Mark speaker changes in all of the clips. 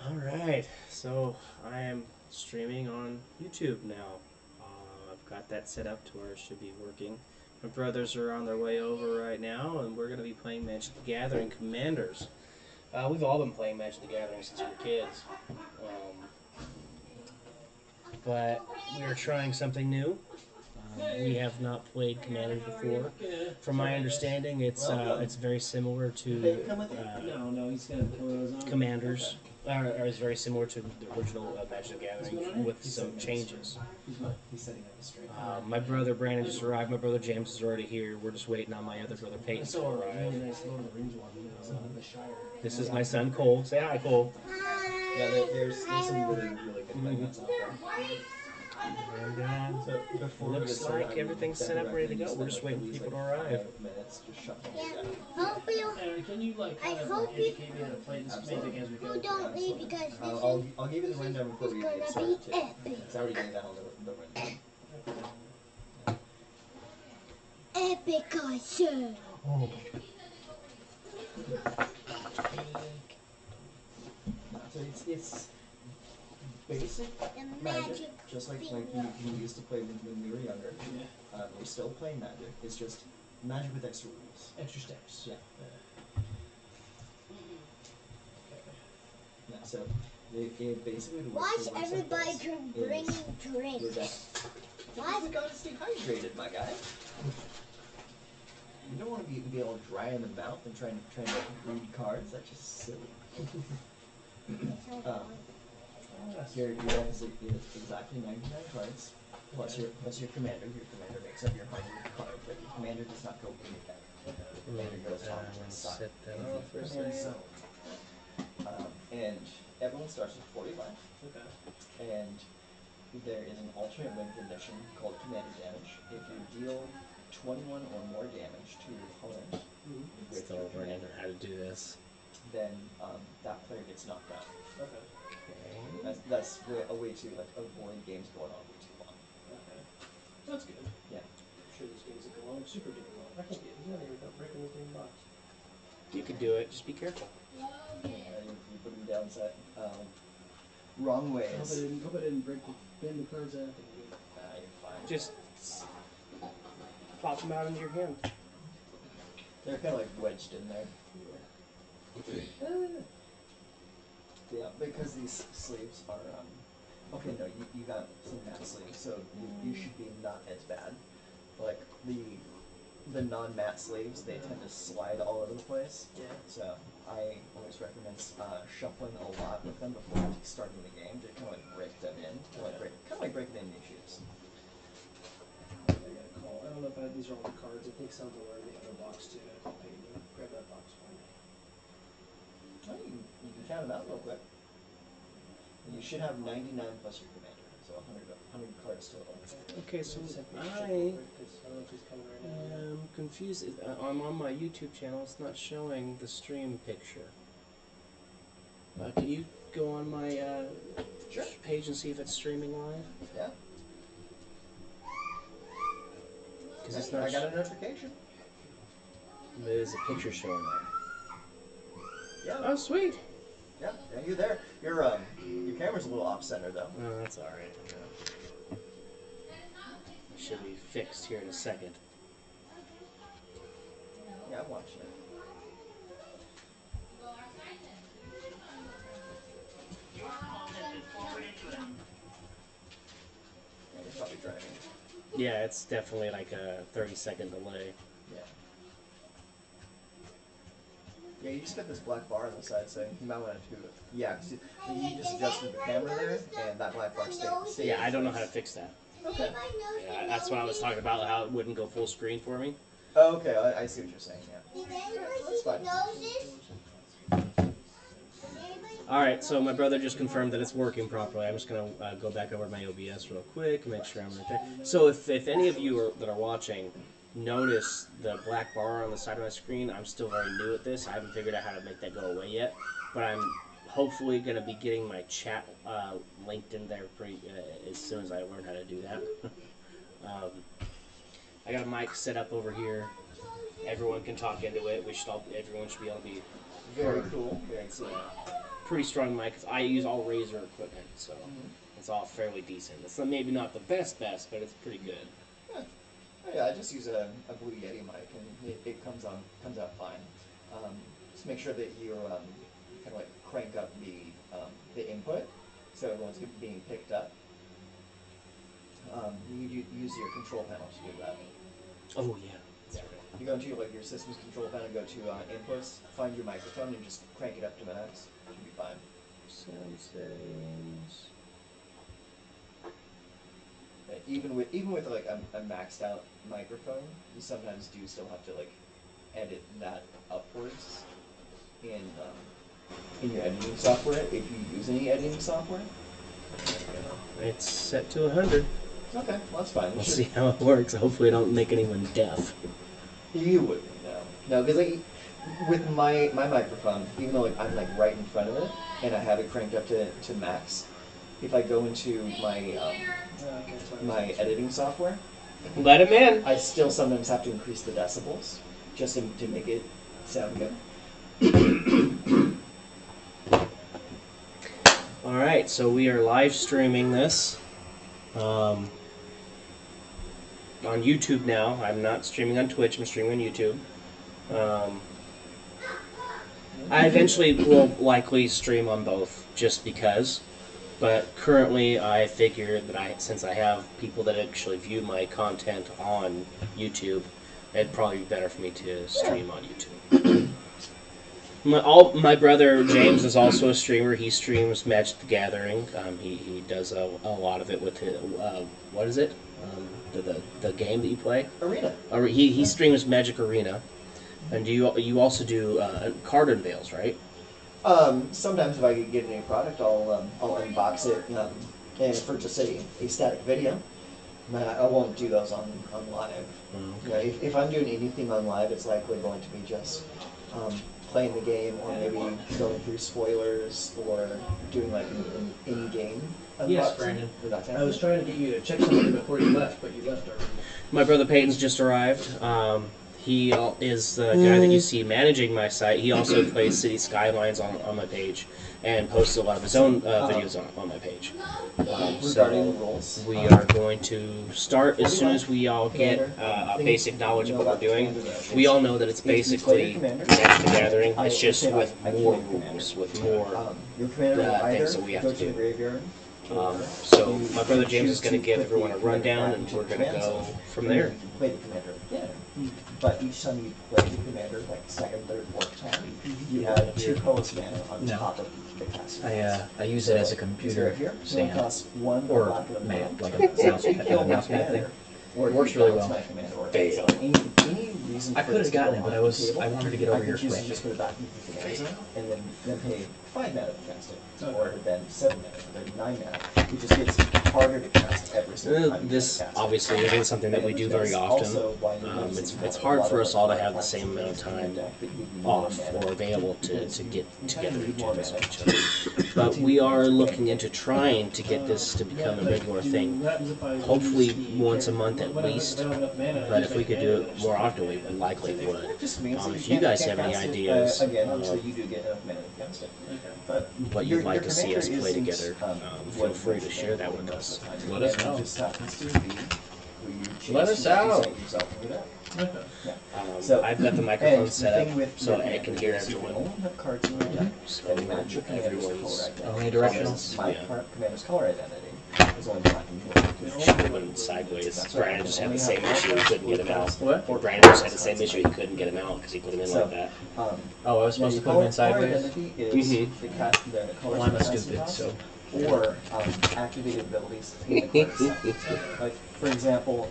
Speaker 1: Alright, so I am streaming on YouTube now. I've got that set up to where it should be working. My brothers are on their way over right now, and we're going to be playing Magic the Gathering Commanders. We've all been playing Magic the Gathering since we were kids. But we are trying something new. We have not played Commanders before. From my understanding, it's very similar to Commanders. Or is very similar to the original Magic the Gathering with some changes.
Speaker 2: He's setting up a stream.
Speaker 1: My brother Brandon just arrived. My brother James is already here. We're just waiting on my other brother Peyton to arrive.
Speaker 2: Really nice Lord of the Rings one. The Shire.
Speaker 1: This is my son Cole. Say hi, Cole.
Speaker 2: Yeah, there's some really good things out there.
Speaker 1: And
Speaker 2: So before
Speaker 1: looks like everything's set up, ready to go. We're just waiting for people to arrive.
Speaker 2: Minutes, just shuffle
Speaker 3: Hope you.
Speaker 2: Can you like
Speaker 3: I
Speaker 2: kind of
Speaker 3: hope you.
Speaker 2: educate me how to play this Magic as we go?
Speaker 3: You don't leave because this
Speaker 2: I'll give you the rundown before we get
Speaker 3: is
Speaker 2: started
Speaker 3: gonna
Speaker 2: too.
Speaker 3: be epic.
Speaker 2: It's already getting down the rundown.
Speaker 3: Epic, I said.
Speaker 1: Oh.
Speaker 2: So it's basic
Speaker 3: The
Speaker 2: magic,
Speaker 3: magic
Speaker 2: just like
Speaker 3: finger.
Speaker 2: we used to play when we were younger. We're still playing magic. It's just magic with extra rules.
Speaker 4: Extra steps.
Speaker 2: Yeah. Yeah. So it basically the
Speaker 3: Why is
Speaker 2: works
Speaker 3: everybody
Speaker 2: like this
Speaker 3: bringing
Speaker 2: is your
Speaker 3: drinks?
Speaker 2: deck. Why? You gotta stay hydrated, my guy. You don't want to be able to dry in the mouth and trying to read cards. That's just silly. Your deck is exactly 99 cards plus your commander. Your commander makes up your 100 cards, but your commander does not go in the deck. Your commander goes on to the side.
Speaker 1: Set that up for a
Speaker 2: Command
Speaker 1: second.
Speaker 2: zone. And everyone starts with 45.
Speaker 4: Okay.
Speaker 2: And there is an alternate win condition called commander damage. If you deal 21 or more damage to your opponent with
Speaker 1: Still
Speaker 2: your
Speaker 1: learning
Speaker 2: commander,
Speaker 1: how to do this.
Speaker 2: then that player gets knocked out.
Speaker 4: Okay.
Speaker 2: That's a way to like avoid games going on way too long.
Speaker 4: Okay. That's good.
Speaker 2: Yeah.
Speaker 4: I'm sure this game's go on super duper long. I can get it. He's not even breaking this dang box.
Speaker 1: You could do it. Just be careful.
Speaker 2: You put them down set wrong ways.
Speaker 4: Hope I didn't break bend the cards out.
Speaker 2: You're fine.
Speaker 1: Just pop them out into your hand.
Speaker 2: They're kind of like wedged in there. Yeah, because these sleeves are, okay, no, you got some matte sleeves, so you should be not as bad. Like, the non-matte sleeves, they tend to slide all over the place.
Speaker 4: Yeah.
Speaker 2: So, I always recommend shuffling a lot with them before starting the game to kind of like break them in, kind of like breaking in new shoes.
Speaker 4: I got a call. I don't know if these are all the cards. I think some of them are in the other box too. I call Peyton to grab that box for me.
Speaker 2: Well, you can count them out real quick. And you should have 99 plus your commander, so 100 cards total.
Speaker 1: Okay, so
Speaker 4: I
Speaker 1: I
Speaker 4: don't know if he's coming right now.
Speaker 1: am confused. I'm on my YouTube channel. It's not showing the stream picture. Can you go on my
Speaker 2: Sure.
Speaker 1: page and see if it's streaming live?
Speaker 2: Yeah.
Speaker 1: Because it's
Speaker 2: I
Speaker 1: not.
Speaker 2: got a notification.
Speaker 1: There's a picture showing there.
Speaker 2: Yeah.
Speaker 1: Oh, sweet.
Speaker 2: Yeah, you're there. Your camera's a little off center though.
Speaker 1: Oh, that's all right. Should be fixed here in a second.
Speaker 2: Yeah, I'm watching it. Yeah, you're probably driving.
Speaker 1: Yeah, it's definitely like a 30-second delay.
Speaker 2: Yeah. Yeah, you just got this black bar on the side, so you might want to do it. Yeah, 'cause you just adjusted the camera there, and that black bar stayed.
Speaker 1: Yeah, I don't know how to fix that.
Speaker 2: Okay.
Speaker 1: Yeah, that's what I was talking about, how it wouldn't go full screen for me.
Speaker 2: Oh, okay, I see what you're saying, yeah.
Speaker 3: Did anybody
Speaker 2: That's fine.
Speaker 3: notice?
Speaker 1: Alright, so my brother just confirmed that it's working properly. I'm just going to go back over my OBS real quick, make sure I'm right there. So if any of you that are watching notice the black bar on the side of my screen, I'm still very new at this. I haven't figured out how to make that go away yet. But I'm hopefully going to be getting my chat linked in there pretty as soon as I learn how to do that. I got a mic set up over here. everyone can talk into it. Everyone should be able to be
Speaker 2: Very cool. Very
Speaker 1: it's
Speaker 2: cool.
Speaker 1: a pretty strong mic. 'Cause I use all Razer equipment, so it's all fairly decent. It's maybe not the best, but it's pretty good.
Speaker 2: Yeah. Oh, yeah, I just use a Blue Yeti mic, and it comes out fine. Just make sure that you kind of like crank up the input, so everyone's being picked up. You use your control panel to do that.
Speaker 1: Oh yeah.
Speaker 2: Yeah. You go into like your system's control panel, go to inputs, find your microphone, and just crank it up to max. Should be fine.
Speaker 1: Sound settings.
Speaker 2: Even with like a maxed out microphone, you sometimes do still have to like edit that upwards in your editing software if you use any editing software.
Speaker 1: It's set to 100.
Speaker 2: Okay, well that's fine.
Speaker 1: We'll see how it works. Hopefully, I don't make anyone deaf.
Speaker 2: You wouldn't, no, because like with my microphone, even though like I'm like right in front of it and I have it cranked up to max, if I go into my editing software,
Speaker 1: Let him in.
Speaker 2: I still sometimes have to increase the decibels just to make it sound good.
Speaker 1: All right, so we are live streaming this on YouTube now. I'm not streaming on Twitch. I'm streaming on YouTube. I eventually will likely stream on both, just because. But currently, I figure that since I have people that actually view my content on YouTube, it'd probably be better for me to stream on YouTube. My brother James is also a streamer. He streams Magic the Gathering. He does a lot of it with his, what is it? The game that you play?
Speaker 2: Arena.
Speaker 1: He streams Magic Arena. And you also do card unveils, right?
Speaker 2: Sometimes if I get a new product, I'll unbox it and for just a static video. I won't do those on live.
Speaker 1: Okay.
Speaker 2: If I'm doing anything on live, it's likely going to be just playing the game, or maybe going through spoilers, or doing like an in-game unboxing.
Speaker 4: Yes, Brandon.
Speaker 2: or that kind
Speaker 4: I
Speaker 2: of
Speaker 4: was
Speaker 2: thing.
Speaker 4: trying to get you to check something before you left, but you left already.
Speaker 1: My brother Peyton's just arrived. He is the guy that you see managing my site. He also plays City Skylines on my page and posts a lot of his own videos on my page.
Speaker 2: Regarding the
Speaker 1: So
Speaker 2: rules,
Speaker 1: we are going to start as soon as we all get a basic knowledge of what we're doing. We all know that it's basically Magic the Gathering. It's just with more rules, with more
Speaker 2: your commander will either
Speaker 1: things that we have
Speaker 2: go
Speaker 1: to
Speaker 2: to the
Speaker 1: do.
Speaker 2: graveyard.
Speaker 1: So my brother James is going to give everyone a rundown, and we're going to go from there.
Speaker 2: You can play the commander again, but each time you play the commander, like second, third, fourth time, you add 2 colorless mana on
Speaker 5: No.
Speaker 2: top of the cast.
Speaker 5: I use it as a
Speaker 2: These
Speaker 5: computer
Speaker 2: right here, so it
Speaker 5: stand,
Speaker 2: costs 1
Speaker 5: or
Speaker 2: black and a
Speaker 5: man,
Speaker 2: blue.
Speaker 5: like a mouse
Speaker 2: So you
Speaker 5: pad,
Speaker 2: kill my
Speaker 5: mouse pad thing.
Speaker 2: commander, or
Speaker 5: Works
Speaker 2: you
Speaker 5: really
Speaker 2: bounce
Speaker 5: well.
Speaker 2: my commander, or
Speaker 1: Fail.
Speaker 2: any reason
Speaker 5: I
Speaker 2: for
Speaker 5: could
Speaker 2: this
Speaker 5: have gotten
Speaker 2: to
Speaker 5: it,
Speaker 2: go
Speaker 5: but
Speaker 2: off the table,
Speaker 5: I wanted to get over
Speaker 2: I
Speaker 5: here
Speaker 2: could choose
Speaker 5: quick.
Speaker 2: to just put it back into the commander zone, and then pay 5 mana to cast it,
Speaker 4: Okay.
Speaker 2: or then 7 mana, or then 9 mana. It just gets harder to cast every single time you
Speaker 1: This
Speaker 2: cast it.
Speaker 1: obviously isn't something that we do very often. It's hard for us all to have the same amount of time off or available to get together to do this with each other. But we are looking into trying to get this to become a regular thing. Hopefully once a month at least. But if we could do it more often, we likely would.
Speaker 2: Just means that
Speaker 1: If
Speaker 2: you
Speaker 1: you guys
Speaker 2: can't
Speaker 1: have any
Speaker 2: cast it,
Speaker 1: ideas
Speaker 2: again, until you do get enough mana to cast it. But
Speaker 1: what
Speaker 2: your
Speaker 1: you'd like to see us
Speaker 2: commander
Speaker 1: play
Speaker 2: isn't,
Speaker 1: together, feel
Speaker 2: what
Speaker 1: free
Speaker 2: most
Speaker 1: to
Speaker 2: of
Speaker 1: share
Speaker 2: them
Speaker 1: that with
Speaker 2: do
Speaker 1: us.
Speaker 2: most of the time.
Speaker 5: Let us
Speaker 2: And it
Speaker 5: know.
Speaker 2: just happens to be where you choose
Speaker 5: Let us
Speaker 2: to
Speaker 5: out.
Speaker 2: represent yourself with that.
Speaker 4: Okay.
Speaker 2: So-
Speaker 1: I've got the
Speaker 2: And
Speaker 1: microphone
Speaker 2: the
Speaker 1: set
Speaker 2: thing
Speaker 1: up
Speaker 2: with
Speaker 1: so
Speaker 2: your
Speaker 1: I can
Speaker 2: commander
Speaker 1: hear
Speaker 2: is you
Speaker 1: everyone.
Speaker 2: only have cards in your deck
Speaker 1: So
Speaker 2: that match your commander's
Speaker 1: everyone's
Speaker 2: color identity.
Speaker 5: Only directional?
Speaker 2: My
Speaker 1: Yeah.
Speaker 2: commander's color identity is only black and blue.
Speaker 1: She went sideways. Brandon just had the same issue. He couldn't get him out.
Speaker 5: What?
Speaker 1: Or Brandon just had the same issue. He couldn't get him out because he put him in
Speaker 2: So,
Speaker 1: like that.
Speaker 2: Um,
Speaker 5: Oh, I was supposed to put them in
Speaker 2: color
Speaker 5: sideways?
Speaker 2: identity is
Speaker 1: Mhm.
Speaker 2: the colors
Speaker 5: Well, I'm a
Speaker 2: of the
Speaker 5: stupid,
Speaker 2: class
Speaker 5: so.
Speaker 2: or activated abilities in the card set. Like, for example,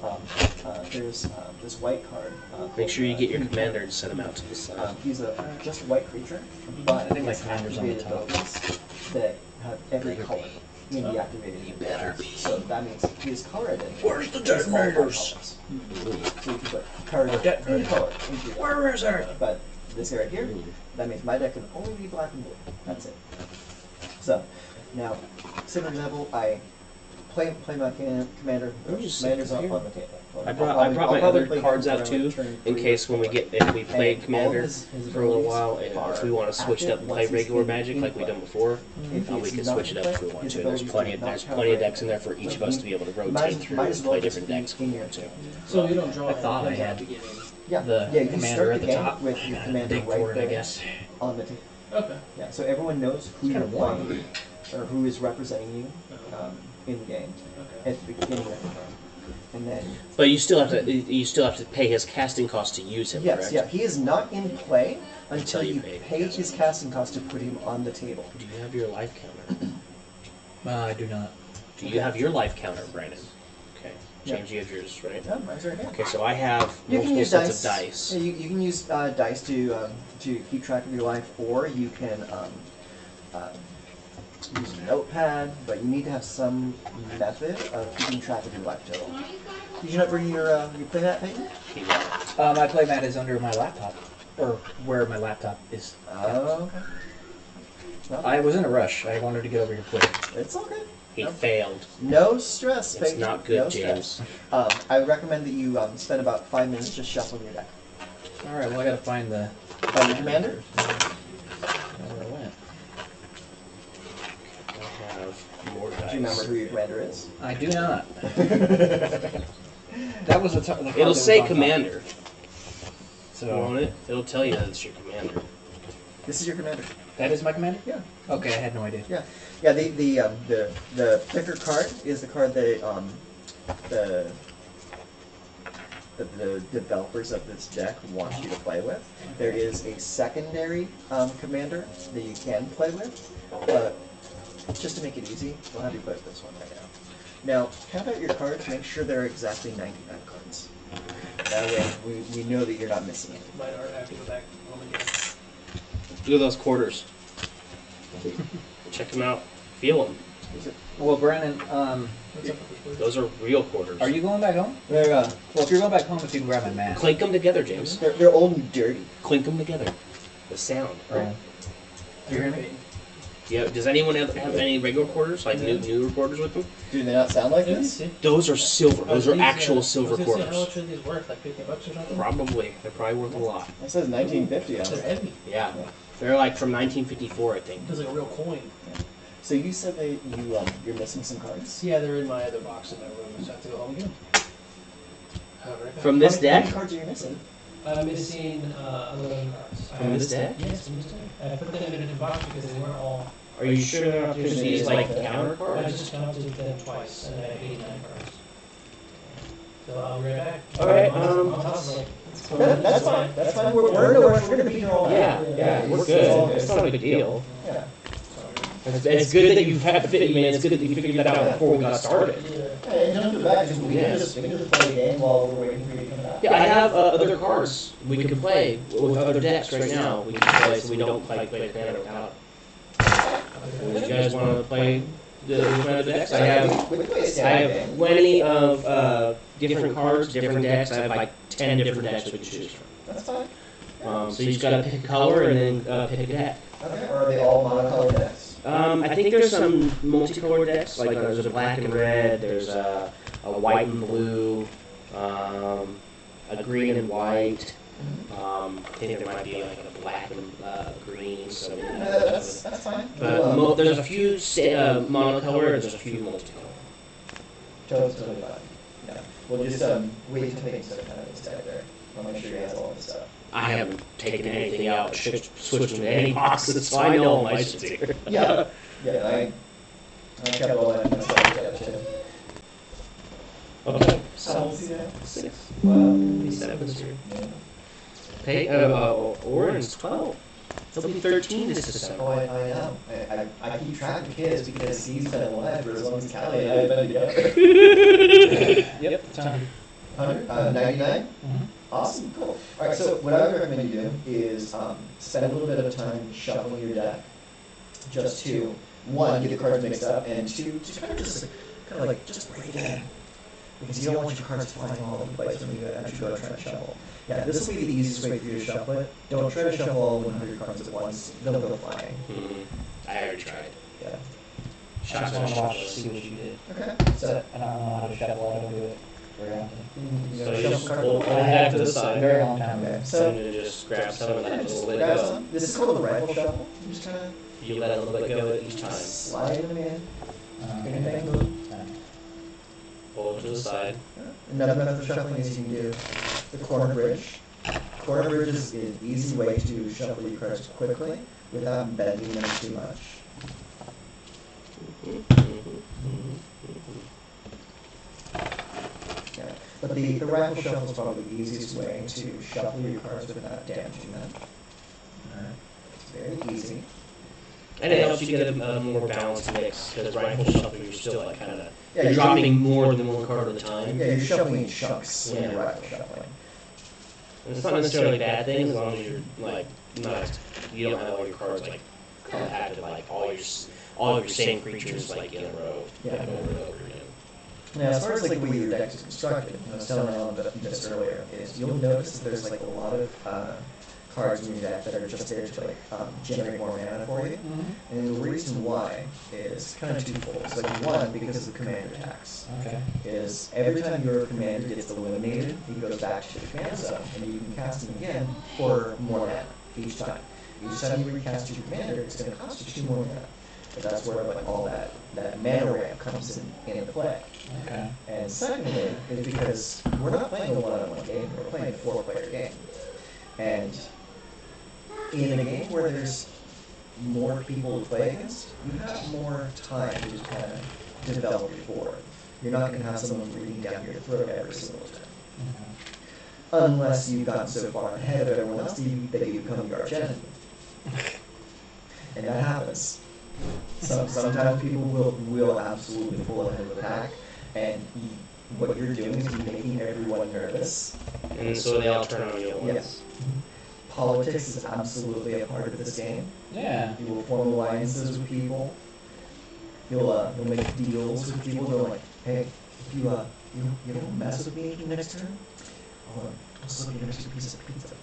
Speaker 2: there's this white card.
Speaker 1: Make sure you
Speaker 2: called,
Speaker 1: get your
Speaker 2: King
Speaker 1: commander and set him out to the side.
Speaker 2: He's just a white creature, but
Speaker 5: I think my
Speaker 2: he has
Speaker 5: commander's on the
Speaker 2: activated
Speaker 5: top.
Speaker 2: abilities that have every
Speaker 5: Better
Speaker 2: color
Speaker 5: be.
Speaker 2: in the activated
Speaker 1: You better
Speaker 2: abilities.
Speaker 1: be.
Speaker 2: So that means his color identity
Speaker 1: Where's the
Speaker 2: is all five
Speaker 1: detonators?
Speaker 2: colors. So you can put card
Speaker 5: Oh, detonators.
Speaker 2: any color into your
Speaker 5: Where is it?
Speaker 2: But this area here, that means my deck can only be black and blue. That's it. So, now, say for example, I play my commander.
Speaker 1: I'm just
Speaker 2: Commander's
Speaker 1: sitting
Speaker 2: on
Speaker 1: here.
Speaker 2: the table.
Speaker 1: I brought my other cards out too, in
Speaker 2: in
Speaker 1: case when we if we played Commander for a little while, and if we want to switch it up and play regular Magic like we've done before, we can switch it up if we want to. There's plenty of decks in there for each of us to be able to rotate through and play different decks if we want to.
Speaker 4: So you don't draw.
Speaker 5: I thought I
Speaker 4: cards at
Speaker 5: had
Speaker 4: the beginning.
Speaker 2: Yeah,
Speaker 5: the
Speaker 2: yeah, you
Speaker 5: commander
Speaker 2: start
Speaker 5: at
Speaker 2: the
Speaker 5: the
Speaker 2: game
Speaker 5: top.
Speaker 2: with your commander
Speaker 5: Big
Speaker 2: right
Speaker 5: board, I
Speaker 2: there
Speaker 5: guess.
Speaker 2: on the table.
Speaker 4: Okay.
Speaker 2: Yeah, so everyone knows who you're
Speaker 5: Kinda warm.
Speaker 2: playing or who is representing you in the game
Speaker 4: Okay.
Speaker 2: at the beginning of the game, and then
Speaker 1: But you still have to pay his casting cost to use him,
Speaker 2: yes,
Speaker 1: correct?
Speaker 2: yeah, he is not in play until
Speaker 1: Until you
Speaker 2: you
Speaker 1: pay
Speaker 2: pay his casting cost to put him on the table.
Speaker 1: Do you have your life counter?
Speaker 5: I do not.
Speaker 1: Do you have your life counter, Brandon? Okay.
Speaker 2: Yeah.
Speaker 1: James, you have yours, right?
Speaker 2: Yeah, mine's right here.
Speaker 1: Okay, so I have
Speaker 2: You can
Speaker 1: multiple
Speaker 2: use
Speaker 1: sets
Speaker 2: dice.
Speaker 1: of dice.
Speaker 2: Yeah, you can use dice to keep track of your life, or you can use a notepad. But you need to have some method of keeping track of your life total. Did you not bring your playmat, Peyton?
Speaker 5: My playmat is under my laptop, or where my laptop is.
Speaker 2: Oh, okay. Well,
Speaker 5: I was in a rush. I wanted to get over here quick.
Speaker 2: it's all good.
Speaker 1: He
Speaker 2: No.
Speaker 1: failed.
Speaker 2: No stress,
Speaker 1: It's
Speaker 2: Peyton.
Speaker 1: not good,
Speaker 2: no
Speaker 1: James.
Speaker 2: Stress. I recommend that you spend about 5 minutes just shuffling your deck.
Speaker 5: All right. Well, I gotta find the.
Speaker 2: Find your commander.
Speaker 5: Where it went.
Speaker 1: I have more dice.
Speaker 2: Do you remember who your commander is?
Speaker 5: I do not. That was the card that
Speaker 1: It'll
Speaker 5: was
Speaker 1: say
Speaker 5: on top.
Speaker 1: commander.
Speaker 5: So
Speaker 1: On it, it'll tell you that it's your commander.
Speaker 2: This is your commander.
Speaker 5: that is my commander.
Speaker 2: Yeah.
Speaker 5: Okay, I had no idea.
Speaker 2: Yeah. Yeah. The picker card is the card that the developers of this deck want you to play with. There is a secondary commander that you can play with, but just to make it easy, we'll have you play with this one right now. Now, count out your cards. Make sure they're exactly 99 cards. That way, we know that you're not missing any.
Speaker 4: Might have to go back home again.
Speaker 1: Look at those quarters. Check them out. Feel them.
Speaker 5: Well, Brandon,
Speaker 4: What's up with this?
Speaker 1: Those are real quarters.
Speaker 5: are you going back home?
Speaker 2: They're
Speaker 5: Well, if you're going back home, if you can grab my mask.
Speaker 1: Clink them together, James.
Speaker 2: they're old and dirty.
Speaker 1: Clink them together. The sound.
Speaker 5: Oh. You hear me?
Speaker 1: Yeah. Does anyone have any regular quarters, like newer quarters with them?
Speaker 2: Do they not sound like this?
Speaker 1: Those are silver. Those are actual silver
Speaker 4: How
Speaker 1: quarters.
Speaker 4: much are these worth? Like $50 or something?
Speaker 1: Probably. They're probably worth a lot.
Speaker 2: It says 1950 on
Speaker 4: They're
Speaker 2: it.
Speaker 4: heavy.
Speaker 1: Yeah. They're like from 1954, I think.
Speaker 4: Feels like a real coin.
Speaker 2: So you said that you're missing some cards.
Speaker 4: Yeah, they're in my other box in my room, so I have to go home again.
Speaker 1: From this
Speaker 2: How
Speaker 1: deck?
Speaker 2: many cards are you missing?
Speaker 4: I'm missing 11 cards.
Speaker 1: From this deck?
Speaker 4: Yes, from this deck. I put them in a box because they weren't all.
Speaker 1: Are you sure they're not just these like counter
Speaker 4: I
Speaker 1: cards?
Speaker 4: just counted them twice, and I have 89 cards. So I'll be right back.
Speaker 1: All right,
Speaker 4: I'll toss them.
Speaker 2: That's fine. That's fine. We're going to be here all
Speaker 1: Yeah,
Speaker 2: night.
Speaker 1: yeah, we're good. It's not a big deal.
Speaker 2: Yeah.
Speaker 1: It's good that you've had fit, man. It's good that you figured that out before we got started.
Speaker 2: Hey, don't do that. Just we
Speaker 1: Yeah.
Speaker 2: can just play the game while we're waiting for you to come back.
Speaker 1: Yeah, I have other cards we can play with other decks right now. We can play so we don't play Commander without. You guys want to play the Commander decks? I have
Speaker 2: We can play a standard game.
Speaker 1: plenty of different cards, different decks. I have like 10 different decks we can choose from.
Speaker 2: That's fine.
Speaker 1: So you just gotta pick a color and then pick a deck.
Speaker 2: Okay. Or are they all monocolored decks?
Speaker 1: I think there's some multicolored decks, like there's a black and red, there's a white and blue, a green and white. I think there might be like a black and green. So
Speaker 2: That's fine.
Speaker 1: but there's a few monocolor and there's a few multicolor.
Speaker 2: Totally fine. Yeah. We'll just wait until things start kind of instead there. I'll make sure he has all this stuff.
Speaker 1: I haven't taken anything out, switched them to any boxes, so I know all my shit's here.
Speaker 2: Yeah. Yeah. I kept all that stuff together too.
Speaker 1: Okay.
Speaker 2: So we'll see that.
Speaker 1: 6.
Speaker 2: Wow.
Speaker 1: 7's here.
Speaker 2: Yeah.
Speaker 1: Hey, Orange 12. It'll be 13 this
Speaker 2: Oh,
Speaker 1: December.
Speaker 2: I know. I keep track of kids because he's been alive for as long as Callie and I have been together.
Speaker 5: Yep, it's on.
Speaker 2: 99?
Speaker 5: Mhm.
Speaker 2: Awesome, cool. Alright, so what I would recommend you do is spend a little bit of time shuffling your deck just to, one, get the cards mixed up, and two, just kind of break it in. Because you don't want your cards flying all over the place when you actually go to try to shuffle. Yeah, this will be the easiest way for you to shuffle it. Don't try to shuffle all 100 cards at once. They'll go flying.
Speaker 1: I already tried.
Speaker 2: Yeah.
Speaker 5: just want to watch, see what you did.
Speaker 2: Okay.
Speaker 5: So, I don't know how to shuffle, I don't do it very often.
Speaker 2: You
Speaker 1: So
Speaker 2: gotta
Speaker 1: you
Speaker 2: shuffle
Speaker 1: just
Speaker 2: cards.
Speaker 1: pull it back to the side.
Speaker 5: Very long time ago.
Speaker 2: Okay.
Speaker 1: So
Speaker 2: So
Speaker 1: you just grab some and then just let it
Speaker 2: grab
Speaker 1: go.
Speaker 2: some. This is called a rifle shuffle. You just kind of
Speaker 1: You let a little bit go each time.
Speaker 2: slide them in. Anything
Speaker 5: Okay.
Speaker 2: move.
Speaker 1: Pull it to the side.
Speaker 2: Another method of shuffling is you can do the corner bridge. Corner bridge is an easy way to shuffle your cards quickly without bending them too much. Yeah. But the rifle shuffle is probably the easiest way to shuffle your cards without damaging them. It's very easy.
Speaker 1: And it helps you get a more balanced mix, because rifle shuffle, you're still like kind of
Speaker 2: Yeah, you're
Speaker 1: dropping more than one card at a time.
Speaker 2: Yeah, you're shuffling in chunks when
Speaker 1: Yeah.
Speaker 2: you're rifle shuffling.
Speaker 1: And it's not necessarily a bad thing, as long as you're like not, you don't have all your cards like compacted, like all of your same creatures like in a row,
Speaker 2: Yeah.
Speaker 1: like over and over again.
Speaker 2: Now, as far as like the way your deck is constructed, I was telling Alan about this earlier, is you'll notice that there's like a lot of cards in your deck that are just there to like generate more mana for you. And the reason why is kind of twofold. It's like one, because of commander tax.
Speaker 5: Okay.
Speaker 2: Is every time your commander gets eliminated, he goes back to the command zone, and you can cast him again for more mana each time. Each time you recast your commander, it's going to cost you 2 more mana. But that's where like all that mana ramp comes into play.
Speaker 5: Okay.
Speaker 2: And secondly, is because we're not playing a one-on-one game, we're playing a 4-player game. And in a game where there's more people to play against, you have more time to just kind of develop your board. You're not going to have someone breathing down your throat every single time. Unless you've gotten so far ahead of everyone else that you become your arch enemy. And that happens. Sometimes people will absolutely pull ahead of the pack, and what you're doing is you're making everyone nervous.
Speaker 1: And so they all turn on you at once.
Speaker 2: Yes. Politics is absolutely a part of this game.
Speaker 5: Yeah.
Speaker 2: You will form alliances with people. You'll make deals with people. They're like, hey, if you don't mess with me next turn, I'll slip you an extra piece of pizza.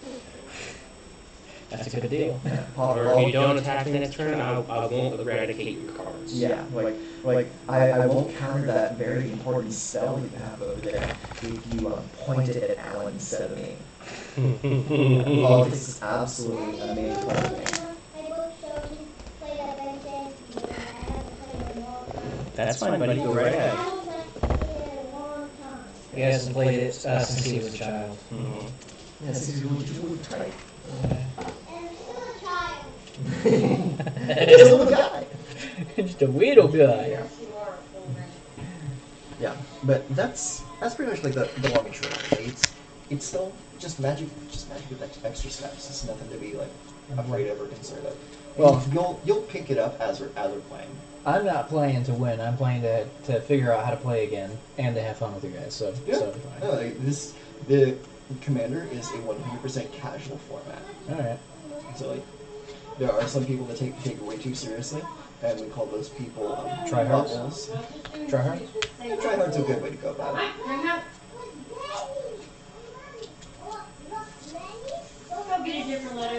Speaker 5: That's a good deal.
Speaker 2: Yeah.
Speaker 1: Or if you don't attack me next turn, I won't eradicate your cards.
Speaker 2: Yeah, like I won't counter that very important spell you have over there if you point it at Alan instead of me. Politics is absolutely a major part of the game.
Speaker 1: That's fine, buddy. Go right ahead.
Speaker 5: He hasn't played it since he was a child.
Speaker 2: Yeah, since you're really tight.
Speaker 5: Just
Speaker 2: a little guy.
Speaker 5: Just a weirdo guy.
Speaker 2: Yeah, but that's pretty much like the long and short of it. It's still just magic with extra steps. It's nothing to be like afraid of or concerned of.
Speaker 5: Well,
Speaker 2: you'll pick it up as we're playing.
Speaker 5: I'm not playing to win. I'm playing to figure out how to play again and to have fun with you guys. So,
Speaker 2: Yeah.
Speaker 5: so it'll be fine.
Speaker 2: No, like, the Commander is a 100% casual format.
Speaker 5: All right.
Speaker 2: So like, there are some people that take it way too seriously, and we call those people
Speaker 5: Tryhards?
Speaker 2: bubbles.
Speaker 5: Try hard.
Speaker 2: Tryhard's a good way to go about it.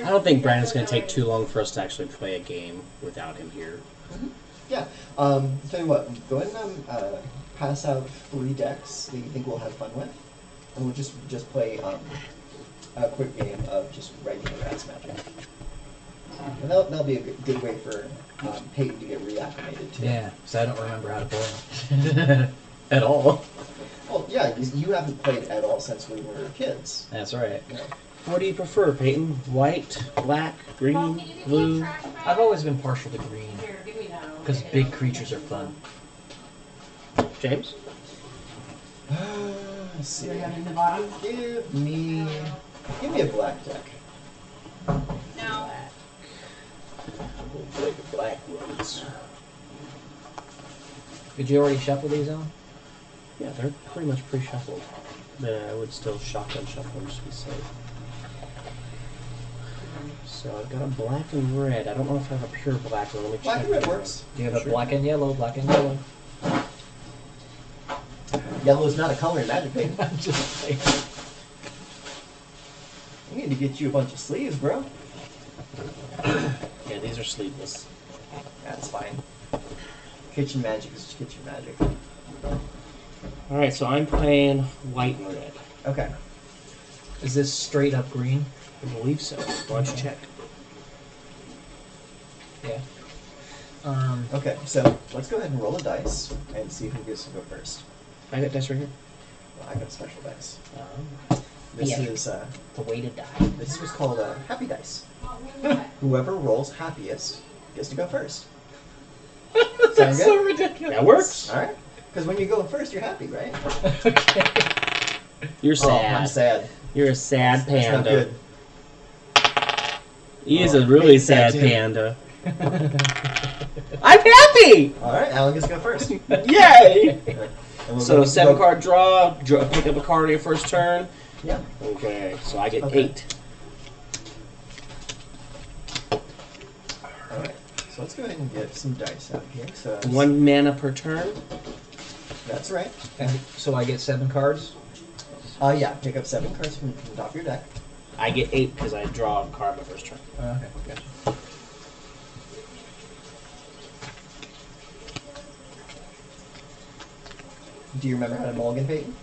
Speaker 1: I don't think Brandon's going to take too long for us to actually play a game without him here.
Speaker 2: Yeah. Tell you what, go ahead and pass out 3 decks that you think we'll have fun with, and we'll just play a quick game of just regular Rats Magic. And that'll be a good way for Peyton to get reacclimated to.
Speaker 5: Yeah, because I don't remember how to play at all.
Speaker 2: Well, yeah, you haven't played at all since we were kids.
Speaker 5: That's right.
Speaker 2: You know.
Speaker 1: What do you prefer, Peyton? White, black, green, blue?
Speaker 5: I've always been partial to green because big creatures are fun.
Speaker 1: James?
Speaker 2: Let's see. Give me a black deck.
Speaker 3: No.
Speaker 1: We'll play the black ones.
Speaker 5: Did you already shuffle these on?
Speaker 1: Yeah, they're pretty much pre-shuffled. But I would still shotgun shuffle them just to be safe. So I've got a black and red. I don't know if I have a pure black one. Let me check.
Speaker 2: Black and red works.
Speaker 5: You have a
Speaker 1: Sure.
Speaker 5: black and yellow, black and yellow.
Speaker 2: Yellow's not a color in Magic, Peyton.
Speaker 5: I'm just saying.
Speaker 2: We need to get you a bunch of sleeves, bro.
Speaker 1: Yeah, these are sleeveless.
Speaker 2: That's fine. kitchen magic is kitchen magic.
Speaker 1: All right, so I'm playing white and red.
Speaker 2: Okay.
Speaker 5: Is this straight up green?
Speaker 1: I believe so. Why don't you check?
Speaker 5: Yeah.
Speaker 2: Okay, so let's go ahead and roll a dice and see who gets to go first.
Speaker 1: I got dice right here.
Speaker 2: Well, I got a special dice.
Speaker 1: Um,
Speaker 2: This
Speaker 5: Yeah.
Speaker 2: is
Speaker 5: The way to die.
Speaker 2: this was called happy dice. Whoever rolls happiest gets to go first. Sound
Speaker 5: That's
Speaker 2: good?
Speaker 5: so ridiculous.
Speaker 1: that works.
Speaker 2: All right. Because when you go first, you're happy, right?
Speaker 5: Okay.
Speaker 1: You're
Speaker 2: Oh, I'm
Speaker 1: sad.
Speaker 2: sad.
Speaker 1: You're a sad
Speaker 2: That's not
Speaker 1: panda.
Speaker 2: good.
Speaker 1: He is
Speaker 2: Oh,
Speaker 1: a really
Speaker 2: it's sad
Speaker 1: sad
Speaker 2: too.
Speaker 1: panda. I'm happy!
Speaker 2: All right, Alan gets to go first.
Speaker 1: Yay!
Speaker 2: And we'll
Speaker 1: So
Speaker 2: go-
Speaker 1: 7-card draw, pick up a card on your first turn.
Speaker 2: Yeah.
Speaker 1: Okay, so I get
Speaker 2: Okay.
Speaker 1: 8.
Speaker 2: All right. So let's go ahead and get some dice out here. So
Speaker 1: 1 mana per turn.
Speaker 2: That's right.
Speaker 5: And so I get 7 cards.
Speaker 2: Yeah. Pick up 7 cards from the top of your deck.
Speaker 1: I get 8 because I draw a card my first turn.
Speaker 5: Okay, gotcha.
Speaker 2: Do you remember how to mulligan, Peyton?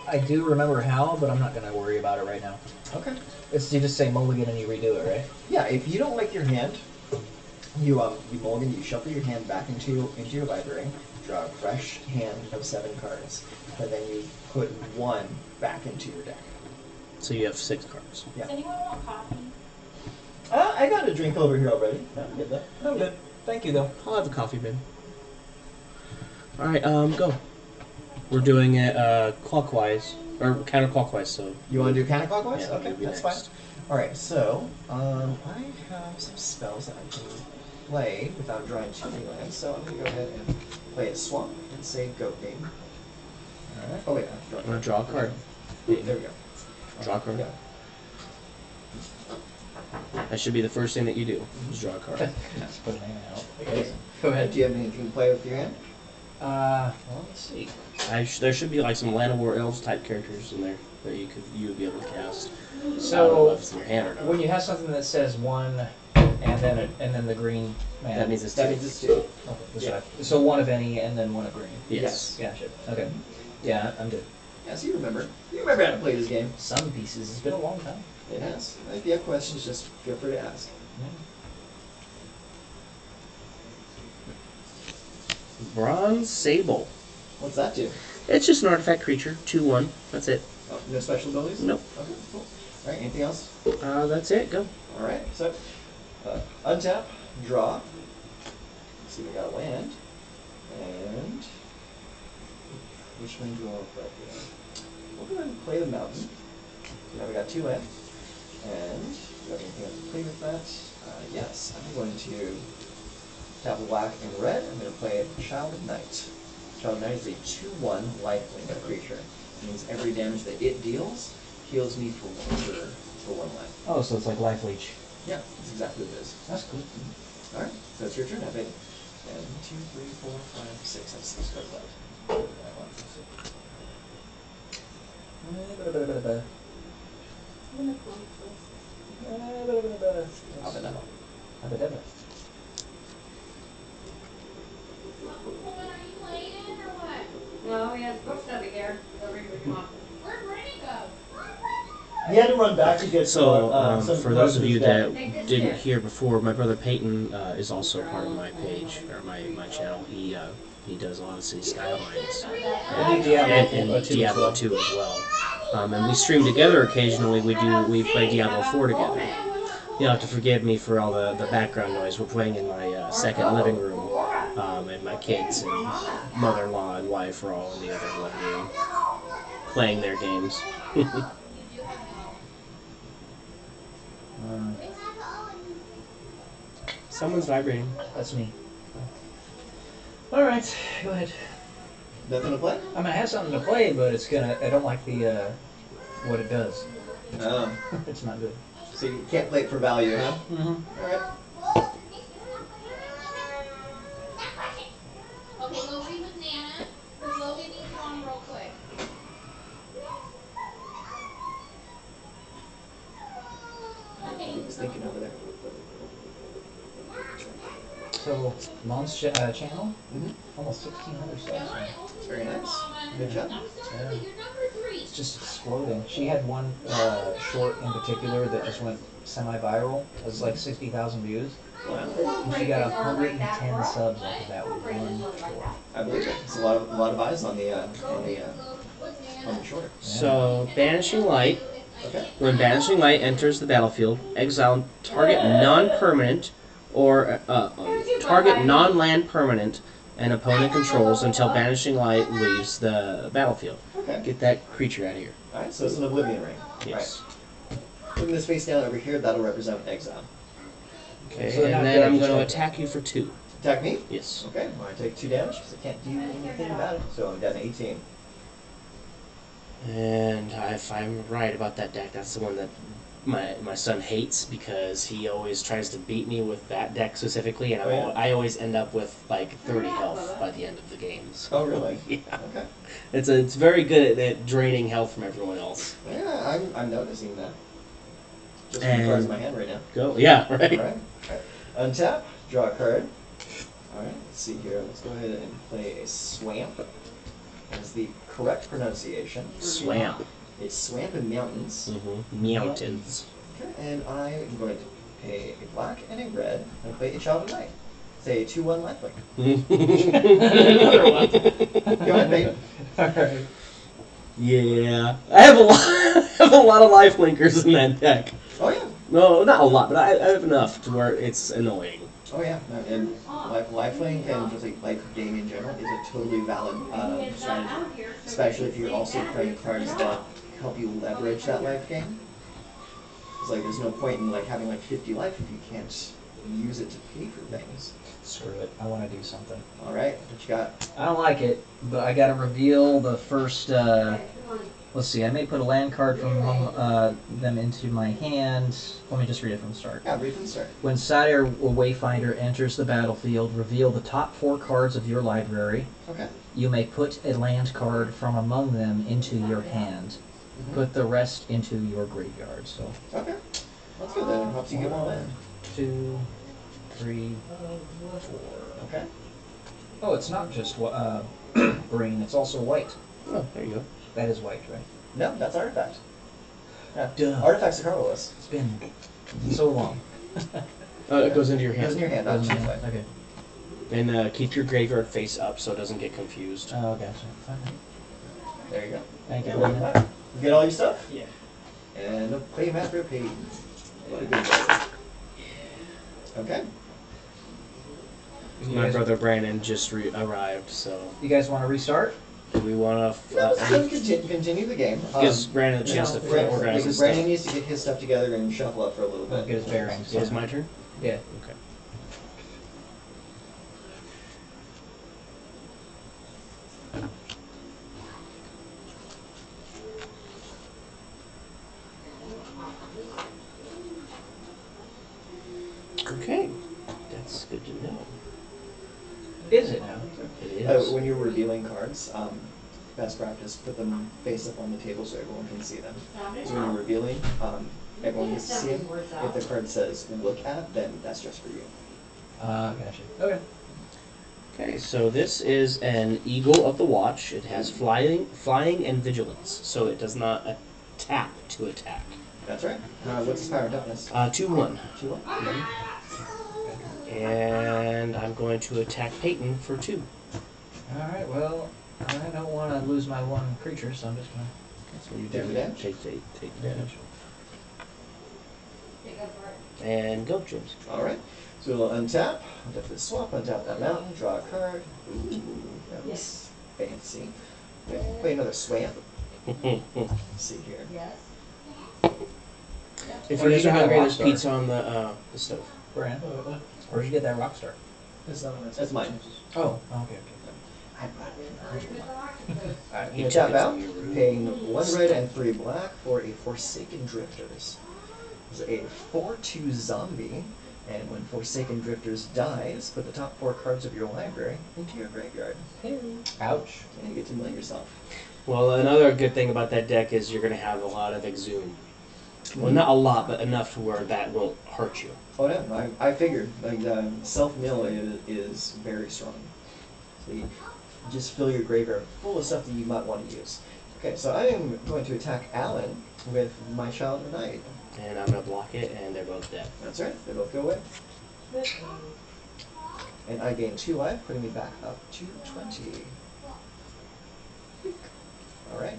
Speaker 5: I do remember how, but I'm not gonna worry about it right now.
Speaker 2: Okay.
Speaker 5: It's you just say mulligan and you redo it, right?
Speaker 2: Yeah. If you don't like your hand, you mulligan. You shuffle your hand back into your library. Draw a fresh hand of 7 cards, and then you put 1 back into your deck.
Speaker 1: So you have 6 cards.
Speaker 2: Yeah.
Speaker 3: Does anyone want coffee?
Speaker 2: I got a drink over here already. I'm good though.
Speaker 5: I'm good. Thank you, though.
Speaker 1: I'll have a coffee, babe. Alright, go. We're doing it clockwise, or counterclockwise, so...
Speaker 2: You want to do counterclockwise?
Speaker 1: Yeah,
Speaker 2: Okay,
Speaker 1: you'll be
Speaker 2: that's
Speaker 1: next.
Speaker 2: fine. All right, so I have some spells that I can play without drawing too many lands. So I'm gonna go ahead and play a swamp and say Goat Game. All right. Oh wait, I have to
Speaker 1: I'm gonna draw a card.
Speaker 2: There we go.
Speaker 1: Draw a card.
Speaker 2: Yeah.
Speaker 1: That should be the first thing that you do, is draw a card.
Speaker 5: Just put an name out.
Speaker 2: Okay.
Speaker 5: Go ahead.
Speaker 2: Do you have anything to play with your hand?
Speaker 5: Well, let's see.
Speaker 1: There should be like some Land of War Elves type characters in there that you would be able to cast. I don't know
Speaker 5: So
Speaker 1: if it's in your hand or not.
Speaker 5: when you have something that says 1 and then the green man.
Speaker 1: That means it's
Speaker 2: That
Speaker 1: 2.
Speaker 2: means it's 2.
Speaker 5: Okay, that's
Speaker 2: Yeah.
Speaker 5: right. So 1 of any and then 1 of green.
Speaker 1: Yes.
Speaker 5: Gotcha. Okay. Yeah, I'm good.
Speaker 2: Yeah, so you remember. You remember how to play this game.
Speaker 5: Some pieces. It's been a long time.
Speaker 2: It has. If you have questions, just feel free to ask.
Speaker 1: Bronze Sable.
Speaker 2: What's that do?
Speaker 1: It's just an artifact creature, 2/1. That's it.
Speaker 2: Oh, no special abilities?
Speaker 1: Nope.
Speaker 2: Okay, cool. All right, anything else?
Speaker 1: That's it. Go.
Speaker 2: All right, so untap, draw. Let's see, we got a land, and which one do I want to play here? We'll go ahead and play the mountain. So now we got 2 land, and do you have anything else to play with that? Yes, I'm going to tap black and red. I'm going to play Child of Night. Child of Night is a 2/1 lifelink creature. It means every damage that it deals heals me for 1 life.
Speaker 5: Oh, so it's like life leech.
Speaker 2: Yeah, that's exactly what it is.
Speaker 5: That's cool.
Speaker 2: Alright, so it's your turn, I think. 1, 2, 3, 4, 5, 6. That's 6 cards left.
Speaker 3: Are you playing or what?
Speaker 6: No, he has books over here. Over here, come on.
Speaker 3: Where'd Rennie go?
Speaker 2: He had to run back to get
Speaker 1: So,
Speaker 2: some
Speaker 1: for those of you that
Speaker 6: Take this
Speaker 1: didn't
Speaker 6: here.
Speaker 1: hear before, my brother Peyton is also part of my page, or my channel. He does a lot of City Skylines.
Speaker 5: I do Diablo
Speaker 1: And
Speaker 5: 2 as
Speaker 1: Diablo
Speaker 5: well.
Speaker 1: 2 as well. And we stream together occasionally. We play Diablo 4 together. You'll have to forgive me for all the background noise. We're playing in my second living room, and my kids and mother-in-law and wife are all in the other living room playing their games. Someone's vibrating.
Speaker 5: That's me. All right, go ahead.
Speaker 2: Nothing to play?
Speaker 5: I mean, I have something to play, but it's gonna. I don't like the what it does. It's not good.
Speaker 2: So you can't play it for value, huh?
Speaker 5: Mm-hmm.
Speaker 2: Alright.
Speaker 3: Okay, go read with Nana, because Logan needs you on real quick. Okay.
Speaker 2: He's thinking over there.
Speaker 5: So, Mom's channel,
Speaker 2: Mm-hmm.
Speaker 5: almost 1,600 subs.
Speaker 2: Very nice. Good job.
Speaker 5: Yeah.
Speaker 3: You're number 3.
Speaker 5: It's just exploding. She had one short in particular that just went semi-viral. It was like 60,000 views.
Speaker 2: Wow.
Speaker 5: And she got 110 subs off of that with one short.
Speaker 2: I believe it. It's a lot of eyes on the short.
Speaker 1: So, Banishing Light.
Speaker 2: Okay.
Speaker 1: When Banishing Light enters the battlefield, exile target non-permanent or target non-land permanent an opponent controls until Banishing Light leaves the battlefield.
Speaker 2: Okay.
Speaker 1: Get that creature out of here.
Speaker 2: All right. So it's an Oblivion Ring.
Speaker 1: Yes.
Speaker 2: Right. Putting this face down over here, that'll represent exile.
Speaker 1: Okay,
Speaker 5: So they're not
Speaker 1: and then
Speaker 5: dead,
Speaker 1: I'm
Speaker 5: just
Speaker 1: going to
Speaker 5: dead.
Speaker 1: attack you for 2.
Speaker 2: Attack me.
Speaker 1: Yes.
Speaker 2: Okay. Well, I take 2 damage because I can't do anything about it. So I'm down to 18.
Speaker 1: And if I'm right about that deck, that's the one that my son hates because he always tries to beat me with that deck specifically, and
Speaker 2: Oh, yeah?
Speaker 1: I always end up with like 30 health by the end of the games.
Speaker 2: Oh, really?
Speaker 1: Yeah.
Speaker 2: Okay.
Speaker 1: It's very good at draining health from everyone else.
Speaker 2: Yeah, I'm noticing that. Just with the cards in my hand right now.
Speaker 1: Go. Yeah, right.
Speaker 2: Alright. Untap, draw a card. Alright, let's see here. Let's go ahead and play a swamp. As the correct pronunciation.
Speaker 1: Swamp.
Speaker 2: A swamp in mountains.
Speaker 1: Mm-hmm. Mountains.
Speaker 2: Okay, and I am going to pay a black and a red and play a Child of Night. Say a 2/1 lifelink.
Speaker 1: Another one.
Speaker 2: Go ahead, babe.
Speaker 5: Alright.
Speaker 1: Yeah, I have a lot of life linkers in that deck.
Speaker 2: Oh yeah.
Speaker 1: No, not a lot, but I have enough to where it's annoying.
Speaker 2: Oh yeah. No, and lifelink and just like life game in general is a totally valid strategy. Especially if you're also playing cards that help you leverage that life gain. It's like there's no point in like having like 50 life if you can't use it to pay for things.
Speaker 5: Screw it. I want to do something.
Speaker 2: All right, what you got?
Speaker 5: I don't like it, but I gotta reveal the first, let's see, I may put a land card from them into my hand. Let me just read it from the start.
Speaker 2: Yeah, read from the start.
Speaker 5: When Satyr or Wayfinder enters the battlefield, reveal the top 4 cards of your library.
Speaker 2: Okay.
Speaker 5: You may put a land card from among them into your hand.
Speaker 2: Mhm.
Speaker 5: Put the rest into your graveyard. So,
Speaker 2: Okay. That's good then. It helps you get more land.
Speaker 5: 2, 3, 4.
Speaker 2: Okay.
Speaker 5: Oh, it's not just green, it's also white.
Speaker 1: Oh, there you go.
Speaker 5: That is white, right?
Speaker 2: No, that's artifact. Yeah.
Speaker 5: Duh.
Speaker 2: Artifacts are colorless.
Speaker 5: It's been so long.
Speaker 1: It goes into your
Speaker 2: It goes
Speaker 1: hand.
Speaker 2: in your hand, not choose life.
Speaker 5: Okay.
Speaker 1: And keep your graveyard face up so it doesn't get confused.
Speaker 5: Oh, gotcha. Fine.
Speaker 2: There you go.
Speaker 5: Thank you.
Speaker 2: Yeah, like that. You get all your stuff?
Speaker 4: Yeah.
Speaker 2: And a playmaster paid. What a good job. Okay.
Speaker 1: My brother Brandon just arrived, so
Speaker 5: You guys want to restart?
Speaker 1: do we want to
Speaker 2: No, let's continue the game.
Speaker 1: gives Brandon a chance to organize his
Speaker 2: Brandon
Speaker 1: stuff.
Speaker 2: needs to get his stuff together and shuffle up for a little bit.
Speaker 5: Get his bearings.
Speaker 1: Is it my turn?
Speaker 5: Yeah.
Speaker 1: Okay. Okay, that's good to know.
Speaker 5: Is it now?
Speaker 1: It is.
Speaker 2: When you're revealing cards, best practice, put them face up on the table so everyone can see them. So when you're revealing, everyone gets to see them. If the card says look at, then that's just for you.
Speaker 5: Gotcha. Okay.
Speaker 1: Okay, so this is an Eagle of the Watch. It has flying, and vigilance, so it does not tap to attack.
Speaker 2: That's right. What's his power and toughness?
Speaker 1: 2/1.
Speaker 2: 2/1.
Speaker 1: And I'm going to attack Peyton for 2.
Speaker 5: Alright, well, I don't want to lose my one creature, so I'm just going
Speaker 1: So you
Speaker 2: Take the damage?
Speaker 1: Take damage. And go, James.
Speaker 2: All right. So we'll untap, definitely swap, untap that mountain, draw a card. Ooh, that's fancy. Okay, play another swamp. Let's see here.
Speaker 6: Yes.
Speaker 1: If
Speaker 5: Where'd
Speaker 1: you're
Speaker 5: you
Speaker 1: so
Speaker 5: get that
Speaker 1: hungry,
Speaker 5: rock
Speaker 1: there's
Speaker 5: star?
Speaker 1: pizza on the stove.
Speaker 5: Brian, where'd you get that rock star?
Speaker 4: That's not what it's.
Speaker 2: That's mine.
Speaker 5: Oh, okay.
Speaker 2: I brought it in for
Speaker 1: Alright,
Speaker 2: you tap out, paying 1 red and 3 black for a Forsaken Drifters. It's a 4/2 zombie, and when Forsaken Drifters dies, put the top 4 cards of your library into your graveyard.
Speaker 5: Ouch.
Speaker 2: And you get to mill yourself.
Speaker 1: Well, another good thing about that deck is you're going to have a lot of Exhume. Well, not a lot, but enough to where that won't hurt you.
Speaker 2: Oh no, I figured like self-mill is very strong. So you just fill your graveyard full of stuff that you might want to use. Okay, so I am going to attack Alan with my Child of Night.
Speaker 1: And I'm going to block it, and they're both dead.
Speaker 2: That's right, they both go away. And I gain 2 life, putting me back up to 20. Alright.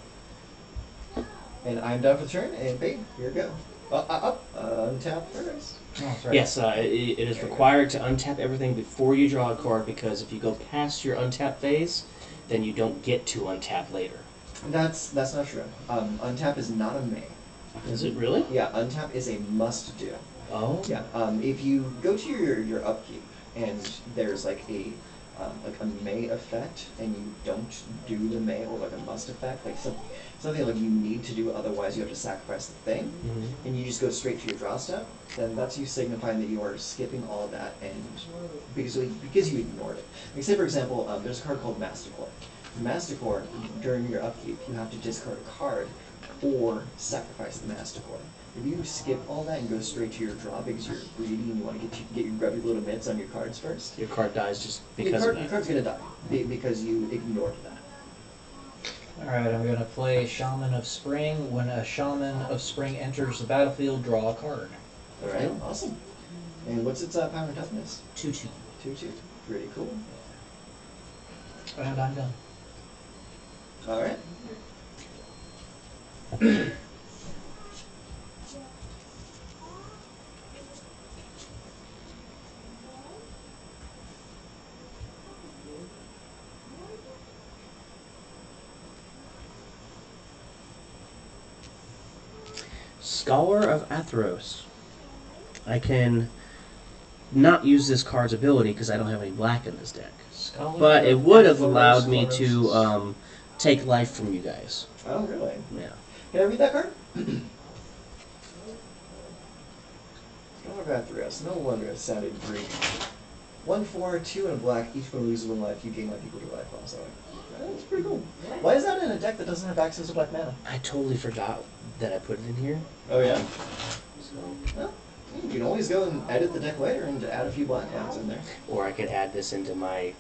Speaker 2: And I'm done for the turn, and babe, here we go. Untap first.
Speaker 5: Oh, that's right.
Speaker 1: Yes, it is required to untap everything before you draw a card, because if you go past your untap phase, then you don't get to untap later.
Speaker 2: That's not true. Untap is not a may.
Speaker 1: Is it really?
Speaker 2: Yeah, untap is a must do.
Speaker 1: Oh.
Speaker 2: Yeah. If you go to your upkeep and there's like a may effect and you don't do the may, or like a must effect, like something like you need to do, otherwise you have to sacrifice the thing,
Speaker 1: Mm-hmm.
Speaker 2: and you just go straight to your draw step, then that's you signifying that you are skipping all that, and because you ignored it. Like say for example, there's a card called Mastercore. Mastercore, during your upkeep, you have to discard a card or sacrifice the Mastercore. If you skip all that and go straight to your draw because you're greedy and you want to get your grubby little mitts on your cards first,
Speaker 1: Your card dies just because of that.
Speaker 2: your card's gonna die because you ignored that.
Speaker 5: Alright, I'm going to play Shaman of Spring. When a Shaman of Spring enters the battlefield, draw a card.
Speaker 2: All right, awesome. And what's its power and toughness?
Speaker 5: 2/2.
Speaker 2: 2/2. Pretty cool.
Speaker 5: And I'm done.
Speaker 2: All right.
Speaker 1: Scholar of Athros. I can not use this card's ability because I don't have any black in this deck.
Speaker 5: Scholar
Speaker 1: But it
Speaker 5: of
Speaker 1: would have
Speaker 5: Athros.
Speaker 1: allowed me to take life from you guys.
Speaker 2: Oh, really?
Speaker 1: Yeah.
Speaker 2: Can I read that card? Scholar of Athros. No wonder it sounded Greek. 1/4, 2 and a black. Each one loses 1 life. You gain life equal to life loss. That's pretty cool. Why is that in a deck that doesn't have access to black mana?
Speaker 1: I totally forgot that I put it in here.
Speaker 2: Oh yeah.
Speaker 1: So,
Speaker 2: Well, you can always go and edit the deck later and add a few black lands in there.
Speaker 1: or I could add this into my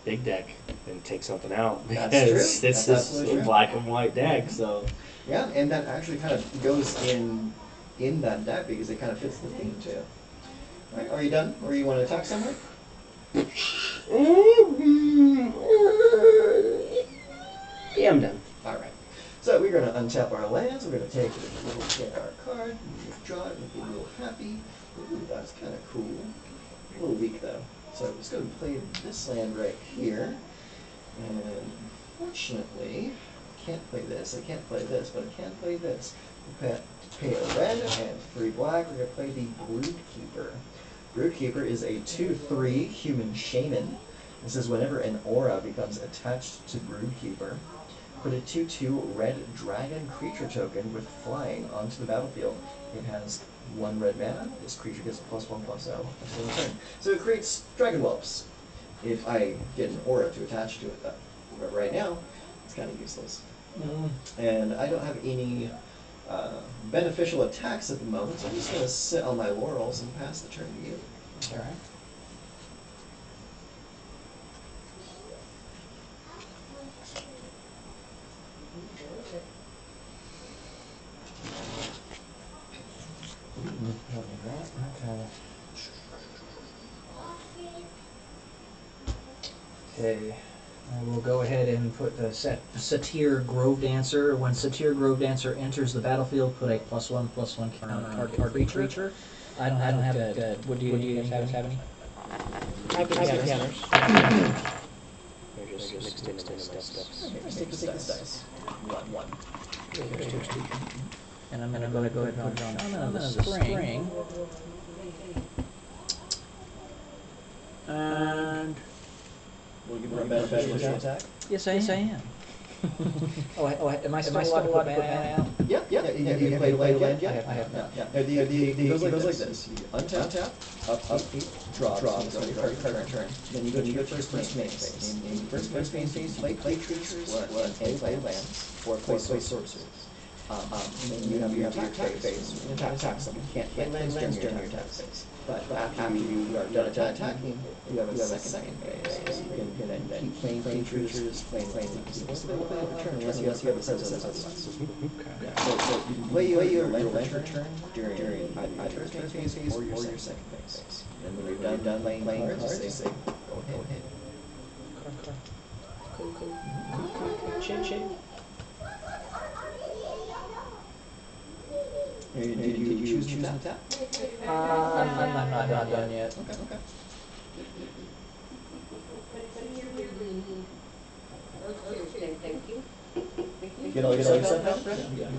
Speaker 1: big deck and take something out because
Speaker 2: That's true.
Speaker 1: this
Speaker 2: That's
Speaker 1: is
Speaker 2: absolutely
Speaker 1: a
Speaker 2: true.
Speaker 1: black and white deck. So
Speaker 2: Yeah, and that actually kind of goes in that deck because it kind of fits the theme too. All right, are you done? Or you want to attack someone?
Speaker 1: yeah, I'm done.
Speaker 2: All right. So we're going to untap our lands. We're going to take a little get our card, draw it, make it a little happy. Ooh, that's kind of cool. A little weak though. So I'm just going to play this land right here. And unfortunately, I can't play this. I can't play this, but I can play this. We'll pay a red and 3 black. We're going to play the Broodkeeper. Broodkeeper is a 2/3 human shaman. It says whenever an aura becomes attached to Broodkeeper, put a 2/2 red dragon creature token with flying onto the battlefield. It has 1 red mana. This creature gets +1/+0 until turn. So it creates dragon whelps. If I get an aura to attach to it, though. But right now, it's kind of useless. And I don't have any beneficial attacks at the moment, so I'm just going to sit on my laurels and pass the turn to you.
Speaker 5: Alright. Okay, I will go ahead and put the Satyr Grove Dancer. When Satyr Grove Dancer enters the battlefield, put a +1/+1 counter on target creature. I don't have it good. What do you guys have any?
Speaker 1: I can counters. They're just mixed in my steps.
Speaker 2: Let's take this dice. 1/1.
Speaker 5: And I'm gonna go ahead and put Shaman of the Spring. And
Speaker 2: Will you run beneficial attack?
Speaker 5: yes, I am. Am I still allowed to put mana out?
Speaker 2: Yeah. You can play land yet?
Speaker 5: I have not.
Speaker 2: Yeah. It goes like this. You untap, up, draw, so you card turn. Then you go to your first main phase. In your first main phase, you play creatures, and play lands, or play sorcerers. and then you have your attack phase. You attack someone. You can't land during your attack phase. But after you are done attacking, you have a second phase. You can then keep playing creatures, playing unless you have a sense.
Speaker 1: Okay.
Speaker 2: So you can play your lantern turn during either your turn phase or your second phase. And when you're done playing cards, they say, go ahead.
Speaker 5: Cool. Chin.
Speaker 2: Did you choose an attack?
Speaker 5: I'm not done yet.
Speaker 2: Okay.
Speaker 6: Thank you.
Speaker 2: Get all your stuff out, Brett?
Speaker 4: Yeah.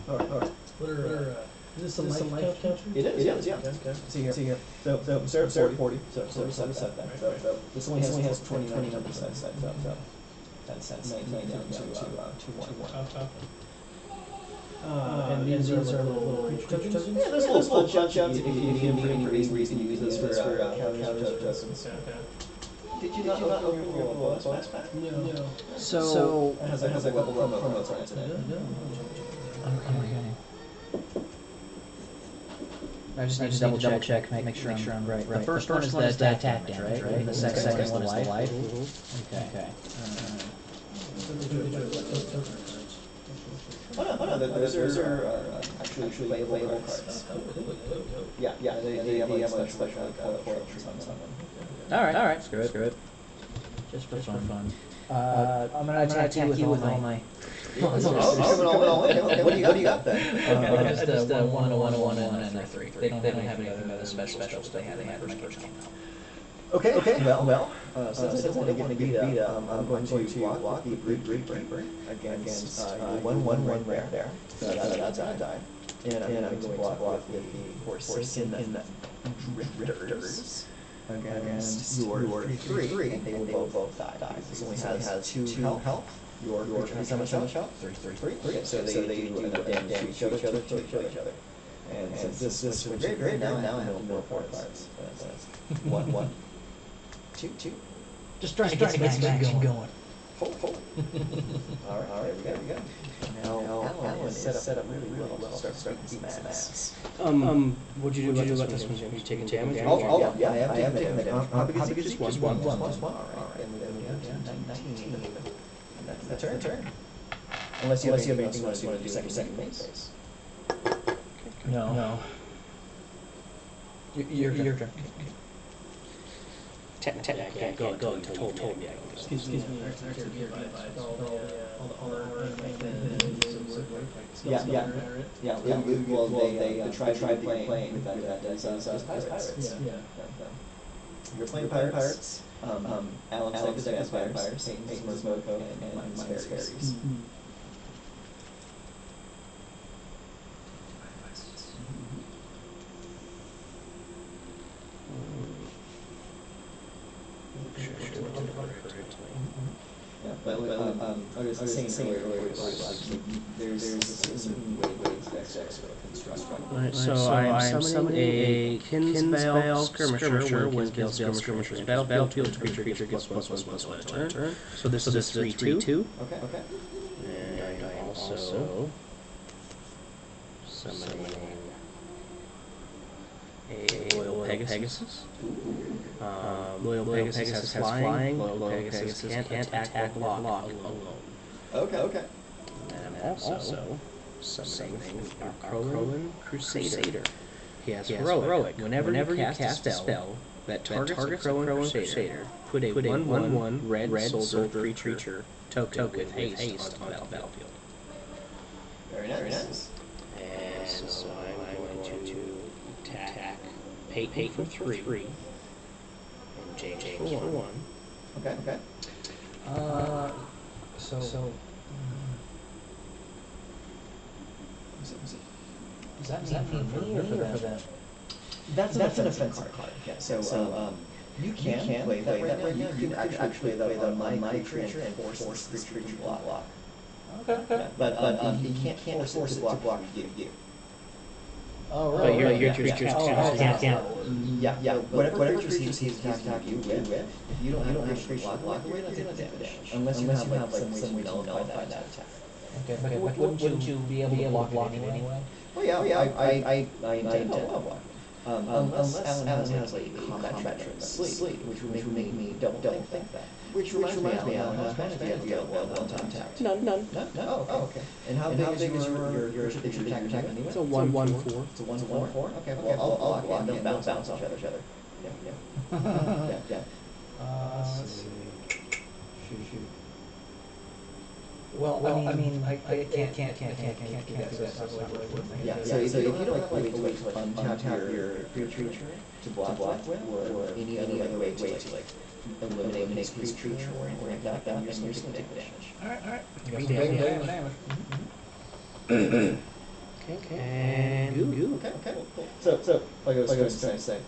Speaker 2: Alright.
Speaker 4: What are, is this a life counter?
Speaker 2: It is, yeah.
Speaker 4: Okay.
Speaker 2: See here. So start at 40. So set that. So this only has 29%. So that's 19 down to 2-1.
Speaker 4: Top. And these are little creature tokens?
Speaker 2: Yeah, there's a little punch ups if you need any reason you use this for counters tokens.
Speaker 4: Okay.
Speaker 2: Did you not open your little bonus pack?
Speaker 4: No.
Speaker 5: So
Speaker 2: It has a couple of promo cards in it.
Speaker 5: okay. I just need to double check, make sure I'm right. The first one is the attack damage, right? And the second one is the life. Okay.
Speaker 2: Oh no, those are actually playable cards. Yeah, they have like special portions on them.
Speaker 5: All right, screw it. Just for fun. I'm gonna attack you with all my.
Speaker 2: Okay. What do you got then?
Speaker 5: Just 1, and a 3. They don't have any other special spells. They had when I first came out.
Speaker 2: Okay. Well. Since I don't want to get beat up, I'm going to block the Great Reaper against 1/1 there. So that's a die. And I'm going to block with the Forsaken Drifters against your 3. They will both die. This only has 2 health. Your creature has how much health? 3. So they do damage to each other. And since this was great, now I have more cards. 1. 2.
Speaker 5: Just trying to get some action going.
Speaker 2: Hold. Alright, there we go. Now Alan is set up really well to start beating some ass.
Speaker 1: What'd you do about this one? You taking damage?
Speaker 2: Yeah, I am taking the damage. How big is it?
Speaker 1: Just one.
Speaker 2: Alright, and then we have 19. And that's the turn. Unless you have anything you want to do second phase.
Speaker 5: No. Your turn.
Speaker 1: Technically, I can't go until you told me.
Speaker 4: Excuse me. All the armor
Speaker 2: Yeah. Well, they tried playing with that as pirates.
Speaker 4: Yeah.
Speaker 2: You're playing pirates. Alex likes as vampires. Peyton's Moko and mine's fairies. Yeah, but I was saying earlier, there's a certain way to construct.
Speaker 1: Alright, so I'm summoning a Kinsvale Skirmisher. When Kinsvale Skirmisher's battlefield creature gets +1/+1 a turn. So this is 3/2.
Speaker 2: Okay.
Speaker 1: And I am also summoning a Loyal Pegasus. Loyal Pegasus has flying. Loyal Pegasus can't attack or block alone.
Speaker 2: Okay.
Speaker 1: And I'm also summoning our Crowlin Crusader. He has heroic. Whenever you cast a spell that targets a Crowlin Crusader, put a 1/1 red soldier creature token with haste on that battlefield.
Speaker 2: Very nice.
Speaker 1: And so I'm going to attack Peyton for 3. And James for 1.
Speaker 2: Okay.
Speaker 5: So does that mean for me or for them?
Speaker 2: That's an offensive card. Yeah. So you can play that right now. You can actually play that on my creature and force this creature to block.
Speaker 5: Okay.
Speaker 2: But he can't force it to block you.
Speaker 5: Oh,
Speaker 1: But
Speaker 5: really?
Speaker 1: your
Speaker 5: Yeah.
Speaker 1: creatures
Speaker 5: Yeah.
Speaker 1: can't.
Speaker 2: Yeah. Whatever creature sees attacking you with, if you don't have a creature block away, you're gonna take damage. Unless you have like some way to nullify that attack.
Speaker 5: Okay, but wouldn't you be able to block it anyway?
Speaker 2: Well, yeah, I intend to block. Unless Alan has like combat veteran sleep, which would make me double think that. Which reminds me, Alan, how much damage do you have one time attacked?
Speaker 7: None.
Speaker 2: No? Oh, okay. And how big is your attack anyway?
Speaker 7: It's a 1/4.
Speaker 2: It's a 1/4? Okay, well, I'll block and they'll bounce off each other. Yeah.
Speaker 5: Let's see. Shoot. Well, I mean, I can't do that. That's not really worth it.
Speaker 2: Yeah, so if you don't have like a way to untap your creature to block with, or any other way to like eliminate creature or anything like that, then you're just gonna take damage.
Speaker 5: Alright.
Speaker 1: Okay. And goo.
Speaker 2: Okay, cool. So like I was trying to say,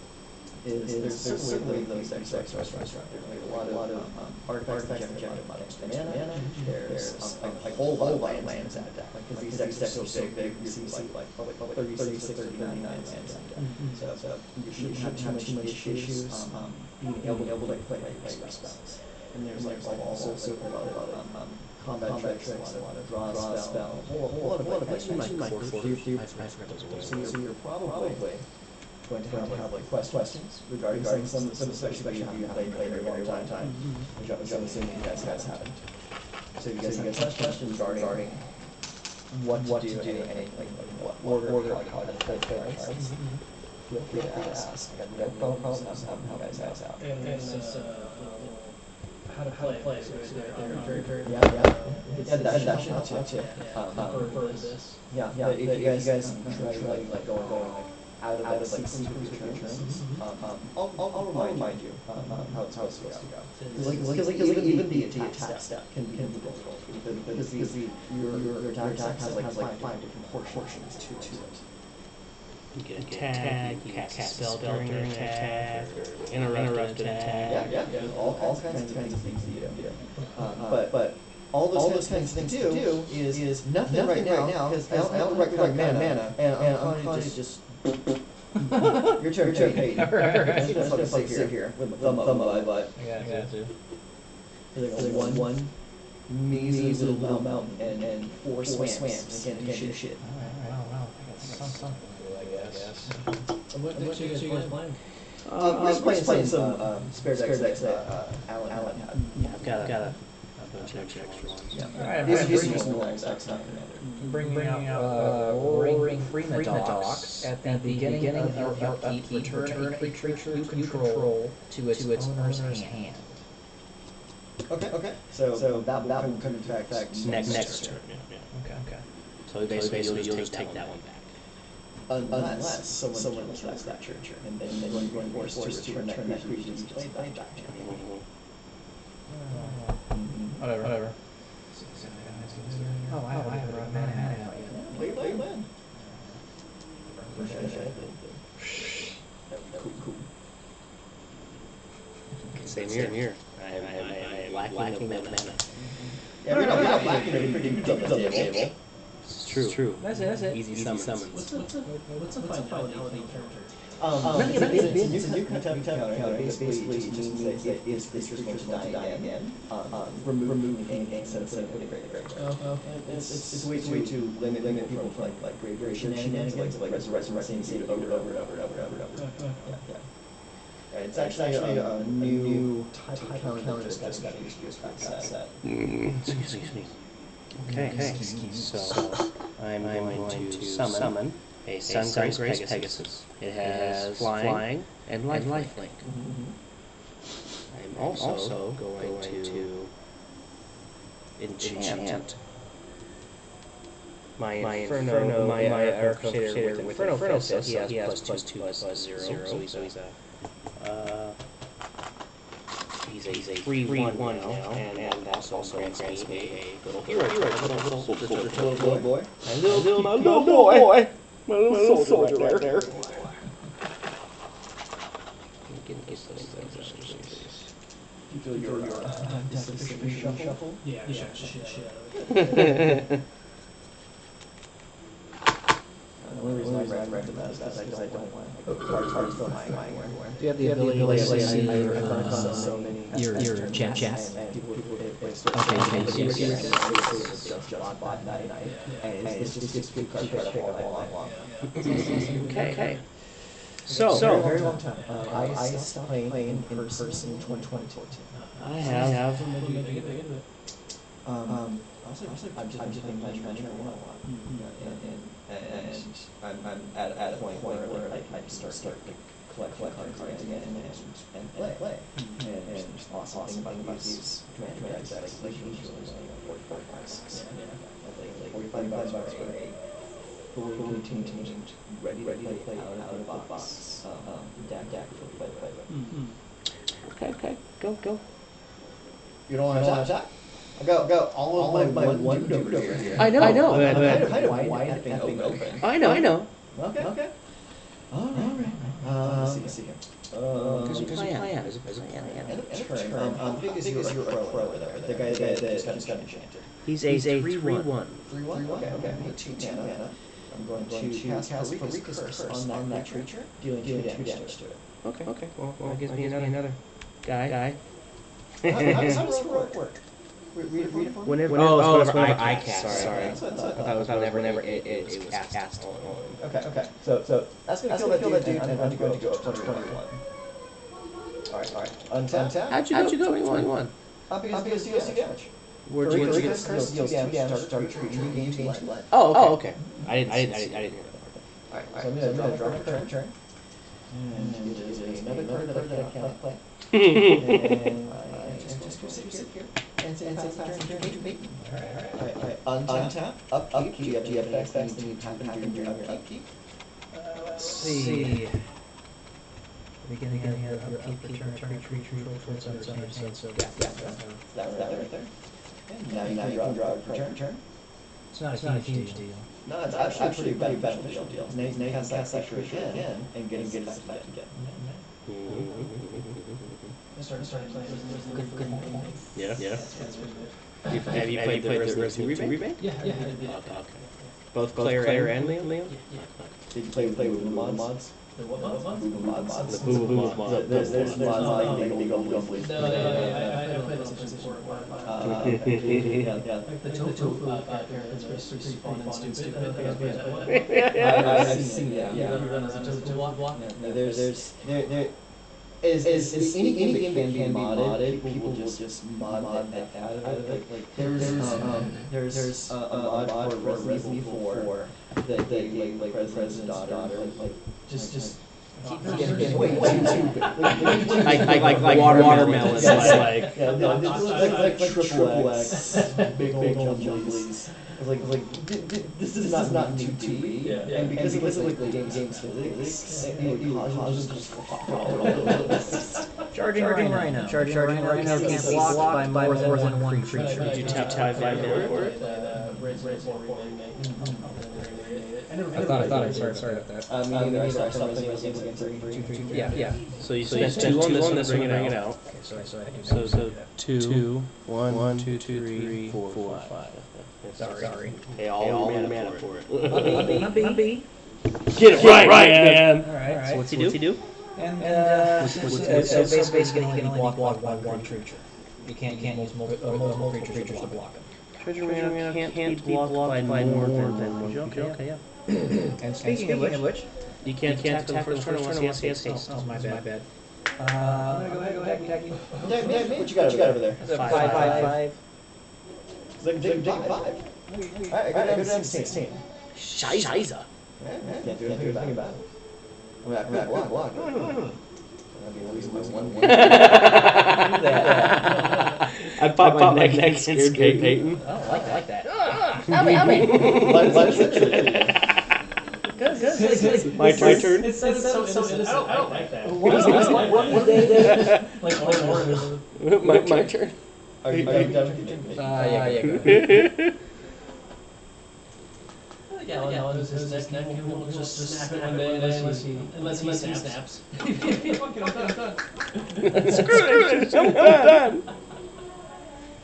Speaker 2: is there's certainly those extra restaurants. There's a lot of artifacts that generate a lot of extra mana. There's a whole lot of lands at that. Because these decks are so big, you see like 36 or 39 lands at that. So you shouldn't have too much issues being able to play spells. And there's like also a lot of combat tricks, a lot of draw spell, a lot of like so you're probably going to have like questions regarding some especially if you haven't played a long time, which I'm assuming you guys haven't. So you guys have questions regarding what to do and like what order how to play cards. Feel free to ask. I got no problem helping you guys out.
Speaker 4: And this, how to play. So very
Speaker 2: Yeah, that should too.
Speaker 4: for this.
Speaker 2: Yeah. If you guys try like going like out of like creatures, I'll remind you how it's supposed to go. Because even the attack step can be difficult because your attack has like 5 different portions to it.
Speaker 1: You can attack, you can cast spell during an attack, or interrupt an attack.
Speaker 2: Yeah. All kinds of things that you do. But all those kinds of things to do is nothing right now because I don't recommend mana, and I'm trying to just. Your turn, Peyton. Alright. Let's just sit here with my thumb up my butt.
Speaker 5: I got you.
Speaker 2: One measly little mountain and 4 swamps. Again, do shit.
Speaker 5: Alright. Wow. I got something to do, I guess.
Speaker 4: What are you guys playing?
Speaker 2: We're playing some spare decks that Alan had.
Speaker 1: Yeah, I've got a bunch of extra ones.
Speaker 2: Yeah.
Speaker 5: Alright,
Speaker 2: These are just normal decks, not
Speaker 5: bringing out Roaring Freema Docks at the beginning of your upkeep. Return a creature you control to its owner's hand.
Speaker 2: Okay. So that will come into effect
Speaker 1: Next turn.
Speaker 5: Okay.
Speaker 1: So basically you'll just take that one back.
Speaker 2: Unless someone attacks that creature, and then you're going to force to return that creature you played back to you.
Speaker 5: Whatever. Oh, I haven't brought mana out yet.
Speaker 2: Play land. Cool.
Speaker 1: Same here. I am lacking of mana.
Speaker 2: Yeah, we're not lacking anything on the table.
Speaker 1: It's true.
Speaker 5: That's it.
Speaker 1: Easy summons.
Speaker 4: What's the finality character?
Speaker 2: It's a new counter. Basically, it just means that if this creature is to die again, remove anything instead of putting it in the graveyard. It's a way to limit people from like graveyard shenanigans, like resurrecting it over and over. Yeah. It's actually a new type of counter that just got introduced back to that set.
Speaker 1: Excuse me. Okay. So I'm going to summon a Sungrace Pegasus. It has flying and lifelink. I'm also going to enchant my Inferno, my Crusader with Inferno Fist. He has +2/+0, so he's a 3/1 now, and that also grants me a little hero, little
Speaker 2: Boy.
Speaker 1: my little boy. My little soldier right there. Get those things.
Speaker 2: You feel your deck officially shuffle?
Speaker 4: Yeah.
Speaker 2: The only reason I recommend that because I don't want cards flying everywhere.
Speaker 5: Do you have the ability to see
Speaker 2: so many
Speaker 5: your chat?
Speaker 2: and people play
Speaker 5: Okay,
Speaker 2: just
Speaker 5: bought
Speaker 2: that night, and it's just good cards all night long.
Speaker 5: Okay.
Speaker 2: So very long time. I stopped playing in person in 2014.
Speaker 5: I have.
Speaker 2: Honestly, I'm just playing Magic a lot. And I'm at a point where I start to collect cards again and play. And it's awesome thing about these Magic decks, like usually $45. $45 for a fully tuned, ready to play out of the box deck for play.
Speaker 5: Okay. Go.
Speaker 2: You don't want to attack? Go. All of my one dude over here.
Speaker 5: I know.
Speaker 2: Kind of wide that thing open.
Speaker 5: I know.
Speaker 2: Okay. Alright. Let's see here.
Speaker 5: There's a plan.
Speaker 2: End of turn. How big is your pro over there? The guy that just got enchanted.
Speaker 5: He's a 3/1.
Speaker 2: 3/1? Okay. I need 2 mana. I'm going to cast Parika's Curse on that creature, dealing 2 damage to it.
Speaker 5: Okay. Well, that gives me another guy.
Speaker 2: How does this work? Read it for me.
Speaker 5: Whenever I cast. Sorry.
Speaker 2: That's what I thought.
Speaker 5: I thought it was whenever it was cast on.
Speaker 2: Okay. So that's gonna kill that dude, and I'm going to go up to 21. Alright. Untap.
Speaker 5: How'd you go 21?
Speaker 2: Because he deals 2 damage.
Speaker 5: Where'd you get?
Speaker 2: Parika's Curse deals 2 damage, start creature, you gain 2 life.
Speaker 5: Oh, okay. I didn't hear that.
Speaker 2: Alright, so I'm gonna draw a turn. And there's another card that I can't play. And I just go sit here. And pass the turn to Peyton. Alright. Untap. Upkeep. Do you have effects that you happen during your upkeep?
Speaker 5: Let's see. Beginning of your upkeep, return creature control towards under hand. So yeah.
Speaker 2: That right there. And now you can draw a turn.
Speaker 5: It's not a huge deal.
Speaker 2: No, it's actually a pretty beneficial deal. Now you can cast that creature again and get it back again.
Speaker 4: Start playing.
Speaker 5: Good point.
Speaker 1: Yeah.
Speaker 5: Have you played the Resident Evil remake?
Speaker 4: Yeah.
Speaker 5: Okay. Both Claire and Liam?
Speaker 2: Did you play with the mods?
Speaker 4: The what mods?
Speaker 2: The mods.
Speaker 5: The boo mods.
Speaker 2: There's mods like Legal Fleet.
Speaker 4: I played this on PlayStation 4.
Speaker 2: Yeah.
Speaker 4: Like the tofu character that's pretty fun and stupid.
Speaker 2: I've seen that.
Speaker 4: You run as a tofu block.
Speaker 2: Is any game can be modded, people will just mod the heck out of it. Like there's a mod for Resident Evil 4 that like President's daughter just keep getting way too big.
Speaker 1: Like watermelons. Like
Speaker 2: triple X, big jumblies. Like this is not too big, and because of like the game's physics, it causes just
Speaker 5: Charging Rhino. Charging Rhino can't be blocked by more than one creature.
Speaker 1: Did you tap 5 mana for it?
Speaker 4: I
Speaker 5: thought I started. Sorry about that. Yeah.
Speaker 1: So you spent 2 on this one to bring it out.
Speaker 5: Okay,
Speaker 1: So 2, 1, 2, 3, 4, 5.
Speaker 5: Sorry.
Speaker 1: Hey, all your mana for it.
Speaker 5: Humpy.
Speaker 1: Get it right, man.
Speaker 5: All right.
Speaker 1: So what's he do?
Speaker 5: And so basically he can only be blocked by one creature. You can't use multiple creatures to block him.
Speaker 1: Treasure mana can't be blocked by more than one. Okay, yeah.
Speaker 5: And speaking of which,
Speaker 1: you can't attack the first turn unless he has haste.
Speaker 5: Oh, my bad. Go ahead.
Speaker 2: What you got over there?
Speaker 5: 5.
Speaker 2: Take 5. Alright, I got down to 16.
Speaker 1: Shiza.
Speaker 2: Can't do anything about it. I mean, I could block. That'd be at least my one.
Speaker 1: I popped my neck and scared Peyton.
Speaker 5: Oh, I like that.
Speaker 6: Help me.
Speaker 5: Good.
Speaker 1: My turn.
Speaker 4: It's so innocent. I don't like that.
Speaker 1: My turn.
Speaker 2: Are you done with your turn?
Speaker 5: Yeah.
Speaker 4: Yeah, his neck will just snap it one day unless he snaps. Fuck it, I'm done.
Speaker 1: Screw it, I'm done.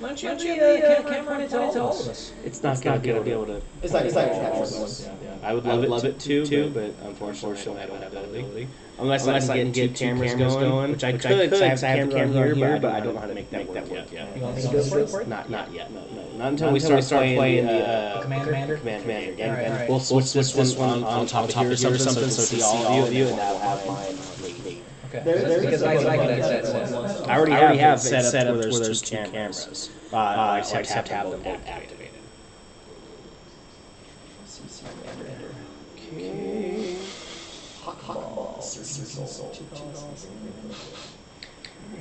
Speaker 5: Why don't you have the camera pointed to all of us?
Speaker 1: It's not going to be able to.
Speaker 2: It's not gonna capture
Speaker 1: all
Speaker 2: the
Speaker 1: of
Speaker 2: ones.
Speaker 1: us. I would love it too, but unfortunately I don't have that ability. Unless I can get two cameras going, which I could, because I have the camera here, but I don't know how to make that work yet.
Speaker 5: You want me to do it for you?
Speaker 1: Not yet. No. Not until we start playing the
Speaker 5: Commander?
Speaker 1: Commander game.
Speaker 5: All right.
Speaker 1: And we'll switch this one on top of here or something, so it's see all of you, and I'll have mine.
Speaker 5: Okay. Because I can access that.
Speaker 1: I already have it set up where there's two cameras. I just have to have them both activated.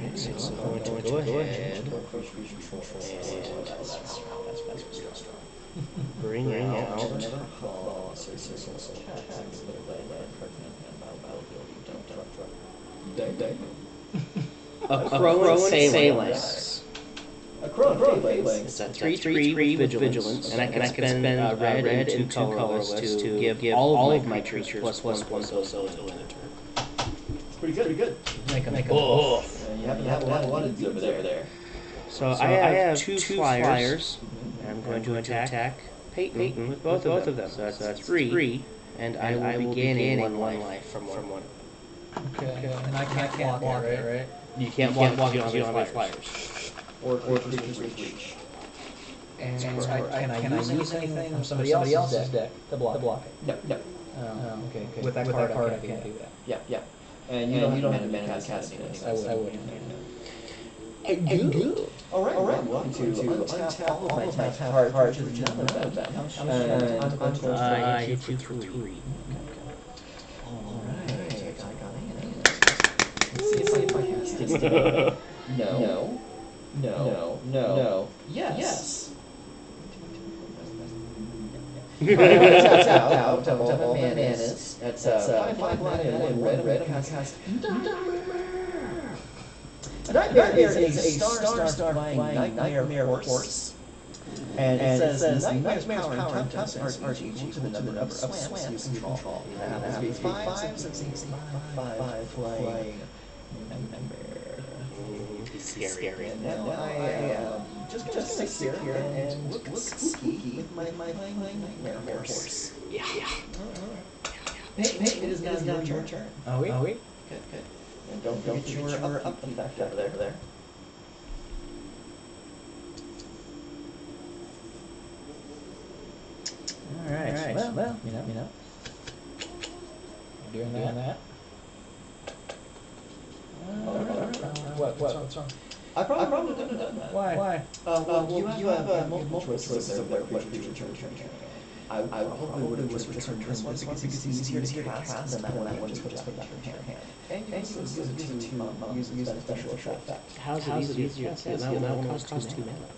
Speaker 1: Okay. So I'm going to go ahead and bring out a Crow and Phalanx.
Speaker 2: A crow and phalanx.
Speaker 1: It's a 3/3 with vigilance, and I can spend red and two colorless to give all of my creatures plus one so to win a turn.
Speaker 2: It's pretty good.
Speaker 5: Make a
Speaker 2: You have a lot of dudes over there.
Speaker 1: So I have two flyers. And I'm going to attack Peyton with both of them. So that's three, and I will be gaining one life from one.
Speaker 5: Okay. And I can't block it, right?
Speaker 1: You can't block if you don't have any flyers.
Speaker 2: Or creatures with reach.
Speaker 5: And can I use anything from somebody else's deck to block it?
Speaker 2: No.
Speaker 5: Oh, okay. With that card, I can't do that.
Speaker 2: Yeah. And you don't have to mana cast anything.
Speaker 5: I would.
Speaker 2: And good. All right. Welcome to untap all of my cards with another event.
Speaker 1: I hit you for 3.
Speaker 2: All right. Let's see if I can cast this. No. Yes. Taps out all manas. That's 5 mana and red cast. Nightmare is a star flying nightmare horse. And it says Nightmare's power and toughness are equal to the number of swamps you control. That has to be 5, 6, 8, 5 flying nightmare.
Speaker 1: Scary.
Speaker 2: And now I am just gonna sit here and look spooky with my nightmare horse.
Speaker 1: Yeah.
Speaker 2: Hey, it is now your turn.
Speaker 5: Are we?
Speaker 2: Good. And don't get your upkeep back over there.
Speaker 5: All right. Well, you know. Doing that. What's wrong?
Speaker 2: I probably wouldn't have done that.
Speaker 5: Why?
Speaker 2: Well, you have multiple choices of what creature to return. I probably would have just returned this one because it's easier to cast than that one just put back in your hand. And you can use that special effect.
Speaker 1: How's it easier? That one costs 2 mana.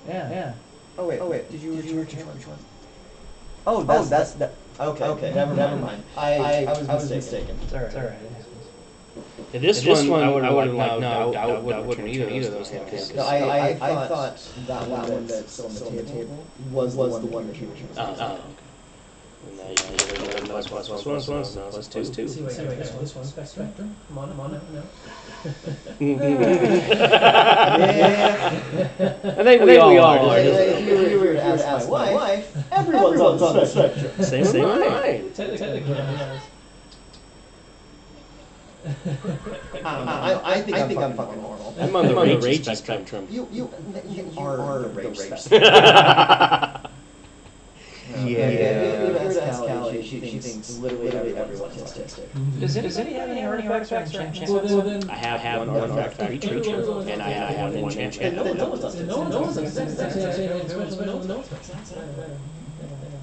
Speaker 5: Yeah.
Speaker 2: Oh wait. Did you return which one? Oh, that's that. Okay. Never mind. I was mistaken.
Speaker 5: It's all right.
Speaker 1: This one, I would have return either of those things.
Speaker 2: No, I thought that one that's on the table was the one that you returned.
Speaker 1: Oh. And now you can get plus 2.
Speaker 4: See, wait, this one. Spectrum. Come on, no.
Speaker 1: I think we all are.
Speaker 2: If you were to ask my wife, everyone's on the spectrum.
Speaker 1: Same with mine.
Speaker 4: Technically, yes.
Speaker 2: I think I'm fucking normal.
Speaker 1: I'm on the rage spectrum.
Speaker 2: You are the rage spectrum.
Speaker 1: Yeah.
Speaker 2: If you were to ask Callie, she thinks literally everyone's autistic.
Speaker 5: Does anybody have any artifacts or enchantments?
Speaker 4: Well, then,
Speaker 1: I have one artifact creature, and I have one enchantment.
Speaker 2: Then no one's autistic.
Speaker 4: no one's special.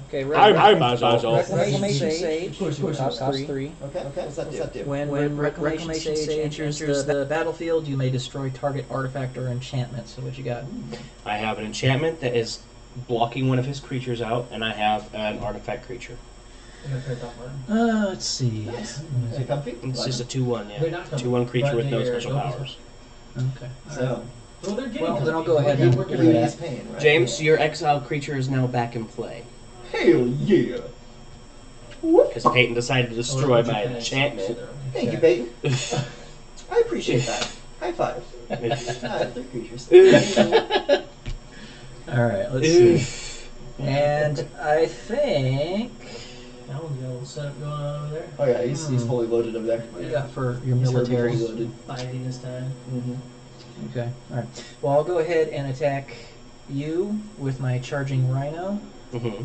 Speaker 5: Okay,
Speaker 1: I might as well.
Speaker 5: Reclamation Sage
Speaker 4: Push.
Speaker 5: costs 3.
Speaker 2: Okay, what's that do?
Speaker 5: When Reclamation Sage enters the battlefield, you may destroy target artifact or enchantment. So what you got?
Speaker 1: I have an enchantment that is blocking one of his creatures out, and I have an artifact creature.
Speaker 5: Let's see.
Speaker 2: Nice. Is it comfy?
Speaker 1: It's just a 2/1,
Speaker 4: They're
Speaker 1: yeah.
Speaker 4: not coming,
Speaker 1: 2/1 creature with no
Speaker 4: but
Speaker 1: special
Speaker 4: they're
Speaker 1: powers.
Speaker 5: Okay.
Speaker 2: So,
Speaker 4: Well, they're getting
Speaker 5: Well, then
Speaker 4: comfy.
Speaker 5: I'll go ahead
Speaker 4: They're
Speaker 5: and
Speaker 4: working
Speaker 5: do
Speaker 4: with
Speaker 5: that.
Speaker 4: that.
Speaker 2: pain, right?
Speaker 1: James, your exiled creature is now back in play.
Speaker 2: Hell yeah!
Speaker 1: Because Peyton decided to destroy my enchantment.
Speaker 2: Thank you, Peyton. I appreciate that. High five. Ah, 3 creatures.
Speaker 5: Alright, let's see. And I think.
Speaker 4: That one's got a little setup going on over there.
Speaker 2: Oh yeah, he's fully loaded over there.
Speaker 5: What do you got for your
Speaker 2: He's
Speaker 5: military?
Speaker 2: fully loaded.
Speaker 4: Fighting this time.
Speaker 2: Mm-hmm.
Speaker 5: Okay, alright. Well, I'll go ahead and attack you with my charging rhino.
Speaker 1: Mm-hmm.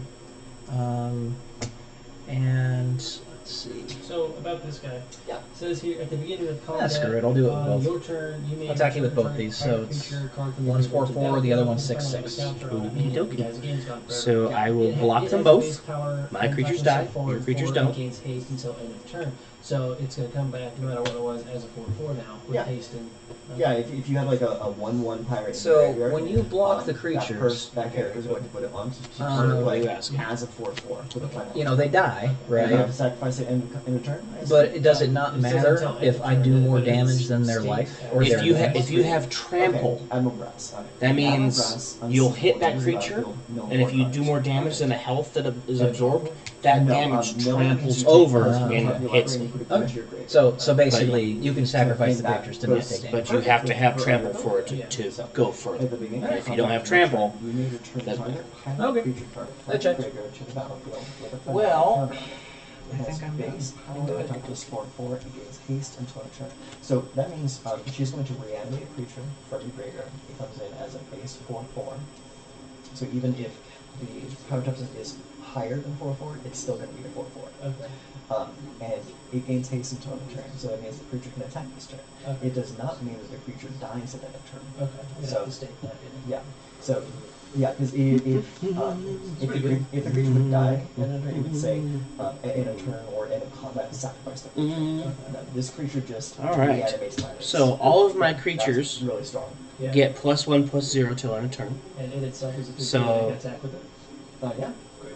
Speaker 5: And let's see.
Speaker 4: So about this guy.
Speaker 2: Yeah.
Speaker 4: It says here at the beginning of combat.
Speaker 5: Screw it, I'll do it with
Speaker 4: on
Speaker 5: both.
Speaker 4: Your turn, you may
Speaker 5: I'll attack you with both
Speaker 4: target
Speaker 5: these, so
Speaker 4: target
Speaker 5: it's
Speaker 4: creature, card from
Speaker 5: one's
Speaker 4: your
Speaker 5: 4/4, the other one's
Speaker 4: battlefield,
Speaker 5: 6/6.
Speaker 4: counter on
Speaker 1: Okey
Speaker 4: it.
Speaker 1: dokey.
Speaker 4: You guys again, it's gone forever.
Speaker 1: So I will
Speaker 4: It
Speaker 1: block
Speaker 4: has
Speaker 1: them
Speaker 4: base
Speaker 1: both.
Speaker 4: power,
Speaker 1: My
Speaker 4: and
Speaker 1: creatures
Speaker 4: attack
Speaker 1: die,
Speaker 4: yourself forward
Speaker 1: your creatures
Speaker 4: 4
Speaker 1: don't.
Speaker 4: and gains haste until end of turn. So it's going to come back no matter what it was as a 4/4 now with
Speaker 2: Yeah.
Speaker 4: haste and.
Speaker 2: Yeah, if you have like a 1/1 pirate.
Speaker 5: So,
Speaker 2: in the graveyard,
Speaker 5: when you block the creatures,
Speaker 2: that character is going to put it on to
Speaker 5: Um,
Speaker 2: sort of
Speaker 1: what are
Speaker 2: like
Speaker 1: you asking?
Speaker 2: as a 4/4 with a final.
Speaker 5: you know, they die,
Speaker 2: You have
Speaker 5: right?
Speaker 2: to sacrifice it in turn.
Speaker 5: But does it not
Speaker 4: It says
Speaker 5: matter
Speaker 4: until end
Speaker 5: if
Speaker 4: of
Speaker 5: I
Speaker 4: turn,
Speaker 5: do more
Speaker 4: but it's
Speaker 5: damage than their
Speaker 4: state-
Speaker 5: life? Or
Speaker 1: If
Speaker 5: their
Speaker 1: you
Speaker 5: life?
Speaker 1: if you have trample,
Speaker 2: Okay, Admiral Brass. All right.
Speaker 1: that means
Speaker 2: Admiral Brass,
Speaker 1: you'll hit that
Speaker 2: unsealable,
Speaker 1: creature,
Speaker 2: battlefield,
Speaker 1: and if you do more damage than the health that is absorbed, that
Speaker 2: No,
Speaker 1: damage
Speaker 2: no,
Speaker 1: tramples
Speaker 2: you
Speaker 1: over
Speaker 2: take
Speaker 1: and
Speaker 2: your
Speaker 1: hits
Speaker 2: library
Speaker 1: me.
Speaker 2: and put it into your grave.
Speaker 5: So basically, you can sacrifice the
Speaker 2: that
Speaker 5: creatures to not
Speaker 2: goes-
Speaker 5: take damage.
Speaker 1: But you have to have trample for it
Speaker 4: Yeah.
Speaker 1: to go
Speaker 2: At
Speaker 1: further.
Speaker 2: the beginning
Speaker 1: And
Speaker 2: of
Speaker 1: if you
Speaker 2: combat,
Speaker 1: don't have trample,
Speaker 2: you may return
Speaker 1: doesn't
Speaker 2: target
Speaker 5: Okay.
Speaker 2: pilot creature card from
Speaker 5: That
Speaker 2: the
Speaker 5: checks.
Speaker 2: graveyard to the battlefield with a final
Speaker 5: Well,
Speaker 2: counter.
Speaker 5: I
Speaker 2: It
Speaker 5: think
Speaker 2: has
Speaker 5: I'm
Speaker 2: base
Speaker 5: done.
Speaker 2: power
Speaker 5: Good.
Speaker 2: attack plus 4/4 and gains haste until a turn. So that means she's going to reanimate a creature from your graveyard. It comes in as a base 4/4. So even if the power attack is higher than 4/4, it's still going to be a 4/4.
Speaker 4: Okay.
Speaker 2: And it gains haste until end of turn, so that means the creature can attack this turn.
Speaker 4: Okay.
Speaker 2: It does not mean that the creature dies at end of turn.
Speaker 4: Okay. You
Speaker 2: So-
Speaker 4: have to state that.
Speaker 2: Yeah. So, yeah, because if the creature would die at end of turn, it would say in a turn or in a combat sacrifice the creature. No, this creature just
Speaker 1: All right.
Speaker 2: reanimates pirates.
Speaker 1: So all of my
Speaker 2: That's
Speaker 1: creatures
Speaker 2: really strong.
Speaker 4: Yeah.
Speaker 1: get +1/+0 till end of turn.
Speaker 4: And it itself is a creature
Speaker 1: So-
Speaker 4: that can attack with it.
Speaker 2: Yeah.
Speaker 4: Great.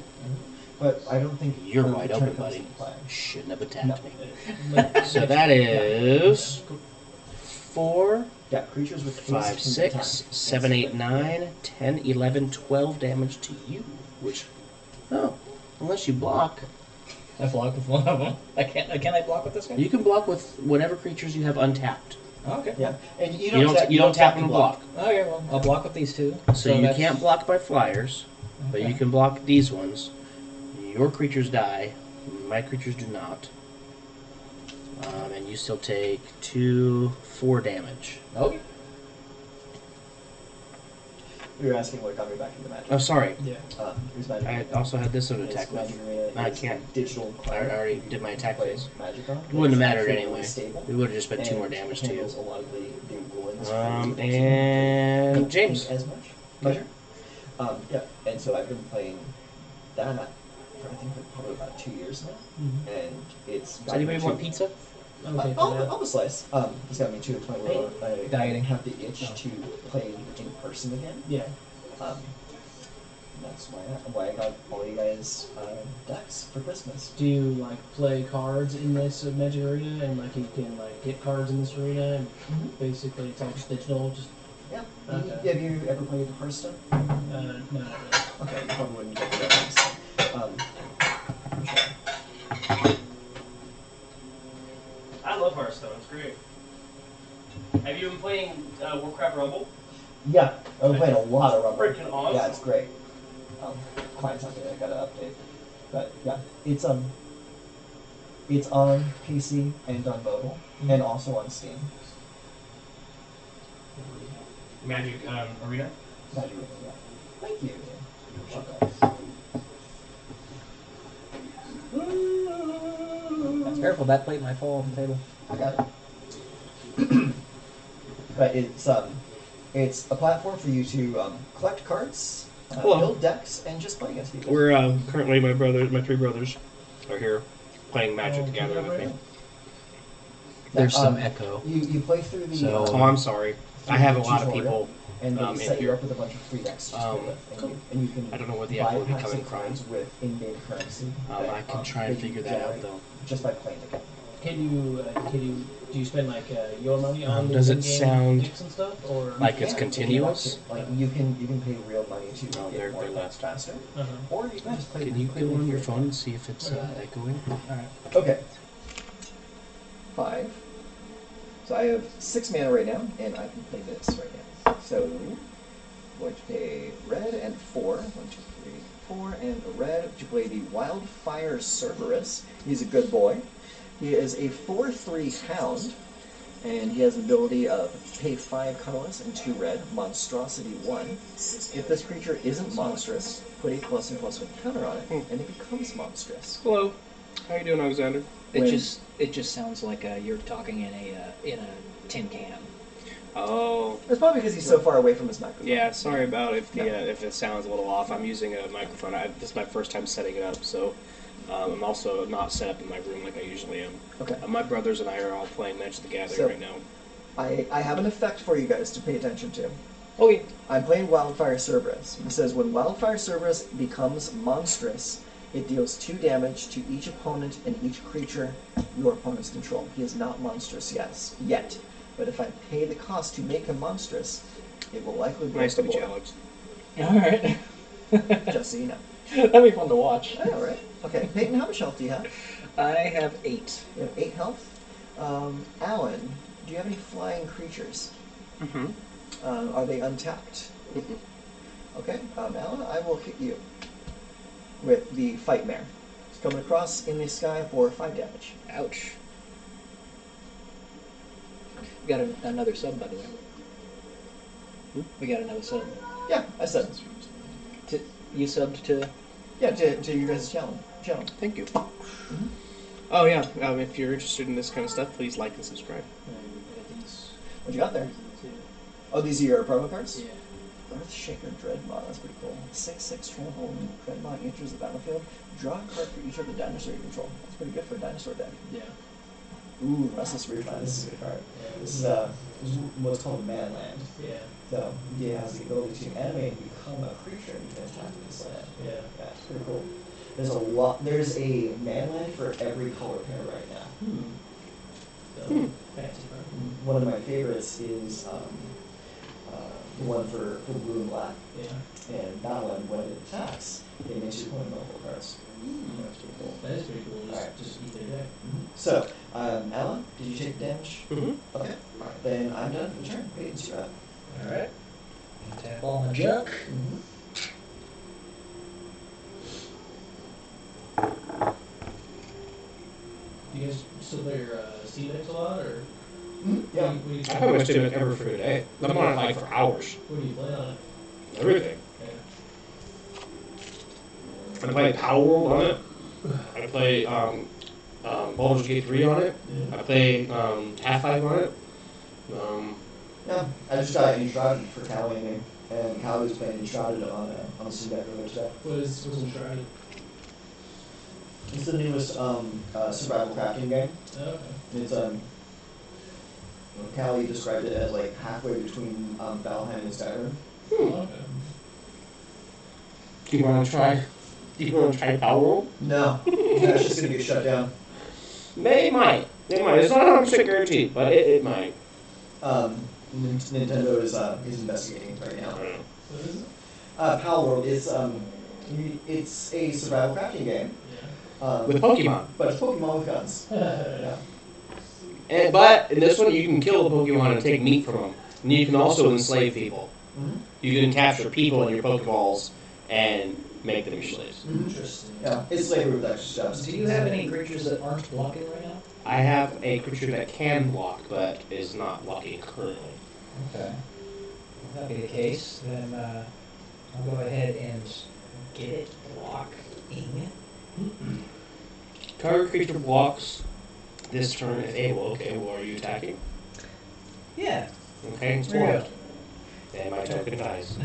Speaker 2: But I don't think
Speaker 1: You're
Speaker 2: the
Speaker 1: wide
Speaker 2: turn
Speaker 1: open,
Speaker 2: comes
Speaker 1: buddy.
Speaker 2: into play.
Speaker 1: Shouldn't have attacked
Speaker 2: No.
Speaker 1: me. So that is 4,
Speaker 2: Yeah, creatures with haste
Speaker 1: 5,
Speaker 2: can
Speaker 1: 6,
Speaker 2: attack.
Speaker 1: 7, 8, 9, 10, 11, 12 damage to you. Which, unless you block,
Speaker 5: I block with one of them. Can I block with this guy?
Speaker 1: you can block with whatever creatures you have untapped.
Speaker 5: Okay.
Speaker 2: Yeah, and
Speaker 1: You don't tap and block.
Speaker 5: Okay, well, I'll block with these two.
Speaker 1: So you
Speaker 5: that's-
Speaker 1: can't block by flyers, but you
Speaker 5: Okay.
Speaker 1: can block these ones. Your creatures die. My creatures do not. And you still take 4 damage.
Speaker 5: Okay.
Speaker 2: You're asking what got me back into Magic.
Speaker 1: Oh, sorry.
Speaker 4: Yeah.
Speaker 2: Here's Magic.
Speaker 1: I also had this one to
Speaker 2: It's
Speaker 1: attack with.
Speaker 2: Magic Arena
Speaker 1: I
Speaker 2: is
Speaker 1: can't.
Speaker 2: a digital
Speaker 1: I
Speaker 2: client.
Speaker 1: already did my attack
Speaker 2: Play
Speaker 1: phase.
Speaker 2: Magic on.
Speaker 1: It wouldn't have mattered
Speaker 2: It's
Speaker 1: anyway.
Speaker 2: stable,
Speaker 1: We would have just been 2 more
Speaker 2: and
Speaker 1: damage to you.
Speaker 2: handles a lot of the rulings.
Speaker 1: And
Speaker 2: Don't
Speaker 1: James.
Speaker 2: think as much. Pleasure. Yeah, and so I've been playing that for I think like probably about 2 years now, and it's.
Speaker 1: Does anybody want pizza?
Speaker 4: I'm okay for
Speaker 2: I'll
Speaker 4: that.
Speaker 2: a slice. It's got me to the point where I
Speaker 5: Dieting.
Speaker 2: have the itch to play in person again.
Speaker 4: Yeah.
Speaker 2: That's why I got all you guys decks for Christmas.
Speaker 4: Do you like play cards in this Magic Arena and like you can like get cards in this arena and basically it's all just digital? Just
Speaker 2: Yeah.
Speaker 4: Okay.
Speaker 2: Have you ever played Hearthstone?
Speaker 4: no, not really.
Speaker 2: Okay, you probably wouldn't get the reference.
Speaker 1: I love Hearthstone. It's great. Have you been playing Warcraft Rumble?
Speaker 2: Yeah, I've been playing a lot of Rumble.
Speaker 1: Freaking awesome.
Speaker 2: Yeah, it's great. Client's not there, I gotta update. But yeah, it's on PC and on mobile, and also on Steam.
Speaker 1: Magic Arena?
Speaker 2: Magic, yeah. Thank you.
Speaker 5: Careful, that plate might fall off the table.
Speaker 2: I got it. But it's a platform for you to collect cards,
Speaker 1: Hello.
Speaker 2: build decks, and just play against people.
Speaker 1: We're currently my 3 brothers are here playing Magic together with me.
Speaker 5: There's some echo.
Speaker 2: You play through the.
Speaker 5: So-
Speaker 1: Oh, I'm sorry. I have a lot of
Speaker 2: tutorial,
Speaker 1: people.
Speaker 2: and they
Speaker 1: in
Speaker 2: set you
Speaker 1: here.
Speaker 2: up with a bunch of free decks to play with, and you can
Speaker 1: I don't know where the
Speaker 2: buy
Speaker 1: echo will be
Speaker 2: packs
Speaker 1: coming
Speaker 2: of
Speaker 1: from.
Speaker 2: cards with in-game currency.
Speaker 1: I can try and
Speaker 2: that you
Speaker 1: figure that out
Speaker 2: generate
Speaker 1: though.
Speaker 2: just by playing the game.
Speaker 4: Do you spend like your money on
Speaker 1: Does
Speaker 4: the
Speaker 1: it
Speaker 4: in-game
Speaker 1: sound
Speaker 4: picks and stuff or
Speaker 1: like it's
Speaker 2: Yeah,
Speaker 1: continuous?
Speaker 2: if you want to. Like you can pay real money to
Speaker 1: No,
Speaker 2: get
Speaker 1: they're
Speaker 2: more
Speaker 1: left.
Speaker 2: decks faster,
Speaker 4: Uh-huh.
Speaker 2: or you can just play.
Speaker 1: Can you
Speaker 2: play
Speaker 1: go
Speaker 2: the
Speaker 1: on your
Speaker 2: free
Speaker 1: phone and see if it's echoing?
Speaker 2: Okay. 5, So I have 6 mana right now, and I can play this right now. So I'm going to pay red and 4. 1, 2, 3, 4, and a red to play the Wildfire Cerberus. He's a good boy. He is a 4/3 hound, and he has the ability of pay 5 colorless and 2 red, monstrosity 1. If this creature isn't monstrous, put a +1/+1 counter on it, and it becomes monstrous.
Speaker 7: Hello. How you doing, Alexander?
Speaker 2: When-
Speaker 5: It just sounds like you're talking in a tin can.
Speaker 7: Oh,
Speaker 2: It's probably because he's so far away from his microphone.
Speaker 7: yeah. Sorry about if it sounds a little off. I'm using a microphone. This is my first time setting it up, so I'm also not set up in my room like I usually am.
Speaker 2: Okay.
Speaker 7: My brothers and I are all playing Magic the Gathering
Speaker 2: So-
Speaker 7: right now.
Speaker 2: I have an effect for you guys to pay attention to.
Speaker 5: Okay.
Speaker 2: I'm playing Wildfire Cerberus. It says when Wildfire Cerberus becomes monstrous, it deals 2 damage to each opponent and each creature your opponents control. He is not monstrous yet. But if I pay the cost to make him monstrous, it will likely break
Speaker 7: Nice
Speaker 2: the
Speaker 7: to meet you,
Speaker 2: board.
Speaker 7: Alex.
Speaker 5: Alright.
Speaker 2: Just so you know.
Speaker 5: That'd be fun to watch.
Speaker 2: I know, right? Okay, Peyton, how much health do you have?
Speaker 5: I have 8.
Speaker 2: You have 8 health. Alan, do you have any flying creatures?
Speaker 7: Mm-hmm.
Speaker 2: Are they untapped?
Speaker 7: Mm-mm.
Speaker 2: Okay, Alan, I will hit you with the Fight Mare. It's coming across in the sky for 5 damage.
Speaker 5: Ouch. We got another sub, by the way. We got another sub.
Speaker 2: Yeah, I said.
Speaker 5: You subbed to...
Speaker 2: Yeah, to your guys' channel.
Speaker 7: Thank you. Oh yeah. If you're interested in this kind of stuff, please like and subscribe.
Speaker 2: What you got there? Oh, these are your promo cards?
Speaker 5: Yeah.
Speaker 2: Earthshaker Dreadmont, that's pretty cool. 6/6 trample when Dreadmont enters the battlefield. Draw a card for each of the dinosaur you control. That's pretty good for a dinosaur deck.
Speaker 4: Yeah.
Speaker 2: Ooh, Restless Reef. This is a good card. This is what's called a man land.
Speaker 4: Yeah.
Speaker 2: So it has the ability to animate and become a creature and you can attack this land.
Speaker 4: Yeah.
Speaker 2: Yeah, it's pretty cool. There's a man land for every color pair right now.
Speaker 4: So, fancy card.
Speaker 2: One of my favorites is the one for blue and black.
Speaker 4: Yeah.
Speaker 2: And that one, when it attacks, it makes you point multiple cards. That's pretty cool.
Speaker 4: That is pretty cool.
Speaker 2: Alright.
Speaker 4: Just eat their deck.
Speaker 2: So, Alan, did you take damage?
Speaker 7: Mm-hmm.
Speaker 2: Okay. Alright, then I'm done for the turn. Peyton's you're up.
Speaker 5: Alright. Tap all my junk.
Speaker 4: Do you guys still play your Steam decks a lot, or
Speaker 2: Yeah.
Speaker 4: what do you
Speaker 7: I play my Steam Deck every free day. I'm on it like for hours.
Speaker 4: What do you play on it?
Speaker 7: Everything.
Speaker 4: Yeah.
Speaker 7: I play Power World on it. I play Baldur's Gate 3 on it.
Speaker 4: Yeah.
Speaker 7: I play Half-Life on it.
Speaker 2: Yeah, I just got Enshrouded for Cal Gaming, and Cal was playing Enshrouded on the Steam Deck earlier today.
Speaker 4: What's Enshrouded?
Speaker 2: It's the newest survival crafting game.
Speaker 4: Oh, okay.
Speaker 2: It's Callie described it as like halfway between Valheim and Skyrim.
Speaker 4: Oh, okay.
Speaker 7: Do you want to try? Do you want to try Power World?
Speaker 2: No, that's just gonna get shut down.
Speaker 7: It might. It's not 100% guaranteed, but it might.
Speaker 2: Nintendo is investigating right now.
Speaker 7: I don't know.
Speaker 4: What is it?
Speaker 2: Power World is it's a survival crafting game.
Speaker 7: With Pokemon.
Speaker 2: But it's Pokemon with guns.
Speaker 4: Yeah.
Speaker 2: Yeah.
Speaker 7: But in this one, you can kill the Pokemon and take meat from them. And you can also enslave people.
Speaker 2: Mm-hmm.
Speaker 7: You can capture people in your Pokeballs and make them your slaves.
Speaker 4: Interesting.
Speaker 2: Yeah, it's slavery with extra steps.
Speaker 5: Do you have any creatures that aren't blocking right now?
Speaker 7: I have a creature that can block, but is not blocking currently.
Speaker 5: Okay. If that be the case, then I'll go ahead and get it blocking.
Speaker 7: Target creature blocks this turn if able. Okay, well, are you attacking?
Speaker 5: Yeah.
Speaker 7: Okay, it's
Speaker 5: There you
Speaker 7: blocked. And my token dies.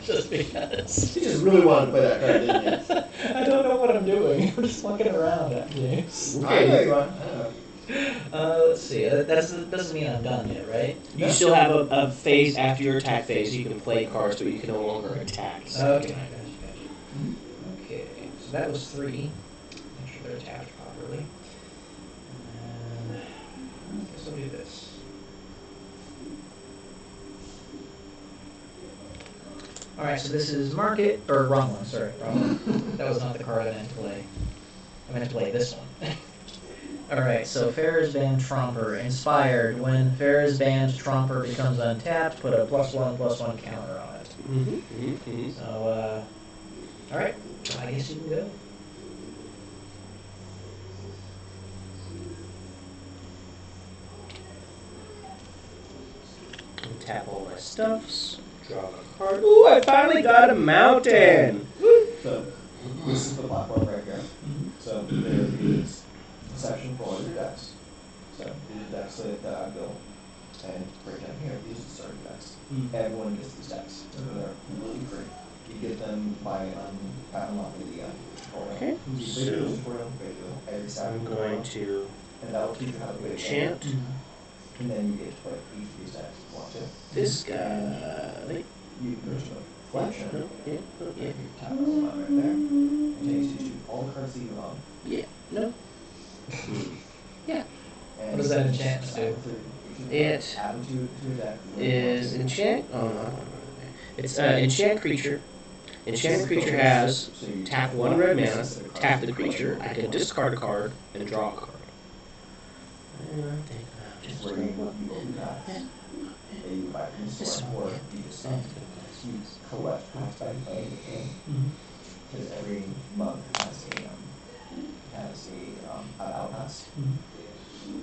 Speaker 5: Just because.
Speaker 2: You just really wanted to play that card, didn't you?
Speaker 5: I don't know what I'm doing. I'm just fucking around at games.
Speaker 2: I know you are. I know.
Speaker 5: Let's see. That doesn't mean I'm done yet, right?
Speaker 7: You still have a phase after your attack phase. You can play cards, but you can no longer attack. So
Speaker 5: Okay. Gotcha. Okay. So that was 3. Make sure they're attached properly. And I guess I'll do this. Alright, so this is Market, or wrong one, sorry, wrong one. That was not the card I meant to play. I meant to play this one. Alright, so Farrah's Band Tromper. Inspired. When Farrah's Band Tromper becomes untapped, put a +1/+1 counter on it. So, alright. I guess you can go.
Speaker 1: Tap all my stuffs. Draw a card. Ooh, I finally got a mountain!
Speaker 2: So this is the platform right here. So there is a section for all your decks. So these are decks that I built. And right down here, these are the starter decks. Everyone gets these decks. They're completely free. You get them by unlocking the tutorial.
Speaker 1: Okay.
Speaker 2: So tutorial video every Saturday.
Speaker 1: I'm going to
Speaker 2: and that will teach you how to play the game.
Speaker 1: enchant
Speaker 2: And then you get to play each of these decks if you want to.
Speaker 1: this guy.
Speaker 2: You can go to Collection.
Speaker 1: Yeah.
Speaker 2: You tap that one right there. It takes you to all the cards that you own.
Speaker 1: Yeah. No. Yeah.
Speaker 2: And
Speaker 5: What does that enchant do?
Speaker 1: It
Speaker 2: add them to your deck.
Speaker 1: is enchant. Oh no. It's enchant creature. Enchanted creature has
Speaker 2: So you
Speaker 1: tap one red mana, tap the creature. I can discard a card and draw a card. And I think I'll just
Speaker 2: where you open cards. And you buy from the store, or you just you collect cards by playing the game. Because every month has a battle pass.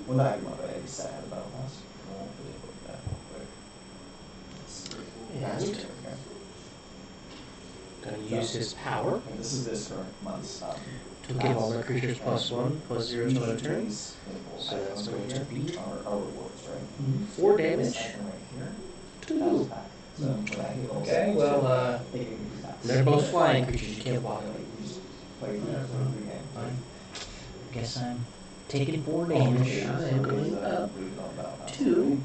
Speaker 2: Well, not every month, but every set has a battle pass. We'll look at that real quick. Let's see.
Speaker 1: And gonna use his power
Speaker 2: And this is this current month's
Speaker 1: to give all my creatures +1/+0 till end turn. So that's going to be
Speaker 2: our rewards, right?
Speaker 1: 4
Speaker 2: This
Speaker 1: damage.
Speaker 2: item right here, that's
Speaker 1: 2.
Speaker 2: back. So when I hit all
Speaker 5: Okay,
Speaker 2: six,
Speaker 5: well,
Speaker 2: they give you that.
Speaker 1: They're both flying creatures. You can't block them.
Speaker 2: You just play through the game.
Speaker 5: Fine. Guess I'm taking 4 damage.
Speaker 1: I am going up 2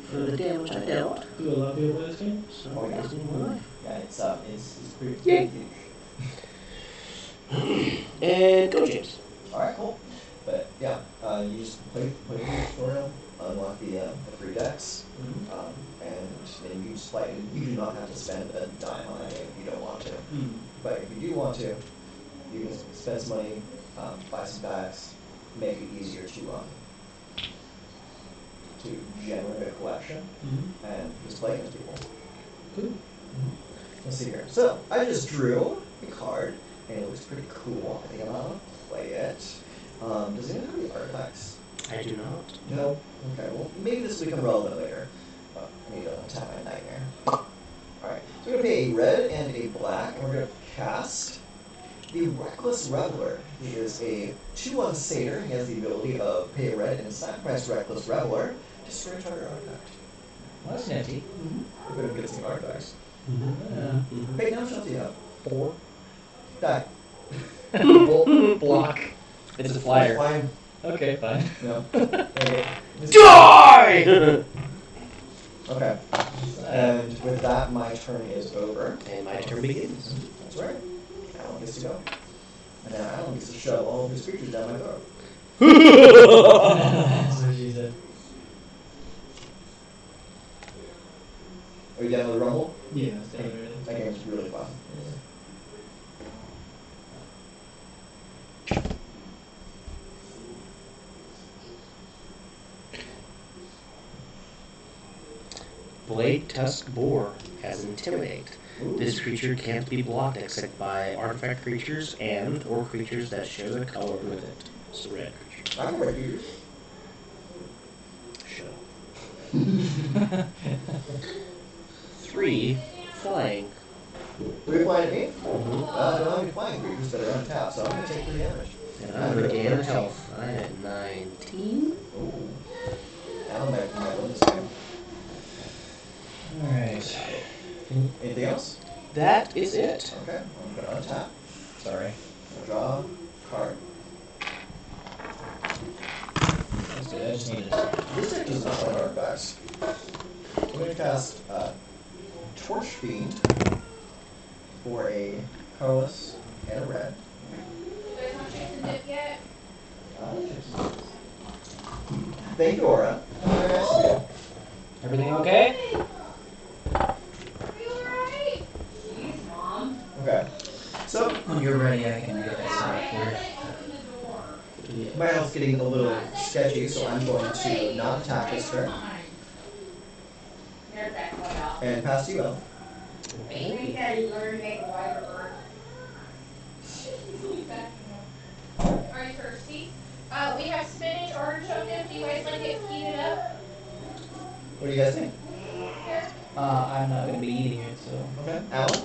Speaker 1: for the damage I dealt.
Speaker 4: Do a lot of people play this game?
Speaker 1: So I'm wasting one life.
Speaker 2: Yeah, it's pretty
Speaker 1: Yay.
Speaker 2: huge.
Speaker 1: And go, James.
Speaker 2: Alright, cool. But yeah, you just play the tutorial, unlock the free decks, and then you just play. You do not have to spend a dime on that game if you don't want to. But if you do want to, you can spend some money, buy some packs, make it easier to generate a collection, and just play against people.
Speaker 5: Cool.
Speaker 2: Let's see here. So I just drew a card, and it looks pretty cool. I think I'm gonna play it. Does anyone have any artifacts?
Speaker 1: I do not.
Speaker 2: No? Okay, well, maybe this will become relevant later. I need to tap my nightmare. Alright, so we're going to pay a red and a black, and we're going to cast the Reckless Reveler. He is a 2/1 satyr. He has the ability of pay a red and sacrifice Reckless Reveler. Destroy target artifact.
Speaker 5: Well, that's nifty.
Speaker 2: We're going to get some artifacts.
Speaker 5: Yeah.
Speaker 2: Hey, how much health do you have?
Speaker 5: 4.
Speaker 2: Die.
Speaker 5: Block.
Speaker 1: It's a flyer.
Speaker 2: Fine.
Speaker 5: Okay, fine.
Speaker 2: No. Okay.
Speaker 1: Die!
Speaker 2: Okay. And with that, my turn is over.
Speaker 1: And my turn begins.
Speaker 2: That's right. Alan gets to go. And now Alan gets to shove all of his creatures down my throat.
Speaker 5: That's what she said.
Speaker 2: Are you down with the rumble?
Speaker 4: Yeah, it's down there.
Speaker 2: That game's really fun.
Speaker 1: Blade Tusk Boar has Intimidate. This creature can't be blocked except by artifact creatures and or creatures that share the color with it. It's a red creature.
Speaker 2: I can break yours.
Speaker 1: Shut up. 3 flying.
Speaker 2: Are you flying at me? I don't have any flying creatures that are untapped, so I'm going to take 3 damage.
Speaker 1: And I'm going to gain health. I had 19.
Speaker 2: Ooh. Alan might win this game.
Speaker 5: Alright.
Speaker 2: Anything else?
Speaker 1: That is it.
Speaker 2: Okay, I'm going to untap.
Speaker 5: Sorry.
Speaker 2: Draw card.
Speaker 5: That's good. I just needed to.
Speaker 2: This deck does not have artifacts. I'm going to cast Torch Fiend for a colorless and a red.
Speaker 3: You guys not chasing dip yet?
Speaker 2: Thank you, Aura. Very nice of you.
Speaker 5: Everything okay?
Speaker 3: Are you alright? Jeez, Mom.
Speaker 2: Okay. So,
Speaker 5: When you're ready, I can get that set up
Speaker 3: Alright,
Speaker 5: for you.
Speaker 3: let's open the door.
Speaker 2: My health's getting a little sketchy, so I'm going to not attack this turn and pass you out.
Speaker 3: Are you thirsty? We have spinach artichoke dip. Do you guys like it heated up?
Speaker 2: What do you guys think?
Speaker 5: I'm not gonna be eating it, so.
Speaker 2: Okay. Alan?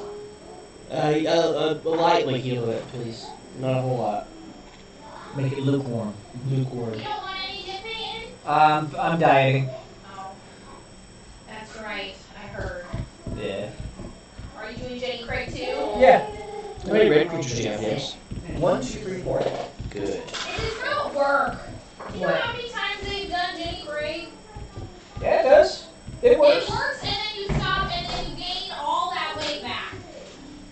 Speaker 1: Lightly heal it, please. Not a whole lot.
Speaker 5: Make it lukewarm.
Speaker 1: Lukewarm.
Speaker 3: You don't want any dipping?
Speaker 5: I'm dieting.
Speaker 3: Oh. That's right. I heard.
Speaker 5: Yeah.
Speaker 3: Are you doing Jenny Craig too?
Speaker 5: Yeah.
Speaker 1: How many red creatures do you have, yes?
Speaker 2: 1, 2, 3, 4.
Speaker 1: Good.
Speaker 3: It does not work. Do you know how many times they've done Jenny Craig?
Speaker 5: Yeah, it does. It works.
Speaker 3: It works, and then you stop, and then you gain all that weight back.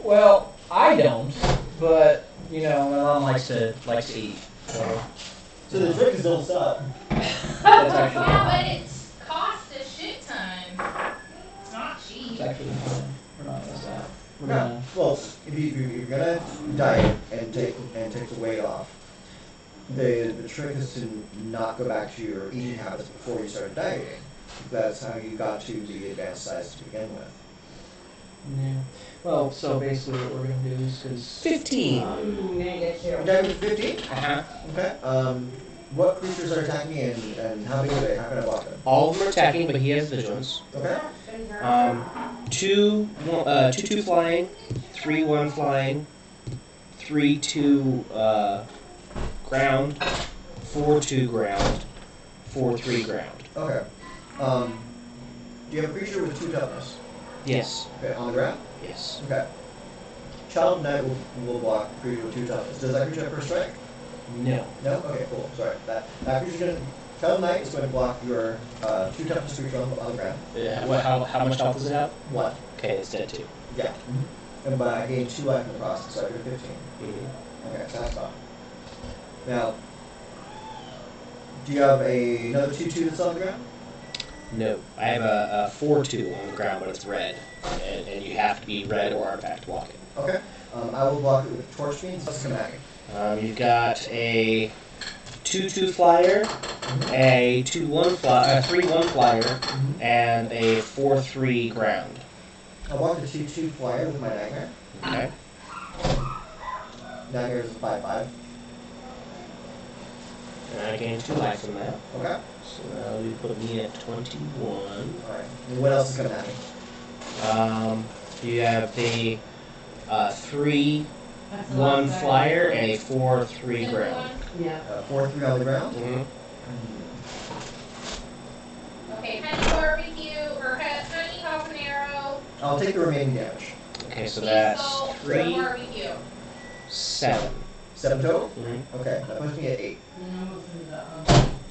Speaker 5: Well, I don't, but you know, my mom likes to eat. So
Speaker 2: So the trick is don't stop.
Speaker 5: that's actually
Speaker 3: Yeah, but it's cost a shit ton. It's not cheap.
Speaker 5: it's actually fine. We're not gonna stop. We're
Speaker 2: Yeah.
Speaker 5: gonna.
Speaker 2: Well, if you're gonna diet and take the weight off, the trick is to not go back to your eating habits before you started dieting. That's how you got to the advanced size to begin with.
Speaker 5: Yeah. Well, so basically, what we're gonna do is because
Speaker 1: 15.
Speaker 2: You're down to 15?
Speaker 1: Uh-huh.
Speaker 2: Okay. What creatures are attacking me and how big are they? How can I block them?
Speaker 1: All of them are attacking, but he has vigilance.
Speaker 2: Okay.
Speaker 1: 2 flying, 3 1 flying, 3 2 ground, 4 2 ground, 4 3 ground.
Speaker 2: Okay. Do you have a creature with 2 toughness?
Speaker 1: Yes.
Speaker 2: Okay, on the ground?
Speaker 1: Yes.
Speaker 2: Okay. Child Knight will block a creature with 2 toughness. Does that creature have first strike?
Speaker 1: No.
Speaker 2: No? Okay, cool. Sorry. That creature's gonna. Child Knight is going to block your 2 toughness creature on the ground.
Speaker 1: How much health does it have?
Speaker 2: 1.
Speaker 1: Okay, it's dead too.
Speaker 2: Yeah. And I gain 2 life in the process, so I do 15.
Speaker 1: Mm-hmm.
Speaker 2: Okay, so that's fine. Now, do you have another 2/2 that's on the ground?
Speaker 1: No. I have a 4 2 on the ground, but it's red. And you have to be red or artifact to block it.
Speaker 2: Okay. I will block it with torch beams. Let's come at me.
Speaker 1: You've got a 2 2 flyer, a 2 1 flyer, a 3 1 flyer, and a 4 3 ground.
Speaker 2: I'll block the 2/2 flyer with my nightmare.
Speaker 1: Okay.
Speaker 2: Nightmare is a 5/5.
Speaker 1: And I gain 2 life from that.
Speaker 2: Okay.
Speaker 1: So that'll put me at 21.
Speaker 2: Alright. And what else is coming at me?
Speaker 1: You have the 3 1 flyer and a 4 3 ground.
Speaker 6: Yeah.
Speaker 2: 4/3 on the ground.
Speaker 1: Mm-hmm.
Speaker 3: Okay, honey barbecue, or honey habanero.
Speaker 2: I'll take the remaining damage.
Speaker 1: Okay, so
Speaker 3: sea
Speaker 1: that's
Speaker 3: salt,
Speaker 1: 3
Speaker 3: barbecue.
Speaker 1: 7.
Speaker 2: 7 total?
Speaker 1: Mm-hmm.
Speaker 2: Okay, that puts me at 8.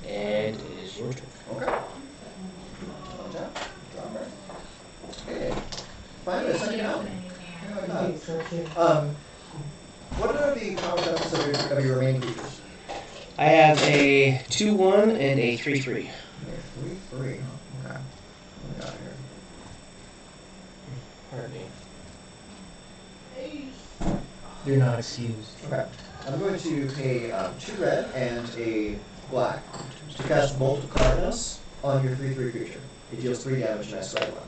Speaker 1: And it is your turn.
Speaker 2: Okay. On tap. Drop her. Okay. Finally, a second out. What are the power toughness of your remaining creatures?
Speaker 1: I have a 2 1 and a 3 3.
Speaker 2: Okay, 3/3. Okay. What do we got here?
Speaker 1: Pardon me.
Speaker 5: you're not excused.
Speaker 2: Okay. I'm going to pay 2 red and a black to cast Bolt of Cardinus on your 3/3 creature. It deals 3 damage and I strike 1.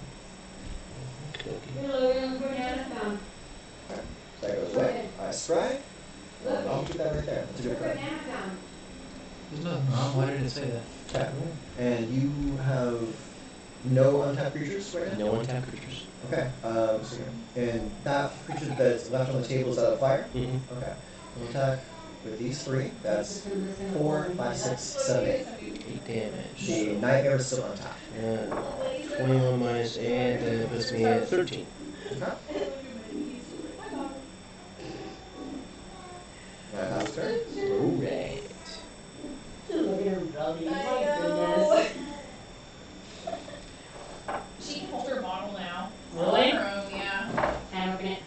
Speaker 2: So that goes away. I strike. I'll keep that right there. That's a good card.
Speaker 5: There's nothing wrong. Why did it say that?
Speaker 2: Okay. And you have no untapped creatures right now?
Speaker 1: No untapped creatures.
Speaker 2: Okay. So and that creature that's left on the table is out of fire?
Speaker 1: Mm-hmm.
Speaker 2: Okay. We'll attack with these 3. That's 4, 5, 6, 7, 8.
Speaker 1: 8 damage.
Speaker 2: The nightmare is still untapped.
Speaker 1: 21 minus 8, that puts me at 13.
Speaker 2: Okay. That's turn.
Speaker 1: Alright.
Speaker 3: She can hold her bottle now.
Speaker 6: Really?
Speaker 3: On her own, yeah.
Speaker 6: And open it.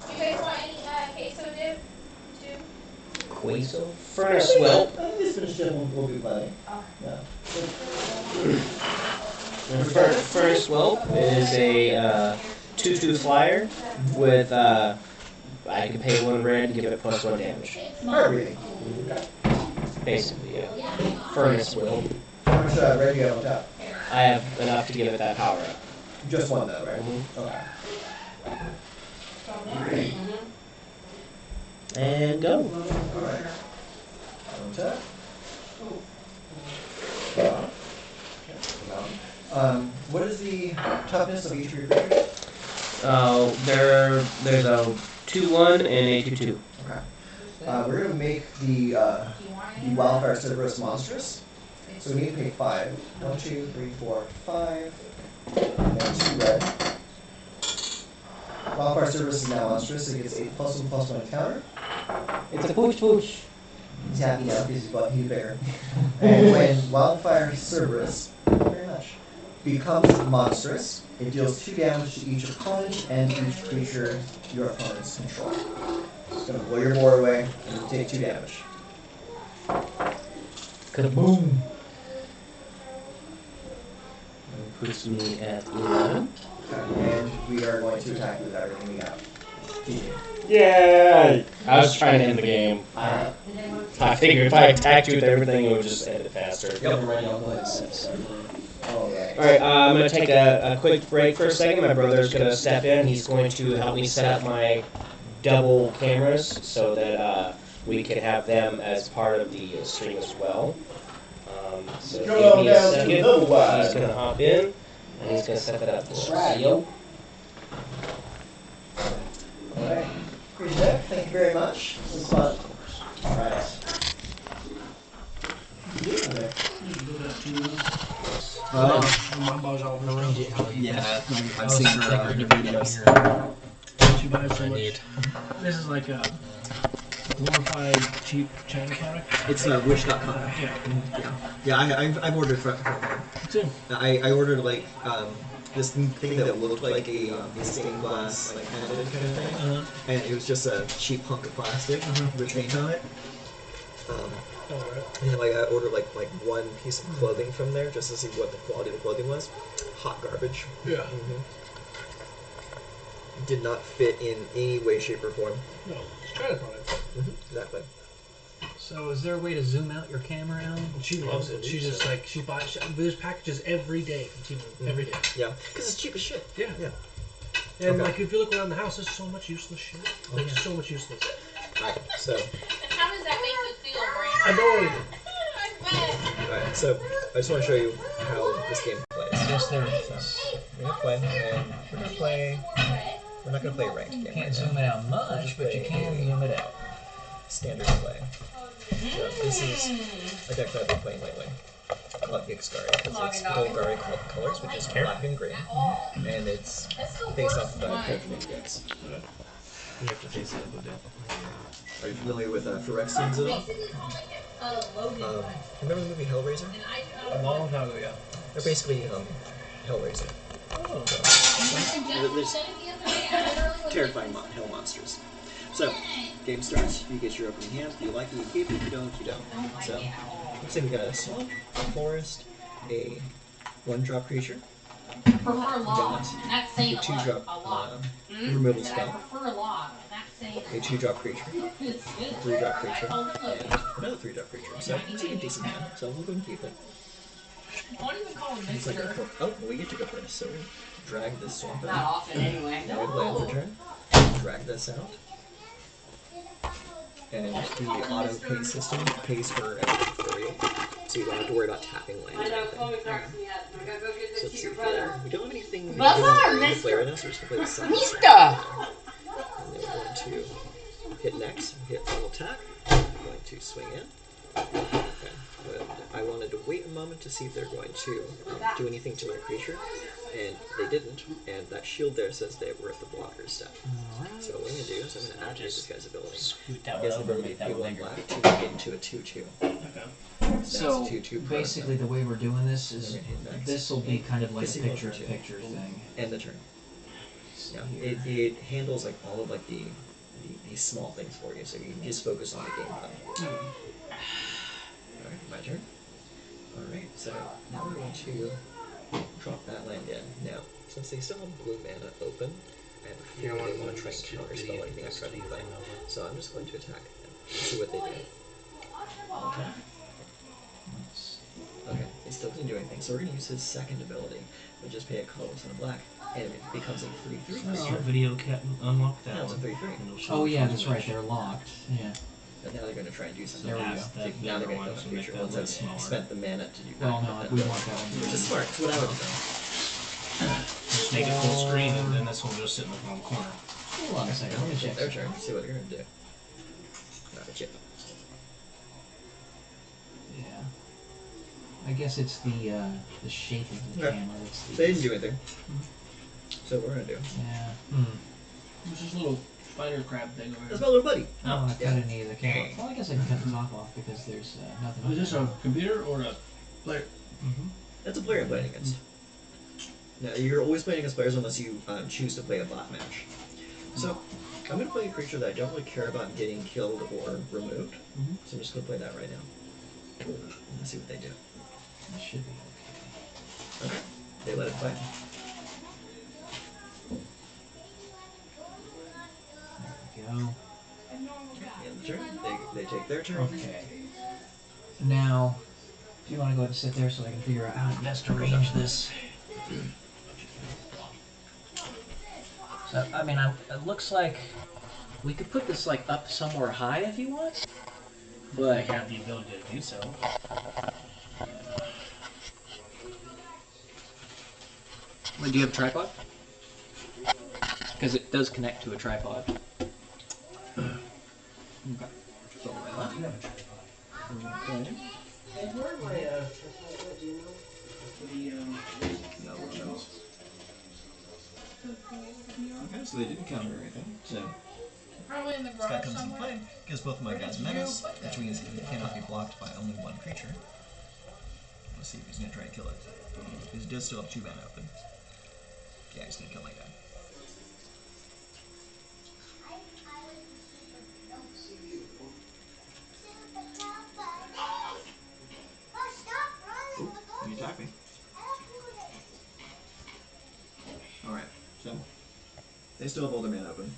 Speaker 3: You guys want any queso dip? Too?
Speaker 1: Queso? Furnace whelp.
Speaker 2: This finish dip will be plenty.
Speaker 3: Oh.
Speaker 2: Yeah.
Speaker 1: Furnace whelp is a 2 2 flyer with I can pay 1 red and give it +1 damage.
Speaker 2: Fire breathing.
Speaker 1: Basically, yeah. Furnace will.
Speaker 2: How much red do you have on top?
Speaker 1: I have enough to give it that power up.
Speaker 2: Just one though, right? Okay.
Speaker 1: And go.
Speaker 2: Alright. Tap. What is the toughness of each of your creatures?
Speaker 1: There's a 2/1 and a 2/2.
Speaker 2: Okay. We're gonna make the wildfire Cerberus monstrous. So we need to pay 5. 1, 2, 3, 4, 5. And 2 red. Wildfire Cerberus is now monstrous, so it gets a +1/+1 counter.
Speaker 1: It's a push.
Speaker 2: He's happy now because he's bigger. And when Wildfire Cerberus, thank you very much, becomes monstrous, it deals 2 damage to each opponent and each creature your opponents control. It's going to blow your board away and you take 2 damage.
Speaker 1: Kaboom! Puts me at 11.
Speaker 2: Okay, and we are going to attack with everything we have.
Speaker 1: Yay! I was trying to end the game. I figured if I attacked you with everything, it would just end it faster.
Speaker 2: Yep.
Speaker 1: Alright, I'm going to take a quick break for a second. My brother's going to step in. He's going to help me set up my double cameras so that we can have them as part of the stream as well. So give me a second. He's going to hop in, and he's going to set that up for us.
Speaker 5: Right, yo.
Speaker 2: Alright. Great deck, thank you very much. This was fun. Alright.
Speaker 8: Yeah, I've seen her in your videos.
Speaker 4: She buys so much. This is like a glorified cheap China product.
Speaker 8: It's Wish.com. Yeah, I've ordered from I ordered like this thing that looked like a stained glass like handled kind of thing, and it was just a cheap hunk of plastic with paint on it. And then, like I ordered like one piece of clothing from there just to see what the quality of the clothing was. Hot garbage.
Speaker 4: Yeah.
Speaker 8: Did not fit in any way, shape, or form.
Speaker 4: No, it's China product.
Speaker 8: Exactly.
Speaker 5: So is there a way to zoom out your camera, Alan?
Speaker 4: She loves it. She just like there's packages every day from Temu. Every day.
Speaker 8: Yeah, because it's cheap as shit.
Speaker 4: Yeah.
Speaker 8: Yeah.
Speaker 4: And like if you look around the house, there's so much useless shit. Like so much useless.
Speaker 8: Alright, so.
Speaker 3: How does that make you feel, Brandon?
Speaker 4: Annoyed.
Speaker 3: I bet.
Speaker 8: Alright, so I just want to show you how this game plays.
Speaker 5: Yes, there is.
Speaker 8: So, we're gonna play, and we're gonna play. We're not gonna play a ranked game.
Speaker 5: Can't
Speaker 8: right
Speaker 5: zoom
Speaker 8: now.
Speaker 5: it out much, but you can zoom it out.
Speaker 8: Standard play. So this is a deck that I've been playing lately. Called Gixgari, because it's Golgari colors, which is black and green, and it's based off the character name Gix. You have to face it with it. Are you familiar with Phyrexians at all? Remember the movie Hellraiser?
Speaker 4: A long time ago, yeah.
Speaker 8: They're basically Hellraiser. There's terrifying hell monsters. So, game starts, you get your opening hand, you like it, you keep it, if you don't, you don't. So, looks like we got a swamp, a forest, a 1-drop creature,
Speaker 3: Prefer a lot. That's saying
Speaker 8: a
Speaker 3: a
Speaker 8: 2-drop
Speaker 3: lot.
Speaker 8: removal spell,
Speaker 3: Prefer a lot. That's saying
Speaker 8: a 2-drop creature,
Speaker 3: it's good.
Speaker 8: a 3-drop creature, and another 3-drop creature. So, it's like a decent hand, so we'll go and keep it.
Speaker 3: Don't even call him
Speaker 8: It's like,
Speaker 3: Mr.
Speaker 8: oh, we get to go first, so we drag this swamp
Speaker 3: Not
Speaker 8: out.
Speaker 3: often anyway.
Speaker 8: Now we land for turn, drag this out. And the auto pay system pays for every 3, so you don't have to worry about tapping land or anything. So let's see there. We don't have anything we can play right now, so we're just going to play the sun. And then we're going to hit next, hit full attack. I'm going to swing in. Okay. I wanted to wait a moment to see if they're going to do anything to my creature, and they didn't, and that shield there says they were at the blocker step. So what I'm going to do is I'm going to activate this guy's ability.
Speaker 5: Scoot that
Speaker 8: He
Speaker 5: one
Speaker 8: has the
Speaker 5: over,
Speaker 8: ability
Speaker 5: make
Speaker 8: to
Speaker 5: that
Speaker 8: pay
Speaker 5: one
Speaker 8: 1
Speaker 5: bigger.
Speaker 8: black to get into a 2/2.
Speaker 4: Okay.
Speaker 5: So,
Speaker 8: That's 2/2 per
Speaker 5: basically the way we're doing this is,
Speaker 8: Okay, next.
Speaker 5: this will be kind of like a
Speaker 8: Kissing over
Speaker 5: picture-in-picture thing.
Speaker 8: End the turn. Yeah, it handles like all of like the small things for you, so you can just focus on the game plan. Alright, my turn. Alright, so now we're going to drop that land in. Now, since they still have blue mana open, and they want to try and counterspell anything I try to play. So I'm just going to attack and see what they do.
Speaker 5: Okay. Let's see.
Speaker 8: Okay, they still didn't do anything, so we're going to use his second ability, which is pay a colorless and a black, and it becomes a 3/3 creature.
Speaker 9: Video can't unlock that
Speaker 8: No, it's a
Speaker 9: one.
Speaker 8: 3/3.
Speaker 5: Oh yeah, that's right. They're locked. Yeah.
Speaker 8: But now they're going to try and do something.
Speaker 5: There we
Speaker 8: else.
Speaker 9: go. That
Speaker 8: Now they're going
Speaker 9: one
Speaker 8: to kill
Speaker 9: to
Speaker 8: a
Speaker 9: make
Speaker 8: creature
Speaker 9: that
Speaker 8: once
Speaker 9: one
Speaker 8: I've
Speaker 9: smaller.
Speaker 8: spent the mana to do that.
Speaker 5: Well, no, we want that one.
Speaker 8: Which is smart. It's what I would have done.
Speaker 9: Just make it full screen, and then this one will just sit in the bottom corner.
Speaker 5: Hold on a second. Let me check.
Speaker 8: Their turn. See what they're going to do. Alright, yeah.
Speaker 5: Yeah. I guess it's the shape of the
Speaker 8: Okay.
Speaker 5: camera. That's the,
Speaker 8: They didn't do anything. So what we're going to do.
Speaker 5: Yeah.
Speaker 4: There's this little spider crab thing over
Speaker 8: That's
Speaker 4: here.
Speaker 8: my little buddy.
Speaker 5: I don't want to
Speaker 8: Yeah.
Speaker 5: cut any of the camera. Well, I guess I can cut the top off because there's nothing.
Speaker 4: Is this a computer or a player?
Speaker 5: Mm-hmm.
Speaker 8: That's a player I'm playing against. Now, you're always playing against players unless you choose to play a bot match. So, I'm going to play a creature that I don't really care about getting killed or removed.
Speaker 5: Mhm.
Speaker 8: So I'm just going to play that right now. Let's see what they do.
Speaker 5: That should be okay.
Speaker 8: Okay. They let it play.
Speaker 5: There we go.
Speaker 8: End the turn. They take their turn.
Speaker 5: Okay. Now, do you want to go ahead and sit there so I can figure out how best to arrange this? So, I mean, it looks like we could put this like up somewhere high if you want,
Speaker 9: I
Speaker 5: but
Speaker 9: have the ability to do so.
Speaker 5: do you have a tripod? Because it does connect to a tripod. Okay. So, okay.
Speaker 4: Hey, where are my do you know?
Speaker 2: Okay, so they didn't counter anything. So
Speaker 3: Probably in the
Speaker 2: this guy
Speaker 3: garage
Speaker 2: comes into
Speaker 3: somewhere.
Speaker 2: play, gives both of my guys menace, which means he cannot be blocked by only one creature. Let's see if he's gonna try to kill it. He does still have 2 mana open. Yeah, he's gonna kill my guy. Ooh, you attack me. Alright, so they still have all their mana open.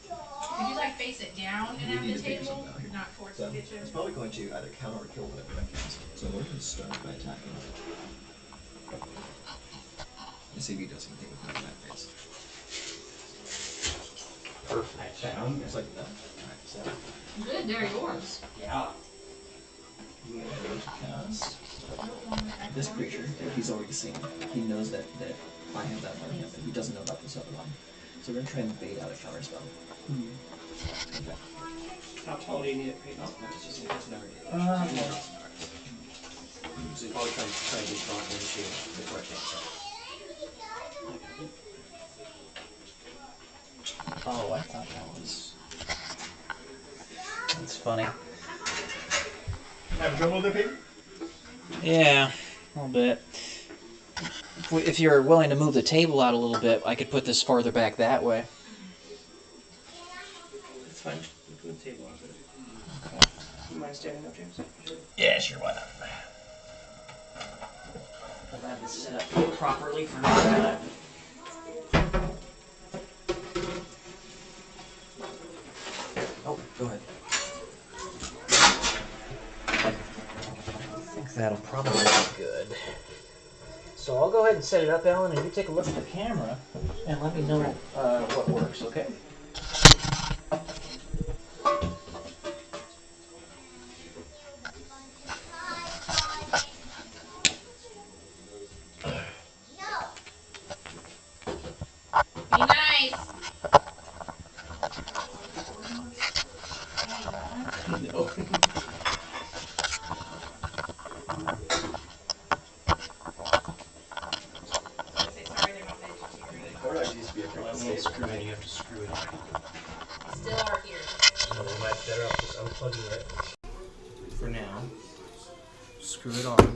Speaker 3: Could you like face it down and
Speaker 2: We
Speaker 3: have
Speaker 2: need
Speaker 3: the
Speaker 2: to figure
Speaker 3: table,
Speaker 2: something out here.
Speaker 3: not towards
Speaker 2: So
Speaker 3: the kitchen?
Speaker 2: it's probably going to either counter or kill whatever I can. So we're going to start by attacking. Let's see if he does anything with my attack base.
Speaker 1: Perfect.
Speaker 2: Just like that. Alright, so
Speaker 3: Good, they're yours.
Speaker 1: Yeah.
Speaker 2: we are going to cast this creature that he's already seen. He knows that I have that on him, but he doesn't know about this other one. So we're going to try and bait out a counter spell. Okay.
Speaker 4: How tall do you need it paid?
Speaker 2: Oh, no, it's just it's never good.
Speaker 1: So you probably try and get drawn into the correct answer. Oh, I thought that was. That's funny.
Speaker 2: Have trouble with it, Pete?
Speaker 5: Yeah, a little bit. If you're willing to move the table out a little bit, I could put this farther back that way.
Speaker 4: It's fine. You put the table on it. You mind standing up, James?
Speaker 1: Yeah, sure, why not?
Speaker 5: I'll have this set up properly for next time. Oh, go ahead. I think that'll probably be good. So I'll go ahead and set it up, Alan, and you take a look at the camera and let me know what works, okay?
Speaker 3: Be nice. Say sorry, they're not vegetarian.
Speaker 2: Or actually used to be a
Speaker 1: Well,
Speaker 2: great
Speaker 1: it won't screw in, you have to screw it.
Speaker 3: Still are here.
Speaker 1: So we might better off just unplugging it for now. Screw it on.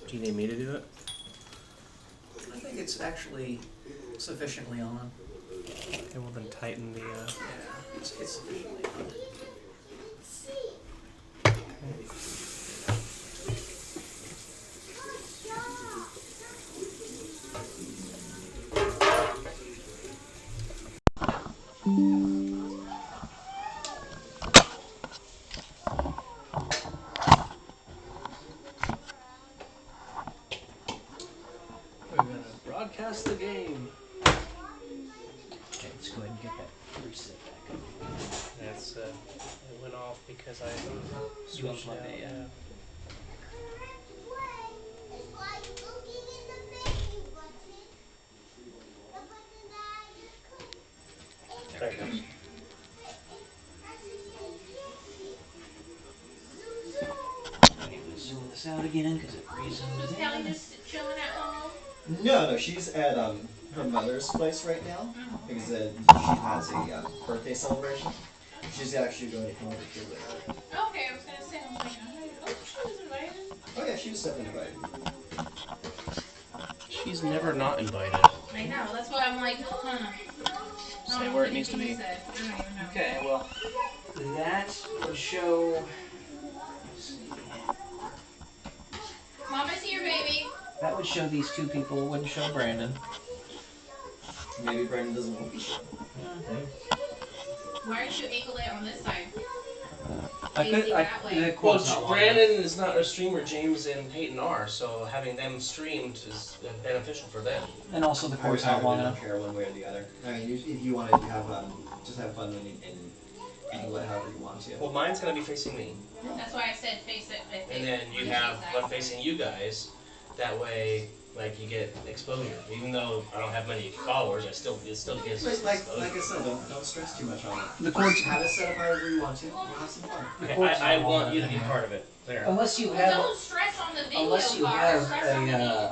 Speaker 1: Do you need me to do it?
Speaker 5: I think it's actually sufficiently on.
Speaker 1: Okay, well then tighten the.
Speaker 5: Yeah, it's sufficiently on.
Speaker 1: We're gonna broadcast the game.
Speaker 5: Okay, let's go ahead and get that reset back.
Speaker 1: That's it went off because I
Speaker 5: Switched out, yeah.
Speaker 1: There it goes.
Speaker 5: Wait, let's zoom this out again because it rezoomed
Speaker 3: Was
Speaker 5: it
Speaker 3: Callie
Speaker 5: in.
Speaker 3: just chilling at home?
Speaker 2: No, she's at her mother's place right now because she has a birthday celebration. She's actually going to come over here later.
Speaker 3: Okay, I was gonna say, I was like, oh, she was invited.
Speaker 2: Oh yeah, she was definitely invited.
Speaker 1: She's never not invited.
Speaker 3: I know, that's why I'm like,
Speaker 1: Stay where it needs to be.
Speaker 3: I don't even know.
Speaker 5: Okay, well, that would show. Let's see.
Speaker 3: Mama's here, baby.
Speaker 5: That would show these two people. It wouldn't show Brandon.
Speaker 2: Maybe Brandon doesn't want to be sure.
Speaker 3: Why aren't you ankle it on this side?
Speaker 5: I could.
Speaker 3: That way.
Speaker 5: The quote's not long
Speaker 1: Brandon is not a streamer. James and Peyton are, so having them streamed is beneficial for them.
Speaker 5: enough. And also the quote's
Speaker 2: I
Speaker 5: not long
Speaker 2: really
Speaker 5: enough.
Speaker 2: don't care one way or the other. I mean, if you wanted to have just have fun and do it however you want to.
Speaker 1: Well, mine's gonna be facing me,
Speaker 3: That's why I said face it.
Speaker 1: and then you have one facing you guys. That way, like you get exposure. Even though I don't have many followers, it still gives
Speaker 2: Like
Speaker 1: exposure.
Speaker 2: I said, don't stress too much on it.
Speaker 5: The quote's.
Speaker 2: Have it set up however you want to. You'll have some fun.
Speaker 1: Okay, I want you to be part of it. There.
Speaker 5: Unless you
Speaker 3: Well,
Speaker 5: have.
Speaker 3: don't stress on the video
Speaker 5: Unless you
Speaker 3: part,
Speaker 5: have
Speaker 3: stress on the game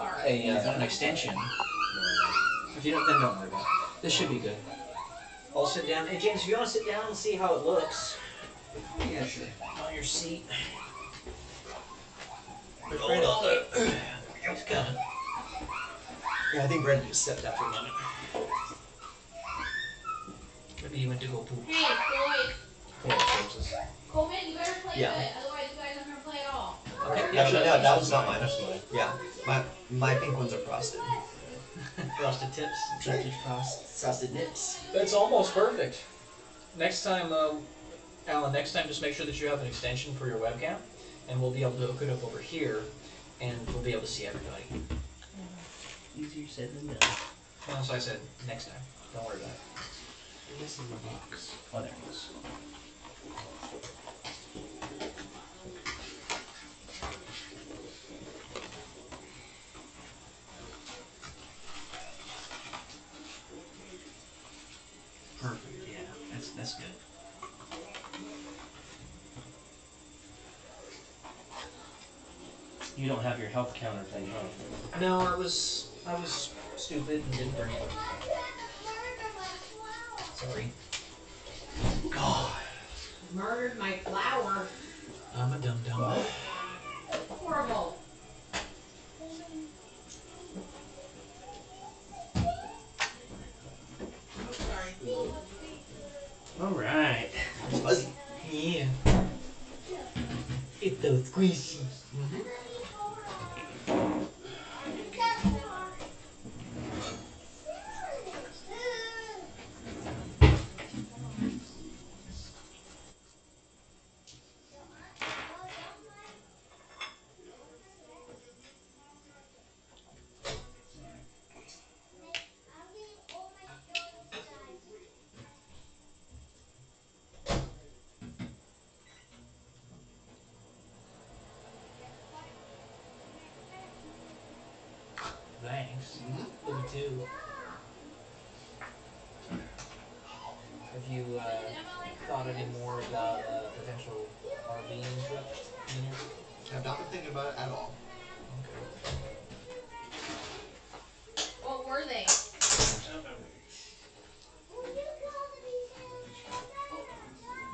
Speaker 3: part.
Speaker 5: an extension. If you don't, then don't worry about it. This should be good. I'll sit down. Hey James, if you want to sit down and see how it looks
Speaker 2: Yeah, sure.
Speaker 5: on your seat.
Speaker 1: Hold on there.
Speaker 5: It's coming.
Speaker 2: Yeah, I think Brandon just stepped out for a moment.
Speaker 5: Maybe he went to go poop.
Speaker 3: Hey, boys.
Speaker 1: Yeah, James's.
Speaker 3: Coleman, you better play
Speaker 2: Yeah.
Speaker 3: good. Otherwise, you guys aren't going to play at all.
Speaker 5: Okay.
Speaker 2: No, that was not mine.
Speaker 1: That's mine.
Speaker 2: Yeah, my pink ones are frosted.
Speaker 5: Frosted tips.
Speaker 2: Frosted nips.
Speaker 5: It's almost perfect. Next time, Alan, next time just make sure that you have an extension for your webcam, and we'll be able to hook it up over here, and we'll be able to see everybody.
Speaker 1: Easier said than done.
Speaker 5: Well, so I said next time. Don't worry about it.
Speaker 1: This is the box. Oh, there it is.
Speaker 5: Perfect. Yeah, that's good.
Speaker 1: You don't have your health counter thing, huh?
Speaker 5: No, I was stupid and didn't bring it. Sorry. God,
Speaker 6: Murdered my flower.
Speaker 5: I'm a dum dum.
Speaker 3: Horrible. Oh, sorry.
Speaker 1: All right.
Speaker 2: It's fuzzy.
Speaker 5: Yeah. It's so squishy. Thanks. Love you too. Have you thought any more about a potential RVing trip?
Speaker 2: I've not been thinking about it at all.
Speaker 3: What were they?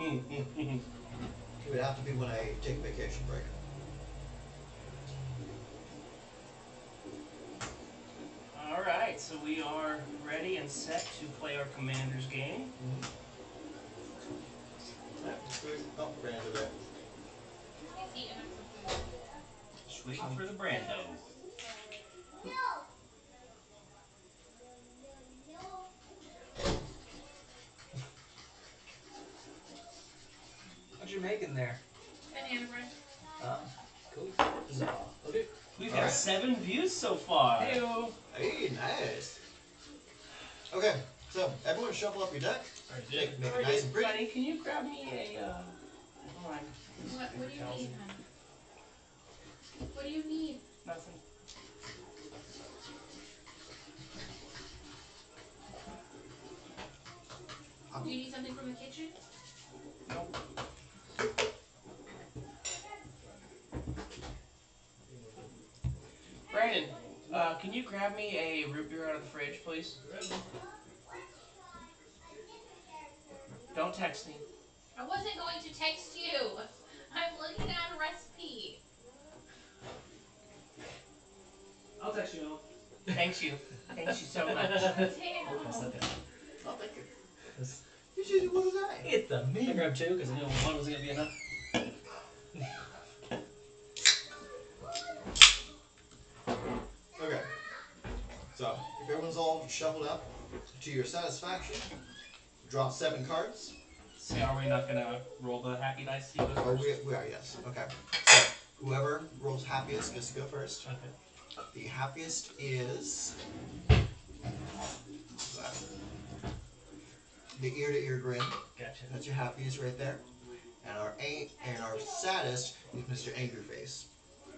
Speaker 2: It would have to be when I take a vacation break.
Speaker 1: All right, so we are ready and set to play our Commander's game.
Speaker 2: Oh, Brandon's over there.
Speaker 3: He's eating up some food.
Speaker 1: Just waiting for the Brando.
Speaker 5: there?
Speaker 3: Banana bread.
Speaker 5: Cool. Huzzah. Okay.
Speaker 9: We've
Speaker 8: Alright.
Speaker 9: had 7 views so far.
Speaker 5: Heyo.
Speaker 8: Hey, nice. Okay, so everyone shuffle up your deck. Make it
Speaker 9: Alright,
Speaker 8: nice and pretty.
Speaker 9: buddy, can you grab me a, hold on.
Speaker 3: What do you need, hon? What do you need?
Speaker 9: Nothing.
Speaker 3: Do you need something from the kitchen?
Speaker 9: Nope. Brandon, can you grab me a root beer out of the fridge, please? Don't text me.
Speaker 3: I wasn't going to text you. I'm looking at a recipe.
Speaker 4: I'll text you, Ellen.
Speaker 9: Thank you. Thank you so much.
Speaker 3: Damn.
Speaker 8: Oh, thank you. You should do what was I?
Speaker 5: Hit the
Speaker 4: I
Speaker 5: meat.
Speaker 4: grabbed 2 because I knew 1 wasn't gonna be enough.
Speaker 8: Okay. So, if everyone's all shuffled up to your satisfaction, draw 7 cards.
Speaker 9: So are we not gonna roll the happy dice? To go
Speaker 8: Or
Speaker 9: first?
Speaker 8: we are, yes. Okay. So, whoever rolls happiest gets to go first.
Speaker 9: Okay.
Speaker 8: The happiest is the ear-to-ear grin.
Speaker 9: Gotcha.
Speaker 8: That's your happiest right there. And our saddest is Mr. Angry Face.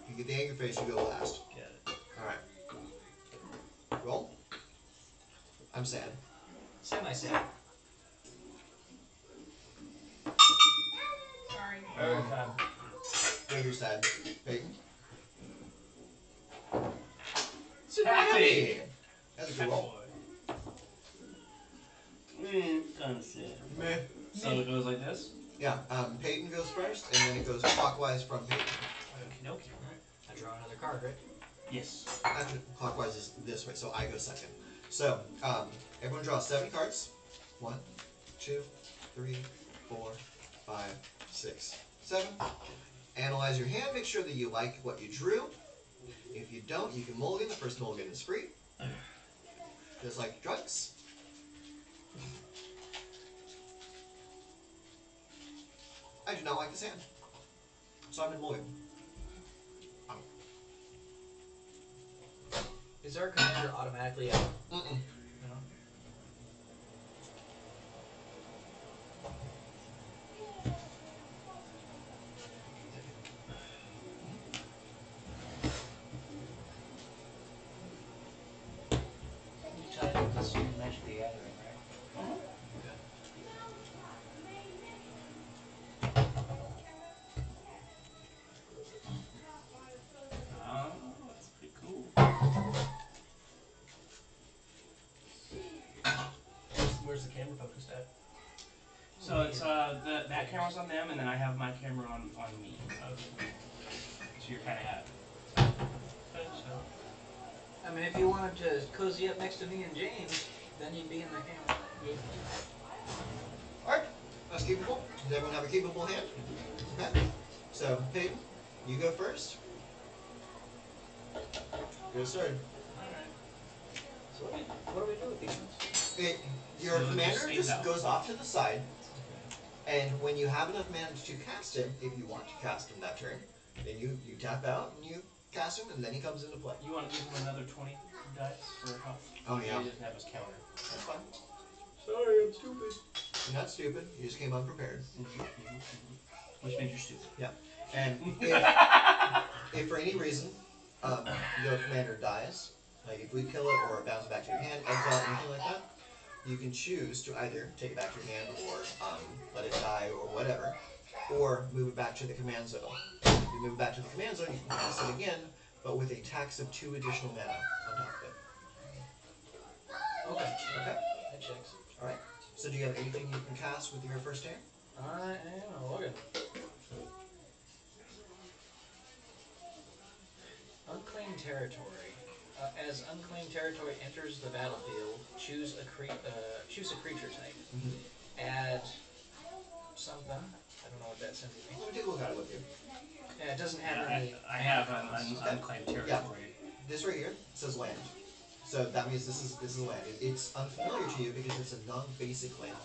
Speaker 8: If you get the angry face, you go last.
Speaker 9: Get it.
Speaker 8: Alright. Roll. I'm sad.
Speaker 5: Semi-sad.
Speaker 3: Sorry.
Speaker 8: Regular sad. Peyton.
Speaker 9: Happy.
Speaker 8: That's a good roll.
Speaker 9: Kind of sad.
Speaker 8: Meh.
Speaker 9: So it goes like this?
Speaker 8: Yeah, Peyton goes first, and then it goes clockwise from Peyton.
Speaker 9: Okie dokie.
Speaker 5: I draw another card, right?
Speaker 9: Yes.
Speaker 8: Actually, clockwise is this way, so I go second. So, everyone draws 7 cards. 1, 2, 3, 4, 5, 6, 7. Analyze your hand, make sure that you like what you drew. If you don't, you can mulligan. The first mulligan is free. Just like drugs. I do not like this hand. So I'm in mulligan.
Speaker 5: Is our commander automatically out?
Speaker 8: Mm-mm.
Speaker 5: No. You tied up this Magic the Gathering, right?
Speaker 9: Oh, that's pretty cool. Where's the camera focused at? So it's that camera's on them, and then I have my camera on me. So you're kind of at.
Speaker 5: I mean, if you wanted to cozy up next to me and James, then you'd be in the camera.
Speaker 8: Alright, that's keepable. Does everyone have a keepable hand? Okay. So, Peyton, you go first. Go started.
Speaker 5: So what do we do with these ones?
Speaker 8: Your
Speaker 9: So it
Speaker 8: commander
Speaker 9: just stays
Speaker 8: just
Speaker 9: out.
Speaker 8: goes off to the side, and when you have enough mana to cast him, if you want to cast him that turn, then you tap out and you cast him, and then he comes into play.
Speaker 9: You want to give him another 20 dice for health?
Speaker 8: Oh, yeah.
Speaker 9: He doesn't have his counter.
Speaker 8: That's fine.
Speaker 5: Sorry, I'm stupid.
Speaker 8: You're not stupid. You just came unprepared.
Speaker 9: Which means you're stupid.
Speaker 8: And if for any reason your commander dies, like if we kill it or it bounces back to your hand, exile, anything like that, you can choose to either take it back to your hand or let it die or whatever, or move it back to the command zone. If you move it back to the command zone, you can cast it again, but with a tax of 2 additional mana on top of it.
Speaker 5: Okay.
Speaker 8: Okay?
Speaker 5: That checks.
Speaker 8: Alright. So do you have anything you can cast with your first turn?
Speaker 5: I am looking. Unclaimed territory. As unclaimed territory enters the battlefield, choose a creature type. Add something. I don't know what that symbol means.
Speaker 8: Let me take a look at it with you.
Speaker 5: Yeah, it doesn't have any.
Speaker 9: I have an unclaimed territory.
Speaker 8: This right here says land. So that means this is land. It's unfamiliar to you because it's a non-basic land.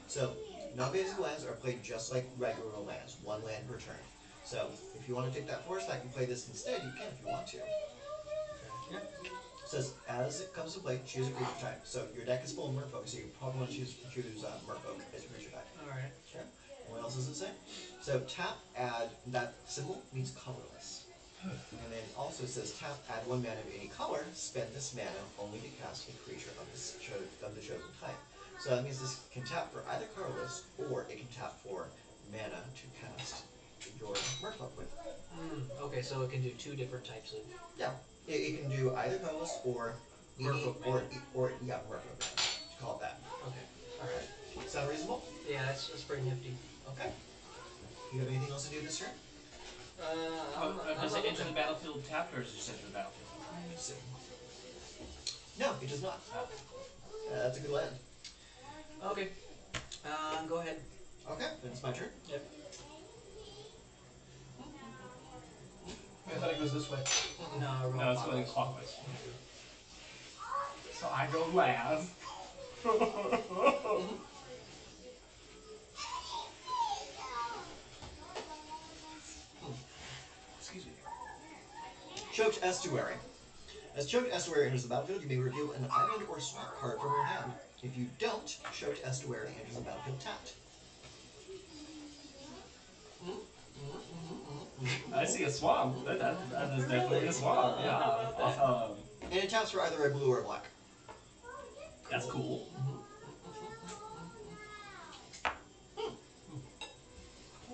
Speaker 8: So
Speaker 2: Non-basic lands are played just like regular lands, 1 land per turn. So if you want to take that force attack and play this instead, you can if you want to.
Speaker 5: Yeah.
Speaker 2: It says, as it comes to play, choose a creature type. So your deck is full of Merfolk, so you probably want to choose Merfolk as your creature type.
Speaker 5: Alright.
Speaker 2: Okay. What else does it say? So tap, add, that symbol means colorless. And then it also says tap, add 1 mana of any color, spend this mana only to cast a creature of the chosen type. So that means this can tap for either colorless, or it can tap for mana to cast your Merfolk with.
Speaker 5: Okay, so it can do 2 different types of...
Speaker 2: Yeah, it can do either colorless or
Speaker 5: Merfolk
Speaker 2: Merfolk. Call it that.
Speaker 5: Okay.
Speaker 2: Alright. Sound reasonable?
Speaker 5: Yeah, that's pretty nifty.
Speaker 2: Okay. You have anything else to do this turn?
Speaker 9: Does it enter the battlefield tapped, or is it just enter the battlefield?
Speaker 2: Let's see. No, it does not. That's a good land.
Speaker 5: Okay. Go ahead.
Speaker 2: Okay, then it's my turn.
Speaker 5: Yep.
Speaker 4: I thought it goes this way.
Speaker 9: No, it's going clockwise. So I go last. Excuse me.
Speaker 2: Choked Estuary. As Choked Estuary enters the battlefield, you may reveal an island or swamp card from your hand. If you don't, Choked Estuary enters the battlefield tapped.
Speaker 9: I see a swamp. That is definitely a swamp. Yeah. Awesome.
Speaker 2: And it taps for either a blue or a black.
Speaker 9: That's cool.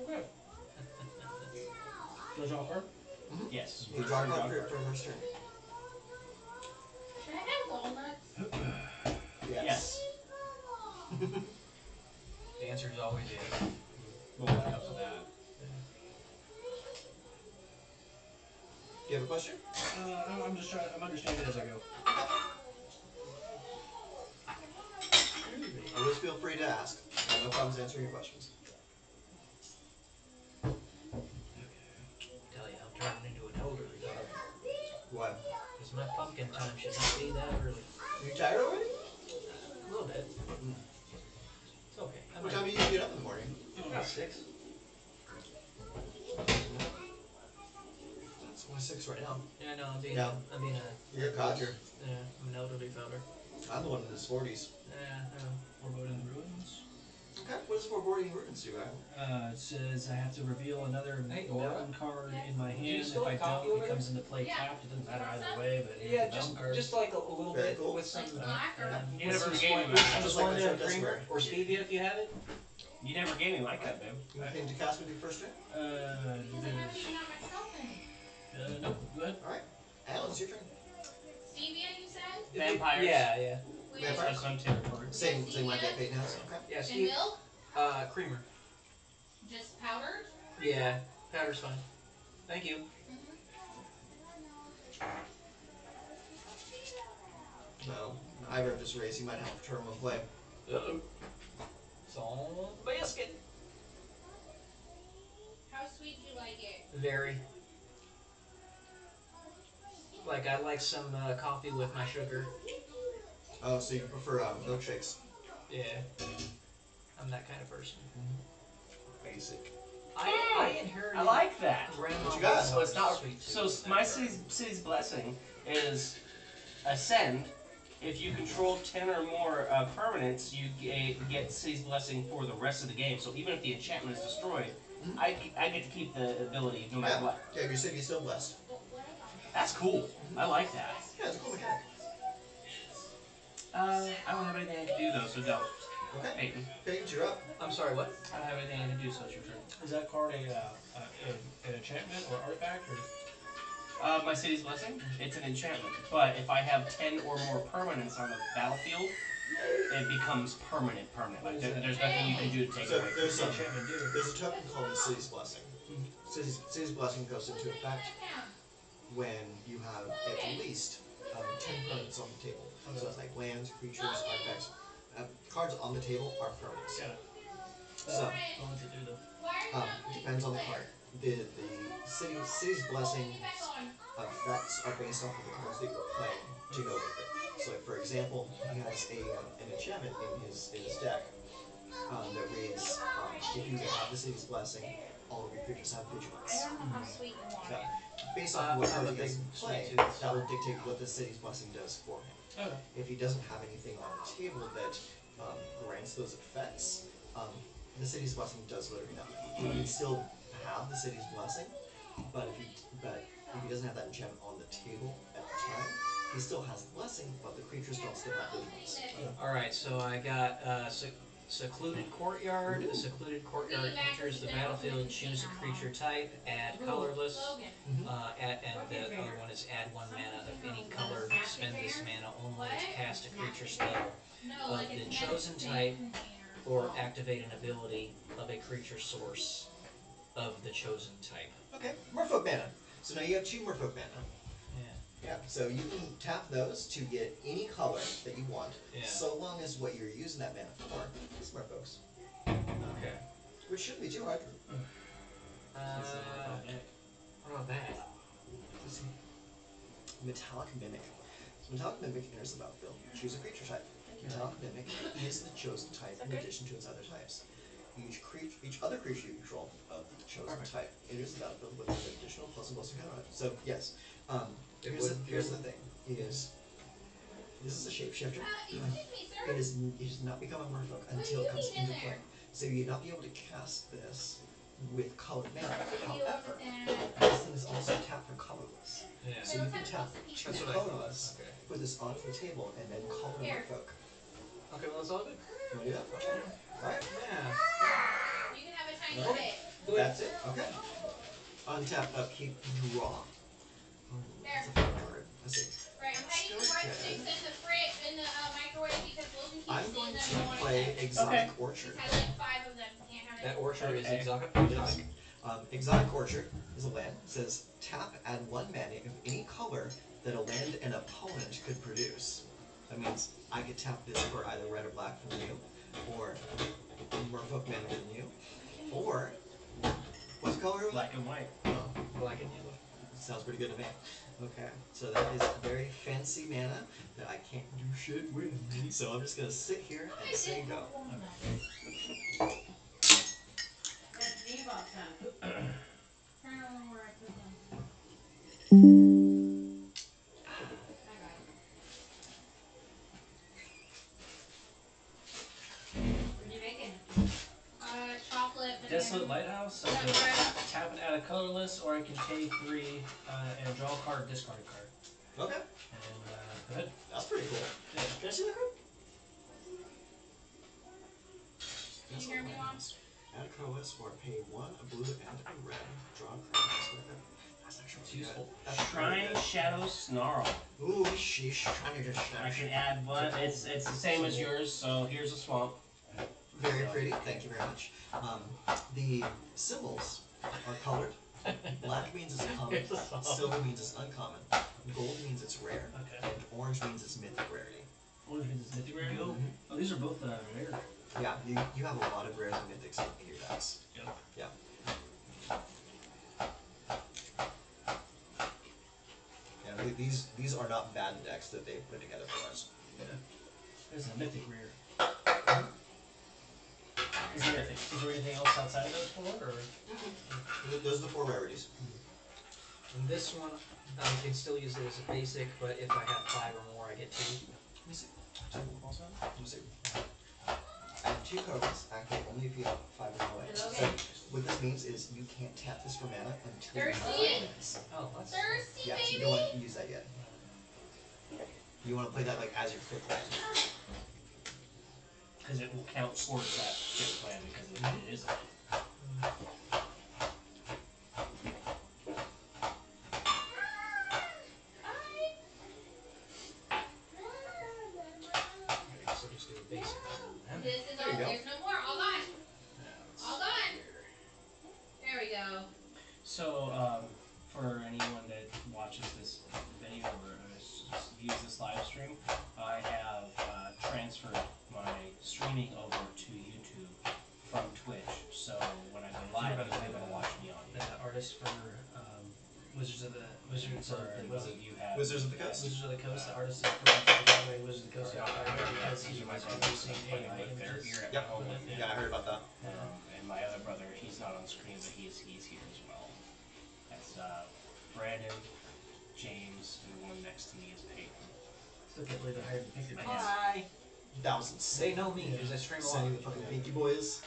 Speaker 9: Okay.
Speaker 4: Do I draw a card?
Speaker 9: Yes.
Speaker 2: You draw a card for your first turn.
Speaker 3: Should I have walnuts?
Speaker 2: Yes.
Speaker 5: The answer is always yes.
Speaker 9: Well, when it comes to that.
Speaker 2: Do you have a question?
Speaker 4: I'm just trying. I'm understanding as I go.
Speaker 2: Always feel free to ask. I have no problems answering your questions.
Speaker 5: Tell you, I'm turning into an elderly dog.
Speaker 2: Why?
Speaker 5: Because my pumpkin time should not be that early.
Speaker 2: Are you tired already?
Speaker 5: A little bit. It's okay.
Speaker 2: What time do you get up in the morning?
Speaker 5: About 6.
Speaker 2: It's only 6 right now.
Speaker 5: Yeah, no, I'm being
Speaker 2: You're a codger.
Speaker 5: I'm an elderly feller.
Speaker 2: I'm the one in his 40s.
Speaker 5: Yeah,
Speaker 4: Foreboding ruins.
Speaker 2: Okay, what does Foreboding Ruins do, Adam?
Speaker 4: It says I have to reveal another
Speaker 5: Hey,
Speaker 4: mountain card in my
Speaker 5: Do you
Speaker 4: hand.
Speaker 5: still
Speaker 4: If I
Speaker 5: have coffee
Speaker 4: don't,
Speaker 5: over
Speaker 4: it
Speaker 5: there?
Speaker 4: comes into play tapped. It doesn't matter either way, but here's
Speaker 5: yeah,
Speaker 4: the mountain card.
Speaker 5: just like a little
Speaker 2: Very
Speaker 5: bit
Speaker 2: cool.
Speaker 5: with some.
Speaker 3: Black or
Speaker 9: You never gave me
Speaker 2: Just
Speaker 5: Just
Speaker 2: like
Speaker 5: one
Speaker 2: my
Speaker 5: there,
Speaker 2: Choked
Speaker 5: creamer
Speaker 2: Estuary.
Speaker 5: or stevia if you have it.
Speaker 9: You never gave me my cup, babe.
Speaker 2: You want anything to cast with your first turn?
Speaker 3: I have anything on myself then?
Speaker 4: No, go ahead.
Speaker 2: Alright. Alan, it's your turn.
Speaker 3: Stevia, you said?
Speaker 9: Vampires.
Speaker 5: Yeah.
Speaker 3: Wait,
Speaker 2: Vampires?
Speaker 9: That's some territory.
Speaker 2: Same like that Peyton has. Okay.
Speaker 5: Yeah,
Speaker 3: and
Speaker 5: Steve.
Speaker 3: milk?
Speaker 5: Creamer.
Speaker 3: Just powdered?
Speaker 5: Yeah, powder's fine. Thank you.
Speaker 2: No. Ivor just raised. He might have to turn one play.
Speaker 5: Uh-oh. Some biscuit.
Speaker 3: How sweet do you like it?
Speaker 5: Very. Like, I like some coffee with my sugar.
Speaker 2: Oh, so you prefer milkshakes?
Speaker 5: Yeah. I'm that kind of person.
Speaker 2: Basic.
Speaker 5: I inherited
Speaker 9: I like that.
Speaker 5: grandma.
Speaker 2: What you got?
Speaker 5: So it's not sweet.
Speaker 9: So my city's blessing is ascend. If you control 10 or more permanents, you get city's blessing for the rest of the game. So even if the enchantment is destroyed, I get to keep the ability no matter what.
Speaker 2: Yeah, your city's still blessed.
Speaker 9: That's cool. I like that.
Speaker 2: Yeah, it's a cool mechanic.
Speaker 9: I don't have anything I can do though, so go.
Speaker 2: Okay.
Speaker 9: Peyton.
Speaker 2: Peyton, you're up.
Speaker 5: I'm sorry, what?
Speaker 9: I don't have anything I can do, so it's your turn.
Speaker 4: Is that card an enchantment or artifact or?
Speaker 9: My city's blessing, it's an enchantment. But if I have 10 or more permanents on the battlefield, it becomes permanent. Like there's nothing you can do to take
Speaker 2: So
Speaker 9: it away.
Speaker 2: there's a
Speaker 4: Enchantment do.
Speaker 2: there's a token called the City's Blessing. City's Blessing goes into effect when you have at least 10 permanents on the table. So it's like lands, creatures, artifacts. Cards on the table are permanents.
Speaker 4: Got it.
Speaker 2: So
Speaker 4: What does it do though?
Speaker 2: it depends on the card. The city's blessing effects are based off of the cards that you're playing to go with it. So, like for example, he has an enchantment in his deck that reads, if you have the city's blessing, all of your creatures have vigilance.
Speaker 3: I don't know how sweet you want
Speaker 2: Yeah.
Speaker 3: it.
Speaker 2: Based on what
Speaker 8: I have
Speaker 2: card
Speaker 8: a
Speaker 2: he has
Speaker 8: big
Speaker 2: in play,
Speaker 8: sweet tooth.
Speaker 2: that will dictate what the city's blessing does for him.
Speaker 9: Okay.
Speaker 2: If he doesn't have anything on the table that grants those effects, the city's blessing does literally nothing. He can still have the city's blessing, but if he doesn't have that enchantment on the table at the time, he still has the blessing, but the creatures don't still have vigilance.
Speaker 5: Alright, so I got secluded courtyard. A secluded courtyard enters the battlefield, choose a creature type, add colorless, and the other one is add 1 mana of any color, spend this mana only to cast a creature spell of the chosen type, or activate an ability of a creature source of the chosen type.
Speaker 2: Okay, Merfolk mana. So now you have 2 Merfolk mana.
Speaker 5: Yeah.
Speaker 2: Yeah, so you can tap those to get any color that you want,
Speaker 5: Yeah.
Speaker 2: so long as what you're using that mana for is Merfolks.
Speaker 5: Okay.
Speaker 2: Which shouldn't be too hard.
Speaker 5: What about that?
Speaker 2: Let's see. Metallic Mimic. So Metallic Mimic enters the battlefield. Choose a creature type. Metallic Mimic is the chosen type in addition to its other types. Each other creature you control of the chosen type enters the battlefield with an additional +1/+1 counter. So yes, here's the thing: is this is a shapeshifter. It does not become a merfolk until it comes into play. So you'd not be able to cast this with colored mana. However, this thing is also tapped for colorless.
Speaker 5: Yeah.
Speaker 2: So you can tap 2
Speaker 5: That's what I thought.
Speaker 2: colorless,
Speaker 5: Okay.
Speaker 2: put this onto the table, and then call it a merfolk.
Speaker 5: Okay, well, that's all good.
Speaker 2: You wanna do that? Okay. Alright.
Speaker 5: Yeah.
Speaker 3: You can have a tiny
Speaker 2: Okay.
Speaker 3: bit.
Speaker 2: That's it. Okay. Untap, upkeep, draw. That's a fun card. Let's see.
Speaker 3: Right, I'm hiding the breadsticks in the fridge in the microwave because Logan keeps
Speaker 2: I'm
Speaker 3: saying
Speaker 2: going
Speaker 3: that
Speaker 2: to
Speaker 3: he wants
Speaker 2: play
Speaker 3: them.
Speaker 2: Exotic Orchard.
Speaker 3: He's had like 5 of them. He can't have
Speaker 5: That
Speaker 3: it.
Speaker 5: orchard is exotic.
Speaker 2: Yes. Exotic Orchard is a land. It says tap, add 1 mana of any color that a land an opponent could produce. That means I could tap this for either red or black from you, or Merfolk mana from you, or what's the color?
Speaker 9: Black and white.
Speaker 2: Oh,
Speaker 5: Black and yellow.
Speaker 2: sounds pretty good to me. Okay, so that is very fancy mana that I can't do shit with. So I'm just gonna sit here and say go.
Speaker 6: That's D-Box, huh?
Speaker 3: Turn on where I put them. I got it.
Speaker 6: What'd you make it?
Speaker 3: Chocolate.
Speaker 9: Desolate
Speaker 3: banana.
Speaker 9: Lighthouse. I
Speaker 3: No,
Speaker 9: can
Speaker 3: right.
Speaker 9: tap it out of colorless, or I can pay 3 and draw a card, discard a card.
Speaker 2: Okay,
Speaker 9: And go ahead.
Speaker 2: that's pretty cool.
Speaker 9: Yeah.
Speaker 2: Can I see that card?
Speaker 3: Can you hear me, Mom?
Speaker 2: Add a colorless or pay 1, a blue and a red. Draw a card. That's actually
Speaker 9: It's useful.
Speaker 2: That's
Speaker 9: Shrine
Speaker 2: really good.
Speaker 9: Shadow Snarl.
Speaker 2: Ooh, sheesh. Trying to just
Speaker 9: I can add 1. It's the same as yours. So here's a swamp.
Speaker 2: Very pretty. Thank you very much. The symbols are colored. Black means it's common. Silver means it's uncommon. Gold means it's rare.
Speaker 9: Okay.
Speaker 2: And orange means it's mythic rarity.
Speaker 9: Orange means it's mythic rare.
Speaker 2: Mhm.
Speaker 9: Oh, these are both rare.
Speaker 2: Yeah, you have a lot of rares and mythics in your decks.
Speaker 9: Yep.
Speaker 2: Yeah. And these are not bad decks that they put together for us.
Speaker 9: This is a mythic rare. Is there anything else outside of those 4, or?
Speaker 2: Those are the 4 rarities.
Speaker 5: And this one, I can still use it as a basic, but if I have 5 or more, I get 2.
Speaker 2: Let me see. Let me see. Add 2 colors, activate only if you have 5 or more lands. So what this means is you can't tap this for mana until you have 5
Speaker 3: Thirsty?
Speaker 2: lands.
Speaker 5: Oh, that's...
Speaker 3: Thirsty,
Speaker 2: Yeah, so you
Speaker 3: baby.
Speaker 2: don't want to use that yet. You want to play that like as your 5th land.
Speaker 9: Because it will count towards that 5th plan because it is.
Speaker 5: So just do a basic.
Speaker 3: This is
Speaker 2: There
Speaker 3: all.
Speaker 2: you go.
Speaker 3: There's no more. All gone. All gone. There we go.
Speaker 9: So, for anyone that watches this video or views this live stream, I have transferred my streaming over to YouTube from Twitch. So when I go live, you'll be able to watch me on
Speaker 5: The
Speaker 9: here.
Speaker 5: artist for Wizards of the
Speaker 9: you have.
Speaker 2: Wizards of the Coast.
Speaker 5: Wizards of the Coast. The artist is from Wizards of the Coast. Because
Speaker 9: These
Speaker 5: he
Speaker 9: are my
Speaker 5: was
Speaker 9: brothers.
Speaker 5: producing
Speaker 9: When I lived there,
Speaker 5: images.
Speaker 9: here at
Speaker 2: Yep.
Speaker 9: home with them.
Speaker 2: Yeah, I heard about that.
Speaker 9: And my other brother, he's not on screen, but he's here as well. That's Brandon, James, and the one next to me is Peyton.
Speaker 5: Still can't believe I hired the picture.
Speaker 9: Hi.
Speaker 2: Thousands.
Speaker 5: They know me because I stream a lot.
Speaker 2: Sending the fucking Pinky Boys.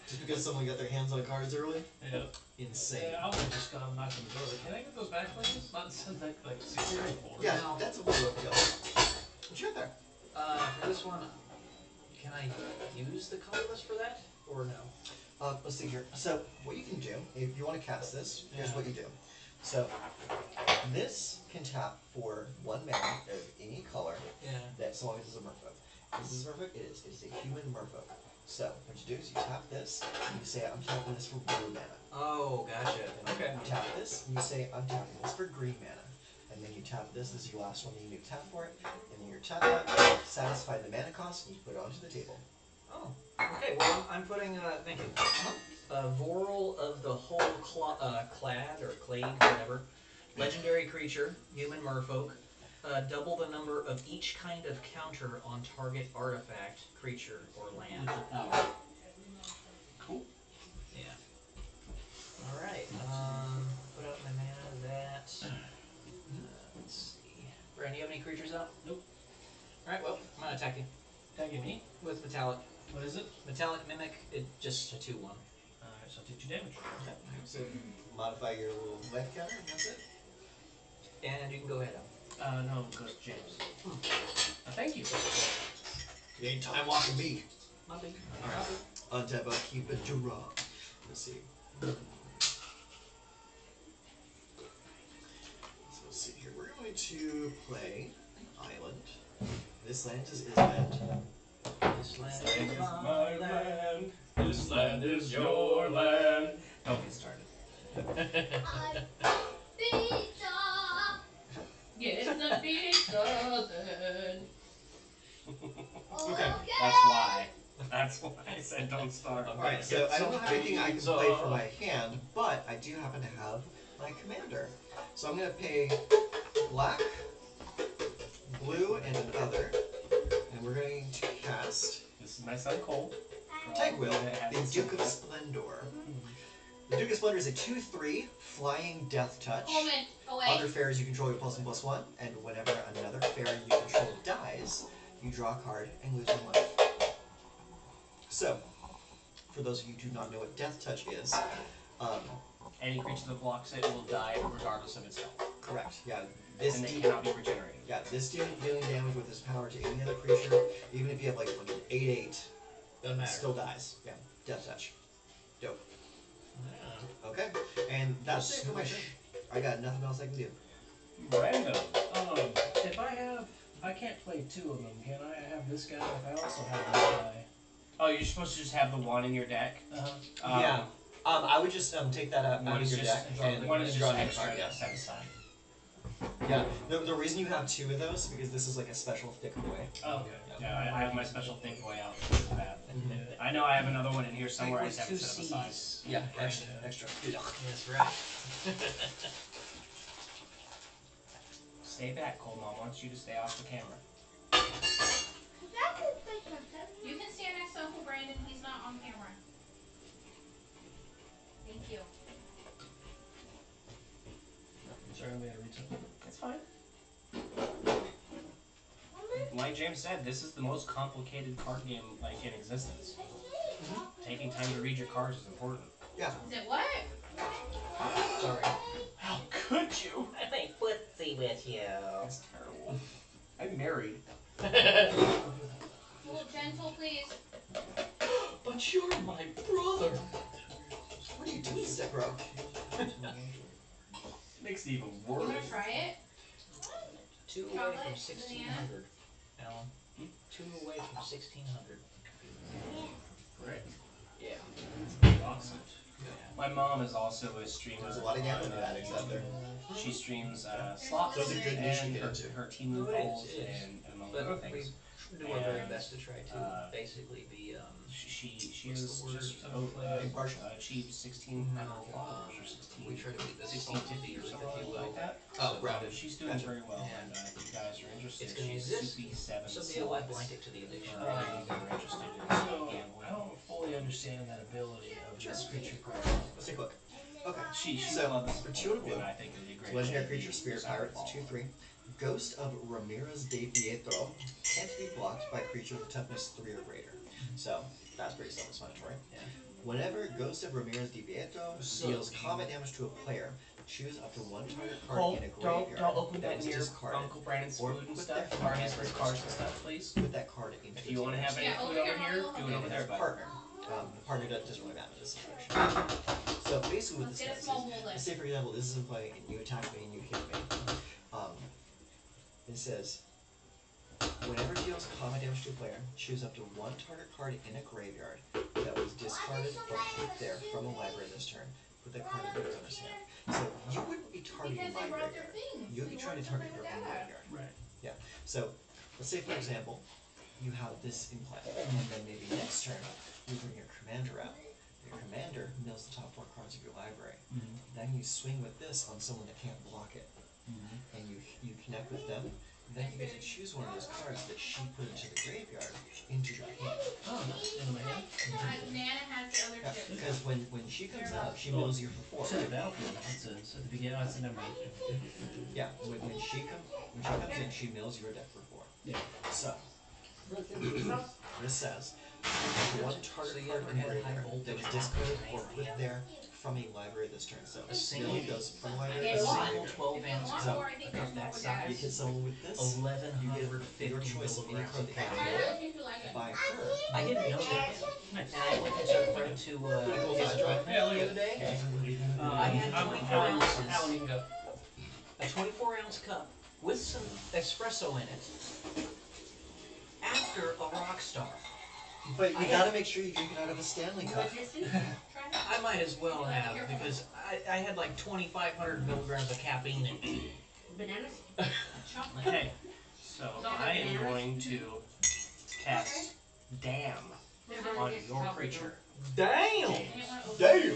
Speaker 2: Just because someone got their hands on cards early.
Speaker 5: Yeah.
Speaker 2: Insane.
Speaker 5: I would have just gone knock on the door. Can I get those back, please? Not send like security for.
Speaker 2: Yeah, that's a little kill. What you got there?
Speaker 5: For this one, can I use the colorless for that or no?
Speaker 2: Let's see here. So, what you can do, if you want to cast this, here's
Speaker 5: Yeah.
Speaker 2: what you do. So, this can tap for 1 mana of any color,
Speaker 5: Yeah.
Speaker 2: that as long as it's a merfolk. This is a merfolk? It is. It is a human merfolk. So, what you do is you tap this, and you say, I'm tapping this for blue mana.
Speaker 5: Oh, gotcha.
Speaker 2: And then you tap this, and you say, I'm tapping this for green mana. And then you tap this is your last one, and you tap for it, and then you tap that, satisfy the mana cost, and you put it onto the table.
Speaker 5: Oh, okay. Well, I'm putting thank you. Voral of the whole clad or clade, whatever. Legendary creature, human merfolk. Double the number of each kind of counter on target artifact, creature, or land.
Speaker 9: Oh. Cool.
Speaker 5: Yeah. Alright, put out my mana that. Let's see. Brian, do you have any creatures out?
Speaker 9: Nope.
Speaker 5: Alright, well, I'm gonna attack you.
Speaker 9: Attacking me?
Speaker 5: With Metallic.
Speaker 9: What is it?
Speaker 5: Metallic Mimic, it just a 2/1.
Speaker 9: Alright, so take 2 damage.
Speaker 2: So, modify your little life counter, and that's it.
Speaker 5: And you can go ahead.
Speaker 9: No, it goes to James. Thank you.
Speaker 2: You ain't time walking me.
Speaker 5: Nothing.
Speaker 2: Alright. Untap, keep it to raw. Let's see. So let's see here. We're going to play Island. This land is Island.
Speaker 5: This land is my land.
Speaker 9: This land is your land. Don't get started.
Speaker 3: Pizza. Yes, the pizza then.
Speaker 2: Okay.
Speaker 9: That's why. That's why I said don't start.
Speaker 2: Alright, so I don't have anything I can play for my hand, but I do happen to have my commander. So I'm going to pay black, blue, and another. And we're going to cast
Speaker 9: This is my son Cole.
Speaker 2: Tagwheel, the Duke of Splendor. The Duke of Splendor is a 2/3 flying death touch.
Speaker 3: Coleman, away.
Speaker 2: Other fairies you control, you +1/+1, and whenever another fairy you control dies, you draw a card and lose 1 life. So, for those of you who do not know what death touch is,
Speaker 9: Any creature that blocks it will die regardless of its health.
Speaker 2: correct. Yeah, this
Speaker 9: And they
Speaker 2: demon,
Speaker 9: cannot be regenerated.
Speaker 2: yeah, this demon dealing damage with his power to any other creature, even if you have like an 8/8,
Speaker 5: Doesn't
Speaker 2: it
Speaker 5: matter.
Speaker 2: still dies. Yeah, death touch. Dope.
Speaker 5: Yeah.
Speaker 2: Okay, and that's it for my turn. I got nothing else I can do.
Speaker 9: Random.
Speaker 4: If I can't play 2 of them, can I have this guy if I also have this guy?
Speaker 9: Oh, you're supposed to just have the one in your deck?
Speaker 2: Yeah. I would just take that out
Speaker 9: One
Speaker 2: of
Speaker 9: is
Speaker 2: your
Speaker 9: just,
Speaker 2: deck and
Speaker 9: one is
Speaker 2: draw
Speaker 9: just
Speaker 2: an
Speaker 9: extra
Speaker 2: card. Yeah.
Speaker 9: set aside.
Speaker 2: Yeah. The reason you have 2 of those is because this is like a special thick boy.
Speaker 9: Oh, okay. Yeah, I have my special thick boy out for that. I know I have another one in here somewhere. I just haven't set them aside.
Speaker 2: Yeah, extra.
Speaker 5: That's right.
Speaker 9: Stay back, Cole. Mom wants you to stay off the camera.
Speaker 3: You can stand next to Uncle Brandon. He's not on camera. Thank you.
Speaker 4: Sorry, I made a read something.
Speaker 9: It's fine. Like James said, this is the most complicated card game like in existence. Taking time to read your cards is important.
Speaker 2: Yeah.
Speaker 3: Is it what?
Speaker 5: Sorry.
Speaker 9: How could you?
Speaker 5: I make footsie with you.
Speaker 9: That's terrible. I'm married.
Speaker 3: A little gentle, please.
Speaker 2: But you're my brother. What are you doing, Zebra?
Speaker 9: Makes it even
Speaker 3: You
Speaker 9: worse.
Speaker 3: wanna try it?
Speaker 5: 2 away
Speaker 3: Chocolate,
Speaker 5: from 1600, Alan. 2 away from 1600.
Speaker 9: Right.
Speaker 5: Yeah.
Speaker 9: Awesome. My mom is also a streamer.
Speaker 2: There's a lot of gambling addicts out there.
Speaker 9: She streams slots
Speaker 2: Those are good niche to
Speaker 9: and
Speaker 2: get into.
Speaker 9: her Timu
Speaker 5: Oh, it is,
Speaker 9: polls
Speaker 5: it is.
Speaker 9: and MMO
Speaker 5: but
Speaker 9: other
Speaker 5: we
Speaker 9: things.
Speaker 5: do our very
Speaker 9: And,
Speaker 5: best to try to basically be.
Speaker 9: She
Speaker 5: What's
Speaker 9: is
Speaker 5: the word?
Speaker 9: just
Speaker 2: Impartial.
Speaker 9: achieved 1600 followers or 16.
Speaker 5: We try to be the
Speaker 9: 1650 or
Speaker 5: salty,
Speaker 9: something
Speaker 5: if you will.
Speaker 9: like that.
Speaker 2: Oh,
Speaker 9: So,
Speaker 2: grounded.
Speaker 9: she's doing
Speaker 2: Gotcha.
Speaker 9: very well,
Speaker 5: And
Speaker 9: and if you guys are interested,
Speaker 5: It's going to
Speaker 9: she's
Speaker 5: exist.
Speaker 9: CP7
Speaker 5: So be a wet
Speaker 9: slots.
Speaker 5: blanket to the addiction.
Speaker 9: For any of you that are interested in
Speaker 4: So,
Speaker 9: gambling.
Speaker 4: I don't fully understand that ability of this creature card.
Speaker 2: Let's take a look. Okay.
Speaker 9: She
Speaker 2: So,
Speaker 9: loves
Speaker 2: for 2 and a blue,
Speaker 9: and I think it would be great.
Speaker 2: legendary
Speaker 9: if
Speaker 2: creature,
Speaker 9: you
Speaker 2: spirit,
Speaker 9: decided to
Speaker 2: pirate, it's
Speaker 9: follow.
Speaker 2: 2/3. Ghost of Ramirez de Pietro can't be blocked by creature with toughness 3 or greater. So, that's pretty self-explanatory.
Speaker 5: Yeah.
Speaker 2: Whenever Ghost of Ramirez de Pietro
Speaker 9: So-
Speaker 2: deals combat damage to a player, choose up to 1 target card
Speaker 9: Cole,
Speaker 2: in a graveyard
Speaker 9: don't open that
Speaker 2: was
Speaker 9: near
Speaker 2: discarded.
Speaker 9: Uncle Brandon's
Speaker 2: Or
Speaker 9: food and
Speaker 2: put
Speaker 9: stuff,
Speaker 2: that
Speaker 9: or
Speaker 2: card
Speaker 9: his
Speaker 2: in
Speaker 9: cards and
Speaker 2: reserve.
Speaker 9: stuff, please.
Speaker 2: Put that card into
Speaker 9: If you want to have any
Speaker 3: Yeah,
Speaker 9: food
Speaker 3: over
Speaker 9: over
Speaker 3: here,
Speaker 9: here,
Speaker 3: Mom.
Speaker 9: do it
Speaker 2: and
Speaker 9: over
Speaker 2: his
Speaker 9: there, bud.
Speaker 2: partner. The partner doesn't really matter in this situation. So basically what
Speaker 3: Let's
Speaker 2: this
Speaker 3: get a
Speaker 2: does
Speaker 3: small
Speaker 2: is,
Speaker 3: bowl then.
Speaker 2: say for example, this is in play and you attack me and you hit me. It says, whenever it deals combat damage to a player, choose up to 1 target card in a graveyard that was discarded or put there from a library this turn. Put that card in your owner's hand. So you wouldn't be targeting
Speaker 3: Because
Speaker 2: my
Speaker 3: they brought their
Speaker 2: graveyard.
Speaker 3: things.
Speaker 2: You would be
Speaker 3: They
Speaker 2: trying to
Speaker 3: wanted
Speaker 2: target
Speaker 3: to
Speaker 2: your
Speaker 3: bring
Speaker 2: own
Speaker 3: that up.
Speaker 2: graveyard.
Speaker 9: Right.
Speaker 2: Yeah. So let's say for example, you have this in play, and then maybe next turn you bring your commander out. Your commander mills the top 4 cards of your library. Then you swing with this on someone that can't block it, and you connect with them. Then you get to choose one of those cards that she put into the graveyard into your hand.
Speaker 9: Oh, nice. Into my hand?
Speaker 3: Nana has the other
Speaker 2: Yeah,
Speaker 3: chips.
Speaker 2: because when she comes out, she mills you for 4.
Speaker 9: It's in the battlefield. It's at the beginning. Oh, it's the number 8.
Speaker 2: Yeah, when she comes in, she mills your deck for 4.
Speaker 9: Yeah.
Speaker 2: So this says 1
Speaker 5: So
Speaker 2: target
Speaker 5: you
Speaker 2: card
Speaker 5: ever
Speaker 2: in
Speaker 5: had high
Speaker 2: graveyard
Speaker 5: voltage
Speaker 2: that was discarded or put there from a library this turn. So
Speaker 5: A single-
Speaker 2: Billy goes from a library
Speaker 3: Yeah,
Speaker 2: to
Speaker 5: A
Speaker 2: a
Speaker 3: one.
Speaker 5: single
Speaker 2: graveyard.
Speaker 5: 12 ounce
Speaker 3: One
Speaker 5: cup
Speaker 3: more, I think
Speaker 5: of
Speaker 3: there's
Speaker 5: that
Speaker 3: more
Speaker 5: size,
Speaker 2: You hit someone with this, you get your
Speaker 5: 1150
Speaker 2: choice of any
Speaker 5: milligrams
Speaker 2: card
Speaker 5: of
Speaker 2: that you
Speaker 3: I
Speaker 5: caffeine.
Speaker 3: don't think you like it.
Speaker 2: buy her.
Speaker 5: I didn't know that. And I went and took Fred to his drive
Speaker 9: Yeah, look
Speaker 5: the
Speaker 9: at
Speaker 5: other day.
Speaker 9: Okay.
Speaker 5: I had 24 ounces,
Speaker 9: Alan, you can go.
Speaker 5: a 24 ounce cup with some espresso in it after a rock star.
Speaker 2: But you gotta make sure you drink it out of a Stanley cup.
Speaker 5: I might as well have because I had like 2,500 milligrams of caffeine in it.
Speaker 6: Bananas? Chocolate?
Speaker 9: Okay, so I am going to cast Damn on your creature
Speaker 2: Damn!
Speaker 3: Damn!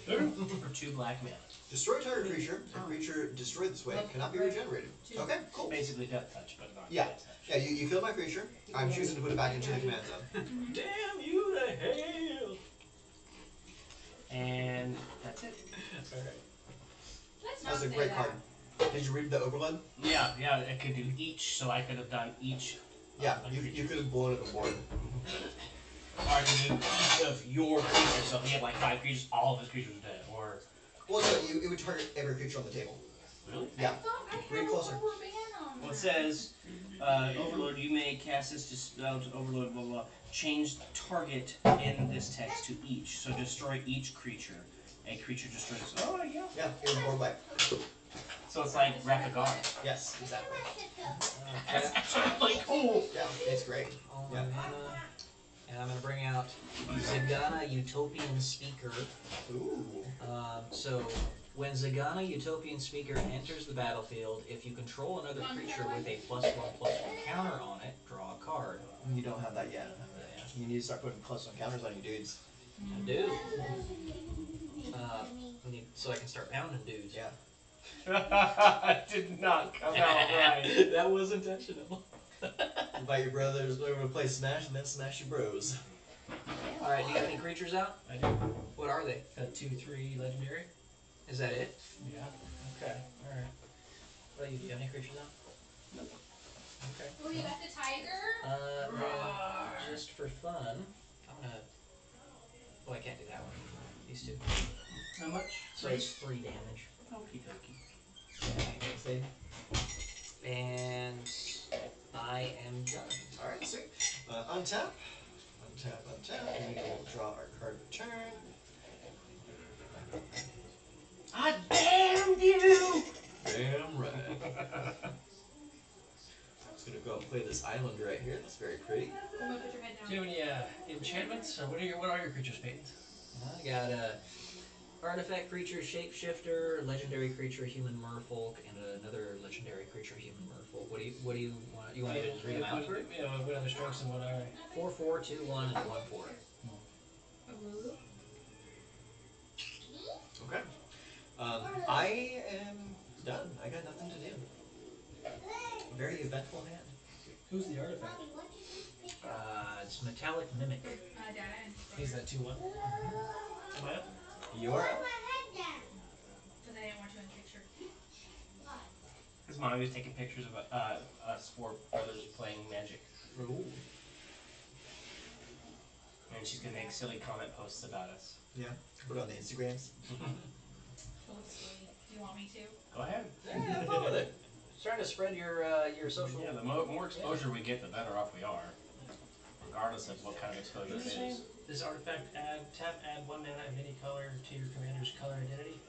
Speaker 2: Damn!
Speaker 9: for 2 black mana.
Speaker 2: Destroy target creature. A creature destroyed this way cannot be regenerated. Okay, cool.
Speaker 9: Basically Death Touch, but not
Speaker 2: Yeah.
Speaker 9: Death Touch.
Speaker 2: Yeah, you killed my creature. I'm choosing to put it back into the command zone.
Speaker 9: Damn you to hell! And that's it.
Speaker 5: Alright.
Speaker 3: Let's not
Speaker 2: That's a
Speaker 3: say
Speaker 2: great
Speaker 3: that.
Speaker 2: card. Did you read the overload?
Speaker 9: Yeah, I could do each, so I could have done each.
Speaker 2: Yeah, you could have blown up the board.
Speaker 9: Or I could do each of your creatures, so if he had like 5 creatures, all of his creatures are dead. Or.
Speaker 2: Well, no, it would target every creature on the table.
Speaker 9: Really?
Speaker 2: Yeah.
Speaker 3: I thought I
Speaker 2: Read
Speaker 3: had a
Speaker 2: closer.
Speaker 3: rubber band on
Speaker 9: Well, it
Speaker 3: that.
Speaker 9: says, Overlord, you may cast this to spell to Overlord, blah, blah. Change target in this text to each. So destroy each creature. A creature destroys. Oh, yeah.
Speaker 2: Yeah, it was board wipe.
Speaker 9: So it's like Rapagard.
Speaker 2: Yes, exactly.
Speaker 9: That's actually really cool.
Speaker 2: Yeah, it's great.
Speaker 5: All
Speaker 2: Yeah.
Speaker 5: my mana. And I'm going to bring out Zagana Utopian Speaker.
Speaker 2: Ooh.
Speaker 5: So, when Zagana Utopian Speaker enters the battlefield, if you control another creature with a +1/+1 counter on it, draw a card.
Speaker 2: You don't have that yet. You need to start putting +1 counters on your dudes.
Speaker 5: I do. So I can start pounding dudes.
Speaker 2: Yeah.
Speaker 9: It did not come out right.
Speaker 5: That was intentional.
Speaker 2: Invite your brothers over to play Smash and then smash your bros.
Speaker 5: Alright, do you have any creatures out?
Speaker 9: I do.
Speaker 5: What are they?
Speaker 9: Got 2/3 legendary.
Speaker 5: Is that it?
Speaker 9: Yeah.
Speaker 5: Okay, alright. What about you? Do you have any creatures out?
Speaker 9: Nope.
Speaker 5: Okay.
Speaker 3: Oh, you got the tiger?
Speaker 5: Just for fun, I'm gonna. Oh, I can't do that one. These two.
Speaker 9: How much?
Speaker 5: So it's 3 damage.
Speaker 9: Okie dokie.
Speaker 2: See?
Speaker 5: And I am done.
Speaker 2: Alright, sweet. Untap. Untap. We will draw our card of turn.
Speaker 9: I damned you!
Speaker 2: Damn right. I'm just gonna go and play this island right here. That's very pretty.
Speaker 3: I'm gonna put your head
Speaker 9: Do
Speaker 3: down.
Speaker 9: you have any enchantments? Or what are your creatures, Peyton?
Speaker 5: I got Artifact creature, shapeshifter, legendary creature, human merfolk, and another legendary creature, human merfolk. What do you want? You want me to just read them out?
Speaker 4: Yeah, what are their strengths and what are they?
Speaker 5: 4/4, 2/1, and 1/4.
Speaker 8: Okay. I am done. I got nothing to do. Very eventful hand.
Speaker 4: Who's the artifact?
Speaker 5: It's metallic mimic.
Speaker 4: He's that 2/1. Am I up?
Speaker 8: You are up.
Speaker 3: Because I didn't want you in the picture.
Speaker 9: His mom was taking pictures of us four brothers playing Magic.
Speaker 8: Ooh.
Speaker 9: And she's gonna make silly comment posts about us.
Speaker 8: Yeah. Put it on the Instagrams.
Speaker 3: Totally. Do you want me to?
Speaker 9: Go ahead.
Speaker 5: Yeah, have fun with it. It's trying to spread your social.
Speaker 9: Yeah, the more exposure we get, the better off we are. Regardless of what kind of exposure it is.
Speaker 4: This artifact add 1 mana of any color to your commander's color identity.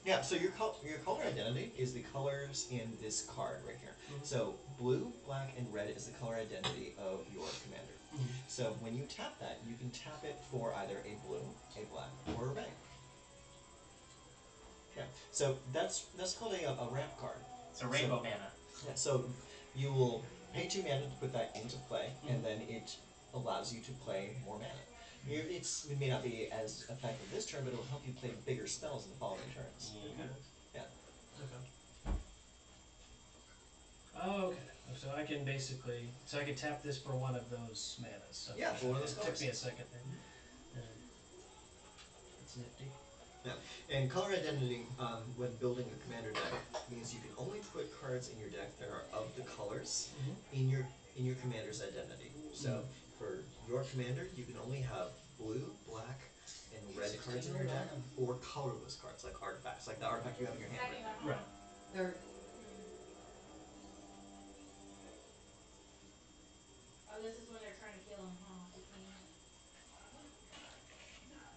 Speaker 8: Yeah, so your color identity is the colors in this card right here. So blue, black, and red is the color identity of your commander. So when you tap that, you can tap it for either a blue, a black, or a red. Yeah, so that's called a ramp card.
Speaker 9: It's a rainbow mana.
Speaker 8: Yeah, so you will pay 2 mana to put that into play, and then it allows you to play more mana. It may not be as effective this turn, but it will help you play bigger spells in the following turns.
Speaker 9: Okay.
Speaker 8: Yeah.
Speaker 4: Okay. Oh, okay. So I can basically, I can tap this for one of those manas. So
Speaker 8: Yeah, for one of those
Speaker 4: it took
Speaker 8: colors.
Speaker 4: me a second there. That's nifty.
Speaker 8: Yeah. And color identity, when building a commander deck, means you can only put cards in your deck that are of the colors in your commander's identity. So for your commander, you can only have blue, black, and red cards in your deck, or colorless cards like artifacts, like the artifact you have in your hand right now.
Speaker 4: Right.
Speaker 6: They're
Speaker 3: Oh, this is when they're trying to kill him, huh?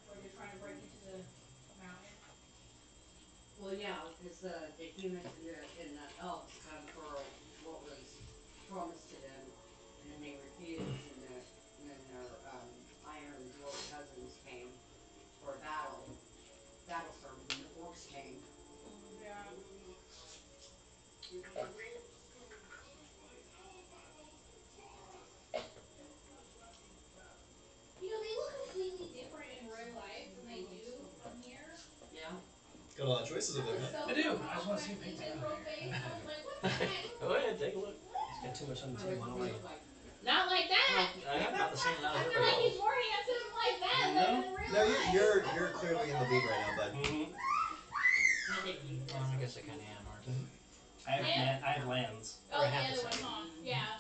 Speaker 3: Or they're trying to break into the mountain.
Speaker 6: well, yeah, because the humans and the elves come for what was promised to them, and then they refused, and then their iron dwarf cousins came for a battle started, and the orcs came.
Speaker 3: Yeah. You know, they look completely different in real life than they do from here.
Speaker 6: Yeah.
Speaker 8: Got a lot of choices over there, man.
Speaker 4: I do. I just want to see a picture.
Speaker 3: His whole face, I was like, what the heck?
Speaker 5: Go ahead, take a look.
Speaker 4: It's got too much on the table. I don't like it.
Speaker 3: Not like that!
Speaker 5: I have about the same amount
Speaker 3: I
Speaker 5: of
Speaker 3: feel like he's more handsome like that than in real
Speaker 8: No,
Speaker 3: life.
Speaker 8: you're clearly in the lead right now, bud.
Speaker 6: I think you
Speaker 5: I guess I kind of am, aren't I?
Speaker 9: I have lands.
Speaker 3: Oh,
Speaker 5: Or
Speaker 3: the
Speaker 5: half the
Speaker 3: other one,
Speaker 5: second.
Speaker 3: huh? Yeah.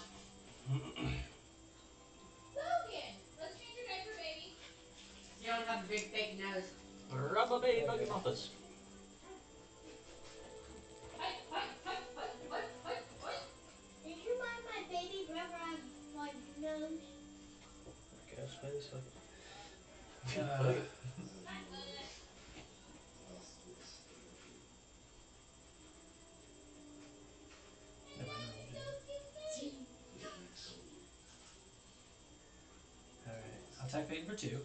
Speaker 3: Logan, let's change your diaper, baby.
Speaker 6: You don't have a big fake nose.
Speaker 5: Rubber baby buggy muffins.
Speaker 3: Did you mind my baby brother on my nose?
Speaker 1: I guess, wait a second.
Speaker 4: Alright. I'll type bait for 2.
Speaker 5: Can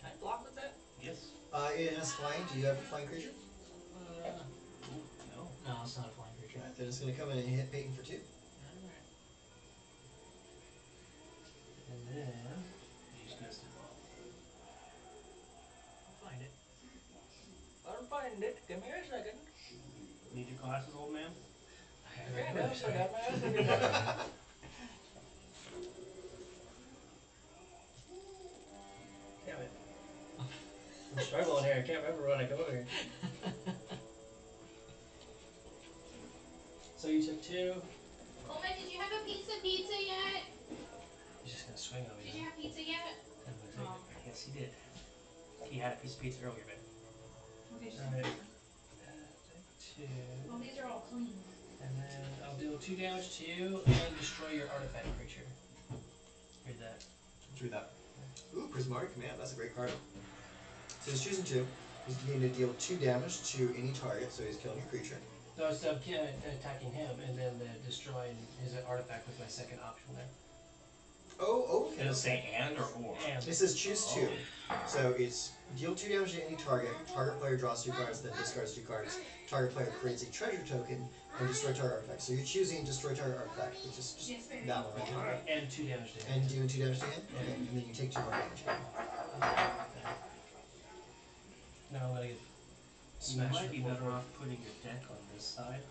Speaker 5: I block with that?
Speaker 9: Yes.
Speaker 8: It has flying. Do you have a flying creature?
Speaker 9: No.
Speaker 5: No, it's not a flying creature.
Speaker 8: Right, then it's going to come in and hit Peyton for 2.
Speaker 5: Alright.
Speaker 9: And then you just missed it.
Speaker 5: I'll find it. I'll find it. Give me a second.
Speaker 9: Need your glasses, old man?
Speaker 5: I got my eyes looking at it.
Speaker 1: Damn it. I'm struggling here. I can't remember when I go over here.
Speaker 4: So you took 2.
Speaker 3: Coleman, did you have a pizza yet?
Speaker 4: He's just gonna swing on me.
Speaker 3: Did you have pizza yet?
Speaker 4: I'm gonna take it.
Speaker 9: Yes, he did. He had a piece of pizza earlier, babe.
Speaker 3: Okay, just
Speaker 4: Alright.
Speaker 3: take
Speaker 4: 2.
Speaker 3: Oh, these are all clean.
Speaker 4: And then I'll deal 2 damage to you and destroy your artifact creature. Read that.
Speaker 8: Let's read that. Ooh, Prismatic Command. That's a great card. So he's choosing 2. He's going to deal 2 damage to any target, so he's killing your creature.
Speaker 4: No, so I'm attacking him and then destroying his artifact with my second option there.
Speaker 2: Oh, okay.
Speaker 9: Does it say and or or?
Speaker 4: And
Speaker 2: It says choose two. So it's deal 2 damage to any target. Target player draws 2 cards, then discards 2 cards. Target player creates a treasure token and destroy target artifact. So you're choosing destroy target artifact, which is just that one right there.
Speaker 4: and 2 damage to him.
Speaker 2: And doing 2 damage to him. Okay. And then you take 2 more damage again.
Speaker 4: Now I'm gonna get
Speaker 9: You
Speaker 4: smashed.
Speaker 9: might be
Speaker 4: for
Speaker 9: better
Speaker 4: 4.
Speaker 9: off putting your deck on this side.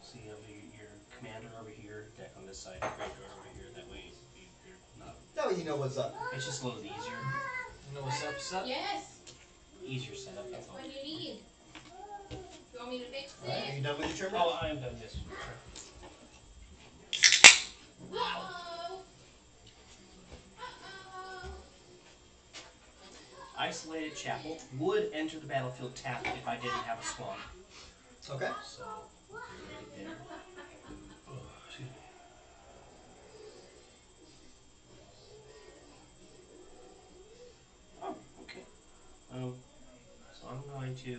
Speaker 9: So you have your commander over here, deck on this side, graveyard over here. That way you're not.
Speaker 2: That way you know what's up.
Speaker 9: It's just a little easier.
Speaker 4: You know what's up, son?
Speaker 3: Yes.
Speaker 9: Easier setup, that's all.
Speaker 3: What do you need? You want me to fix
Speaker 2: Alright, are
Speaker 3: it?
Speaker 2: you done with your turn?
Speaker 4: Oh, I am done. Yes.
Speaker 3: Uh-oh. Uh-oh.
Speaker 9: Isolated Chapel would enter the battlefield tapped if I didn't have a swan.
Speaker 2: Okay.
Speaker 9: So, right there. Oh, excuse me. Oh, okay. So I'm going to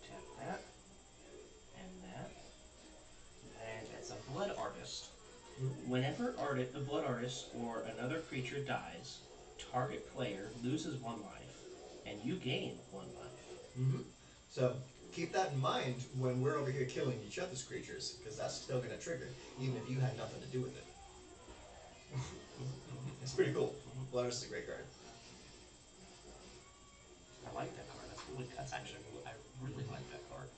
Speaker 9: tap that and that. And as a blood artist, whenever a blood artist or another creature dies, target player loses 1 life, and you gain 1 life.
Speaker 2: Mm-hmm. So keep that in mind when we're over here killing each other's creatures, because that's still going to trigger, even if you had nothing to do with it. It's pretty cool. Blood is a great card.
Speaker 9: I like that card. That's actually, I really like that card.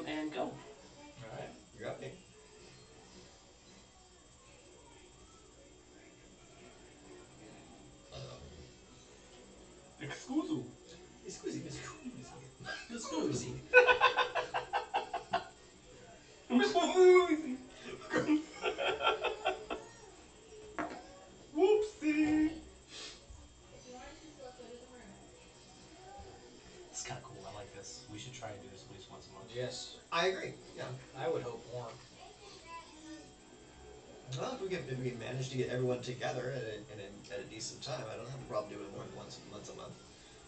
Speaker 9: And go.
Speaker 2: Alright, you're up, Nick.
Speaker 9: Excuse
Speaker 2: Excuse me.
Speaker 9: Whoopsie.
Speaker 3: If you want to just look, go to the room.
Speaker 9: It's kind of cool. I like this. We should try and do this at least once a month.
Speaker 5: Yes,
Speaker 2: I agree. Yeah.
Speaker 5: I would hope more.
Speaker 2: Well, if we can manage to get everyone together at a decent time, I don't have a problem doing it more than once a month.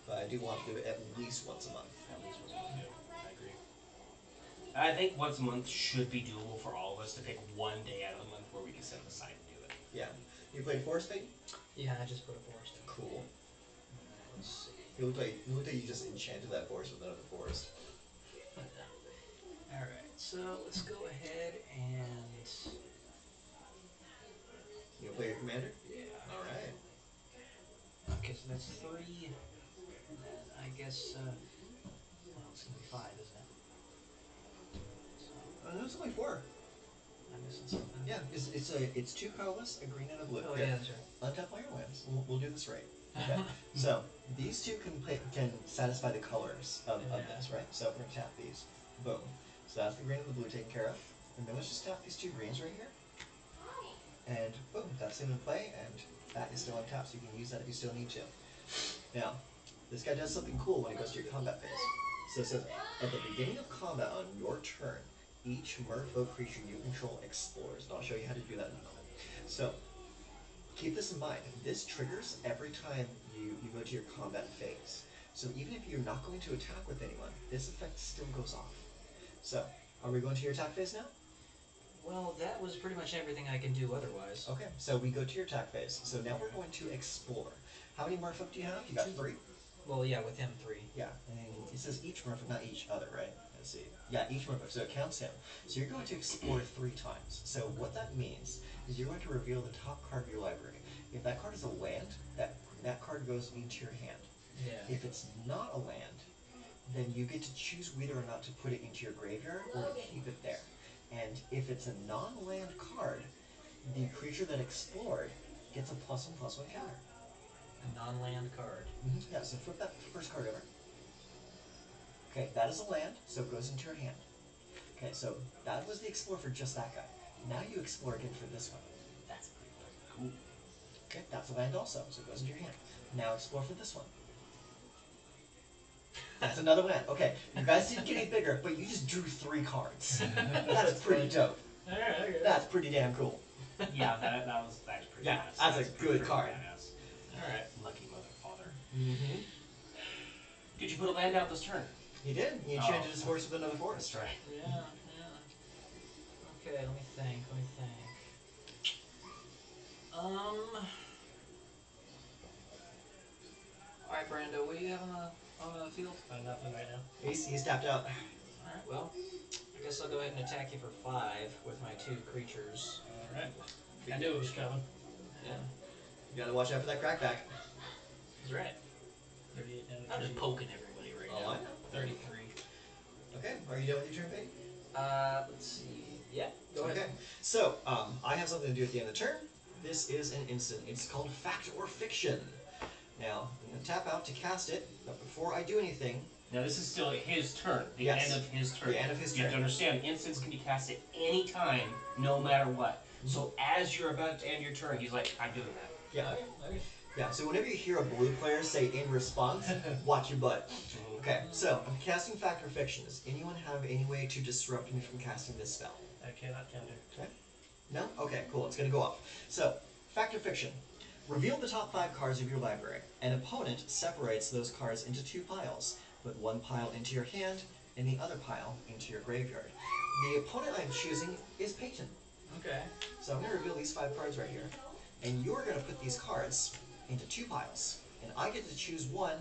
Speaker 2: But I do want to do it at least once a month.
Speaker 9: At least once a month. Yeah, I agree. I think once a month should be doable for all of us to pick one day out of the month where we can set aside and do it.
Speaker 2: Yeah. You played Forest Fate?
Speaker 5: Yeah, I just put a forest in.
Speaker 2: Cool.
Speaker 5: Let's see.
Speaker 2: It looked like you just enchanted that forest with another forest.
Speaker 5: Alright, so let's go ahead and...
Speaker 2: You gonna play your commander?
Speaker 5: Yeah.
Speaker 2: Alright.
Speaker 5: Okay, so that's 3. And then I guess, well, it's gonna be 5, isn't it? So,
Speaker 2: No, it's only 4.
Speaker 5: I'm missing something.
Speaker 2: Yeah, it's 2 colorless, a green and a blue.
Speaker 5: Oh,
Speaker 2: Here,
Speaker 5: yeah, that's right.
Speaker 2: untap all your lands. We'll do this right. Okay. So these 2 can satisfy the colors of this, right? So we're gonna tap these. Boom. So that's the green and the blue taken care of. And then let's just tap these 2 greens right here. And boom, that's in play, and that is still untapped, so you can use that if you still need to. Now, this guy does something cool when he goes to your combat phase. So it says, at the beginning of combat on your turn, each merfolk creature you control explores. And I'll show you how to do that in a moment. So, keep this in mind. This triggers every time you go to your combat phase. So even if you're not going to attack with anyone, this effect still goes off. So, are we going to your attack phase now?
Speaker 5: Well, that was pretty much everything I can do otherwise.
Speaker 2: Okay, so we go to your attack phase. So now we're going to explore. How many merfolk do you have? You got 3?
Speaker 5: Well, yeah, with him 3.
Speaker 2: Yeah, and it says each merfolk, not each other, right? Let's see. Yeah, each merfolk, so it counts him. So you're going to explore 3 times. So what that means is you're going to reveal the top card of your library. If that card is a land, that card goes into your hand.
Speaker 5: Yeah.
Speaker 2: If it's not a land, then you get to choose whether or not to put it into your graveyard or to keep it there. And if it's a non-land card, the creature that explored gets a +1/+1 counter.
Speaker 5: A non-land card.
Speaker 2: Yeah, so flip that first card over. Okay, that is a land, so it goes into your hand. Okay, so that was the explore for just that guy. Now you explore again for this one.
Speaker 9: That's pretty cool.
Speaker 2: Okay, that's a land also, so it goes into your hand. Now explore for this one. That's another land. Okay, you guys didn't get any bigger, but you just drew 3 cards. That is pretty dope.
Speaker 5: Alright,
Speaker 2: That's pretty damn cool.
Speaker 9: Yeah, that was actually pretty
Speaker 2: Yeah,
Speaker 9: badass.
Speaker 2: that's a good
Speaker 9: pretty
Speaker 2: card.
Speaker 9: Badass.
Speaker 5: Alright.
Speaker 9: Lucky mother father.
Speaker 2: Mm-hmm.
Speaker 9: Did you put a land out this turn?
Speaker 2: He did. He enchanted his forest with another forest.
Speaker 9: That's right.
Speaker 5: Yeah, yeah. Okay, let me think. Alright, Brando, what do you have on the field?
Speaker 8: Nothing right now. He's tapped out.
Speaker 5: Alright, well, I guess I'll go ahead and attack you for 5 with my 2 creatures.
Speaker 4: Alright. I knew it was coming.
Speaker 5: Yeah.
Speaker 8: You gotta watch out for that crackback.
Speaker 5: That's right.
Speaker 4: 38 down to
Speaker 5: I'm just
Speaker 4: 30.
Speaker 5: poking everybody right
Speaker 8: Oh,
Speaker 5: now.
Speaker 8: I know.
Speaker 5: 33.
Speaker 8: Okay, are you done with your turn, Pete?
Speaker 5: Let's see. Yeah, go ahead.
Speaker 8: Okay, so I have something to do at the end of the turn. This is an instant. It's called Fact or Fiction. Now, I'm going to tap out to cast it, but before I do anything...
Speaker 9: Now this is still his turn. The
Speaker 8: Yes.
Speaker 9: end of his turn.
Speaker 8: The end of his
Speaker 9: You have to
Speaker 8: turn.
Speaker 9: understand, instants can be cast at any time, no matter what. So as you're about to end your turn, he's like, I'm doing that.
Speaker 8: Yeah. Yeah, so whenever you hear a blue player say in response, watch your butt. Okay, so I'm casting Fact or Fiction. Does anyone have any way to disrupt me from casting this spell?
Speaker 4: I cannot counter.
Speaker 8: Okay. No? Okay, cool. It's going to go up. So, Fact or Fiction. Reveal the top 5 cards of your library. An opponent separates those cards into 2 piles. Put one pile into your hand and the other pile into your graveyard. The opponent I'm choosing is Peyton.
Speaker 5: Okay.
Speaker 8: So I'm going to reveal these 5 cards right here. And you're going to put these cards into 2 piles. And I get to choose one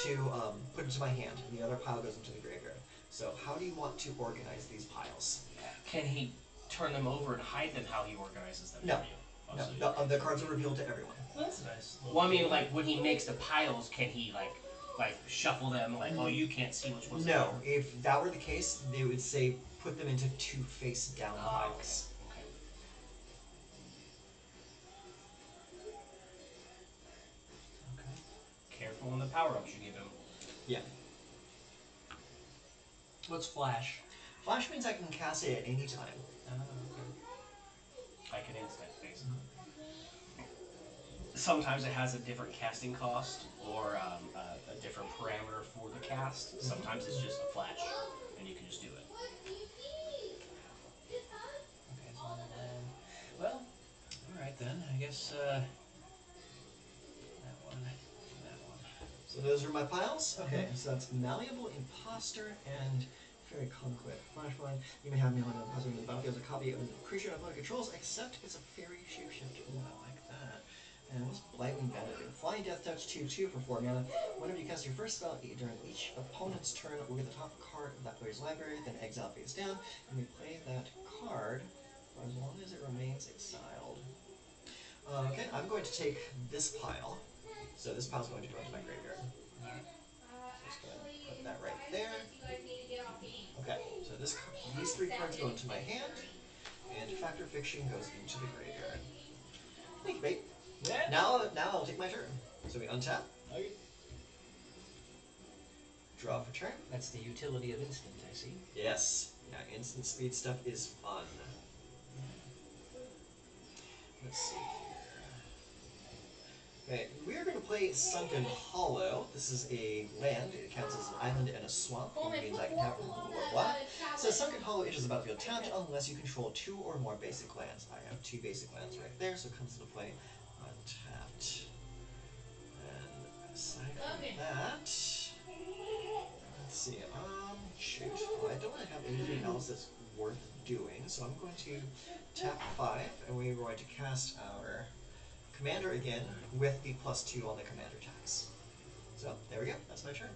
Speaker 8: to put into my hand, and the other pile goes into the graveyard. So how do you want to organize these piles?
Speaker 9: Can he turn them over and hide them how he organizes them
Speaker 8: No.
Speaker 9: for you? Oh,
Speaker 8: No,
Speaker 9: so
Speaker 8: the cards are revealed to everyone.
Speaker 4: Well, that's nice.
Speaker 9: Well, I mean, like, when he makes the piles, can he, like shuffle them, like, oh, you can't see which one's
Speaker 8: No, if that were the case, they would say put them into 2 face-down
Speaker 9: Oh,
Speaker 8: piles.
Speaker 9: okay. Careful on the power-ups you give him.
Speaker 8: Yeah.
Speaker 5: What's Flash?
Speaker 8: Flash means I can cast it at any time.
Speaker 5: Okay.
Speaker 9: Like an instant, basically. Sometimes it has a different casting cost or a different parameter for the cast. Sometimes it's just a flash, and you can just do it.
Speaker 5: Okay, so well, alright then. I guess, that one.
Speaker 8: So those are my piles. Okay, so that's Malleable Imposter and Fairy Conquest. Flashpoint. You may have Malleable Imposter in the battlefield as a copy of a creature of opponent controls, except it's a fairy shapeshifter. Ooh, I like that. And what's Blighting Bandit do? Flying Death Touch 2/2 for 4 mana. Whenever you cast your first spell during each opponent's turn, look at the top card of that player's library, then exile face down, and you play that card for as long as it remains exiled. Okay, I'm going to take this pile. So this pile's going to go into my graveyard. Just going to put that right there. Okay, so these 3 cards go into my hand, and Fact or Fiction goes into the graveyard. Thank you, mate.
Speaker 5: Yeah.
Speaker 8: Now I'll take my turn. So we untap.
Speaker 5: Okay.
Speaker 8: Draw for turn.
Speaker 5: That's the utility of instant, I see.
Speaker 8: Yes. Yeah, instant speed stuff is fun. Let's see here. Okay, we are going to play Sunken Hollow. This is a land. It counts as an island and a swamp, which means I can have blah, blah, blah. It says Sunken Hollow enters the battlefield tapped unless you control 2 or more basic lands. I have 2 basic lands right there, so it comes into play untapped. And aside from that, let's see, shoot. Well, I don't really have anything else that's worth doing, so I'm going to tap 5, and we're going to cast our Commander again with the +2 on the commander tax. So there we go. That's my turn.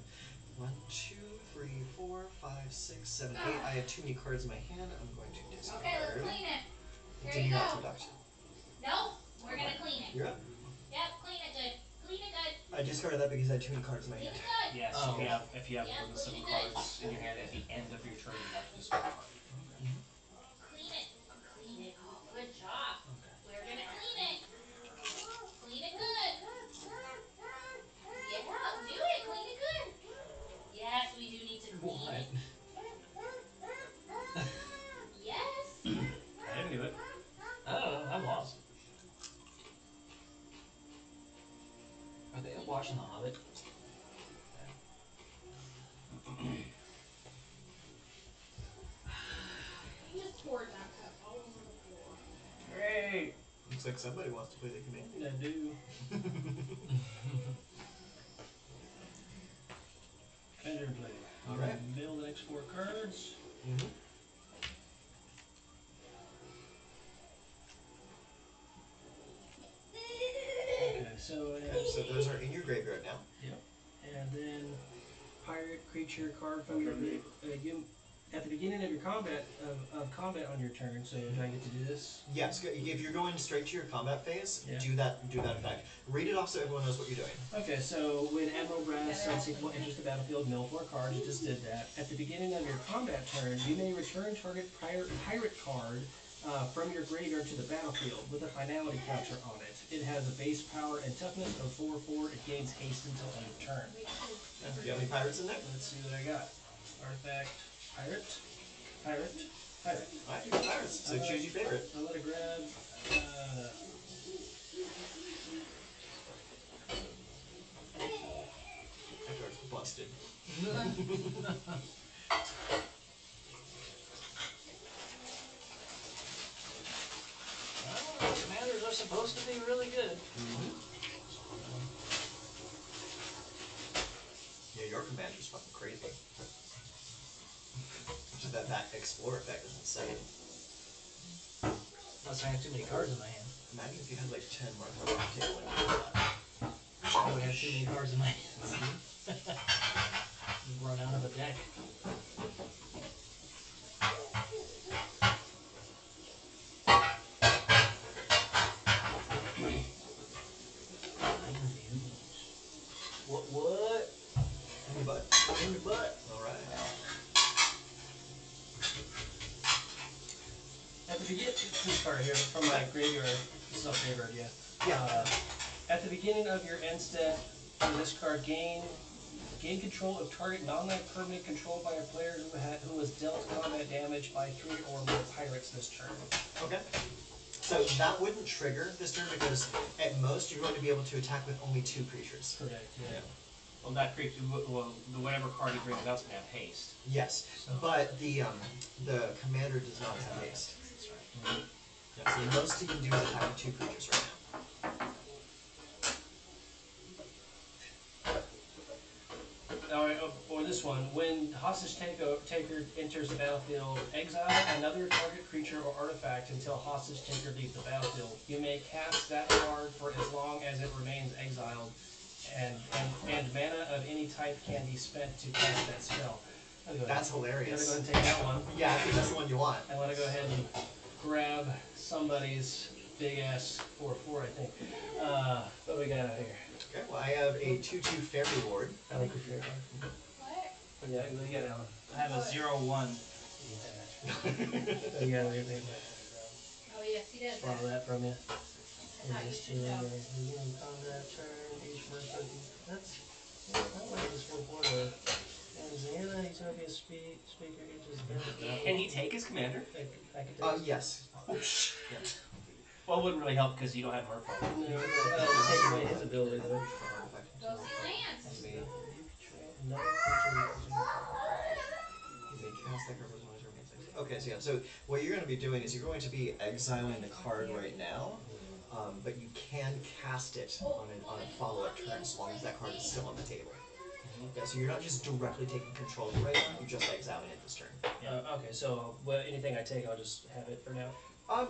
Speaker 8: 1, 2, 3, 4, 5, 6, 7, 8. I have too many cards in my hand. I'm going to discard.
Speaker 3: Okay, let's clean it. Here
Speaker 8: Continue
Speaker 3: you
Speaker 8: not to
Speaker 3: go.
Speaker 8: deduct.
Speaker 3: No, we're gonna clean it.
Speaker 8: You're up.
Speaker 3: Yep, clean it good. Clean it good.
Speaker 8: I discarded that because I had too many cards in my
Speaker 3: Clean
Speaker 8: hand.
Speaker 3: it good.
Speaker 9: Yes,
Speaker 5: Oh.
Speaker 9: if you have more than 7 cards in your hand at the end of your turn, you have to discard a card.
Speaker 3: Clean it. Clean it. Oh, good job. We're gonna clean it. Clean it good. Yeah, do it. Clean it good. Yes, we do need to clean it. Yes.
Speaker 9: I didn't do it.
Speaker 5: I don't know. I'm lost. Are they watching The Hobbit?
Speaker 3: You just poured that cup all over the floor.
Speaker 9: Great.
Speaker 8: Looks like somebody wants to play the commander.
Speaker 4: I do. Commander play.
Speaker 8: Alright.
Speaker 4: Mill the next 4 cards.
Speaker 8: Mm-hmm.
Speaker 1: target creature card from your at the beginning of your combat on your turn. So do I get to do this?
Speaker 2: Yes, if you're going straight to your combat phase,
Speaker 1: Yeah.
Speaker 2: do that effect. Read it off so everyone knows what you're doing.
Speaker 1: Okay, so when Admiral Brass Sequel enters the battlefield, mill 4 cards. It just did that. At the beginning of your combat turn, you may return target pirate card from your graveyard to the battlefield with a finality counter on it. It has a base power and toughness of 4/4. It gains haste until end of turn.
Speaker 2: Do you have any pirates in there?
Speaker 1: Let's see what I got. Artifact, pirate.
Speaker 2: Alright, you got pirates. So choose your favorite.
Speaker 1: I'll let it grab.
Speaker 2: That card's busted.
Speaker 5: Well, commanders are supposed to be really good.
Speaker 2: Yeah, your commander's fucking crazy. Just that explorer effect is insane.
Speaker 5: Unless I have too many cards in my hand.
Speaker 2: Imagine if you had like 10 more cards on the table when you did that.
Speaker 5: I would have too many cards in my hand. Run out of a deck. What?
Speaker 2: In your butt.
Speaker 5: In your butt.
Speaker 2: Alright.
Speaker 1: At the beginning, this card here from my graveyard. This is not graveyard, yeah.
Speaker 2: Yeah.
Speaker 1: At the beginning of your end step, this card gain control of target non-life permanent controlled by a player who was dealt combat damage by 3 or more pirates this turn.
Speaker 2: Okay. So that wouldn't trigger this turn because at most you're going to be able to attack with only 2 creatures.
Speaker 1: Correct. Yeah.
Speaker 9: Well, that creature, the whatever card you bring out's gonna have haste.
Speaker 2: Yes, but the commander does not have haste.
Speaker 1: That's right.
Speaker 2: Yeah, so the most he can do is attack with 2 creatures right now.
Speaker 1: Alright, or this one. When Hostage Taker enters the battlefield, exile another target creature or artifact until Hostage Taker leaves the battlefield. You may cast that card for as long as it remains exiled, and mana of any type can be spent to cast that spell.
Speaker 2: That's
Speaker 1: I'm
Speaker 2: hilarious.
Speaker 1: gonna go ahead and take that one.
Speaker 2: Yeah, I think that's the one you want.
Speaker 1: I want to go ahead and grab somebody's big ass 4/4, I think. What do we got out here?
Speaker 2: Okay, well I have a 2/2 fairy ward.
Speaker 1: I like your favorite.
Speaker 3: What?
Speaker 1: Yeah, what do you got, Alan?
Speaker 9: I have a 0/1.
Speaker 1: What do you got over here?
Speaker 3: Oh, yes, he does.
Speaker 1: Borrow that from you.
Speaker 3: thought you should know.
Speaker 1: Combat turn, each first. That's. Yeah, I like this 4/4. And Zana, Utopia speaker enters.
Speaker 9: Can he take his commander?
Speaker 1: I could take it.
Speaker 2: Yes.
Speaker 9: Oh shit.
Speaker 2: Yeah.
Speaker 9: Well, it wouldn't really help because you don't have Merfolk.
Speaker 1: No, take away his ability though.
Speaker 3: Those plants.
Speaker 2: You may
Speaker 1: Another creature.
Speaker 2: cast that card for as long as it remains exiled. Okay, so yeah, so what you're going to be doing is you're going to be exiling the card right now, but you can cast it on a follow-up turn as long as that card is still on the table. Yeah, so you're not just directly taking control of it right now, you're just exiling it this turn.
Speaker 1: Okay, so anything I take, I'll just have it for now.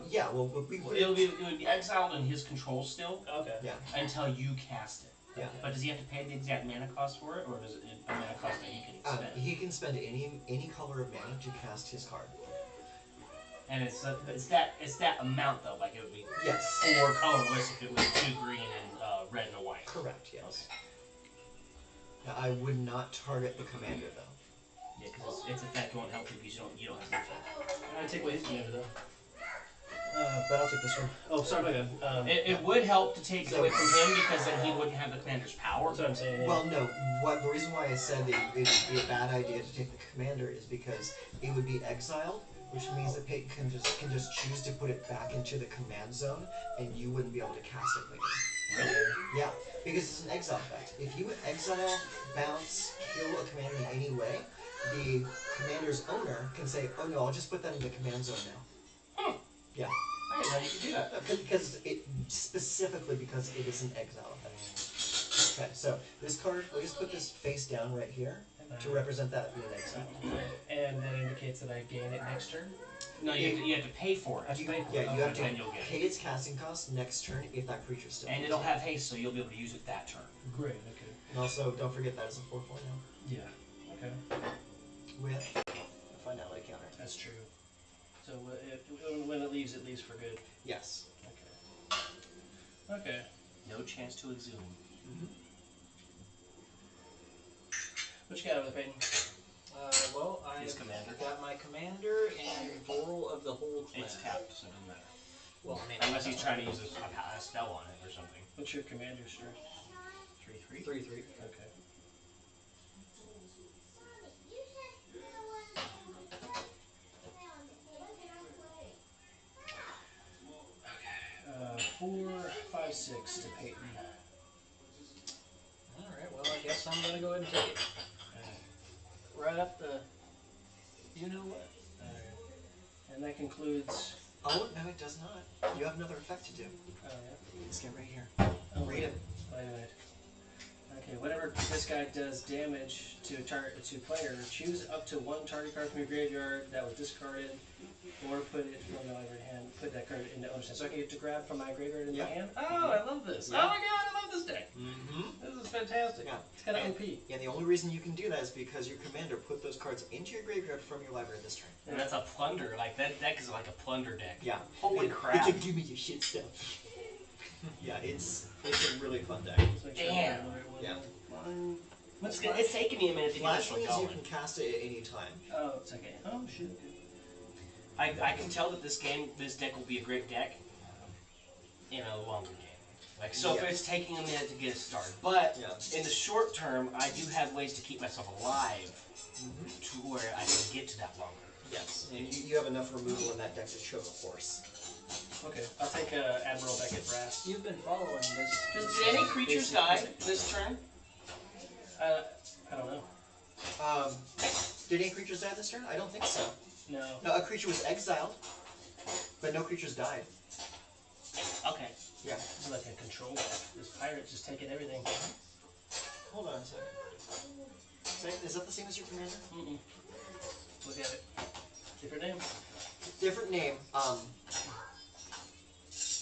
Speaker 2: Yeah, well, we
Speaker 9: It would be exiled in his control still
Speaker 1: Okay.
Speaker 2: Yeah.
Speaker 9: until you cast it.
Speaker 2: Yeah.
Speaker 9: But does he have to pay the exact mana cost for it, or is it a mana cost that he can spend?
Speaker 2: He can spend any color of mana to cast his card.
Speaker 9: And it's that amount though, like it would be
Speaker 2: Yes.
Speaker 9: 4 colorless if it was 2 green and red and a white.
Speaker 2: Correct, yes. Now, I would not target the commander though.
Speaker 9: Yeah, because its effect won't help you because you don't have Merfolk.
Speaker 1: I take away his commander though. But I'll take this one. Oh, sorry, my bad.
Speaker 9: It would help to take it away from him because then he wouldn't have the commander's power.
Speaker 1: That's what I'm saying. Yeah.
Speaker 2: Well, no. The reason why I said that it would be a bad idea to take the commander is because it would be exiled, which means that Peyton can just choose to put it back into the command zone, and you wouldn't be able to cast it later.
Speaker 9: Really?
Speaker 2: Yeah, because it's an exile effect. If you exile, bounce, kill a commander in any way, the commander's owner can say, "Oh no, I'll just put that in the command zone now." Yeah.
Speaker 9: I didn't know you could do that.
Speaker 2: Because specifically because it is an exile effect. Okay, so this card, we'll just put this face down right here to represent that being exile.
Speaker 1: And that indicates that I gain it next turn.
Speaker 9: No, you have to pay for it.
Speaker 1: You pay for
Speaker 2: Yeah,
Speaker 1: it.
Speaker 2: you have
Speaker 9: Then
Speaker 2: to
Speaker 9: you'll get it.
Speaker 2: pay its casting cost next turn if that creature's still.
Speaker 9: And it'll have haste, so you'll be able to use it that turn.
Speaker 1: Great. Okay.
Speaker 2: And also, don't forget that it's a 4/4 now.
Speaker 1: Yeah. Okay.
Speaker 2: with a finality counter.
Speaker 1: That's true. So when it leaves for good.
Speaker 2: Yes.
Speaker 1: Okay. Okay.
Speaker 9: No chance to exhume.
Speaker 2: Mm-hmm.
Speaker 1: What you got over there, Peyton?
Speaker 5: Well, I've got my commander and Boral of the Whole Clan.
Speaker 9: It's tapped, so it doesn't matter.
Speaker 5: Well, I mean,
Speaker 9: Unless he's trying to use a spell on it or something.
Speaker 1: What's your commander's strength?
Speaker 9: 3/3?
Speaker 5: 3/3.
Speaker 1: Okay. Okay. 4, 5, 6 to Peyton.
Speaker 5: Alright, well, I guess I'm going to go ahead and take it. Right up the... You know what?
Speaker 1: Alright. And that concludes...
Speaker 2: Oh, no, it does not. You have another effect to do.
Speaker 1: Oh, yeah?
Speaker 2: Let's get right here.
Speaker 1: Oh,
Speaker 2: Read it.
Speaker 1: Wait. Okay, whenever this guy does damage to player, choose up to one target card from your graveyard that was discarded, or put it from the library hand. Put that card into owner's hand. So I can get to grab from my graveyard in my hand. Oh, I love this!
Speaker 2: Yeah.
Speaker 1: Oh my god, I love this deck!
Speaker 2: Mm-hmm.
Speaker 1: This is fantastic.
Speaker 2: Yeah.
Speaker 1: It's kind of OP.
Speaker 2: Yeah, the only reason you can do that is because your commander put those cards into your graveyard from your library this turn.
Speaker 9: And that's a plunder. Like, that deck is like a plunder deck.
Speaker 2: Yeah.
Speaker 9: Holy crap.
Speaker 2: It's like, give me your shit stuff. Yeah, it's a really fun deck.
Speaker 9: Damn.
Speaker 2: Yeah.
Speaker 9: It's taking me a minute to get this
Speaker 2: Flash
Speaker 9: one
Speaker 2: means you
Speaker 9: going.
Speaker 2: can cast it at any time.
Speaker 1: Oh, it's okay. Oh, shoot.
Speaker 9: I can tell that this deck will be a great deck in a longer game. Like, so if it's taking a minute to get it started. But in the short term, I do have ways to keep myself alive to where I can get to that longer.
Speaker 2: Yes, and you have enough removal in that deck to choke a horse.
Speaker 1: Okay, I'll take Admiral Beckett Brass.
Speaker 5: You've been following this.
Speaker 9: Did any creatures die this turn?
Speaker 1: I don't know.
Speaker 2: Did any creatures die this turn? I don't think so.
Speaker 1: No.
Speaker 2: No, a creature was exiled, but no creatures died.
Speaker 9: Okay.
Speaker 2: Yeah.
Speaker 1: This is like a control deck. This pirate's just taking everything.
Speaker 2: Hold on a second. Is that the same as your commander?
Speaker 1: Mm-mm. Look at it. Different name.
Speaker 2: Different name.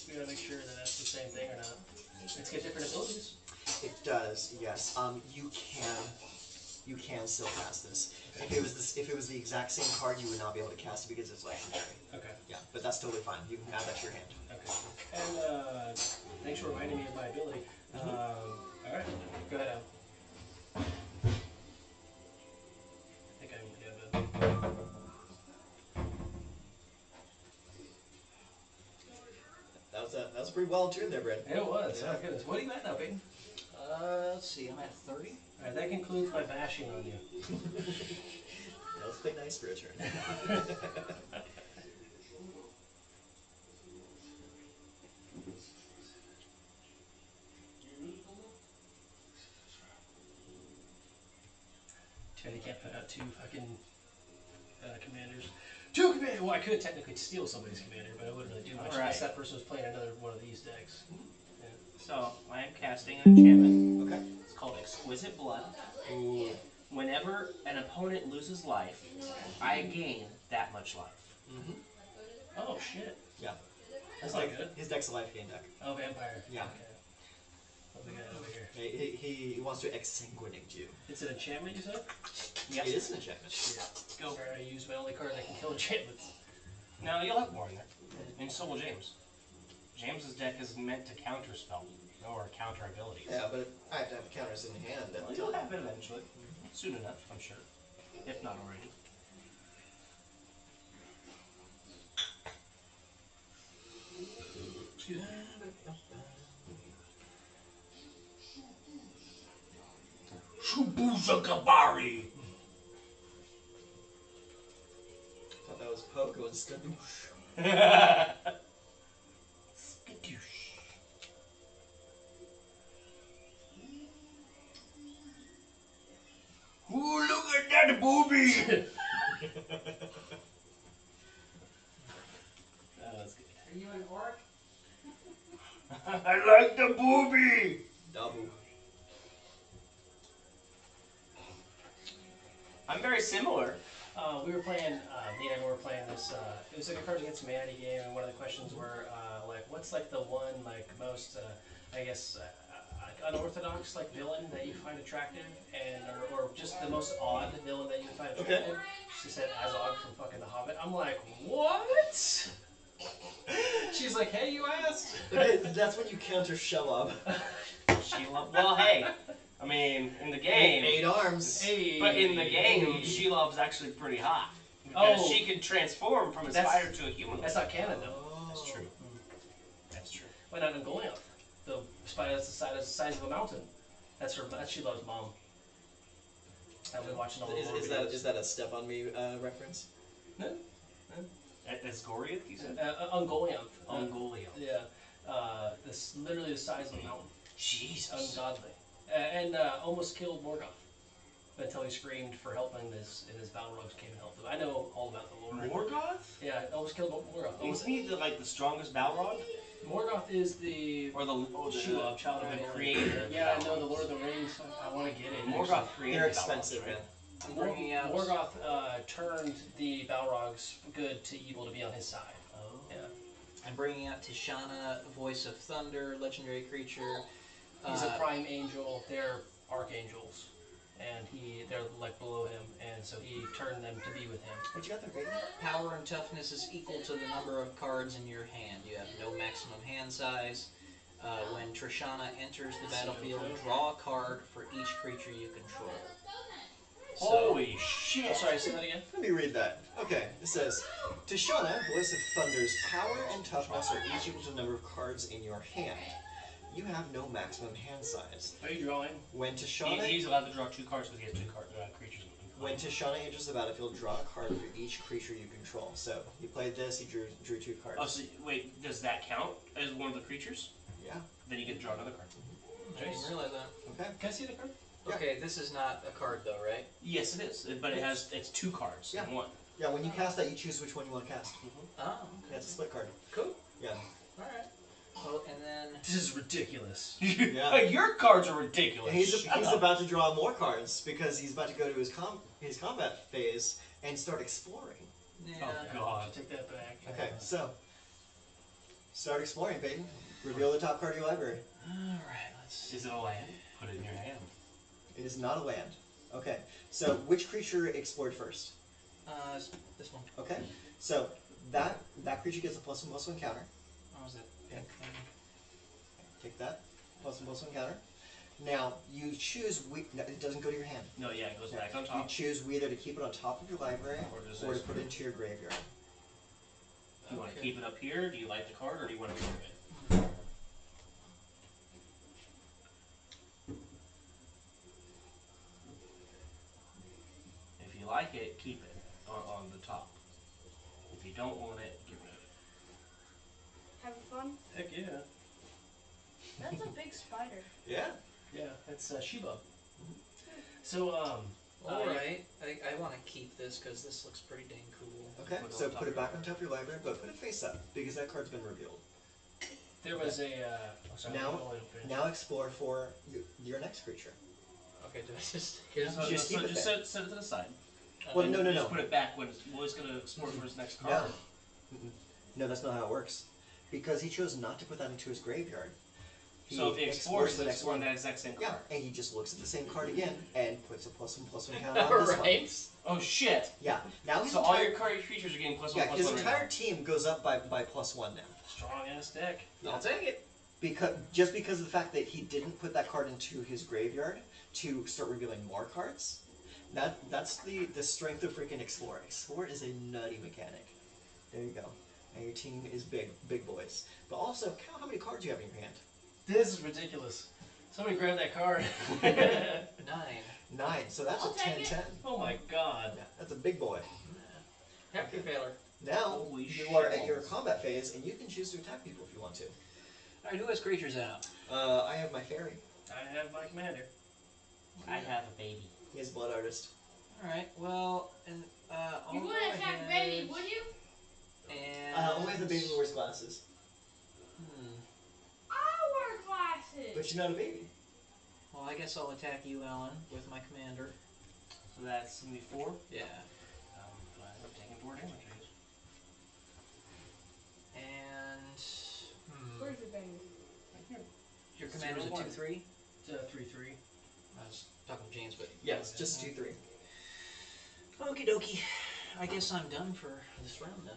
Speaker 1: We gotta make sure that that's the same thing or not. It's got different abilities.
Speaker 2: It does, yes. You can still cast this.
Speaker 1: Okay.
Speaker 2: If it was the exact same card, you would not be able to cast it because it's legendary.
Speaker 1: Okay.
Speaker 2: Yeah, but that's totally fine. You can add that to your hand.
Speaker 1: Okay. And thanks for reminding me of my ability. All right. Go ahead, Al. I think I'm good.
Speaker 2: That was pretty well tuned there, Brad.
Speaker 1: It was. Yeah. Oh, goodness. What do you got now, Peyton?
Speaker 5: Let's see, I'm at 30.
Speaker 1: Alright, that concludes my bashing on you.
Speaker 2: That was pretty nice for a turn.
Speaker 1: Teddy can't put out 2 fucking commanders. 2 commanders! Well, I could technically steal somebody's commander, but I wouldn't really do much unless that person was playing another one of these decks. Yeah.
Speaker 9: So, I am casting an enchantment.
Speaker 2: Okay.
Speaker 9: It's called Exquisite Blood.
Speaker 2: Ooh.
Speaker 9: Whenever an opponent loses life, I gain that much life.
Speaker 2: Mm-hmm.
Speaker 1: Oh, shit.
Speaker 2: Yeah.
Speaker 1: That's not good.
Speaker 2: His deck's a life gain deck.
Speaker 1: Oh, vampire.
Speaker 2: Yeah.
Speaker 1: Okay. What we got over here?
Speaker 2: He wants to exsanguinate you.
Speaker 1: It's an enchantment, you said?
Speaker 9: Yes.
Speaker 2: It is an enchantment.
Speaker 9: Go.
Speaker 1: Sorry, I used my only card that can kill enchantments.
Speaker 9: No, you'll have more in there. And so will James. James's deck is meant to counterspell or counter abilities.
Speaker 2: Yeah, but I have to have counters in hand.
Speaker 9: Well, you'll have it eventually. Soon enough, I'm sure. If not already.
Speaker 1: Excuse me.
Speaker 9: Shubuzakabari!
Speaker 2: Thought that was Poe going skadoosh.
Speaker 9: Skadoosh. Ooh, look at that booby!
Speaker 1: That's good.
Speaker 6: Are you an orc?
Speaker 9: I like the booby!
Speaker 2: Dabu.
Speaker 9: I'm very similar.
Speaker 1: We were playing, Nina and we were playing this, it was like a Cards Against Humanity game, and one of the questions were, like, what's like the one, like, most, I guess,
Speaker 10: unorthodox like villain that you find attractive, and or just the most odd villain that you find attractive. She said Azog from fucking The Hobbit. I'm like, what? She's like, hey, you asked.
Speaker 2: Okay, that's when you counter Shelob.
Speaker 9: Shelob. Well, hey, I mean, in the game,
Speaker 2: 8 arms.
Speaker 10: Hey.
Speaker 9: but in the game, Shelob's actually pretty hot because she can transform from a spider to a human.
Speaker 10: That's not canon though.
Speaker 9: That's true. That's true.
Speaker 10: Why not in Goliath? The spider that's the size of a mountain. That's Shelob's mom. I've been watching all the horror videos.
Speaker 2: Is that a Step on Me reference?
Speaker 10: No.
Speaker 9: That's Goliath, you said?
Speaker 10: Ungoliath.
Speaker 9: Ungoliath.
Speaker 10: Yeah. This literally the size of a mountain.
Speaker 9: Jesus.
Speaker 10: Ungodly. And almost killed Morgoth until he screamed for help and his Balrogs came and helped him. I know all about the lore.
Speaker 9: Morgoth?
Speaker 10: Yeah, almost killed Morgoth.
Speaker 9: Isn't he the strongest Balrog?
Speaker 10: Morgoth is the
Speaker 9: Shelob,
Speaker 10: child of the
Speaker 9: creator.
Speaker 10: Yeah, I know the Lord of the Rings. I want to get it.
Speaker 9: Morgoth created
Speaker 2: They're
Speaker 9: the
Speaker 2: expensive,
Speaker 9: Balrogs,
Speaker 2: man.
Speaker 9: right?
Speaker 10: I'm bringing out. Morgoth turned the Balrogs good to evil to be on his side.
Speaker 9: Oh.
Speaker 10: Yeah.
Speaker 5: I'm bringing out Tishana, Voice of Thunder, legendary creature.
Speaker 10: He's a prime angel. They're archangels, and they're like below him, and so he turned them to be with him.
Speaker 2: What you got there, baby?
Speaker 5: Power and toughness is equal to the number of cards in your hand. You have no maximum hand size. When Trishana enters the battlefield, draw a card for each creature you control.
Speaker 9: Holy shit!
Speaker 10: Oh, sorry, say that again.
Speaker 2: Let me read that. Okay, it says, Tishana, Voice of Thunder's power and toughness are each equal to the number of cards in your hand. You have no maximum hand size.
Speaker 10: Are you drawing?
Speaker 2: When Tishana...
Speaker 9: He's allowed to draw 2 cards because he has 2 creatures.
Speaker 2: When Tishana enters the battlefield, draw a card for each creature you control. So, he played this, he drew 2 cards.
Speaker 9: Oh, so wait, does that count as one of the creatures?
Speaker 2: Yeah.
Speaker 9: Then you get to draw another card.
Speaker 5: I didn't realize that.
Speaker 2: Okay.
Speaker 10: Can I see the card?
Speaker 2: Yeah.
Speaker 5: Okay, this is not a card though, right?
Speaker 9: Yes, it is. But it's 2 cards in one.
Speaker 2: Yeah, when you cast that, you choose which one you want to cast.
Speaker 5: Oh, okay.
Speaker 2: Yeah, it's a split card.
Speaker 5: Cool.
Speaker 2: Yeah.
Speaker 5: Alright. Well, and then...
Speaker 10: This is ridiculous.
Speaker 2: Yeah.
Speaker 9: Your cards are ridiculous.
Speaker 2: He's about to draw more cards because he's about to go to his combat phase and start exploring.
Speaker 5: Yeah.
Speaker 9: Oh god.
Speaker 10: Take that back.
Speaker 2: Okay, so start exploring, Peyton. Reveal the top card of your library.
Speaker 5: Alright, let's...
Speaker 9: Is it a land? Put it in your hand.
Speaker 2: It is not a land. Okay, so which creature explored first?
Speaker 5: This one.
Speaker 2: Okay, so that creature gets a +1/+1 counter.
Speaker 5: What was that?
Speaker 2: Okay. Take that. +1/+1 counter. Now, you choose... No, it doesn't go to your hand.
Speaker 9: No, yeah, it goes back on
Speaker 2: You
Speaker 9: top.
Speaker 2: choose either to keep it on top of your library or to put it into your graveyard.
Speaker 9: Do you want to keep it up here? Do you like the card, or do you want to move it? If you like it, keep it on the top. If you don't want it, get rid of it.
Speaker 11: Having fun?
Speaker 10: Heck yeah.
Speaker 11: That's a big spider.
Speaker 2: Yeah.
Speaker 10: Yeah, that's Sheba. So,
Speaker 5: Alright, I want to keep this because this looks pretty dang cool.
Speaker 2: Okay, so put it back on top of your library, but put it face up because that card's been revealed.
Speaker 10: there was a. Sorry,
Speaker 2: Now explore for your next creature.
Speaker 5: Okay, do I just...
Speaker 2: Just keep it
Speaker 9: just
Speaker 2: there.
Speaker 9: set it to the side.
Speaker 2: Well,
Speaker 9: And
Speaker 2: no.
Speaker 9: Just put it back when he's going to explore for his next
Speaker 2: No.
Speaker 9: card.
Speaker 2: No, that's not how it works. Because he chose not to put that into his graveyard.
Speaker 9: So if he explores,
Speaker 2: the
Speaker 9: he's
Speaker 2: next
Speaker 9: exploring
Speaker 2: one.
Speaker 9: that exact same
Speaker 2: Yeah,
Speaker 9: card.
Speaker 2: and he just looks at the same card again and puts a +1/+1 counter on this one.
Speaker 5: Right.
Speaker 9: Oh shit!
Speaker 2: Yeah. Now his
Speaker 9: So all
Speaker 2: entire,
Speaker 9: your card creatures are getting +1/+1
Speaker 2: yeah, his
Speaker 9: right
Speaker 2: entire
Speaker 9: now.
Speaker 2: team goes up by +1 now.
Speaker 10: Strong ass deck.
Speaker 5: I'll take it.
Speaker 2: Because of the fact that he didn't put that card into his graveyard to start revealing more cards. That's the strength of freaking Explore. Explore is a nutty mechanic. There you go. And your team is big boys. But also, count how many cards you have in your hand.
Speaker 10: This is ridiculous. Somebody grab that card.
Speaker 2: 9. So that's
Speaker 11: I'll
Speaker 2: a
Speaker 11: take
Speaker 2: 10/10.
Speaker 10: Oh my god.
Speaker 2: Yeah, that's a big boy.
Speaker 5: Happy failure.
Speaker 2: Now
Speaker 9: Holy
Speaker 2: you are at
Speaker 9: shit.
Speaker 2: your combat phase, and you can choose to attack people if you want to.
Speaker 5: Alright, who has creatures out?
Speaker 2: I have my fairy.
Speaker 10: I have my commander.
Speaker 9: I have a baby.
Speaker 2: He is blood artist.
Speaker 5: Alright, well, and I'll
Speaker 11: You
Speaker 5: go
Speaker 11: wouldn't attack the
Speaker 5: ahead
Speaker 11: baby, would you?
Speaker 5: And...
Speaker 2: Only if the baby wears glasses.
Speaker 11: I wear glasses.
Speaker 2: But you're not a baby.
Speaker 5: Well, I guess I'll attack you, Alan, with my commander.
Speaker 9: So that's 74.
Speaker 5: Yeah.
Speaker 9: I'm taking 4 damage.
Speaker 5: And...
Speaker 11: Where's the baby?
Speaker 5: Your commander's a
Speaker 9: 0-1.
Speaker 5: 2/3?
Speaker 10: It's 3/3.
Speaker 5: I was talking to James, but
Speaker 2: Yes, just 2/3.
Speaker 5: okie dokie. I guess I'm done for this round then.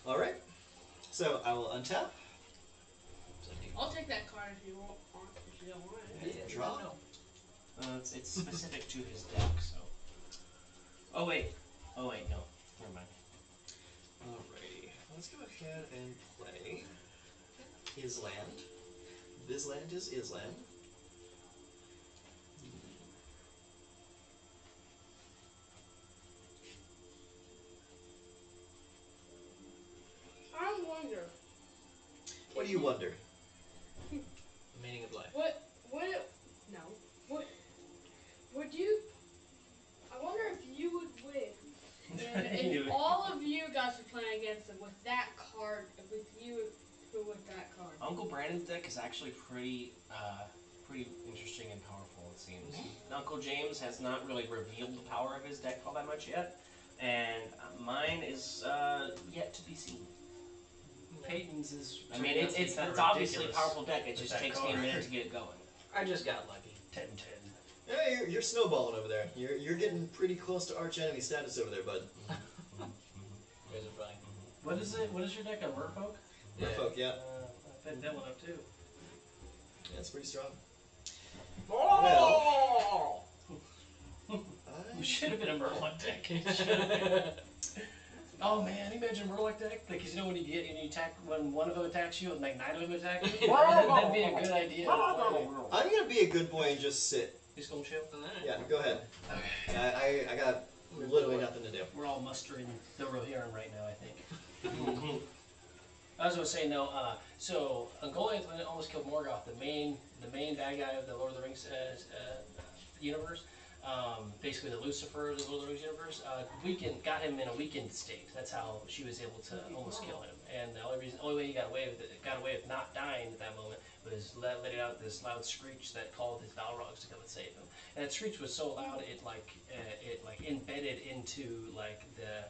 Speaker 2: All right. So I will untap.
Speaker 11: I'll take that card if you want. If you don't want it.
Speaker 5: Yeah,
Speaker 2: Draw.
Speaker 5: no.
Speaker 9: It's specific to his deck, so. Oh wait, no, never mind.
Speaker 2: Alrighty. Let's go ahead and play Island. This land is Island.
Speaker 11: I wonder.
Speaker 2: What do you wonder?
Speaker 5: The meaning of life.
Speaker 11: No. Would you? I wonder if you would win. And if all of you guys were playing against him with that card, with you with that card.
Speaker 9: Uncle Brandon's deck is actually pretty interesting and powerful, it seems. Uncle James has not really revealed the power of his deck all that much yet, and mine is yet to be seen.
Speaker 10: Peyton's is.
Speaker 9: I mean, it's obviously a powerful deck. It just takes me a minute to get it going.
Speaker 5: I just got lucky.
Speaker 10: 10-10.
Speaker 2: Yeah, you're snowballing over there. You're getting pretty close to arch enemy status over there, bud.
Speaker 5: You guys are fine.
Speaker 10: What is it? What is your deck? A Merfolk?
Speaker 2: Merfolk, yeah.
Speaker 10: I picked that one up too.
Speaker 2: Yeah, it's pretty strong.
Speaker 5: Oh!
Speaker 10: You should have been a Murloc deck. Oh man, imagine a Murloc deck. Because you know when you attack when one of them attacks you and like 9 of them attack you? That'd be a good idea.
Speaker 2: I'm gonna be a good boy and just sit.
Speaker 10: Just gonna chill?
Speaker 2: Yeah, go ahead. I got literally nothing to do.
Speaker 10: We're all mustering the Rohirrim right now, I think. I was gonna say no. So Ungoliath almost killed Morgoth, the main bad guy of the Lord of the Rings universe. Basically, the Lucifer of the Lord of the Rings universe. Got him in a weakened state. That's how she was able to almost kill him. And the only way he got away with not dying at that moment was letting out this loud screech that called his Balrogs to come and save him. And that screech was so loud it embedded into like the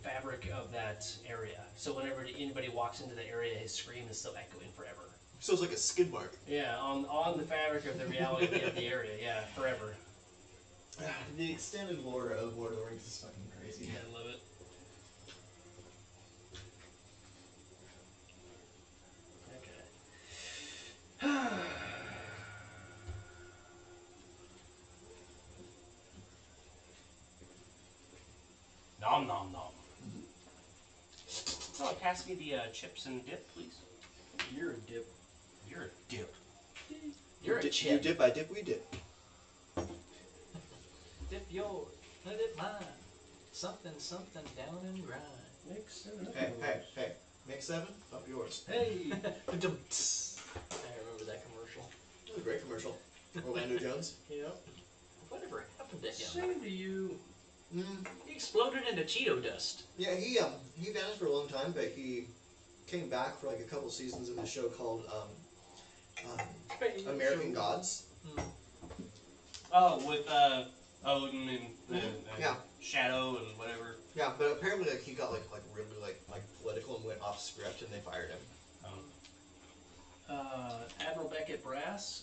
Speaker 10: fabric of that area. So whenever anybody walks into the area, his scream is still echoing forever.
Speaker 2: So it's like a skid mark.
Speaker 10: Yeah, on the fabric of the reality of the area. Yeah, forever.
Speaker 2: The extended lore of Lord of the Rings is fucking crazy.
Speaker 10: Yeah, I love it. Okay.
Speaker 9: Nom nom nom. Oh, pass me the chips and dip, please.
Speaker 10: You're a dip.
Speaker 9: You're a dip.
Speaker 5: You're a
Speaker 2: You
Speaker 5: chip.
Speaker 2: dip, I dip, we dip.
Speaker 5: Dip yours. I dip mine. Something down and grind.
Speaker 10: Mix
Speaker 2: Hey. Make 7, up yours.
Speaker 10: Hey.
Speaker 5: I remember that commercial.
Speaker 2: That was a great commercial. Orlando Jones.
Speaker 10: Yep.
Speaker 5: Whatever happened to him?
Speaker 10: Same to you.
Speaker 5: He exploded into Cheeto dust.
Speaker 2: Yeah, he vanished for a long time, but he came back for like a couple seasons in the show called American Gods.
Speaker 9: Oh, with Odin and
Speaker 2: Yeah.
Speaker 9: Shadow and whatever.
Speaker 2: Yeah, but apparently like he got like really like political and went off script, and they fired him.
Speaker 10: Admiral Beckett Brass.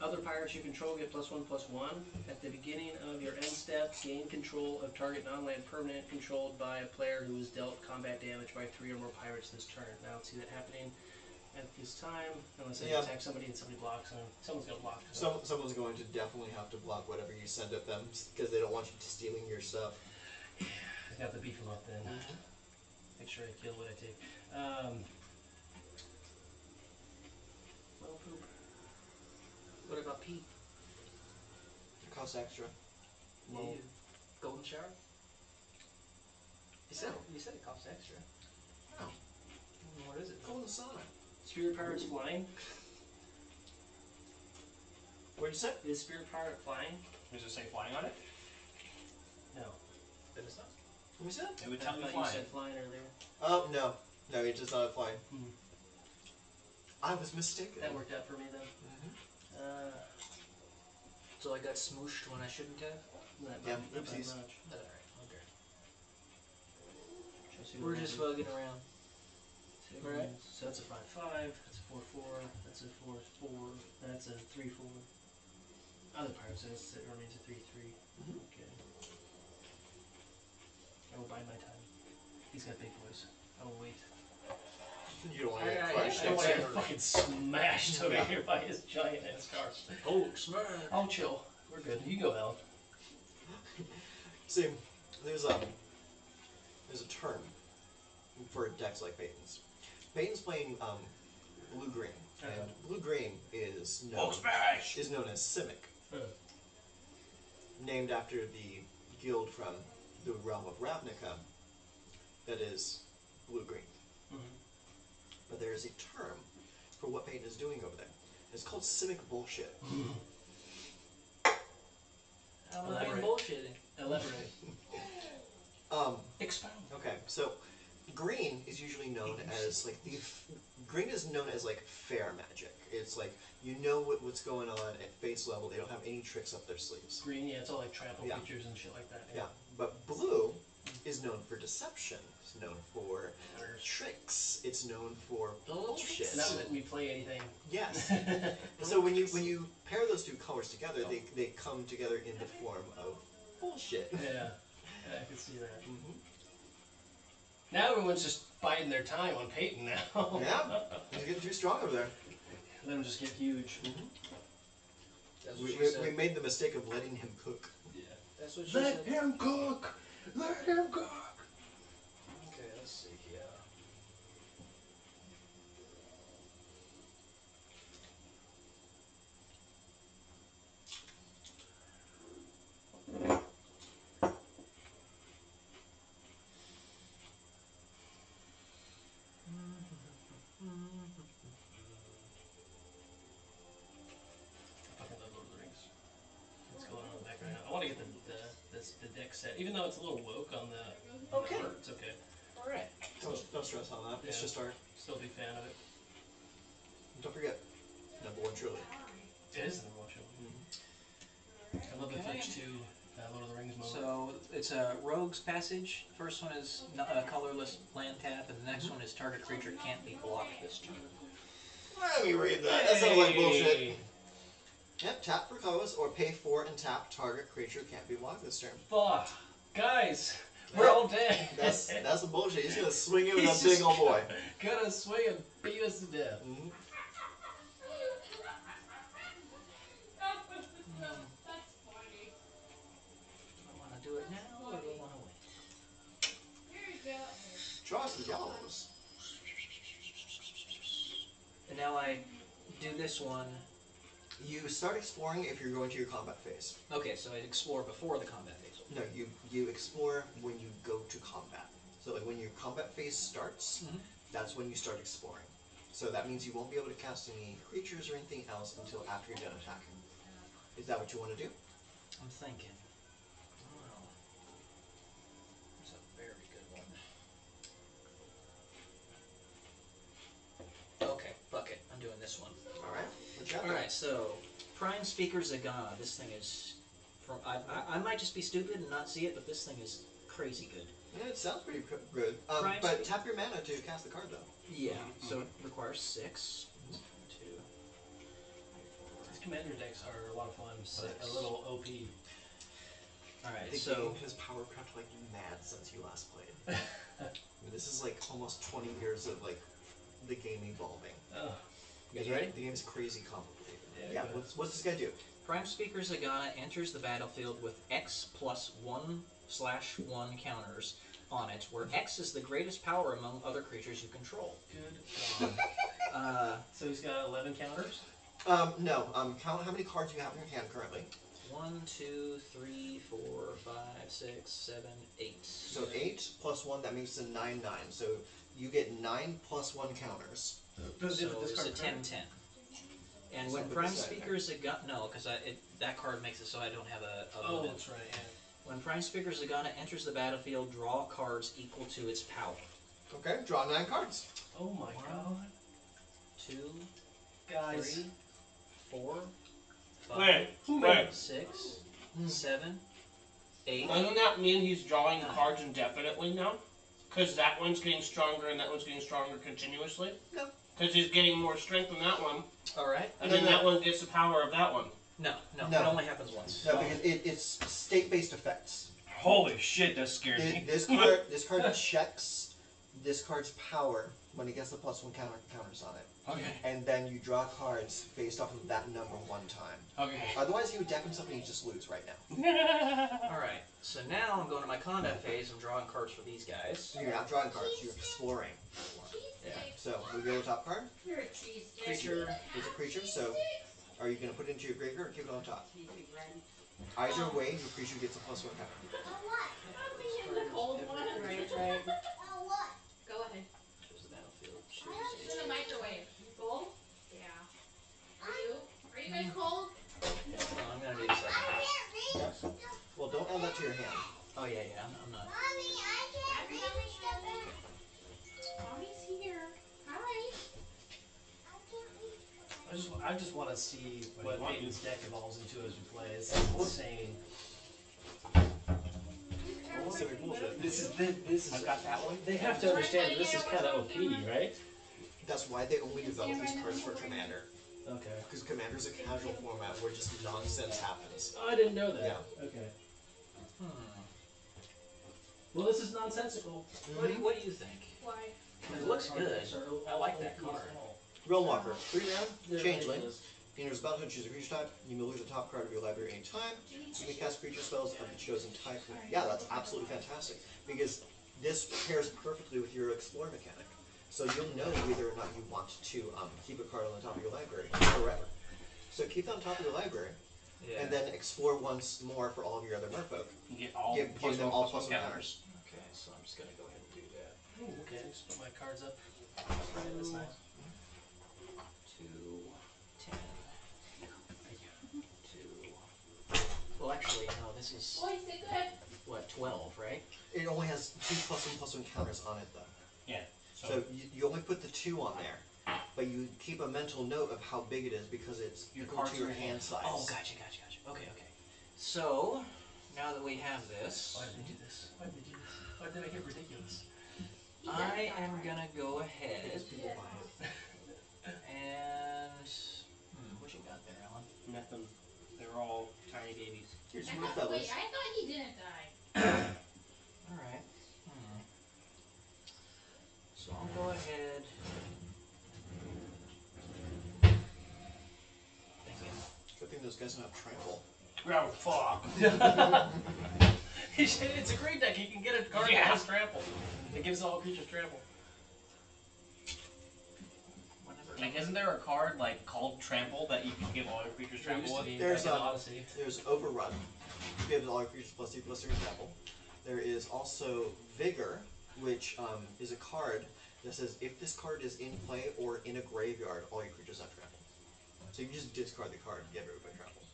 Speaker 10: Other pirates you control get +1/+1. At the beginning of your end step, gain control of target non-land permanent controlled by a player who is dealt combat damage by 3 or more pirates this turn. I don't see that happening at this time, unless I attack somebody and somebody blocks them. Someone's gonna block.
Speaker 2: Someone's going to definitely have to block whatever you send at them because they don't want you to stealing your stuff.
Speaker 10: I got to beef them up then. Make sure I kill what I take. Well, poop.
Speaker 5: What about Pete?
Speaker 2: It costs extra.
Speaker 5: Well, golden shower? You said it costs extra.
Speaker 2: No.
Speaker 5: What is it?
Speaker 2: Golden sauna.
Speaker 10: Spirit Pirate's flying.
Speaker 9: What'd you say?
Speaker 10: Is Spirit Pirate flying?
Speaker 9: Does it say flying on it?
Speaker 10: No.
Speaker 5: It is not.
Speaker 2: What was that?
Speaker 9: It would tell me
Speaker 10: I thought
Speaker 9: flying.
Speaker 10: you said flying earlier.
Speaker 2: Oh no, it does not apply. I was mistaken.
Speaker 10: That worked out for me then.
Speaker 5: So I got smooshed when I shouldn't have?
Speaker 10: Not
Speaker 2: Yeah,
Speaker 10: by
Speaker 2: oopsies.
Speaker 10: much.
Speaker 5: That's alright, okay.
Speaker 10: Just
Speaker 5: We're just bugging around.
Speaker 10: Alright. So that's a 5/5. That's a 4/4. That's a 4/4. That's a 3/4. Other pirates says it remains a 3/3. Okay. I will bide my time. He's got big boys. I will wait.
Speaker 2: You don't want to
Speaker 10: I
Speaker 2: get
Speaker 10: don't
Speaker 2: crushed.
Speaker 10: want to get fucking smashed over here by his giant ass car.
Speaker 5: Oh, smash.
Speaker 10: I'll chill. We're good. You go, Alan.
Speaker 2: See, there's a term for decks like Peyton's. Peyton's playing blue-green, and blue-green is known as Simic, named after the guild from the realm of Ravnica that is blue-green. But there is a term for what Peyton is doing over there. It's called Simic bullshit.
Speaker 5: I'm bullshitting.
Speaker 10: Elaborate.
Speaker 5: Expound.
Speaker 2: Okay, so green is usually known as like green is known as like fair magic. It's like you know what's going on at face level. They don't have any tricks up their sleeves.
Speaker 10: Green, yeah, it's all like trample features and shit like that.
Speaker 2: Yeah, but blue is known for deception. It's known for tricks. It's known for bullshit.
Speaker 10: Not that we play anything.
Speaker 2: Yes. So when you pair those two colors together, they come together in the form of bullshit.
Speaker 10: Yeah, I can see that. Now everyone's just biding their time on Peyton now.
Speaker 2: Yeah, he's getting too strong over there.
Speaker 10: Let him just get huge.
Speaker 2: We made the mistake of letting him cook.
Speaker 10: Yeah.
Speaker 5: That's what she said.
Speaker 2: Let him cook! Let him cook!
Speaker 5: Okay, let's see here.
Speaker 10: Fucking love Lord of the Rings. What's going on in the background? I want to get the deck set, even though it's a little woke on the art, it's okay.
Speaker 5: All right.
Speaker 2: Don't stress on that. It's just art.
Speaker 10: Still a big fan of it.
Speaker 2: Don't forget, #1 trilogy.
Speaker 10: It is the number one show. I love the first two Lord of the Rings movies.
Speaker 5: So it's a Rogue's Passage. First one is a colorless land tap, and the next one is target creature can't be blocked this turn.
Speaker 2: Let me read that. That sounds like bullshit. Yep, tap for colors or pay 4 and tap target creature can't be blocked this turn.
Speaker 10: Fuck. Guys, we're all dead.
Speaker 2: That's some bullshit. He's gonna swing it with a big old boy.
Speaker 10: Gonna swing and beat us to death.
Speaker 11: That's funny.
Speaker 5: Do I want to do it now or do I want to wait?
Speaker 11: Here you go.
Speaker 2: Draw some yellows.
Speaker 5: And now I do this one.
Speaker 2: You start exploring if you're going to your combat phase.
Speaker 5: Okay, so I explore before the combat phase.
Speaker 2: No, you explore when you go to combat. So like when your combat phase starts, that's when you start exploring. So that means you won't be able to cast any creatures or anything else until after you're done attacking. Is that what you want to do?
Speaker 5: I'm thinking. Well, there's a very good one. Okay, fuck it. I'm doing this one.
Speaker 2: Alright. What you got there?
Speaker 5: Alright, so Prime Speaker Zagana. This thing is from I might just be stupid and not see it, but this thing is crazy good.
Speaker 2: Yeah, it sounds pretty good. But tap your mana to cast the card though.
Speaker 5: Yeah, so it requires 6. 2.
Speaker 10: These commander decks are a lot of fun, but a little OP.
Speaker 5: Alright,
Speaker 2: The
Speaker 5: so
Speaker 2: game has powercraft like mad since you last played. I mean, this is like almost 20 years of like the game evolving.
Speaker 10: Oh.
Speaker 5: You guys ready?
Speaker 2: The game is crazy complicated.
Speaker 10: Yeah.
Speaker 2: What's this guy do?
Speaker 5: Prime Speaker Zagana enters the battlefield with X plus 1/1 counters on it, where X is the greatest power among other creatures you control.
Speaker 10: Good. So he's got 11 counters?
Speaker 2: No. Count how many cards you have in your hand currently.
Speaker 5: 1, 2, 3, 4, 5, 6, 7, 8.
Speaker 2: So 8 plus 1, that makes it 9, 9. So you get 9 plus 1 counters.
Speaker 5: So it's a 10-10. And when Prime Speaker Zagana... No, because that card makes it so I don't have a limit.
Speaker 10: That's right, yeah.
Speaker 5: When Prime Speaker Zagana enters the battlefield, draw cards equal to its power.
Speaker 2: Okay, draw 9 cards.
Speaker 10: Oh my god.
Speaker 5: 2,
Speaker 10: Guys.
Speaker 5: 3, 4, 5,
Speaker 9: Wait.
Speaker 5: 6, 7, 8.
Speaker 9: Doesn't that mean he's drawing cards indefinitely now? Because that one's getting stronger and that one's getting stronger continuously?
Speaker 8: No.
Speaker 9: Because he's getting more strength than that one.
Speaker 8: Alright.
Speaker 9: And then that one gets the power of that one.
Speaker 8: No, it only happens once.
Speaker 2: No, because it's state-based effects.
Speaker 9: Holy shit, that scared me.
Speaker 2: This card checks this card's power when it gets the +1 counters on it.
Speaker 9: Okay.
Speaker 2: And then you draw cards based off of that number one time.
Speaker 9: Okay.
Speaker 2: Otherwise, he would deck him something and just lose right now.
Speaker 8: Alright, so now I'm going to my combat phase. I'm drawing cards for these guys.
Speaker 2: So you're not drawing cards, you're exploring.
Speaker 8: Yeah.
Speaker 2: So we go to the top card.
Speaker 6: You're a cheesesteak.
Speaker 8: Creature.
Speaker 2: It's a creature, so are you going to put it into your graveyard or keep it on top?
Speaker 6: Cheesesteak bread.
Speaker 2: Either way, your creature gets a +1 counter.
Speaker 6: Cold one. Right. Go ahead.
Speaker 8: Choose the battlefield.
Speaker 3: It's in the microwave.
Speaker 6: Cold?
Speaker 3: Yeah. Are you guys cold?
Speaker 8: No, I'm going to do this second.
Speaker 2: Well, don't add that to your hand.
Speaker 8: Oh, yeah, I'm not.
Speaker 3: Mommy's here. Hi.
Speaker 10: I just want to see what Peyton's deck evolves into as we play. It's insane. This is.
Speaker 1: I've got that one. They have to understand this is kind of OP, right?
Speaker 2: That's why they only develop these cards for Commander.
Speaker 1: Okay.
Speaker 2: Because Commander's a casual format where just nonsense happens.
Speaker 1: Oh, I didn't know that.
Speaker 2: Yeah.
Speaker 1: Okay. Well, this is nonsensical.
Speaker 8: What do you think?
Speaker 3: Why?
Speaker 8: It looks good. I like that card.
Speaker 2: Realmwalker, 3-mana, Changeling. Enters the battlefield, choose a creature type. You may lose the top card of your library anytime. You may cast creature spells of the chosen type. Yeah, that's absolutely fantastic. Because this pairs perfectly with your explore mechanic. So you'll know whether or not you want to keep a card on the top of your library forever. So keep it on top of your library, and then explore once more for all of your other merfolk.
Speaker 9: Get all
Speaker 2: Give them all +1 counters.
Speaker 8: Okay, so I'm just going to go ahead and do that.
Speaker 10: Ooh, okay, just put my cards up. That's nice.
Speaker 8: 2, 10. 2. Well, actually, no, this is,
Speaker 3: Boy, sit good.
Speaker 8: what, 12, right?
Speaker 2: It only has 2 +1/+1 counters on it, though.
Speaker 9: Yeah.
Speaker 2: So you only put the 2 on there, but you keep a mental note of how big it is because it's equal to your hand size.
Speaker 8: Oh, gotcha. Okay. So, now that we have this,
Speaker 10: Why did they do this? Why did they do this? Why did they make it ridiculous?
Speaker 8: I am going to go ahead and... what you got there, Alan?
Speaker 9: Nothing. They're all tiny babies.
Speaker 2: Here's
Speaker 3: I
Speaker 2: your
Speaker 3: thought, wait,
Speaker 2: feathers.
Speaker 3: I thought he didn't die.
Speaker 8: Alright. So I'll go ahead.
Speaker 2: Good thing those guys don't have trample.
Speaker 9: Oh, fuck.
Speaker 10: It's a great deck. You can get a card that has trample. It gives all creatures trample.
Speaker 9: Like, isn't there a card like called Trample that you can give all your creatures
Speaker 10: There used
Speaker 9: trample
Speaker 10: to
Speaker 9: with?
Speaker 10: be
Speaker 2: There's
Speaker 10: back in Odyssey.
Speaker 2: There's Overrun. Gives all your creatures +2/+2 trample. There is also Vigor, which is a card that says if this card is in play or in a graveyard, all your creatures have trample. So you can just discard the card and give everybody trample.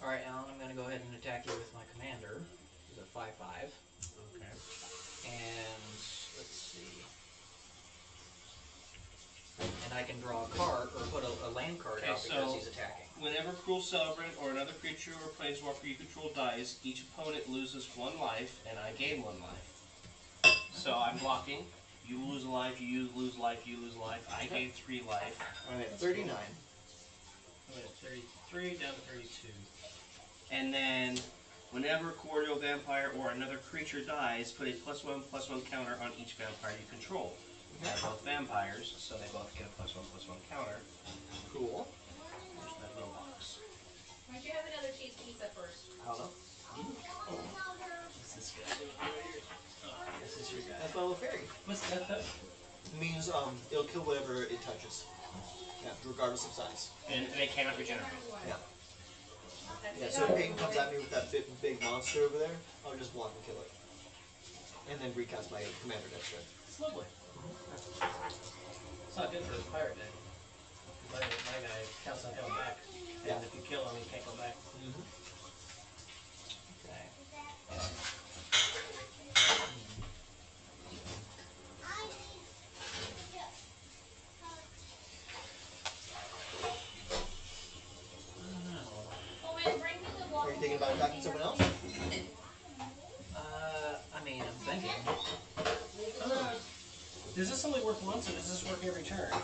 Speaker 8: Alright, Alan, I'm going to go ahead and attack you with my commander. It's a 5/5.
Speaker 9: Okay.
Speaker 8: And let's see. And I can draw a card, or put a land card out because
Speaker 9: so
Speaker 8: he's attacking.
Speaker 9: whenever Cruel Celebrant or another creature or planeswalker you control dies, each opponent loses 1 life, and I gain 1 life. So I'm blocking. You lose a life, you lose life, you lose life. I gain 3 life.
Speaker 2: Alright, 39.
Speaker 10: I'm at 33 down to 32.
Speaker 9: And then, whenever Cordial Vampire or another creature dies, put a +1/+1 counter on each vampire you control. They're both vampires, so they both get a +1/+1 counter.
Speaker 2: Cool.
Speaker 9: There's that little box.
Speaker 3: Why don't you have another cheese pizza first?
Speaker 2: How about?
Speaker 10: What's this guy doing right here? Oh, this is your guy.
Speaker 2: That's my little fairy.
Speaker 10: What's that?
Speaker 2: Means it'll kill whatever it touches. Yeah, regardless of size.
Speaker 9: And they cannot regenerate.
Speaker 2: Yeah. Yeah, so if Peyton comes at me with that big monster over there, I'll just block and kill it. And then recast my commander deck there.
Speaker 10: It's lovely. It's not good for the pirate deck. My guy counts on coming back.
Speaker 2: Yeah.
Speaker 10: And if you kill him, he can't come back.
Speaker 8: Okay.
Speaker 3: Oh, and bring me the
Speaker 2: Are you thinking about attacking someone else?
Speaker 8: I mean, I'm thinking.
Speaker 9: Does this only work once, or does this work every turn? I've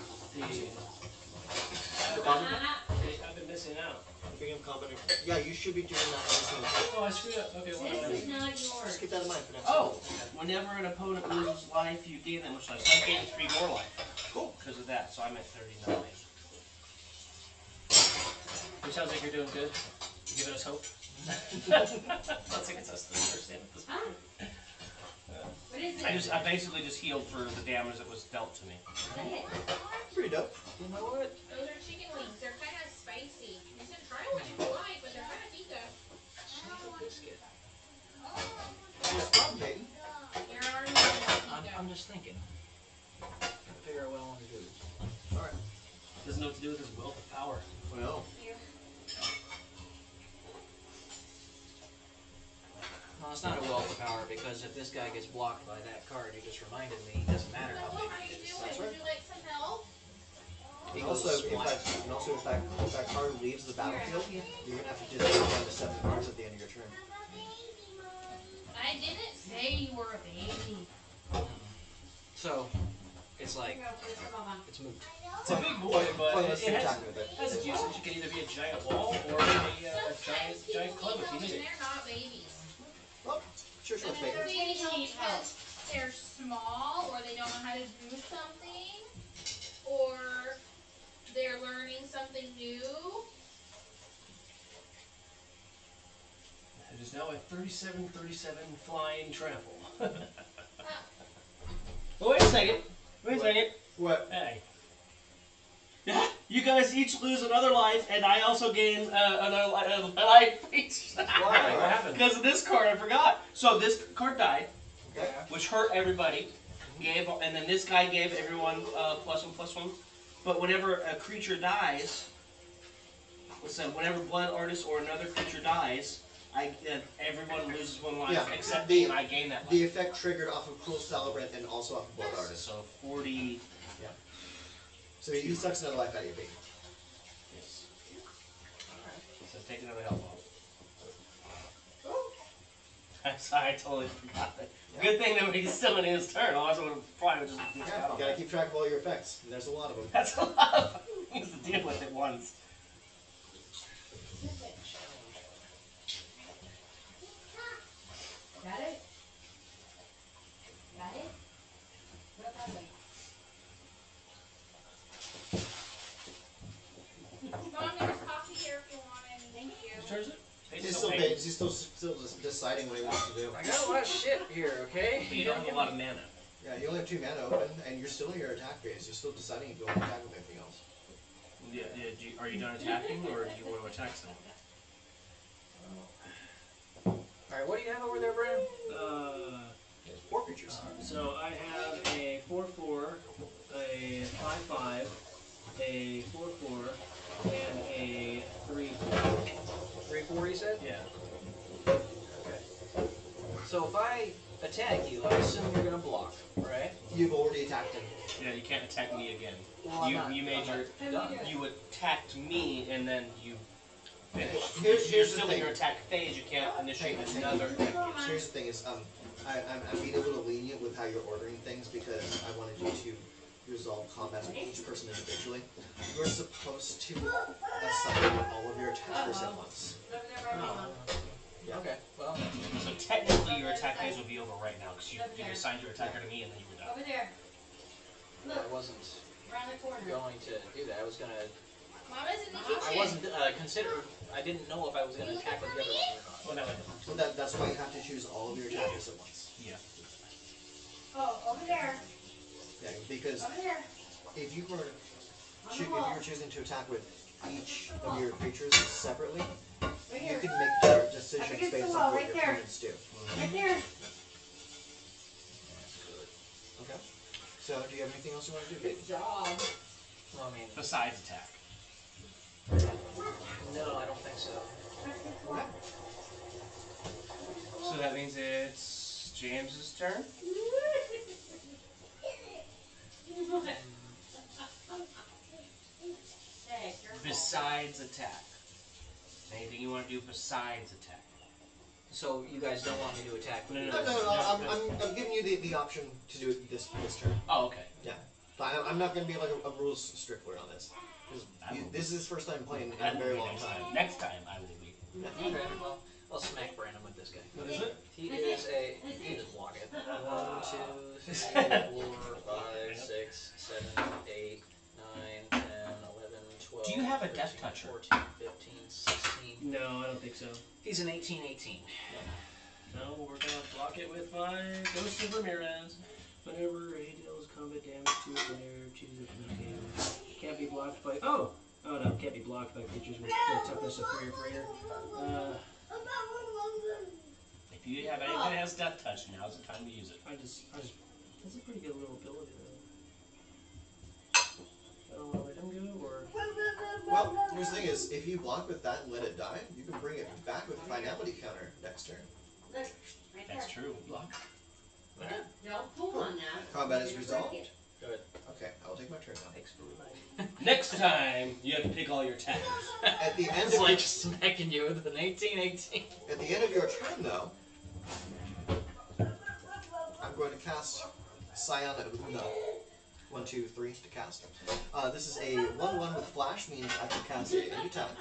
Speaker 9: been missing out.
Speaker 2: Become competent. Yeah, you should be doing that every single time.
Speaker 9: Oh, I screwed up. Okay, well,
Speaker 6: This is not yours.
Speaker 2: Just keep that in mind for next
Speaker 9: oh,
Speaker 2: time.
Speaker 9: whenever an opponent loses life, you gain that much life. So I gained 3 more life.
Speaker 2: Cool.
Speaker 9: Because of that, so I'm at 39. Which sounds like you're doing good. You're giving us hope. Sounds like it's us the first name at this point.
Speaker 6: What is it?
Speaker 9: I basically just healed for the damage that was dealt to me.
Speaker 2: Pretty dope.
Speaker 8: You know what?
Speaker 3: Those are chicken wings. They're kind of spicy. You should try one if you like, but they're kind of pika.
Speaker 8: Biscuit.
Speaker 2: What's the problem, Peyton?
Speaker 3: Your arms are pika.
Speaker 8: I'm just thinking. Trying to figure out what I want to do.
Speaker 2: Alright.
Speaker 9: Doesn't know what to do with his will of power.
Speaker 2: Well.
Speaker 8: No, it's not a wealth of power, because if this guy gets blocked by that card you just reminded me, it doesn't matter how
Speaker 3: Hello,
Speaker 8: big
Speaker 3: how
Speaker 8: he
Speaker 3: you
Speaker 8: is.
Speaker 3: doing?
Speaker 2: That's
Speaker 3: Would
Speaker 2: right.
Speaker 3: you like some help?
Speaker 8: He
Speaker 2: And
Speaker 8: goes
Speaker 2: also, if
Speaker 8: flying.
Speaker 2: that card leaves the battlefield, you're gonna have to just put down to 7 cards at the end of your turn.
Speaker 3: I didn't say you were a baby.
Speaker 8: So, it's like, it's moot.
Speaker 9: It's a big boy, but
Speaker 2: Pointless
Speaker 9: it
Speaker 2: to
Speaker 9: has,
Speaker 2: attack with it.
Speaker 9: has its usage. It can either be a giant wall or a giant club if you need it.
Speaker 3: They're not babies.
Speaker 2: Well, sure,
Speaker 3: And
Speaker 2: Peyton.
Speaker 3: they're baby because they're small, or they don't know how to do something, or they're learning something new.
Speaker 9: It is now a 37-37 flying trample. Oh, wait a second. Wait a second.
Speaker 2: What?
Speaker 9: Hey. You guys each lose another life, and I also gain another life each.
Speaker 2: Why? What happened?
Speaker 9: Because of this card, I forgot. So this card died,
Speaker 2: Okay.
Speaker 9: which hurt everybody. And then this guy gave everyone +1/+1. But whenever a creature dies, whenever Blood Artist or another creature dies, everyone loses 1 life except me, and I gain that life.
Speaker 2: The effect triggered off of Cruel Celebrant and also off of Blood Artist.
Speaker 9: So 40.
Speaker 2: Yeah. So you sucks another life out of your baby.
Speaker 9: Yes. Alright. So take another health off. I'm sorry, I totally forgot that.
Speaker 2: Yeah.
Speaker 9: Good thing that he's still in his turn, otherwise I would have probably just missed
Speaker 2: Yeah,
Speaker 9: out on
Speaker 2: you gotta
Speaker 9: that.
Speaker 2: keep track of all your effects, and there's a lot of them.
Speaker 9: That's a lot of things to deal with at once.
Speaker 6: Got it? Got it? What happened?
Speaker 3: Mom, there's coffee here if you want any. Thank you.
Speaker 9: Whose turn is it?
Speaker 2: He's still just deciding what he wants to do.
Speaker 8: I got a lot of shit here, okay?
Speaker 9: But you don't have a lot of mana.
Speaker 2: Yeah, you only have 2 mana open, and you're still in your attack phase. You're still deciding if you want to attack with anything else.
Speaker 9: Are you done attacking, or do you want to attack someone?
Speaker 8: Alright, what do you have over there, Brandon?
Speaker 2: 4 creatures.
Speaker 1: So I have a 4/4, a 5/5, a 4/4, and a 3/4.
Speaker 8: 3/4 you said?
Speaker 1: Yeah.
Speaker 8: Okay. So if I attack you, I assume you're gonna block, right?
Speaker 2: You've already attacked him.
Speaker 9: Yeah, you can't attack me again.
Speaker 8: Well, I'm not-
Speaker 9: you made
Speaker 8: I'm
Speaker 9: your
Speaker 8: not done.
Speaker 9: you attacked me and then you finished.
Speaker 2: Here's
Speaker 9: You're
Speaker 2: the
Speaker 9: still in
Speaker 2: thing.
Speaker 9: your attack phase. You can't initiate another attack.
Speaker 2: So here's the thing is, I'm being a little lenient with how you're ordering things because I wanted you to resolve combats with each person individually. You're supposed to assign all of your attachers at once.
Speaker 8: Yeah. Okay, well,
Speaker 9: So technically, your attack phase would be over right now because you assigned your attacker to me and then you were done.
Speaker 6: Over there.
Speaker 8: I wasn't
Speaker 6: Around the corner.
Speaker 8: going to do that. I was gonna.
Speaker 3: Mama's in the kitchen.
Speaker 8: I wasn't I didn't know if I was gonna attack with the other one or not.
Speaker 9: Well, now I know.
Speaker 2: So that's why you have to choose all of your attackers at once.
Speaker 9: Yeah.
Speaker 6: Oh, over there.
Speaker 2: Yeah, because
Speaker 6: Over there.
Speaker 2: if you were choosing to attack with each of your creatures separately,
Speaker 6: Right
Speaker 2: you
Speaker 6: here.
Speaker 2: can make your decisions
Speaker 6: against the
Speaker 2: based
Speaker 6: wall,
Speaker 2: on what
Speaker 6: right
Speaker 2: your
Speaker 6: there.
Speaker 2: opponents do.
Speaker 6: Right there.
Speaker 2: Okay. So, do you have anything else you want to do, Peyton?
Speaker 6: Good job.
Speaker 8: Well, I mean,
Speaker 9: Besides attack.
Speaker 8: no, I don't think so.
Speaker 2: Okay.
Speaker 9: So that means it's James's turn.
Speaker 6: Hey, careful.
Speaker 9: Besides attack. Anything you want to do besides attack?
Speaker 5: So you guys don't want me to attack?
Speaker 9: No,
Speaker 8: I'm giving you the option to do it this turn.
Speaker 9: Oh, okay.
Speaker 8: Yeah. I'm not going to be like a rules stickler on this. This is his first time playing in a very long time.
Speaker 9: Next time I will be.
Speaker 5: Okay, well, I'll smack Brandon with this guy.
Speaker 9: What is it?
Speaker 5: He just block it. 1, 2, 3, 4, 5, 6, 7, 8, 9, 10, 11, 12.
Speaker 9: Do you have a
Speaker 5: 13,
Speaker 9: death toucher?
Speaker 5: 14, 15, 16.
Speaker 10: No, I don't think so.
Speaker 5: He's an 18/18.
Speaker 10: No, we're gonna block it with my Ghost of Ramirez. Whenever he deals combat damage to a player, choose a game. Can't be blocked by. Oh no, can't be blocked by creatures with toughness of 3 or greater.
Speaker 9: If you have anything that has death touch, now's the time to use it.
Speaker 10: That's a pretty good little ability though. I don't want to let him go, or.
Speaker 8: Well, here's the thing is, if you block with that and let it die, you can bring it back with finality counter next turn.
Speaker 6: Look, right
Speaker 9: That's
Speaker 6: there.
Speaker 9: true. Block.
Speaker 6: Don't pull on that.
Speaker 8: Combat is
Speaker 6: You're gonna
Speaker 8: resolved.
Speaker 6: break it.
Speaker 8: Good. Okay, I will take my turn now.
Speaker 5: Thanks for reminding me.
Speaker 9: Next time, you have to pick all your attackers.
Speaker 8: At the end
Speaker 5: It's
Speaker 8: of
Speaker 5: like smacking you with an 18/18.
Speaker 8: At the end of your turn, though, I'm going to cast Scion of Una. 1, 2, 3 to cast. This is a 1/1 with flash, means I can cast it anytime.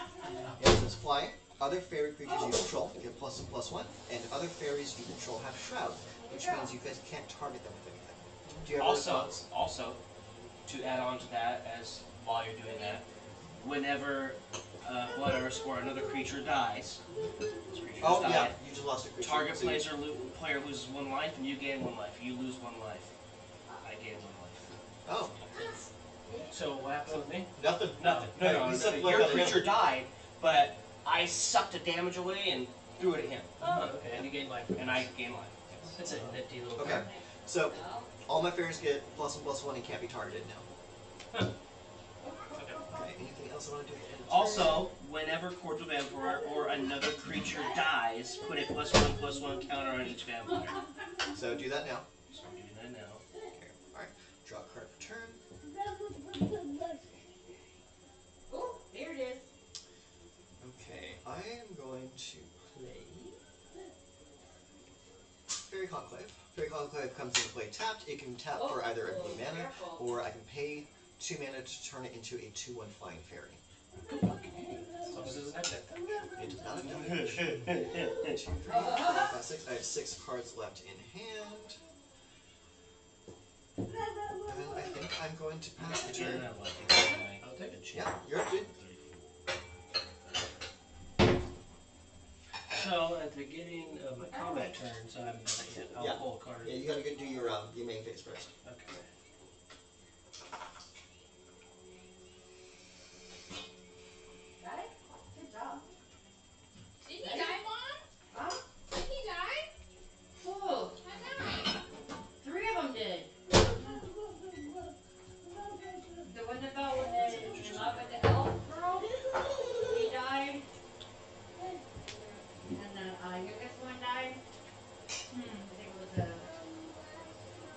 Speaker 8: It says fly. Other fairy creatures you control get +1/+1, and other fairies you control have shroud, which means you guys can't target them with anything. Do you have a response?
Speaker 9: Also, to add on to that, as while you're doing that, whenever Blood or another creature dies, this creature
Speaker 8: Oh
Speaker 9: has
Speaker 8: yeah,
Speaker 9: died,
Speaker 8: you just lost a creature.
Speaker 9: target
Speaker 8: So you-
Speaker 9: player loses 1 life, and you gain 1 life. You lose 1 life. I gain 1 life.
Speaker 8: Oh,
Speaker 9: So what happened with me?
Speaker 8: nothing.
Speaker 9: Nothing. No.
Speaker 8: You sucked blood
Speaker 9: Your
Speaker 8: out of him.
Speaker 9: creature died, but I sucked the damage away and threw it at him,
Speaker 10: Oh, okay. And you gain life.
Speaker 9: and I gained life.
Speaker 10: That's a nifty little.
Speaker 8: Okay, so all my fairies get +1/+1 and can't be targeted now.
Speaker 9: Huh.
Speaker 8: Okay, anything else I want to do?
Speaker 9: Also, whenever Cordial Vampire or another creature dies, put a +1/+1 counter on each vampire.
Speaker 8: So do that now.
Speaker 9: So I'm doing that now.
Speaker 8: Okay, alright. Draw a card for turn.
Speaker 6: Oh, here it is.
Speaker 8: Okay, I am going to play Fairy Conclave. Fairy Conclave comes into play tapped. It can tap for either a blue mana,
Speaker 6: Careful.
Speaker 8: or I can pay 2 mana to turn it into a 2/1 flying fairy.
Speaker 9: As long as it doesn't have death touch.
Speaker 8: It does not have damage. 1, 2, 3, 4, 5, 6. I have 6 cards left in hand. And I think I'm going to pass the turn.
Speaker 10: I'll take it.
Speaker 8: Yeah, you're good.
Speaker 10: So at the beginning of my combat turn, so I haven't done it yet, I'll
Speaker 8: Yeah.
Speaker 10: pull a card.
Speaker 8: Yeah, you gotta go do your main phase first.
Speaker 10: Okay.
Speaker 6: Got it? Good job.
Speaker 3: Did he die, Mom?
Speaker 6: Huh?
Speaker 3: Did he die?
Speaker 6: Oh,
Speaker 3: I died.
Speaker 6: 3 of them did. The one that fell with in love with the elf girl, he died. And the youngest one died. I think it was a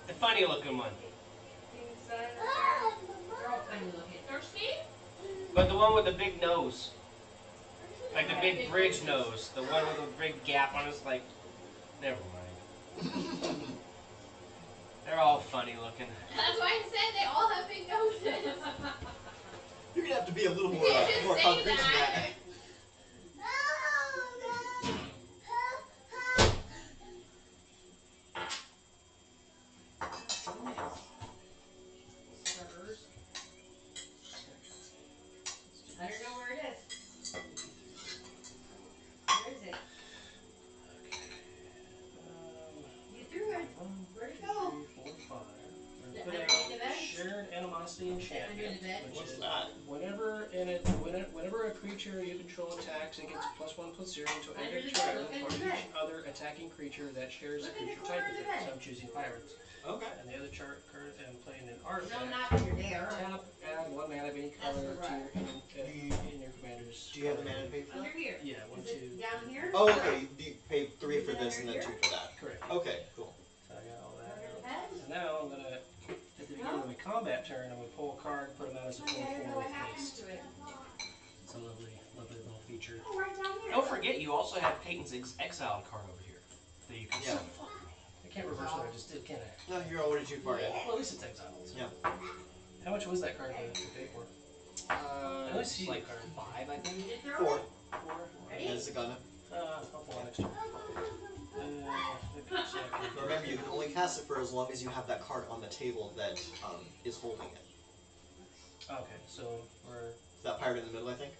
Speaker 9: The funny looking one.
Speaker 6: king's son. They're all funny looking.
Speaker 3: Thirsty?
Speaker 9: But the one with the big nose. Like the big bridge nose. The one with the big gap on his, like, never mind. They're all funny looking.
Speaker 3: That's why I said they all have big noses.
Speaker 8: You're gonna have to be a little
Speaker 3: You
Speaker 8: more,
Speaker 3: can't just
Speaker 8: more
Speaker 3: say
Speaker 8: concrete than
Speaker 3: that.
Speaker 8: that.
Speaker 6: Spurs. I don't know where it is. Where is it? You threw it. Where'd it go?
Speaker 10: 3, 4, 5.
Speaker 6: Is it
Speaker 10: Put
Speaker 6: under
Speaker 10: out
Speaker 6: the bed?
Speaker 10: Shared Animosity Enchantment.
Speaker 6: Under the bed?
Speaker 10: Which
Speaker 8: What's
Speaker 10: is
Speaker 8: that?
Speaker 10: whenever a creature you control attacks, it gets +1/+0 until end
Speaker 6: Under
Speaker 10: of
Speaker 6: the
Speaker 10: turn
Speaker 6: bed, look
Speaker 10: for
Speaker 6: under the
Speaker 10: each
Speaker 6: bed.
Speaker 10: other attacking creature that shares a
Speaker 6: Look in the
Speaker 10: creature
Speaker 6: corner
Speaker 10: type
Speaker 6: of
Speaker 10: with
Speaker 6: the
Speaker 10: it.
Speaker 6: bed.
Speaker 10: So I'm choosing pirates.
Speaker 8: Okay.
Speaker 10: And the other chart card and playing an
Speaker 6: No,
Speaker 10: artifact.
Speaker 6: not when you're there.
Speaker 10: Tap, add 1 mana of any
Speaker 6: That's
Speaker 10: color
Speaker 6: the
Speaker 10: to
Speaker 6: right.
Speaker 10: in your commander's.
Speaker 8: Do you have the mana to pay for
Speaker 6: Under
Speaker 8: that?
Speaker 6: here.
Speaker 10: Yeah, 1,
Speaker 6: Is
Speaker 10: 2.
Speaker 6: it down here?
Speaker 8: Oh, okay. You pay 3 for this and then 2 for that.
Speaker 10: Correct.
Speaker 8: Okay, cool.
Speaker 10: So I got all that.
Speaker 6: Under the
Speaker 10: out.
Speaker 6: bed?
Speaker 10: So now I'm gonna, at the beginning of my combat turn, I'm gonna pull a card, put them out as a full
Speaker 6: Okay, I don't know
Speaker 10: forward
Speaker 6: what happened
Speaker 10: face.
Speaker 6: to it.
Speaker 10: It's a lovely, lovely little feature.
Speaker 9: Don't forget, you also have Peyton's Exile card over here that you can.
Speaker 2: Yeah.
Speaker 10: Fuck me. I can't reverse what I just did, can I?
Speaker 2: No, you're already too far in.
Speaker 10: Well, at least it's exiled. So.
Speaker 2: Yeah.
Speaker 10: How much was that card to pay for? I only see
Speaker 8: like
Speaker 10: the card.
Speaker 8: 5, I think.
Speaker 2: 4.
Speaker 10: 4?
Speaker 2: Yeah, it's a gunner.
Speaker 10: I'll pull one next turn.
Speaker 2: But remember, you can only cast it for as long as you have that card on the table that is holding it.
Speaker 10: Okay, so we're.
Speaker 2: Is that pirate in the middle, I think?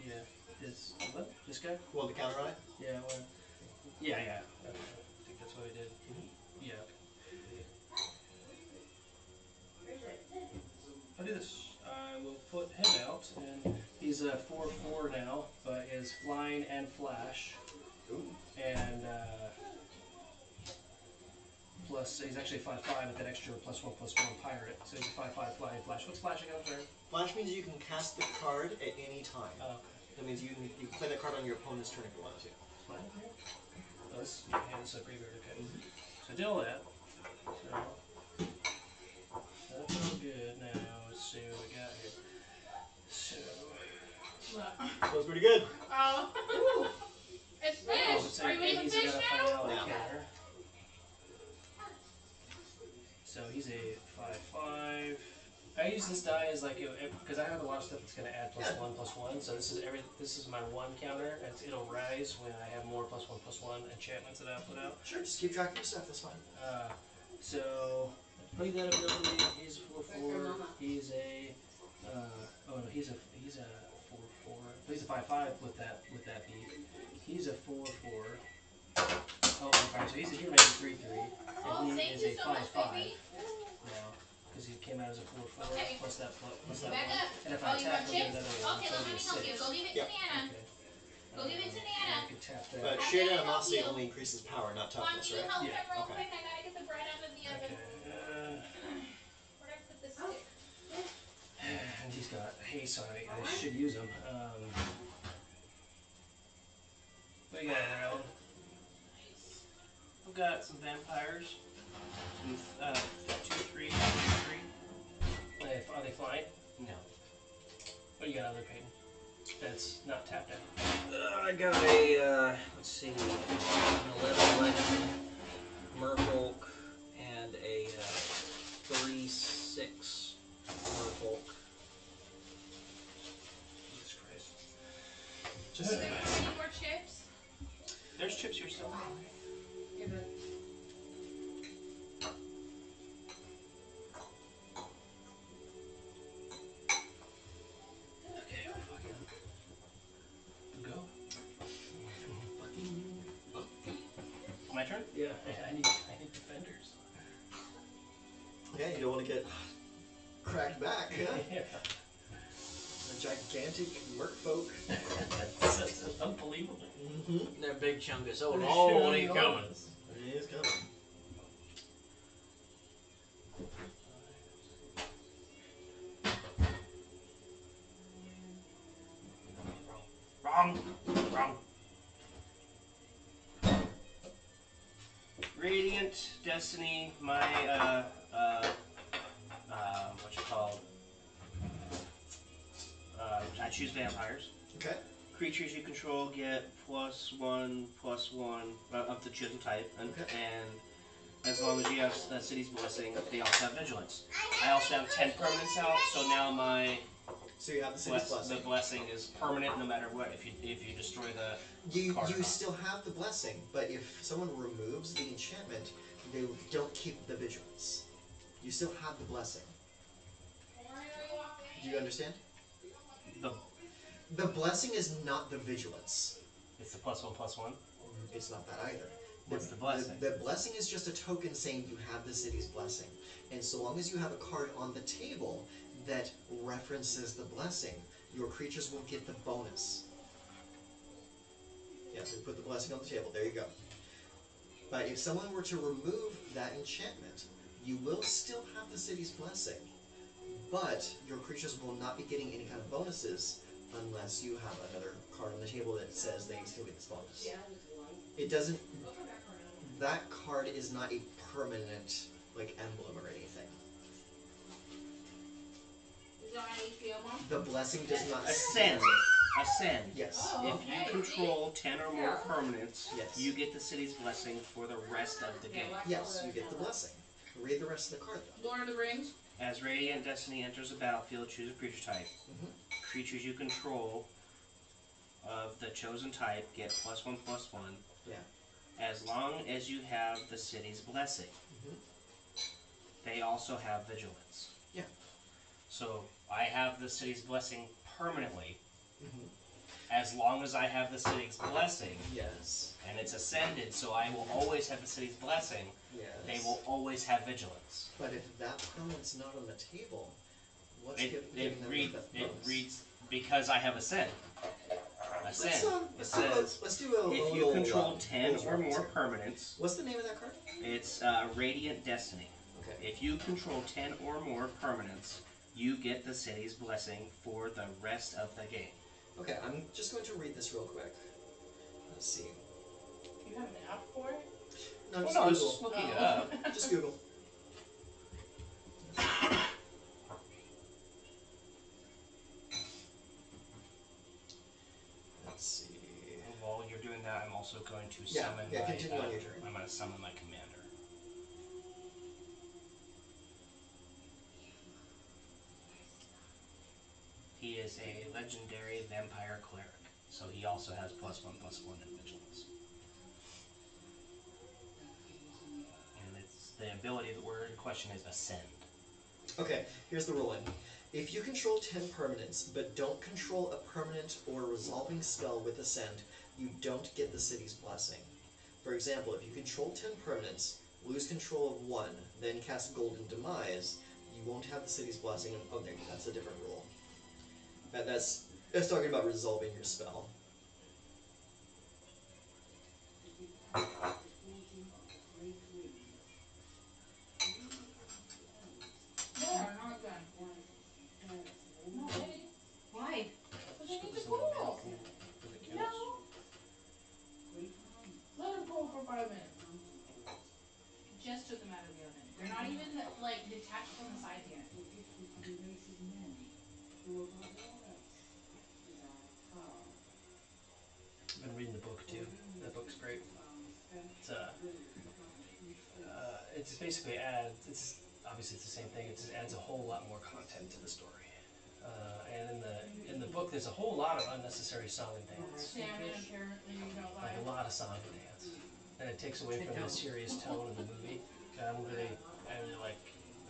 Speaker 10: Yeah. Is what? This guy?
Speaker 2: Well, the counter on it?
Speaker 10: Yeah. Well, yeah. Okay. I think that's what we did. Yeah. I'll do this. I will put him out, and he's a 4/4 now, but is flying and flash.
Speaker 2: Ooh.
Speaker 10: And plus, he's actually 5/5 with that extra +1/+1 pirate. So he's a 5/5 flying flash. What's flash again? Sorry.
Speaker 2: Flash means you can cast the card at any time.
Speaker 10: Oh, okay.
Speaker 2: That means you can play that card on your opponent's turn if you want to.
Speaker 10: Flying here? Oh, this, yeah, this is a graveyard. Okay. So do all that. So that's all good. Now let's see what we got here. So.
Speaker 2: That was pretty good.
Speaker 3: Oh. It's fish. Are you eating
Speaker 10: he's
Speaker 3: fish
Speaker 10: got a
Speaker 3: now?
Speaker 10: finality
Speaker 2: Yeah.
Speaker 10: counter. So he's a 5/5. I use this die as like because I have a lot of stuff that's going to add +1/+1. So this is my 1 counter, and it'll rise when I have more +1/+1 enchantments that I put out.
Speaker 2: Sure, just keep track of your stuff. That's fine.
Speaker 10: So play that ability. He's a 4/4. He's a oh no, he's a 4/4. He's a 5/5 with that beat. He's a 4/4. Oh, okay. So he made a 3/3, and he is a 5/5 now because he came out as a 4/4
Speaker 3: Okay.
Speaker 10: plus that one.
Speaker 3: Back up.
Speaker 10: And if
Speaker 3: Oh,
Speaker 10: I
Speaker 3: you
Speaker 10: tap,
Speaker 3: got
Speaker 10: I'll get
Speaker 3: chips?
Speaker 10: another one.
Speaker 3: Okay,
Speaker 10: So
Speaker 3: let
Speaker 10: it'll
Speaker 3: me
Speaker 10: be
Speaker 3: help you.
Speaker 10: 6.
Speaker 3: Go give it
Speaker 2: Yep.
Speaker 3: to Nana.
Speaker 10: Okay.
Speaker 3: Go give it to
Speaker 10: I
Speaker 3: Nana.
Speaker 10: can tap that.
Speaker 2: But
Speaker 3: I'm
Speaker 2: shared
Speaker 3: gonna help
Speaker 2: animosity
Speaker 3: you.
Speaker 2: only increases power, not
Speaker 3: Come on,
Speaker 2: toughness,
Speaker 3: can you
Speaker 2: right?
Speaker 3: help
Speaker 10: Yeah.
Speaker 3: him real
Speaker 2: Okay.
Speaker 3: quick? I gotta get the bread out of the oven.
Speaker 10: Okay.
Speaker 3: Where'd I put the stick?
Speaker 10: And he's got haste on it. I should use him. What do you got around?
Speaker 9: I've got some vampires. Some 2/3, 2/3.
Speaker 10: Are they flying?
Speaker 9: No.
Speaker 10: What do you got on there, Peyton? That's not tapped out.
Speaker 5: I got a, let's see, an 11 legend, Merfolk, and a 3/6 Merfolk.
Speaker 10: Jesus Christ.
Speaker 2: Just
Speaker 3: Any more chips?
Speaker 9: There's chips here still.
Speaker 6: Give it.
Speaker 10: Okay, fucking go.
Speaker 9: My turn?
Speaker 10: Yeah, I need defenders.
Speaker 2: yeah, you don't want to get cracked back. Yeah.
Speaker 10: Yeah.
Speaker 2: A gigantic merfolk.
Speaker 10: That's unbelievable.
Speaker 2: Mm-hmm.
Speaker 5: They're big chungus. Oh, no, when he's coming.
Speaker 2: He is coming.
Speaker 9: Wrong. Wrong. Radiant Destiny, my what you call? I choose vampires.
Speaker 2: Okay.
Speaker 9: Creatures you control get +1/+1 of the chosen type, and as long as you have City's Blessing, they also have Vigilance. I also have 10 permanents out, so now my
Speaker 2: So you have the city's blessing.
Speaker 9: the blessing is permanent no matter what. If you destroy the
Speaker 2: You
Speaker 9: card.
Speaker 2: still have the blessing, but if someone removes the enchantment, they don't keep the vigilance. You still have the blessing. Do you understand? The blessing is not the vigilance.
Speaker 9: It's the +1/+1.
Speaker 2: It's not that either.
Speaker 9: What's the blessing?
Speaker 2: The blessing is just a token saying you have the city's blessing. And so long as you have a card on the table that references the blessing, your creatures will get the bonus. Yeah, so put the blessing on the table. There you go. But if someone were to remove that enchantment, you will still have the city's blessing. But your creatures will not be getting any kind of bonuses unless you have another card on the table that says they still get this bonus. It doesn't... That card is not a permanent, like, emblem or anything.
Speaker 3: Is it on HBO, Mom?
Speaker 2: The blessing does not...
Speaker 9: Ascend. Ascend.
Speaker 2: Yes.
Speaker 3: Oh,
Speaker 9: If
Speaker 3: okay,
Speaker 9: you control 10 or more permanents,
Speaker 2: Yes.
Speaker 9: you get the city's blessing for the rest of the game.
Speaker 2: Yes, you get the blessing. Read the rest of the card, though.
Speaker 3: Lord of the Rings.
Speaker 9: As Radiant Destiny enters the battlefield, choose a creature type. Creatures you control of the chosen type get +1/+1.
Speaker 2: Yeah.
Speaker 9: As long as you have the city's blessing. They also have vigilance.
Speaker 2: Yeah.
Speaker 9: So I have the city's blessing permanently. As long as I have the city's blessing.
Speaker 2: Yes.
Speaker 9: And it's ascended, so I will always have the city's blessing.
Speaker 2: Yes.
Speaker 9: They will always have vigilance.
Speaker 2: But if that permanent's not on the table, what's
Speaker 9: It
Speaker 2: giving them the bonus?
Speaker 9: reads because I have ascend. Ascend.
Speaker 2: Let's do a
Speaker 9: if you control 10 or more permanents.
Speaker 2: What's the name of that card?
Speaker 9: It's Radiant Destiny.
Speaker 2: Okay.
Speaker 9: If you control 10 or more permanents, you get the city's blessing for the rest of the game.
Speaker 2: Okay, I'm just going to read this real quick. Let's see.
Speaker 3: You have an app for it?
Speaker 2: No,
Speaker 9: Well,
Speaker 2: just
Speaker 9: no, I was
Speaker 2: Google.
Speaker 9: just looking it up.
Speaker 2: Just Google. Let's see.
Speaker 9: While you're doing that, I'm also going to
Speaker 2: Yeah,
Speaker 9: summon
Speaker 2: yeah,
Speaker 9: my.
Speaker 2: continue on your turn.
Speaker 9: I'm going to summon my commander. He is a legendary vampire cleric, so he also has +1/+1 in vigilance. And it's the ability. The word in question is ascend.
Speaker 2: Okay, here's the ruling. If you control 10 permanents, but don't control a permanent or resolving spell with Ascend, you don't get the city's blessing. For example, if you control 10 permanents, lose control of one, then cast Golden Demise, you won't have the city's blessing. Oh, no, that's a different rule. That's talking about resolving your spell.
Speaker 3: No, not done. No, wait. Why? Because I need to go. No. Let them go for 5 minutes. Just took them out of the oven. They're not even like detached from the sides yet.
Speaker 10: I've been reading the book too. That book's great. It's basically it's obviously it's the same thing. It just adds a whole lot more content to the story. And in the book, there's a whole lot of unnecessary song and dance.
Speaker 3: Salmon apparently you don't
Speaker 10: Like
Speaker 3: like.
Speaker 10: a lot of song and dance, and it takes away from the serious tone of the movie. And I really like.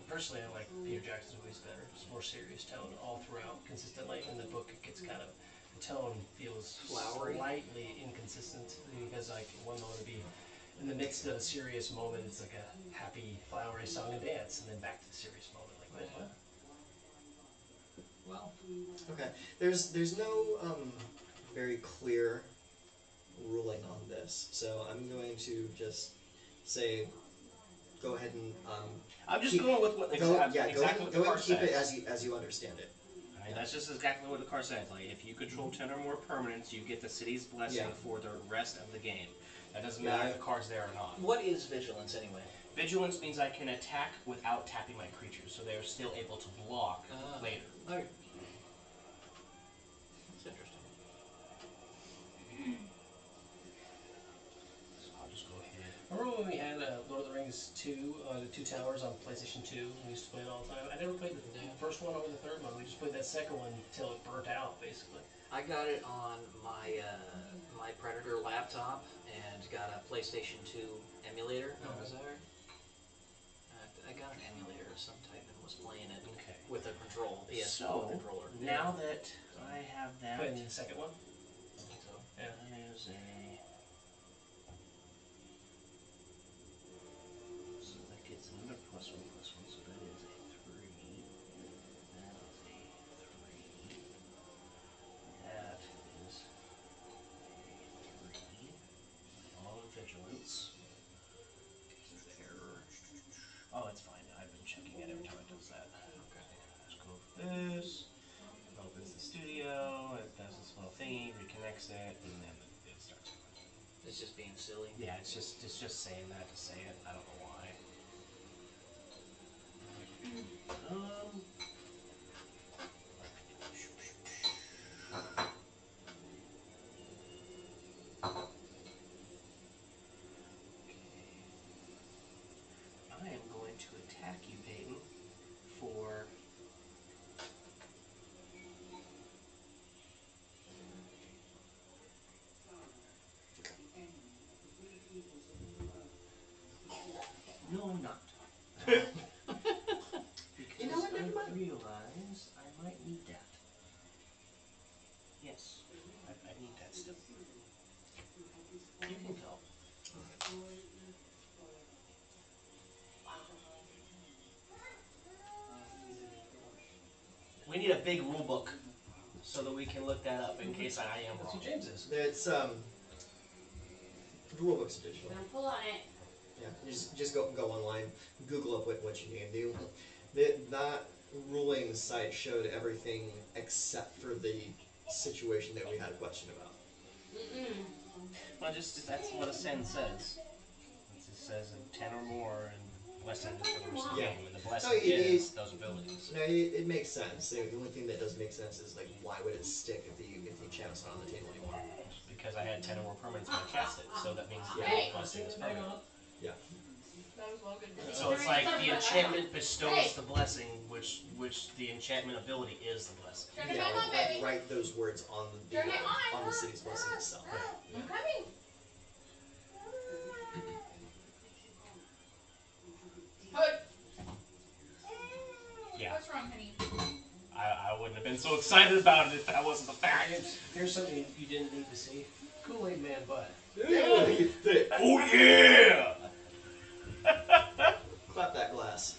Speaker 10: Personally, I like Peter Jackson's movies better. It's more serious tone all throughout, consistently. In the book, it gets kind of the tone feels
Speaker 5: Flowery.
Speaker 10: slightly inconsistent because like one moment to be in the midst of a serious moment, it's like a happy, flowery song and dance, and then back to the serious moment. Like what?
Speaker 5: Well,
Speaker 2: Okay, there's no very clear ruling on this, so I'm going to just say, go ahead and
Speaker 9: I'm just going with what
Speaker 2: go
Speaker 9: what
Speaker 2: ahead
Speaker 9: the
Speaker 2: and
Speaker 9: card
Speaker 2: keep it
Speaker 9: says.
Speaker 2: as you understand it.
Speaker 9: I mean, that's just exactly what the card says. Like, if you control 10 or more permanents, you get the city's blessing for the rest of the game. That doesn't matter if the card's there or not.
Speaker 5: what is vigilance anyway?
Speaker 9: Vigilance means I can attack without tapping my creatures, so they are still able to block later.
Speaker 5: Okay. That's interesting.
Speaker 9: So I'll just go ahead.
Speaker 10: Remember when we had Lord of the Rings 2, the Two Towers on PlayStation 2? We used to play it all the time. I never played the first one or the third one. We just played that second one until it burnt out, basically.
Speaker 5: I got it on my my Predator laptop and got a PlayStation 2 emulator. Was that right? I got an emulator of some type and was playing it with a control, PS4 controller.
Speaker 9: Now that I have that,
Speaker 10: Playing the second one?
Speaker 5: I think so.
Speaker 10: Yeah.
Speaker 9: there's a. So that gets another +1/+1, so that is a 3. That is a 3. That is a 3. All of vigilance. Error. Oh, it's fine. I've been checking it every time it does that. Okay. Let's go with this. It opens the studio. It does this little thingy, reconnects it, and then it starts going.
Speaker 5: It's just being silly.
Speaker 9: Yeah, it's just saying that to say it. I don't know why. We need a big rule book so that we can look that up in case I am
Speaker 10: That's
Speaker 9: wrong.
Speaker 10: who James is.
Speaker 2: It's the rule book's digital.
Speaker 6: Don't pull on it.
Speaker 2: Yeah, you just go online, Google up what you need to do. That ruling site showed everything except for the situation that we had a question about.
Speaker 9: Well, just that's what a send says. It says 10 or more and blessing is for the rest of the game, and the blessing is those abilities.
Speaker 2: No, it makes sense. The only thing that doesn't make sense is like why would it stick if the enchantment's not on the table anymore?
Speaker 9: Because I had 10 or more permanents when I cast it, so that means the
Speaker 11: Hey!
Speaker 9: blessing is permanent.
Speaker 2: Yeah.
Speaker 11: That was well good.
Speaker 9: So it's like the enchantment bestows the blessing, which the enchantment ability is the blessing.
Speaker 11: Turn it
Speaker 2: Yeah,
Speaker 11: back on,
Speaker 2: like
Speaker 11: baby.
Speaker 2: write those words on the
Speaker 11: Turn it on.
Speaker 2: on the city's blessing itself.
Speaker 11: I'm coming. Hood.
Speaker 9: Yeah.
Speaker 3: What's wrong, honey?
Speaker 9: I wouldn't have been so excited about it if that wasn't the fact.
Speaker 10: Here's something you didn't need to see. Kool-Aid Man butt.
Speaker 9: Oh yeah!
Speaker 2: Clap that glass.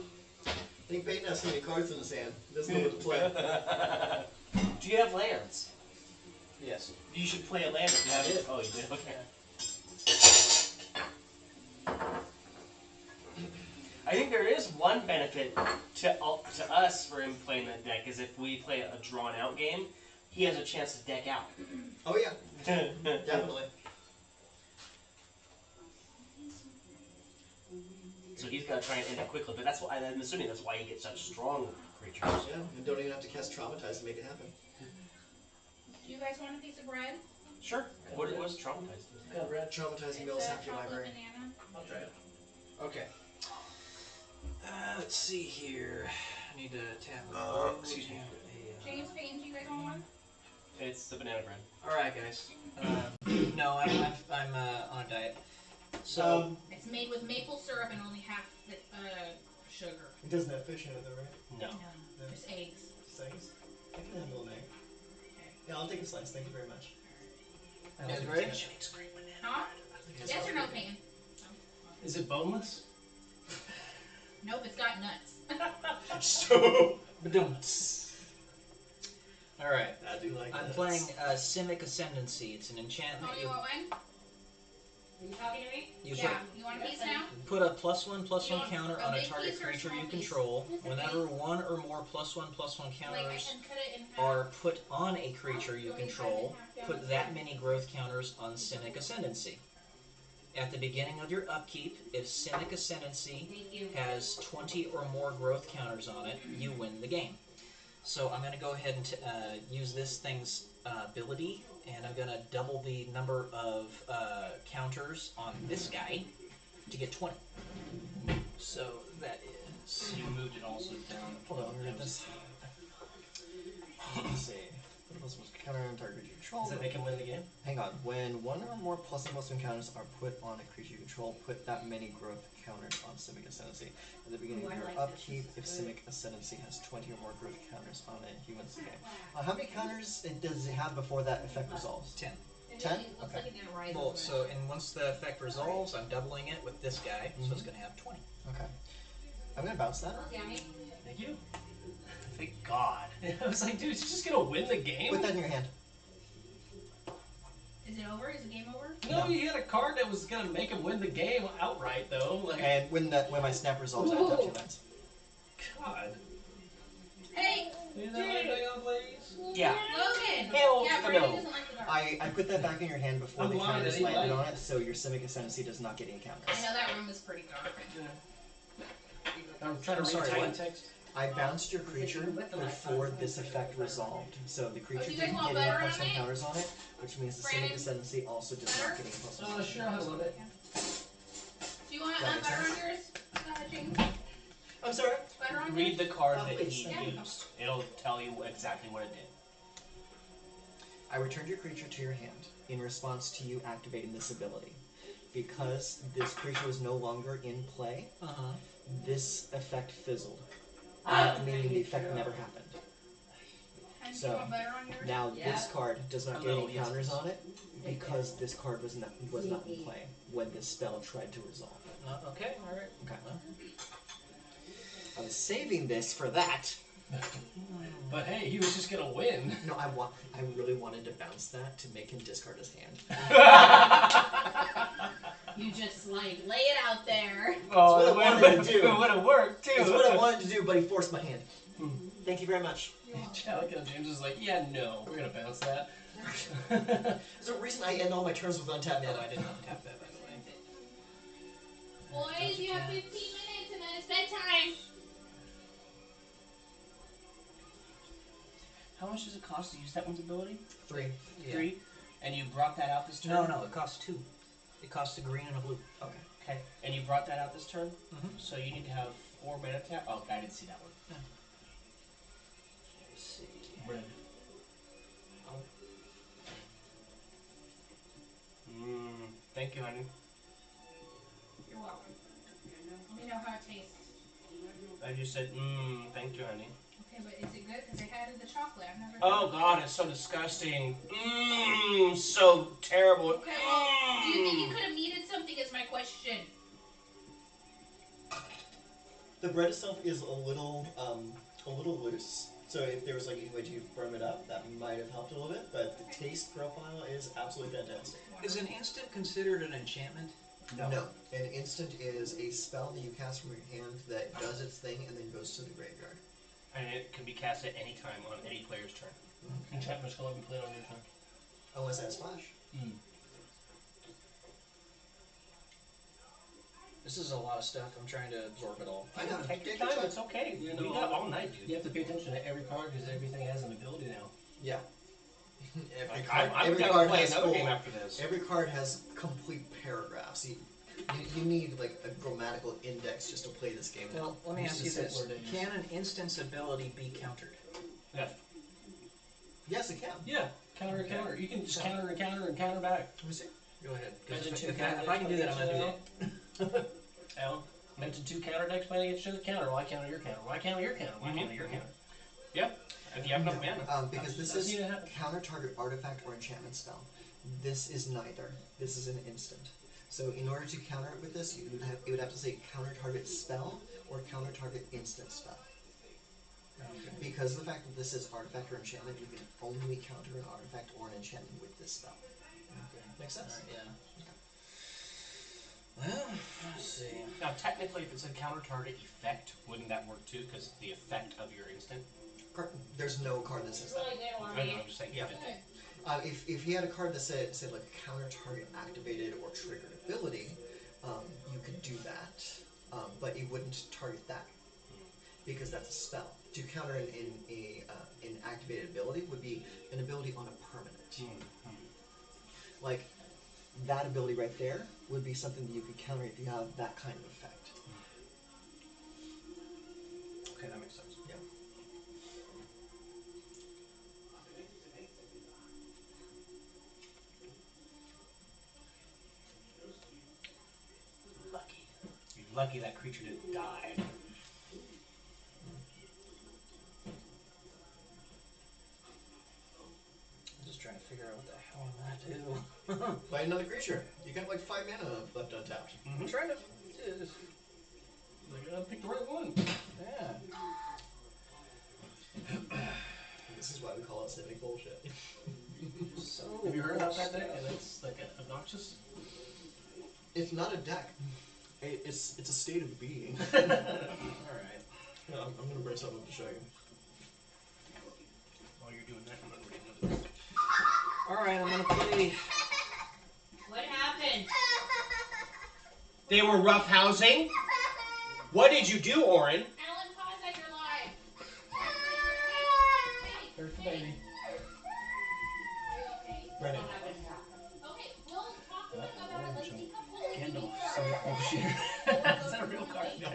Speaker 2: I think Peyton has so many cards in his hand. He doesn't know what to play.
Speaker 9: Do you have lands?
Speaker 10: Yes.
Speaker 9: You should play a land if you have it. Oh, you did? Okay. I think there is one benefit to us for him playing that deck is if we play a drawn out game, he has a chance to deck out.
Speaker 2: Oh yeah, definitely.
Speaker 9: So he's got to try and end it quickly, but that's why I'm assuming that's why he gets such strong creatures.
Speaker 2: Yeah, and don't even have to cast Traumatize to make it happen.
Speaker 3: Do you guys want a piece of bread?
Speaker 9: Sure. What was traumatized?
Speaker 2: Yeah, Red Traumatizing Mills Happy
Speaker 3: chocolate
Speaker 2: Library.
Speaker 3: banana.
Speaker 10: I'll try it.
Speaker 5: Okay. Let's see here. I need to tap.
Speaker 9: Excuse me.
Speaker 3: James, Peyton, do you guys want one?
Speaker 9: It's the banana bread.
Speaker 5: All right, guys. No, I'm on a diet. So
Speaker 3: It's made with maple syrup and only half the sugar.
Speaker 2: It doesn't have fish in it though, right?
Speaker 9: No.
Speaker 3: No, just eggs.
Speaker 2: Eggs? I can handle an egg. Yeah, I'll take a slice. Thank you very much.
Speaker 5: you guys ready?
Speaker 3: Huh? Yes or no, Peyton?
Speaker 10: Is it boneless?
Speaker 3: Nope, it's got nuts.
Speaker 2: So.
Speaker 5: All right.
Speaker 2: I do like
Speaker 5: I'm
Speaker 2: that.
Speaker 5: playing Simic Ascendancy. It's an enchantment.
Speaker 3: Oh, you want one?
Speaker 6: Are you talking to me?
Speaker 5: You
Speaker 3: Yeah. You want a piece now?
Speaker 5: put a +1/+1
Speaker 3: You want
Speaker 5: counter
Speaker 3: a
Speaker 5: on a
Speaker 3: big
Speaker 5: target
Speaker 3: piece or a
Speaker 5: creature
Speaker 3: small
Speaker 5: you
Speaker 3: piece?
Speaker 5: control.
Speaker 3: It's a
Speaker 5: Whenever
Speaker 3: big-
Speaker 5: one or more +1/+1
Speaker 3: Like, I
Speaker 5: counters
Speaker 3: can cut it in half.
Speaker 5: are put on a creature you
Speaker 3: Really cut it in
Speaker 5: control,
Speaker 3: half down
Speaker 5: put
Speaker 3: the
Speaker 5: that
Speaker 3: side.
Speaker 5: many growth counters on Simic Ascendancy. At the beginning of your upkeep, if Simic Ascendancy
Speaker 6: Thank you.
Speaker 5: has 20 or more growth counters on it, you win the game. So I'm going to go ahead and use this thing's ability, and I'm going to double the number of counters on this guy to get 20. So that is...
Speaker 9: You moved it also down.
Speaker 2: Hold on, let me read this. Let's see. Plus was counter on target you control.
Speaker 10: Does that make him win the game?
Speaker 2: Hang on. When one or more +1/+1 counters are put on a creature you control, put that many growth counters on Simic Ascendancy. At the beginning
Speaker 6: Ooh,
Speaker 2: of
Speaker 6: I
Speaker 2: your
Speaker 6: like
Speaker 2: upkeep, if
Speaker 6: this.
Speaker 2: Simic Ascendancy has 20 or more growth counters on it, you win the game. How many counters does it have before that effect resolves?
Speaker 5: 10.
Speaker 3: It
Speaker 2: 10?
Speaker 3: looks
Speaker 2: Okay.
Speaker 3: like it didn't rise.
Speaker 5: Well,
Speaker 3: as
Speaker 5: so,
Speaker 3: much.
Speaker 5: and once the effect resolves, I'm doubling it with this guy, so it's going to have 20.
Speaker 2: Okay. I'm gonna bounce that.
Speaker 6: Yummy.
Speaker 10: Thank you.
Speaker 9: Thank God.
Speaker 10: I was like, dude, is he just gonna win the game?
Speaker 2: Put that in your hand.
Speaker 3: Is it over? Is the game over?
Speaker 10: No, he had a card that was gonna make him win the game outright, though. Like,
Speaker 2: And when my snap resolves, I have 2 lands.
Speaker 10: God.
Speaker 3: Hey,
Speaker 10: Is that what you're on, please?
Speaker 9: Yeah.
Speaker 3: Logan.
Speaker 9: Hell
Speaker 3: Yeah,
Speaker 9: to the
Speaker 3: Brady
Speaker 9: no.
Speaker 3: doesn't like the dark.
Speaker 2: I put that back in your hand before
Speaker 10: I'm
Speaker 2: the
Speaker 10: blind,
Speaker 2: counters
Speaker 10: I didn't
Speaker 2: landed
Speaker 10: like
Speaker 2: on it, so your Simic Ascendancy does not get any counters.
Speaker 3: I know that room is pretty dark.
Speaker 10: I'm trying to
Speaker 5: I'm sorry,
Speaker 10: read
Speaker 5: what?
Speaker 10: text.
Speaker 2: I bounced your creature before this effect resolved, so the creature
Speaker 3: Oh, you guys
Speaker 2: didn't
Speaker 3: want
Speaker 2: get any
Speaker 3: butter on
Speaker 2: +1
Speaker 3: it?
Speaker 2: counters on it, which means the Simic
Speaker 3: Brandon?
Speaker 2: Ascendancy also does not get any +1.
Speaker 10: Oh, sure, I love it.
Speaker 3: Do you want
Speaker 2: That makes
Speaker 3: butter
Speaker 2: sense.
Speaker 3: on yours, James?
Speaker 2: I'm sorry?
Speaker 3: Butter on
Speaker 9: Read
Speaker 3: yours?
Speaker 9: the card
Speaker 2: Oh,
Speaker 9: that
Speaker 2: please,
Speaker 9: he
Speaker 2: thank you.
Speaker 9: used. It'll tell you exactly what it did.
Speaker 2: I returned your creature to your hand in response to you activating this ability. Because this creature was no longer in play, this effect fizzled. Meaning the effect never happened. So
Speaker 3: You want butter on yours?
Speaker 2: now
Speaker 6: Yeah.
Speaker 2: this card does not
Speaker 7: A
Speaker 2: get
Speaker 7: little,
Speaker 2: any
Speaker 7: yes,
Speaker 2: counters
Speaker 7: please.
Speaker 2: on it because this card was not in play when this spell tried to resolve.
Speaker 5: Okay, alright.
Speaker 2: Okay. I was saving this for that.
Speaker 10: But hey, he was just gonna win.
Speaker 2: No, I really wanted to bounce that to make him discard his hand.
Speaker 3: You just like lay it out there.
Speaker 2: Oh, it would
Speaker 10: have worked too.
Speaker 2: It's what I wanted to do, but he forced my hand. Thank you very much.
Speaker 10: Yeah, like James is like, yeah, no, we're gonna bounce that.
Speaker 2: There's a reason I end all my turns with untap mana.
Speaker 7: I did not tap that, by the way.
Speaker 3: Boys, you have 15 minutes and then it's bedtime.
Speaker 9: How much does it cost to use that one's ability?
Speaker 2: 3.
Speaker 5: Yeah.
Speaker 9: 3? And you brought that out this turn?
Speaker 5: No, it costs 2. It costs a green and a blue.
Speaker 2: Okay.
Speaker 9: Okay. And you brought that out this turn?
Speaker 5: Mhm.
Speaker 9: So you need to have 4 mana tap? Oh, okay, I didn't see that one.
Speaker 5: Let's see.
Speaker 10: Red.
Speaker 9: Thank you, honey.
Speaker 3: You're welcome. Let me know how it tastes.
Speaker 9: I just said, thank you, honey.
Speaker 3: Okay, but is it good? Because they added the chocolate. I've never.
Speaker 9: Oh God, it's so disgusting. So terrible.
Speaker 3: Okay, well, do you think you could have needed something? Is my question.
Speaker 2: The bread itself is a little loose. So if there was like any way to firm it up, that might have helped a little bit. But the taste profile is absolutely fantastic.
Speaker 5: Is an instant considered an enchantment?
Speaker 2: No. An instant is a spell that you cast from your hand that does its thing and then goes to the graveyard.
Speaker 9: And it can be cast at any time on any player's turn.
Speaker 10: Enchantments can only be played on your turn.
Speaker 2: Unless it has splash.
Speaker 5: This is a lot of stuff. I'm trying to absorb it all.
Speaker 2: I know.
Speaker 9: Take your time, it's okay.
Speaker 10: You
Speaker 9: We
Speaker 10: know,
Speaker 9: got all night, dude.
Speaker 10: You have to pay attention to every card because everything has an ability now.
Speaker 2: Yeah. Every
Speaker 9: I'm
Speaker 2: every
Speaker 9: gonna
Speaker 2: card
Speaker 9: play
Speaker 2: has
Speaker 9: another
Speaker 2: full-
Speaker 9: game after this.
Speaker 2: Every card has complete paragraphs. You need like a grammatical index just to play this game now.
Speaker 5: Well, let me
Speaker 10: Use
Speaker 5: ask
Speaker 10: the
Speaker 5: you this.
Speaker 10: simpler days.
Speaker 5: Can an instant's ability be countered?
Speaker 9: Yeah.
Speaker 2: Yes, it can.
Speaker 10: Yeah, counter and counter. You can just counter and counter and counter back.
Speaker 2: Let me see.
Speaker 5: Go ahead. 'Cause
Speaker 10: Mention
Speaker 5: if
Speaker 10: two counter
Speaker 5: I can do that, I'm going to do
Speaker 10: decks
Speaker 5: that.
Speaker 10: Alan, mention 2 counter decks playing against each other. Counter. Why counter your counter? Why counter your counter? Why counter your counter?
Speaker 9: Yep. If you have enough mana.
Speaker 2: Because this
Speaker 10: I've
Speaker 2: is
Speaker 10: seen it happen.
Speaker 2: counter target artifact or enchantment spell. This is neither. This is an instant. So in order to counter it with this, it would have to say counter target spell or counter target instant spell.
Speaker 5: Okay.
Speaker 2: Because of the fact that this is artifact or enchantment, you can only counter an artifact or an enchantment with this spell.
Speaker 5: Okay.
Speaker 2: Makes sense?
Speaker 5: Alright, yeah. Well, let's see.
Speaker 9: Now, technically, if it's a counter target effect, wouldn't that work too? Because the effect of your instant.
Speaker 2: There's no card that says that.
Speaker 9: I know, I'm just saying.
Speaker 2: Yeah. If he had a card that said like counter target activated or triggered ability, you could do that, but it wouldn't target that because that's a spell. To counter an activated ability would be an ability on a permanent. Like that ability right there would be something that you could counter if you have that kind of effect.
Speaker 9: Okay, that makes sense.
Speaker 2: Yeah.
Speaker 9: Lucky. You're lucky that creature didn't die.
Speaker 5: I'm just trying to figure out what the hell I'm going to do.
Speaker 2: Play another creature. You got like 5 mana left untapped.
Speaker 5: I'm trying to...
Speaker 10: I picked the right one.
Speaker 5: Yeah.
Speaker 2: This is why we call it civic bullshit.
Speaker 5: So...
Speaker 10: Have you heard about that deck? And it's like obnoxious.
Speaker 2: It's not a deck. It's a state of being.
Speaker 5: Alright.
Speaker 2: Yeah, I'm gonna bring something up to show you.
Speaker 9: While you're doing that, I'm going to read another.
Speaker 5: Alright, I'm going to play...
Speaker 3: What happened?
Speaker 9: They were roughhousing? What did you do, Oren?
Speaker 3: Alan, pause at your live.
Speaker 10: There's the baby.
Speaker 3: Are you okay?
Speaker 2: Brennan.
Speaker 3: Okay, we'll talk to them about it. Let's see how cool
Speaker 10: Gandalf. Some bullshit. Is that a real card? No.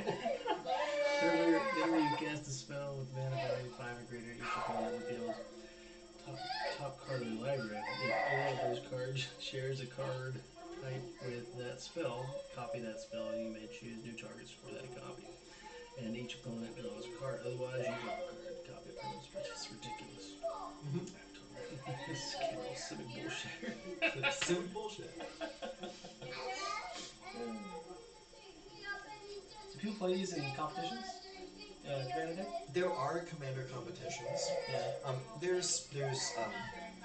Speaker 10: Earlier, you cast a spell with mana value 5 or greater. Each opponent reveals top card of the library. If any of those cards shares a card type with that spell, copy that spell, and you may choose new targets for that copy. And each opponent draws a card. Otherwise, you draw a card. Copy it from this. It's ridiculous. This is getting all civic bullshit.
Speaker 8: Civic bullshit.
Speaker 10: Do people play these in competitions? Commander Day?
Speaker 8: There are commander competitions.
Speaker 10: Yeah.
Speaker 8: There's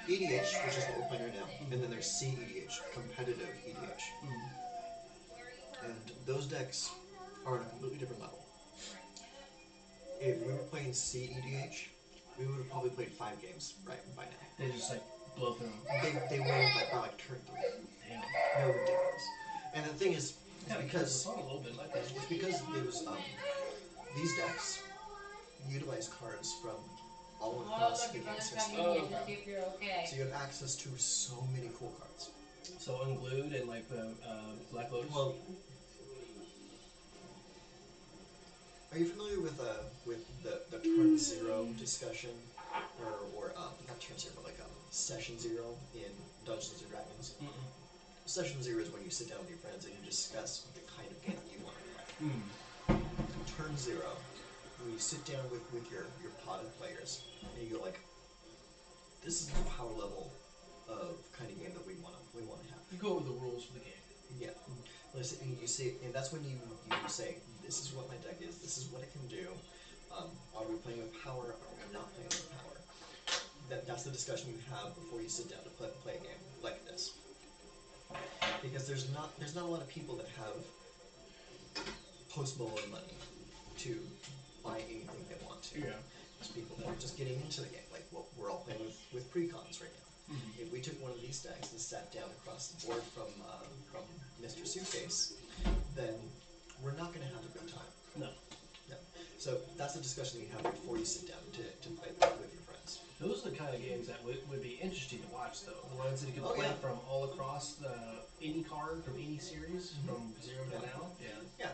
Speaker 8: EDH, which is what we're playing right now, and then there's CEDH, competitive EDH. And those decks are on a completely different level. If we were playing CEDH, we would have probably played 5 games right by now.
Speaker 10: They just like blow through them.
Speaker 8: They win by like turn 3.
Speaker 10: Damn.
Speaker 8: They're ridiculous. And the thing is,
Speaker 10: Yeah,
Speaker 8: because
Speaker 10: a little bit like that.
Speaker 8: it's because those these decks utilize cards from all across the game's history.
Speaker 6: See if you're okay.
Speaker 8: So you have access to so many cool cards.
Speaker 10: So Unglued and like Black Lotus?
Speaker 8: Well, are you familiar with the turn 0 discussion, or not turn 0, but like session 0 in Dungeons and Dragons? Session 0 is when you sit down with your friends and you discuss the kind of game that you want to play. Turn 0, when you sit down with your pod of players and you go like, this is the power level of kind of game that we want to have.
Speaker 10: You go over the rules for the game.
Speaker 8: Yeah. Listen, and you say, and that's when you say, this is what my deck is, this is what it can do. Are we playing with power? Are we not playing with power? That's the discussion you have before you sit down to play a game like this. Because there's not a lot of people that have post-Malone money to buy anything they want to.
Speaker 10: Yeah.
Speaker 8: There's people that are just getting into the game, like what we're all playing with pre-cons right now. If we took one of these decks and sat down across the board from Mr. Suitcase, then we're not going to have a good time.
Speaker 10: No.
Speaker 8: No. So that's the discussion you have before you sit down to play with your friends.
Speaker 10: Those are the kind of games that would be interesting to watch, though. The ones that you can play from all across any card from any series, from 0 to now.
Speaker 8: Yeah.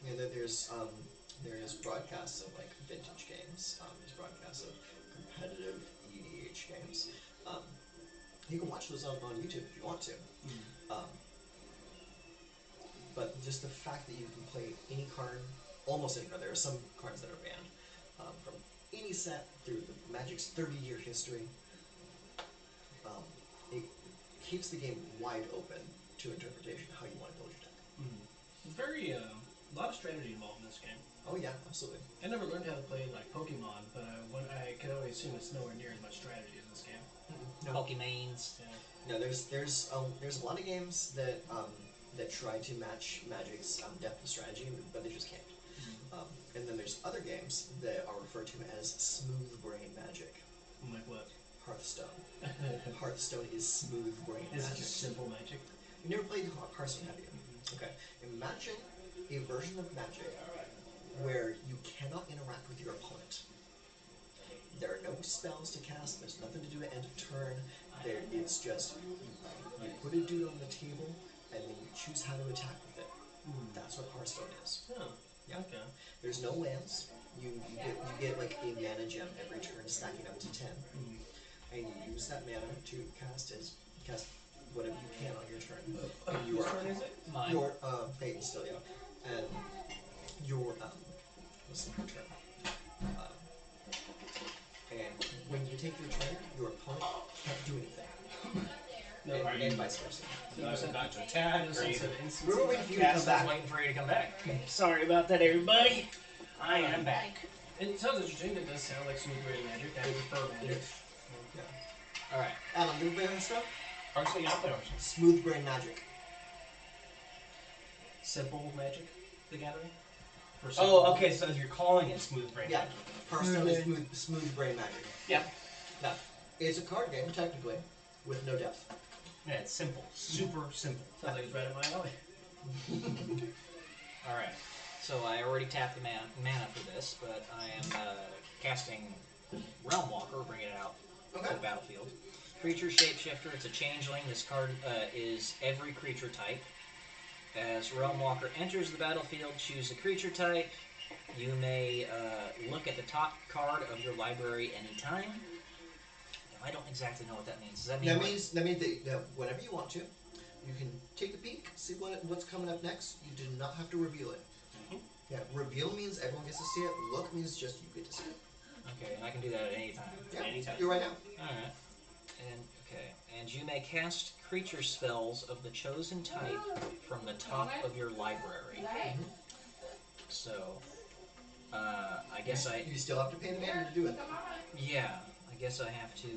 Speaker 8: And then there's broadcasts of like vintage games. There's broadcasts of competitive EDH games. You can watch those on YouTube if you want to. But just the fact that you can play any card, almost any card, there are some cards that are banned, from any set through the Magic's 30-year history, it keeps the game wide open to interpretation, how you want to build your deck.
Speaker 10: It's very, a lot of strategy involved in this game.
Speaker 8: Oh yeah, absolutely.
Speaker 10: I never learned how to play like Pokemon, but I can only assume it's nowhere near as much strategy as this game.
Speaker 8: No.
Speaker 5: Pokemains.
Speaker 8: No, there's a lot of games that try to match Magic's depth of strategy, but they just can't. And then there's other games that are referred to as smooth brain Magic.
Speaker 10: Like what?
Speaker 8: Hearthstone. Hearthstone is smooth brain
Speaker 10: Is
Speaker 8: Magic.
Speaker 10: it just simple Magic?
Speaker 8: You've never played Hearthstone, have you? Okay. Imagine a version of Magic where you cannot interact with your opponent. There are no spells to cast, there's nothing to do at end of turn. It's just, you put a dude on the table, and then you choose how to attack with it. That's what Hearthstone is.
Speaker 10: Oh,
Speaker 8: yeah.
Speaker 10: Okay.
Speaker 8: There's no lands. You get like a mana gem every turn, stacking up to 10. And you use that mana to cast whatever you can on your turn. And you
Speaker 10: whose
Speaker 8: are
Speaker 10: turn is it?
Speaker 5: Mine.
Speaker 8: your Peyton still, yeah. And your what's the turn? And when you take your turn, your opponent can't do anything. And vice versa.
Speaker 9: I'm about to attack.
Speaker 8: We were waiting for you to come back.
Speaker 9: Waiting for you to come back. Sorry about that, everybody. I am back.
Speaker 10: It sounds interesting. It does sound like smooth brain Magic. I prefer Magic.
Speaker 8: Yeah.
Speaker 5: All right.
Speaker 8: Alan, you play on stuff?
Speaker 9: Hearthstone, yeah, I'll play Hearthstone.
Speaker 8: Smooth brain Magic.
Speaker 10: Simple Magic, the Gathering.
Speaker 9: Oh, okay. So you're calling it smooth brain.
Speaker 8: Yeah. Hearthstone is smooth brain Magic.
Speaker 9: Yeah.
Speaker 8: Now, it's a card game technically, with no depth.
Speaker 9: Yeah, it's simple. Super simple.
Speaker 10: Sounds like it's right up my alley.
Speaker 5: All right. So I already tapped the mana for this, but I am casting Realm Walker, bringing it out to the battlefield. Creature Shapeshifter. It's a changeling. This card is every creature type. As Realm Walker enters the battlefield, choose a creature type. You may look at the top card of your library anytime. Now, I don't exactly know what that means. Does that mean
Speaker 8: that means that whenever you want to, you can take a peek, see what's coming up next. You do not have to reveal it. Yeah, reveal means everyone gets to see it. Look means just you get to see it.
Speaker 5: Okay, and I can do that at any time.
Speaker 8: Yeah,
Speaker 9: anytime.
Speaker 8: you're right now.
Speaker 5: All right. And you may cast creature spells of the chosen type from the top of your library. So, I guess
Speaker 2: You still have to pay the mana to do it.
Speaker 5: Yeah, I guess I have to,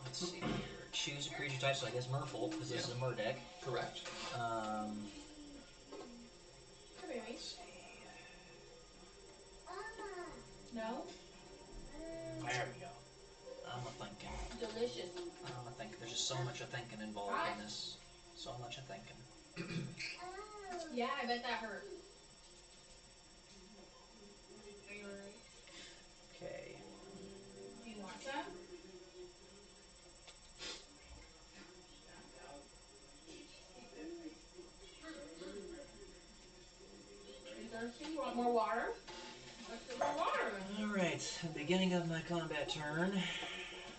Speaker 5: let's see here. Choose a creature type, so I guess Merfolk, because this is a Mer deck.
Speaker 2: Correct.
Speaker 3: Let's see. No?
Speaker 5: There we go. I'm a thinking.
Speaker 3: Delicious.
Speaker 5: I'm a thinking. There's just so much of thinking involved in this. So much of thinking.
Speaker 3: Yeah, I bet that hurt. Are you alright?
Speaker 5: Okay.
Speaker 3: Do you want some? Are you thirsty? You want more water? Let's get more water.
Speaker 5: Alright, beginning of my combat turn.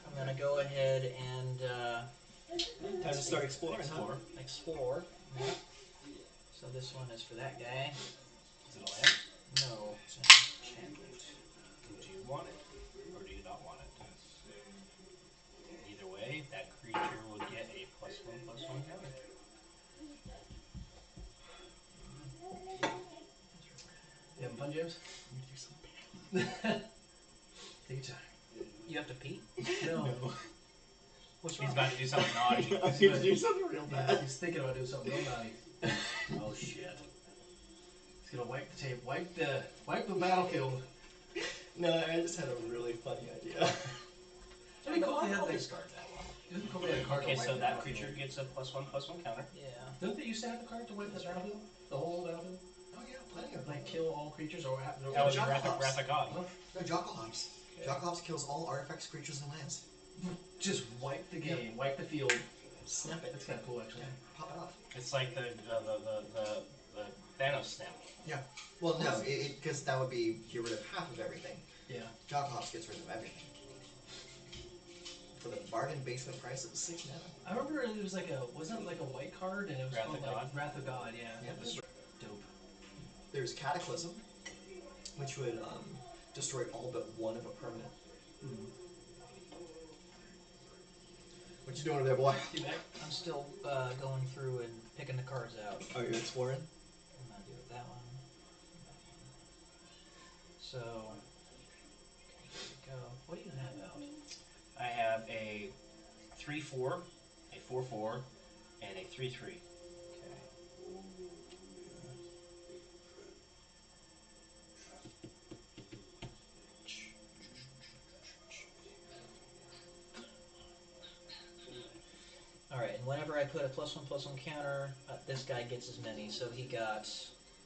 Speaker 5: I'm gonna go ahead and,
Speaker 2: time to start exploring,
Speaker 5: Explore. Yeah. So this one is for that guy.
Speaker 9: Is it a land?
Speaker 5: No, it's an enchantment.
Speaker 9: Do you want it, or do you not want it? Either way, that creature will get a +1/+1 counter.
Speaker 10: You having fun, James? Take your time.
Speaker 5: You have to pee?
Speaker 10: No.
Speaker 9: Which means about to do something naughty.
Speaker 2: I'm gonna do something real bad.
Speaker 10: He's thinking about doing something real naughty.
Speaker 9: Oh shit.
Speaker 10: He's gonna wipe the tape, wipe the battlefield.
Speaker 2: No, I just had a really funny idea.
Speaker 10: It'd be cool if they had
Speaker 9: I'll
Speaker 10: like,
Speaker 9: discard that one.
Speaker 10: it'd be cool if they had a card
Speaker 9: Okay,
Speaker 10: to wipe
Speaker 9: so
Speaker 10: the
Speaker 9: that
Speaker 10: battlefield.
Speaker 9: creature gets a +1/+1 counter.
Speaker 5: Yeah.
Speaker 10: Don't they used to have the card to wipe the battlefield? The whole battlefield?
Speaker 2: Oh yeah, plenty of them.
Speaker 10: Like kill all creatures or have
Speaker 9: That was
Speaker 2: Jockops.
Speaker 9: Wrath of God.
Speaker 2: No, Jockops. Jockops kills all artifacts, creatures, and lands.
Speaker 10: just wipe the game, wipe the field.
Speaker 2: Snap it.
Speaker 10: That's kind of cool, actually.
Speaker 2: Pop it off.
Speaker 9: It's like the Thanos snap.
Speaker 2: Yeah. Well, no, because that would be get rid of half of everything.
Speaker 10: Yeah.
Speaker 2: Jockops gets rid of everything. For the bargain basement price of 6 mana.
Speaker 10: I remember it was like wasn't it like a white card and it was
Speaker 9: Wrath
Speaker 10: called
Speaker 9: of
Speaker 10: like
Speaker 9: God?
Speaker 10: Wrath of God, yeah.
Speaker 2: Yeah.
Speaker 10: It was dope.
Speaker 2: There's Cataclysm, which would destroy all but one of a permanent. What you doing over there, boy?
Speaker 5: I'm still going through and picking the cards out.
Speaker 2: Oh, you're exploring?
Speaker 5: I'm gonna do it that one. So, okay, here we go. What do you have out?
Speaker 9: I have a 3/4, a 4/4, and a 3/3.
Speaker 5: Okay. Alright, and whenever I put a +1/+1 counter, this guy gets as many. So he got,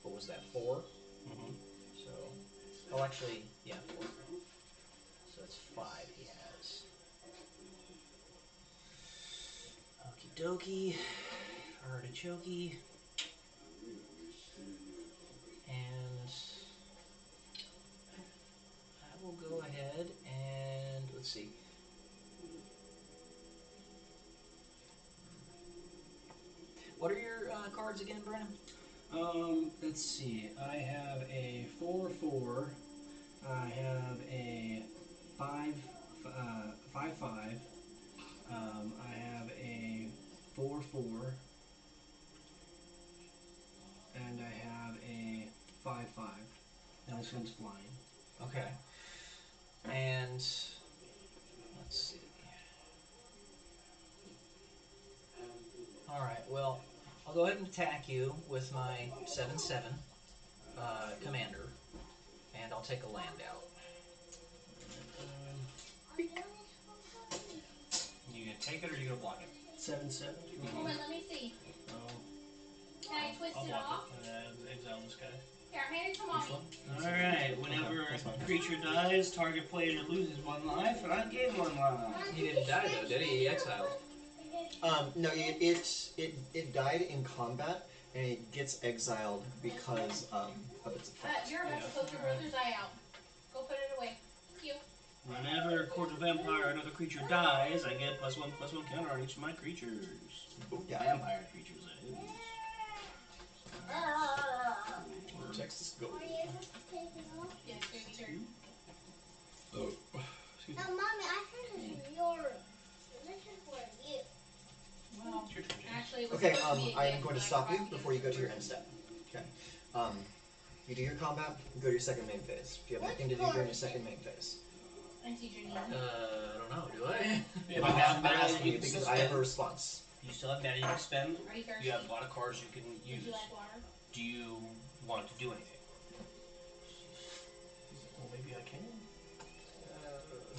Speaker 5: what was that, 4?
Speaker 9: Mm-hmm.
Speaker 5: So, oh actually, yeah, 4. So it's 5 he has. Okie dokie. Artichoke. And I will go ahead and, let's see. What are your cards again, Brandon?
Speaker 10: Let's see. I have a 4/4. I have a 5/5. I have a 4/4. And I have a 5/5. And this one's flying.
Speaker 5: Okay. And let's see. Alright, well, I'll go ahead and attack you with my 7/7 commander. And I'll take a land out.
Speaker 9: You gonna take it or you gonna block it?
Speaker 10: 7/7.
Speaker 3: Hold on, let me see.
Speaker 10: Oh,
Speaker 3: Can I twist
Speaker 9: I'll
Speaker 3: it
Speaker 9: block
Speaker 3: off?
Speaker 9: it and exile this guy.
Speaker 3: Here, hand it to mommy.
Speaker 9: Alright, whenever a creature dies, target player loses 1 life, and I gain 1 life.
Speaker 5: He didn't die though, did he? He exiled.
Speaker 2: No, it died in combat, and it gets exiled because of its effect.
Speaker 3: You're about to poke your brother's eye out. Go put it away. Thank you.
Speaker 9: Whenever Cordial Vampire or another creature dies, I get +1/+1 counter on each of my creatures.
Speaker 2: Yeah.
Speaker 9: Vampire creatures, that is.
Speaker 2: Texas Gold.
Speaker 3: Yeah, it's gonna be here.
Speaker 11: Mommy, I think it's your
Speaker 2: Okay, I am going to stop you before you go to your end step. Okay. You do your combat, you go to your second main phase. If you have anything to do during your second main phase.
Speaker 3: And teacher Janine.
Speaker 5: I don't know, do I?
Speaker 9: If you have
Speaker 2: I'm
Speaker 9: mana
Speaker 2: asking
Speaker 9: that
Speaker 2: you
Speaker 9: you can
Speaker 2: because
Speaker 9: still
Speaker 2: I have a
Speaker 9: spend,
Speaker 2: response.
Speaker 9: you still have mana you can spend.
Speaker 3: Are you thirsty?
Speaker 9: You have a lot of cards you can
Speaker 3: Would
Speaker 9: use.
Speaker 3: you like water?
Speaker 9: Do you want to do anything?
Speaker 10: Well, maybe I can.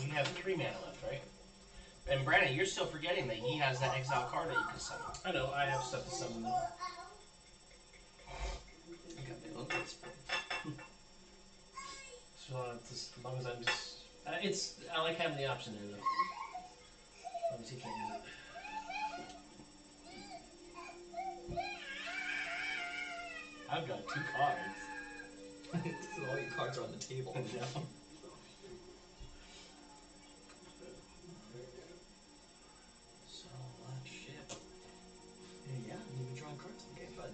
Speaker 9: You have 3 mana left, right? And Brandon, you're still forgetting that he has that exile card that you can summon.
Speaker 10: I know, I have stuff to summon though.
Speaker 8: I got my own place.
Speaker 10: So just, as long as I'm just... I like having the option there though. As long as he can't use it. I've got 2 cards.
Speaker 8: All your cards are on the table.
Speaker 5: So much shit.
Speaker 2: Yeah, you've been drawing cards in the game, bud.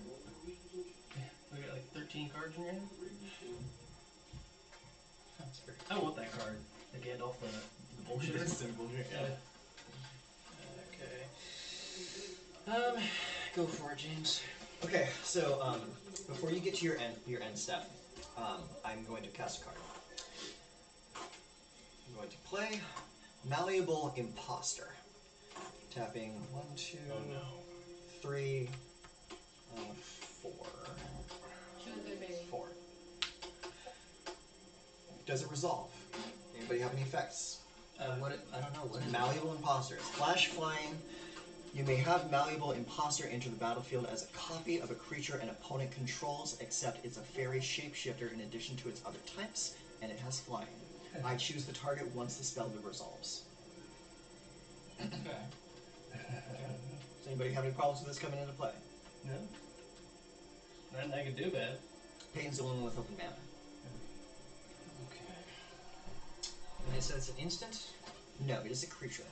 Speaker 10: We got like 13 cards in your hand? That's great. I want that card. The Gandalf, the bullshitter. Yeah.
Speaker 5: Okay. Go for it, James.
Speaker 2: Okay, so before you get to your end step, I'm going to cast a card. I'm going to play Malleable Imposter. Tapping 1, 2, 3, 4.
Speaker 3: She was good, baby.
Speaker 2: 4. Does it resolve? Anybody have any effects?
Speaker 5: I don't know what is it?
Speaker 2: Malleable Imposter. It's flash flying. You may have Malleable Imposter enter the battlefield as a copy of a creature an opponent controls, except it's a fairy shapeshifter in addition to its other types, and it has flying. I choose the target once the spell resolves.
Speaker 9: Okay.
Speaker 2: Does anybody have any problems with this coming into play?
Speaker 10: No? Nothing I can do bad.
Speaker 2: Payne's the one with open mana.
Speaker 5: Okay. And they said it's an instant?
Speaker 2: No, it is a creature.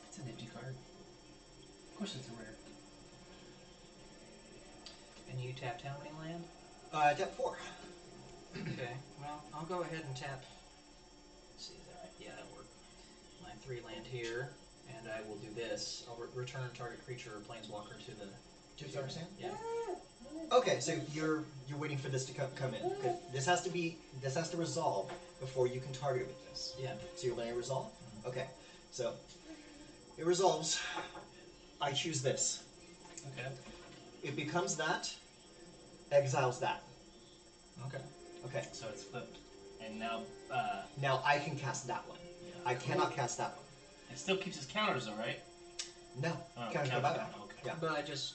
Speaker 10: It's an empty card. Of course it's a rare.
Speaker 5: And you tapped how many land?
Speaker 2: Tap 4.
Speaker 5: Okay, well, I'll go ahead and tap. Let's see, is that right? Yeah, that'll work. My 3 land here, and I will do this. I'll return target creature or planeswalker to the.
Speaker 2: Do you understand?
Speaker 5: Yeah.
Speaker 2: Okay, so you're waiting for this to come in. Okay, this has to resolve before you can target it with this.
Speaker 5: Yeah.
Speaker 2: So you're letting it resolve? Okay. So it resolves. I choose this.
Speaker 10: Okay.
Speaker 2: It becomes that, exiles that.
Speaker 5: Okay.
Speaker 2: Okay.
Speaker 9: So it's flipped. And now,
Speaker 2: Now I can cast that one.
Speaker 9: yeah.
Speaker 2: I cannot cast that one.
Speaker 9: It still keeps its counters though, right?
Speaker 2: No.
Speaker 9: Oh,
Speaker 2: Counters go
Speaker 9: counters
Speaker 2: back.
Speaker 9: don't, okay.
Speaker 2: Yeah.
Speaker 5: But I just.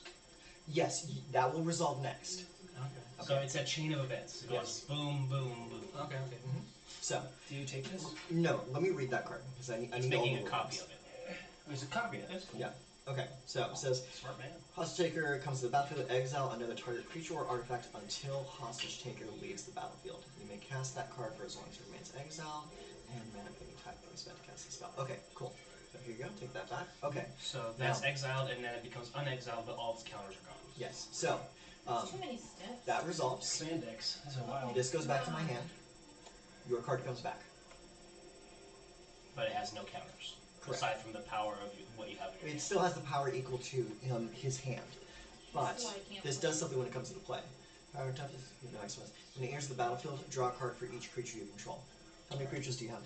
Speaker 2: Yes, that will resolve next.
Speaker 5: Okay.
Speaker 9: So it's a chain of events. It goes boom, boom, boom.
Speaker 5: Okay, okay.
Speaker 2: Mm-hmm. So,
Speaker 10: Do you take this?
Speaker 2: no, let me read that card because I
Speaker 9: It's
Speaker 2: need all
Speaker 9: making
Speaker 2: the
Speaker 9: a copy
Speaker 2: rules.
Speaker 9: of it.
Speaker 10: There's a copy. That's cool.
Speaker 2: Yeah. Okay, so it says,
Speaker 10: Smart man.
Speaker 2: Hostage Taker comes to the battlefield, exile another target creature or artifact until Hostage Taker leaves the battlefield. You may cast that card for as long as it remains exiled, and mana of any type that was spent to cast the spell. Okay, cool. So here you go, take that back. Okay,
Speaker 9: So that's
Speaker 2: Now-
Speaker 9: exiled, and then it becomes unexiled, but all its counters are gone.
Speaker 2: yes. So,
Speaker 3: There's too many steps.
Speaker 2: that resolves.
Speaker 10: Spandex. That's a wild.
Speaker 2: This goes back to my hand. Your card comes back.
Speaker 9: But it has no counters.
Speaker 2: Correct.
Speaker 9: Aside from the power of what you have in your
Speaker 2: It
Speaker 9: hand.
Speaker 2: still has the power equal to his hand. But
Speaker 3: So I can't
Speaker 2: this
Speaker 3: play.
Speaker 2: does something when it comes into play. Power and toughness, no Xmas. When it enters the battlefield, draw a card for each creature you control. How many creatures do you have?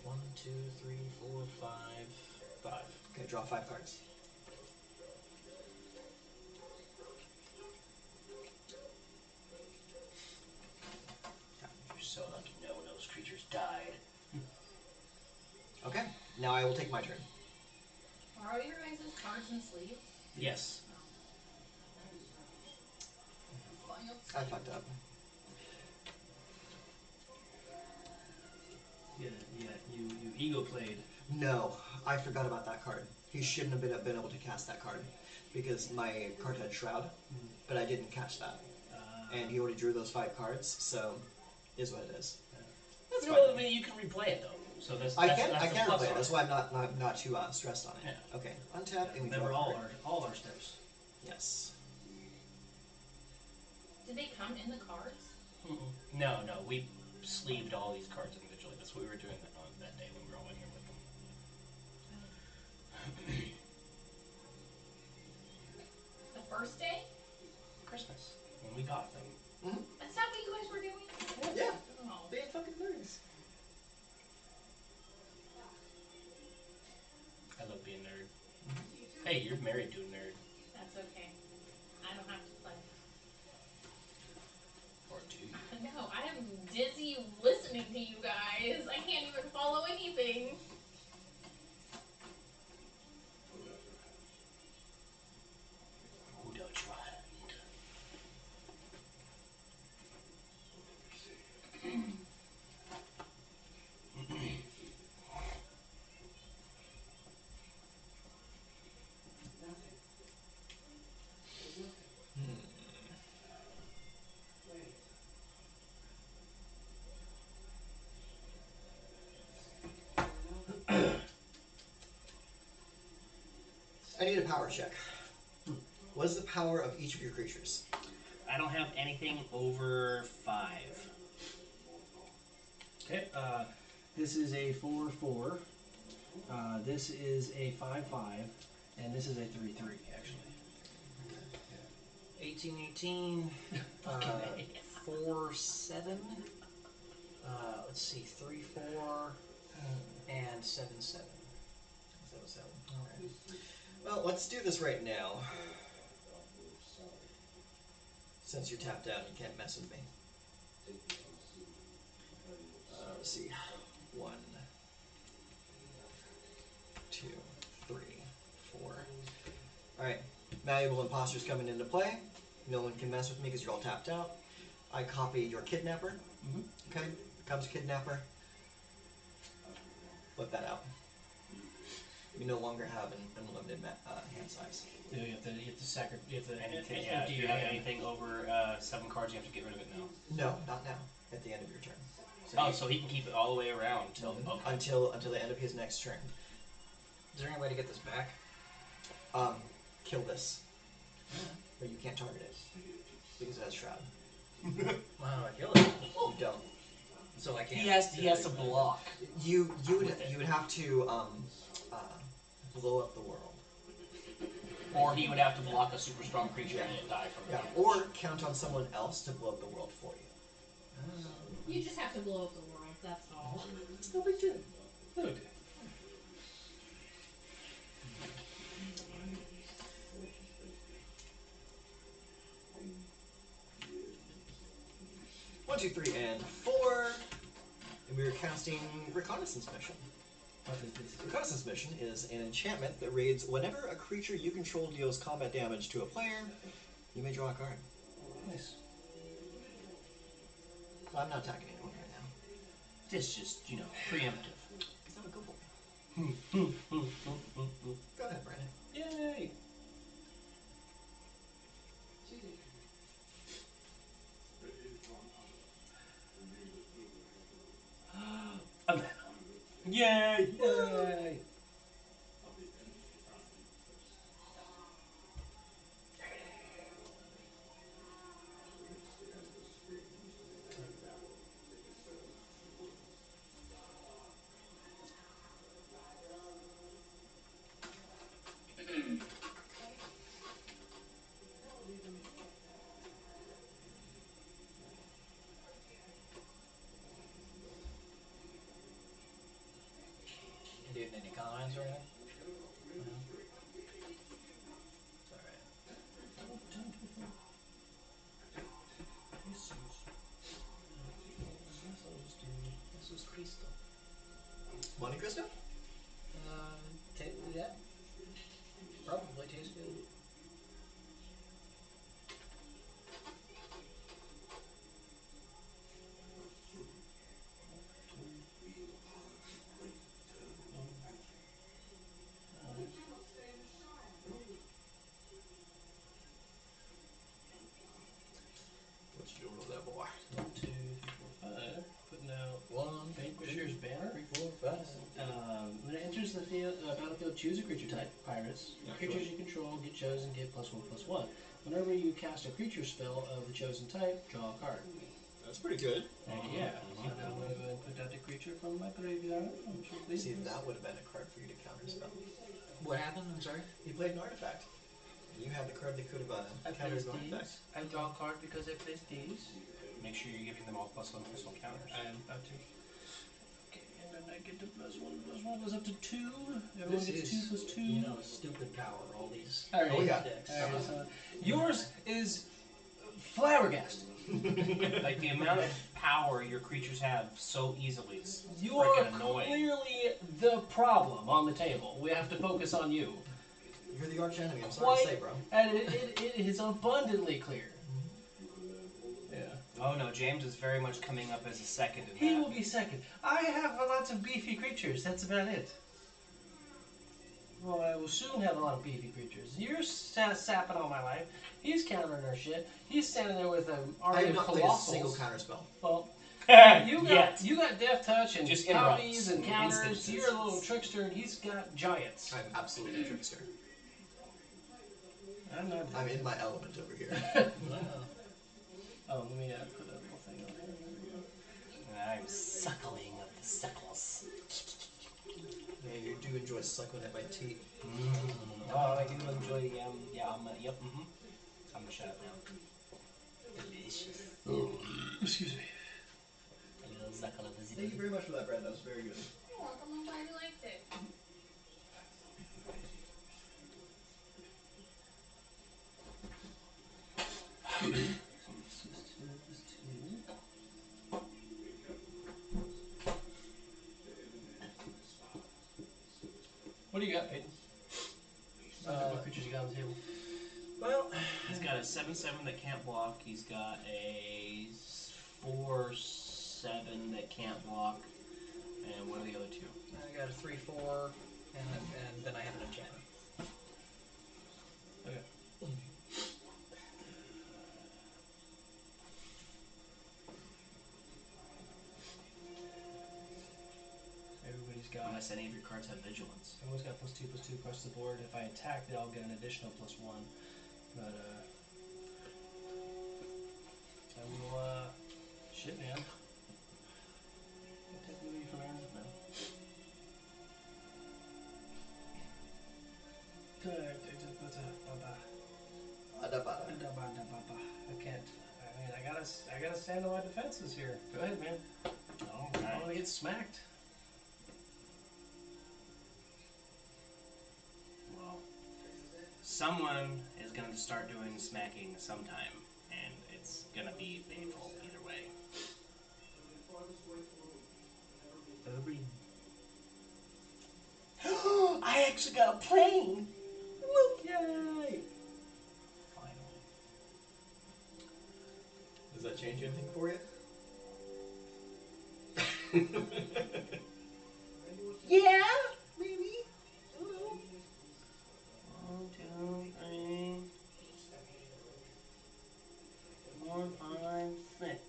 Speaker 5: 1, 2, 3, 4, 5.
Speaker 2: 5. Okay, draw 5 cards.
Speaker 9: You're so lucky no one of those creatures died.
Speaker 2: Okay, now I will take my turn.
Speaker 3: Are all your guys' cards in sleeves?
Speaker 9: Yes.
Speaker 2: I fucked up.
Speaker 10: Yeah, you ego played.
Speaker 2: No, I forgot about that card. He shouldn't have been able to cast that card because my card had Shroud, but I didn't catch that. And he already drew those 5 cards, so is what it is. That's
Speaker 9: No,
Speaker 2: fine.
Speaker 9: I mean, you can replay it though. So that's
Speaker 2: I
Speaker 9: that's,
Speaker 2: can
Speaker 9: that's the
Speaker 2: replay
Speaker 9: plus
Speaker 2: it.
Speaker 9: on
Speaker 2: That's why I'm not too stressed on it.
Speaker 9: Yeah.
Speaker 2: Okay, untap and we
Speaker 10: Remember
Speaker 2: draw a
Speaker 10: all
Speaker 2: card.
Speaker 10: our steps.
Speaker 2: Yes.
Speaker 3: Did they come in the cards?
Speaker 9: No, we sleeved all these cards individually. That's what we were doing on that day when we were all in here with them. Hey, you're married to a nerd.
Speaker 3: That's okay. I don't have to play.
Speaker 9: Or do you?
Speaker 3: No, I am dizzy listening to you guys. I can't even follow anything.
Speaker 9: Who does right?
Speaker 6: Nothing. There's nothing. Wait.
Speaker 2: I need a power check. What is the power of each of your creatures?
Speaker 9: I don't have anything over 5.
Speaker 10: Okay, this is a 4/4. This is a 5/5, and this is a 3/3. Actually,
Speaker 5: 18, 4, 7. Let's see, 3, 4, and 7, 7.
Speaker 2: 7/7. Alright. Well, let's do this right now. Since you're tapped out, you can't mess with me. Let's see. 1, 2, 3, 4. Alright. Malleable imposters coming into play. No one can mess with me because you're all tapped out. I copy your kidnapper. Okay? Becomes kidnapper. Flip that out. You no longer have an unlimited hand size.
Speaker 10: you have to
Speaker 9: Anything,
Speaker 10: empty
Speaker 9: if you
Speaker 10: your
Speaker 9: have
Speaker 10: hand.
Speaker 9: anything over 7 cards, you have to get rid of it now.
Speaker 2: No, not now. At the end of your turn.
Speaker 9: Oh, so he can keep it all the way around till okay.
Speaker 2: Until the end of his next turn.
Speaker 5: Is there any way to get this back?
Speaker 2: Kill this. But you can't target it. Because it has Shroud.
Speaker 5: How do I kill it?
Speaker 2: You don't.
Speaker 5: So I can't.
Speaker 9: He has to block.
Speaker 2: You would have to blow up the world.
Speaker 9: Or he would have to block a super strong creature and it die from
Speaker 2: Yeah.
Speaker 9: damage.
Speaker 2: Or count on someone else to blow up the world for you.
Speaker 3: You just have to blow up the world, that's all.
Speaker 2: It's no big deal.
Speaker 10: No big deal.
Speaker 2: One, 2, 3, and 4. And we are casting Reconnaissance Mission.
Speaker 10: What is this?
Speaker 2: Reconnaissance Mission is an enchantment that reads, whenever a creature you control deals combat damage to a player, you may draw a card.
Speaker 10: Nice.
Speaker 2: I'm not attacking anyone right now.
Speaker 9: It's just, preemptive.
Speaker 2: That would go for me. Go ahead, Brandon.
Speaker 10: Yay!
Speaker 9: Yay!
Speaker 10: Yay!
Speaker 5: You doing any comments or anything? No? It's alright. This is Cristo.
Speaker 2: Monte Cristo?
Speaker 5: Yeah. Probably tastes good.
Speaker 2: What you doing with that boy?
Speaker 10: 1, 2, 3, 4, 5. Putting out
Speaker 5: 1,
Speaker 10: Vanquisher's
Speaker 5: 2,
Speaker 10: Banner.
Speaker 5: 3, 4, 5.
Speaker 10: When it enters the battlefield, choose a creature type. Pirates. Creatures you control get chosen, get +1/+1. Whenever you cast a creature spell of the chosen type, draw a card.
Speaker 2: That's pretty good.
Speaker 10: Heck yeah. So now I'm going to go ahead and put out the creature from my graveyard.
Speaker 2: See, that would have been a card for you to counterspell.
Speaker 5: What happened? I'm sorry?
Speaker 2: You played an artifact. You had the card that could have
Speaker 10: I
Speaker 2: countered
Speaker 10: placed
Speaker 2: an artifact.
Speaker 10: these. I draw a card because I placed these.
Speaker 9: Make sure you're giving them all +1/+1 counters.
Speaker 10: I'm about to. Okay, and then I get the +1/+1 That goes up to 2. Everyone gets 2 plus 2.
Speaker 5: You know, stupid power. All these.
Speaker 10: Alright.
Speaker 2: Oh, yeah.
Speaker 10: Alright, so yours is flabbergasted.
Speaker 9: Like the amount of power your creatures have so easily. It's
Speaker 10: You are
Speaker 9: freaking annoying.
Speaker 10: clearly the problem on the table. We have to focus on you.
Speaker 2: You're the arch enemy. I'm sorry to say, bro.
Speaker 10: And it is abundantly clear. Yeah.
Speaker 9: Oh no, James is very much coming up as a second in
Speaker 10: He
Speaker 9: that.
Speaker 10: will be second. I have lots of beefy creatures. That's about it. Well, I will soon have a lot of beefy creatures. You're sapping all my life. He's countering our shit. He's standing there with an
Speaker 2: I
Speaker 10: army
Speaker 2: have
Speaker 10: of
Speaker 2: not played a
Speaker 10: colossals.
Speaker 2: single counter spell.
Speaker 10: Well,
Speaker 9: Yet.
Speaker 10: you got death touch and
Speaker 9: Just
Speaker 10: copies
Speaker 9: interrupts
Speaker 10: and
Speaker 9: in
Speaker 10: counters.
Speaker 9: instances.
Speaker 10: You're a little trickster, and he's got giants.
Speaker 2: I'm absolutely a trickster.
Speaker 10: I'm not.
Speaker 2: I'm in my element over here.
Speaker 10: Oh, let me put a little thing on here. There we go.
Speaker 9: I'm suckling of the suckles.
Speaker 2: Yeah, you do enjoy suckling at my teeth.
Speaker 9: Oh, I do enjoy yep, I'm gonna shut up now. Delicious.
Speaker 10: Excuse me.
Speaker 9: A little suckle of the
Speaker 2: Thank you very much for that, Brad. That was very good.
Speaker 3: You're welcome. I'm glad you liked it.
Speaker 10: What do you got, Peyton? What creatures you got on the table?
Speaker 9: Well, he's got a 7/7 that can't block. He's got a 4/7 that can't block. And what are the other two?
Speaker 5: I got a 3/4, and then I have an enchantment.
Speaker 10: Okay. Everybody's got.
Speaker 9: Unless any of your cards have vigilance.
Speaker 10: Everyone's got +2/+2 across the board. If I attack, they all get an additional +1. But I will. Shit, man. I'll take movie from Aaron. No. I can't. I mean, I gotta stand on my defenses here. Go ahead, man.
Speaker 9: All
Speaker 10: I
Speaker 9: right.
Speaker 10: want to get smacked.
Speaker 9: Well, someone is going to start doing smacking sometime, and it's going to be painful either way. I actually got a plane! Woo! Yay! Finally.
Speaker 2: Does that change anything for you?
Speaker 9: Yeah? Maybe? I don't know. 1, 2, 3, 4, 5, 6.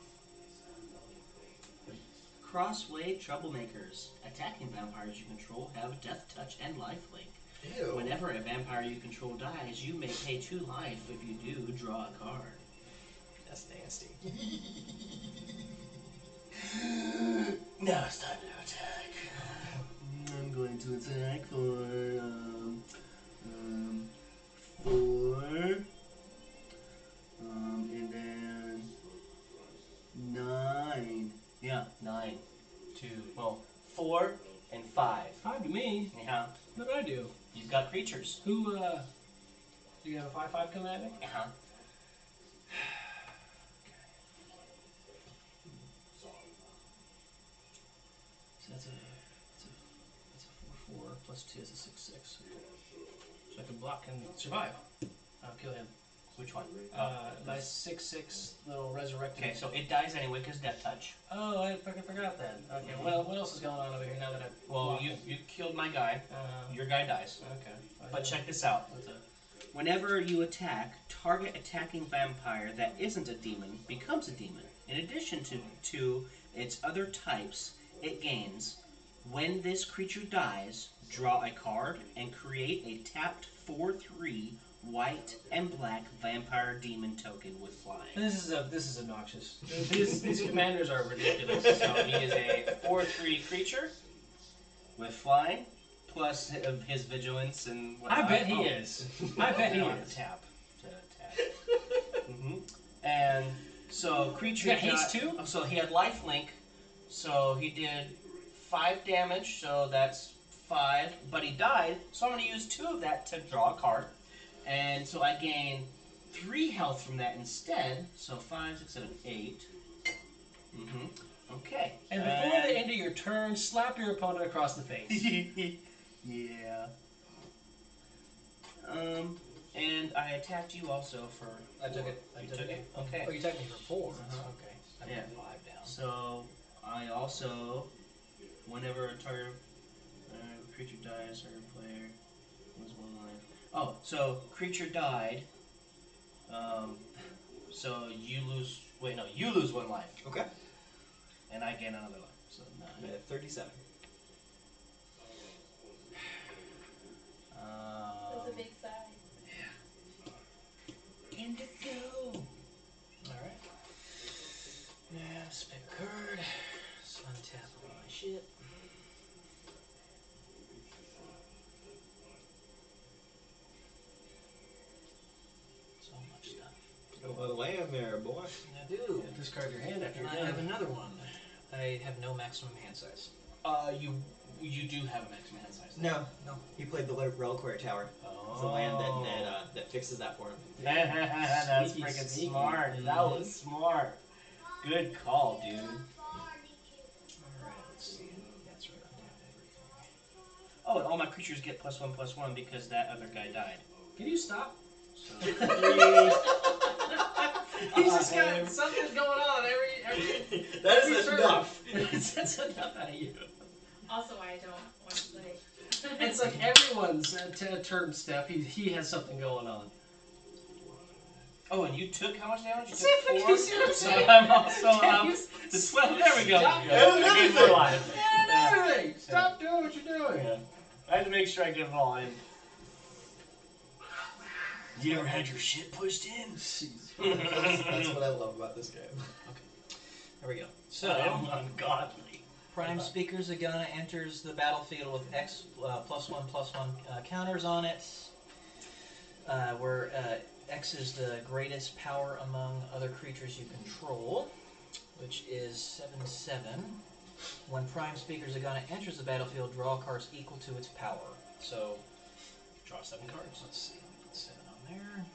Speaker 9: Crossway troublemakers. Attacking vampires you control have death touch and lifelink.
Speaker 2: Ew.
Speaker 9: Whenever a vampire you control dies, you may pay 2 life. If you do, draw a card.
Speaker 2: That's nasty.
Speaker 9: Now it's time to attack. I'm going to attack for 4, and then 9. Yeah, 9. 2. Well, 4 and 5.
Speaker 10: 5 to me.
Speaker 9: Yeah,
Speaker 10: What did I do?
Speaker 9: you've got creatures.
Speaker 10: Who, do you have a 5/5 coming at me?
Speaker 9: Uh-huh.
Speaker 10: So that's a 4/4 +2 is a 6/6. So I can block and survive. I'll kill him.
Speaker 9: Which one?
Speaker 10: My 6/6 little resurrected.
Speaker 9: Okay, so it dies anyway because death touch.
Speaker 10: Oh, I fucking forgot that. Okay, what else is going on over here now that I?
Speaker 9: Well, you killed my guy. Your guy dies.
Speaker 10: Okay.
Speaker 9: But check this out. Whenever you attack, target attacking vampire that isn't a demon becomes a demon. In addition to its other types, it gains, when this creature dies, draw a card and create a tapped 4/3 white and black vampire demon token with flying.
Speaker 10: This is obnoxious. These commanders are ridiculous.
Speaker 9: So he is a 4/3 creature with flying, plus his vigilance and whatnot.
Speaker 10: I bet he is. I bet he is.
Speaker 9: Tap. And so creature.
Speaker 10: Yeah, he's 2?
Speaker 9: So he had lifelink. So he did 5 damage. So that's 5, but he died, so I'm going to use 2 of that to draw a card. And so I gain 3 health from that instead. So 5, 6, 7, 8. Okay.
Speaker 10: And before the end of your turn, slap your opponent across the face.
Speaker 9: Yeah. And I attacked you also for...
Speaker 5: I took it.
Speaker 9: You took it? Okay.
Speaker 5: Oh, you took me for 4.
Speaker 9: Uh-huh.
Speaker 5: Okay. I
Speaker 9: Yeah.
Speaker 5: put 5 down.
Speaker 9: So, I also, whenever a target creature dies, target player loses 1 life. Oh, so creature died. So you lose. Wait, no, you lose 1 life.
Speaker 8: Okay.
Speaker 9: And I gain another life. So 9.
Speaker 8: I'm at 37.
Speaker 3: That's a big sigh.
Speaker 9: Indigo.
Speaker 5: Alright. Now, spin a card. So untap all my shit. So much stuff.
Speaker 8: Got a lot of land there, boy.
Speaker 5: I do.
Speaker 10: Discard your hand after
Speaker 5: And
Speaker 10: you're
Speaker 5: I have
Speaker 10: done.
Speaker 5: another one. I have no maximum hand size.
Speaker 9: You do have a maximum hand size.
Speaker 8: No.
Speaker 5: No.
Speaker 8: He played the Reliquary Tower.
Speaker 9: Oh.
Speaker 8: It's the land that fixes that for him.
Speaker 9: That's
Speaker 10: Sneaky,
Speaker 9: freaking
Speaker 10: sneaky.
Speaker 9: smart. That was smart. Good call, dude.
Speaker 5: Alright, let's see. That's right. Untap everything.
Speaker 9: Oh, and all my creatures get +1/+1 because that other guy died.
Speaker 10: Can you stop?
Speaker 9: So
Speaker 10: He's just got something's going on every
Speaker 8: That
Speaker 10: every
Speaker 8: is
Speaker 10: turn.
Speaker 8: enough.
Speaker 10: That's enough out of you.
Speaker 3: Also, why I don't want to play.
Speaker 10: It's like everyone's turn step. He has something going on.
Speaker 9: oh, and you took how much damage? You
Speaker 10: See if
Speaker 9: took
Speaker 10: you
Speaker 9: 4?
Speaker 10: see what I'm
Speaker 9: So
Speaker 10: saying?
Speaker 9: I'm also
Speaker 10: Can
Speaker 9: up
Speaker 10: you
Speaker 9: to 12. There we go.
Speaker 10: Stop
Speaker 9: Yeah,
Speaker 10: doing
Speaker 9: I gained 4 life.
Speaker 10: And everything. Stop doing what you're doing.
Speaker 9: Yeah. I had to make sure I get it all in. You ever had your shit pushed in?
Speaker 8: That's what I love about this game.
Speaker 5: There we go.
Speaker 9: So
Speaker 5: So,
Speaker 9: ungodly.
Speaker 5: Prime Speaker Zagana enters the battlefield with X +1/+1 counters on it, where X is the greatest power among other creatures you control, which is 7/7. When Prime Speaker Zagana enters the battlefield, draw cards equal to its power. So,
Speaker 10: Draw 7 cards.
Speaker 5: let's see. Put 7 on there. And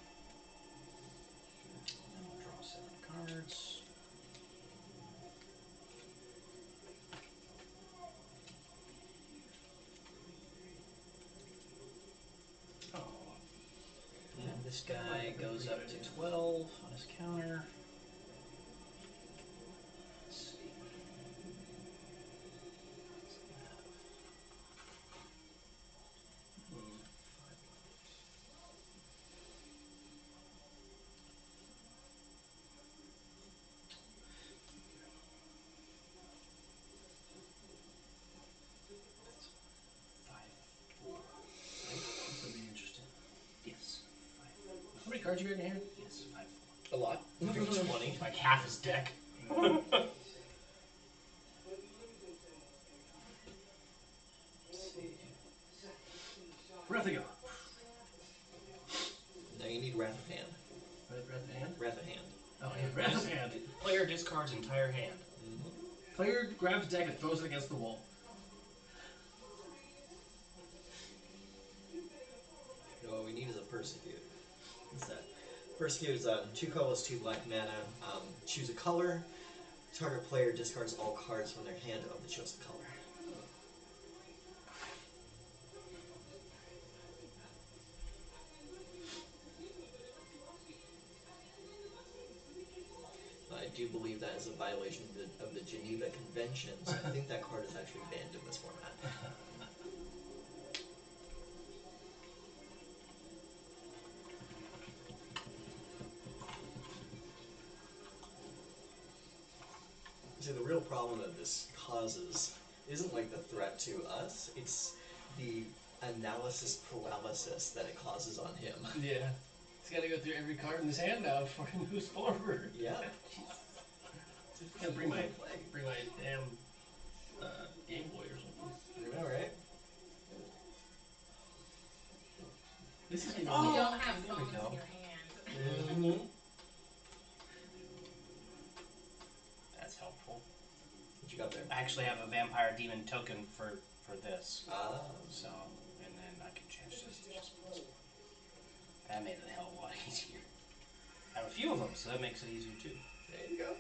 Speaker 5: then we'll draw 7 cards.
Speaker 10: Oh.
Speaker 5: And this guy goes up to 12 on his counter. Let's see.
Speaker 10: This will be interesting.
Speaker 9: Yes.
Speaker 10: How many cards you got in your hand?
Speaker 9: Yes, 5.
Speaker 8: A lot. 20.
Speaker 10: Like half his deck. Wrath of God.
Speaker 8: Now you need Wrath of Hand.
Speaker 10: Wrath of Hand?
Speaker 8: Wrath of Hand.
Speaker 10: Oh, yeah, Wrath of Hand.
Speaker 9: Player discards entire hand.
Speaker 10: Player grabs deck and throws it against the wall.
Speaker 8: What we need is a Persecute. What's that? Persecute is 2 colors, 2 black mana. Choose a color. Target player discards all cards from their hand of the chosen color. I do believe that is a violation of the Geneva Conventions. I think that card is actually banned in this format. See, the real problem that this causes isn't like the threat to us, it's the analysis paralysis that it causes on him.
Speaker 10: Yeah. He's got to go through every card in his hand now before he moves forward.
Speaker 8: Yeah.
Speaker 10: I gotta bring my damn Game Boy or something.
Speaker 8: I know, right?
Speaker 10: This is getting
Speaker 3: You don't have phones in your hand.
Speaker 8: Mm-hmm.
Speaker 9: That's helpful.
Speaker 8: What you got there?
Speaker 9: I actually have a vampire demon token for for this. So, and then I can change this to just +1. That made it a hell of a lot easier. I have a few of them, so that makes it easier too.
Speaker 2: There you go.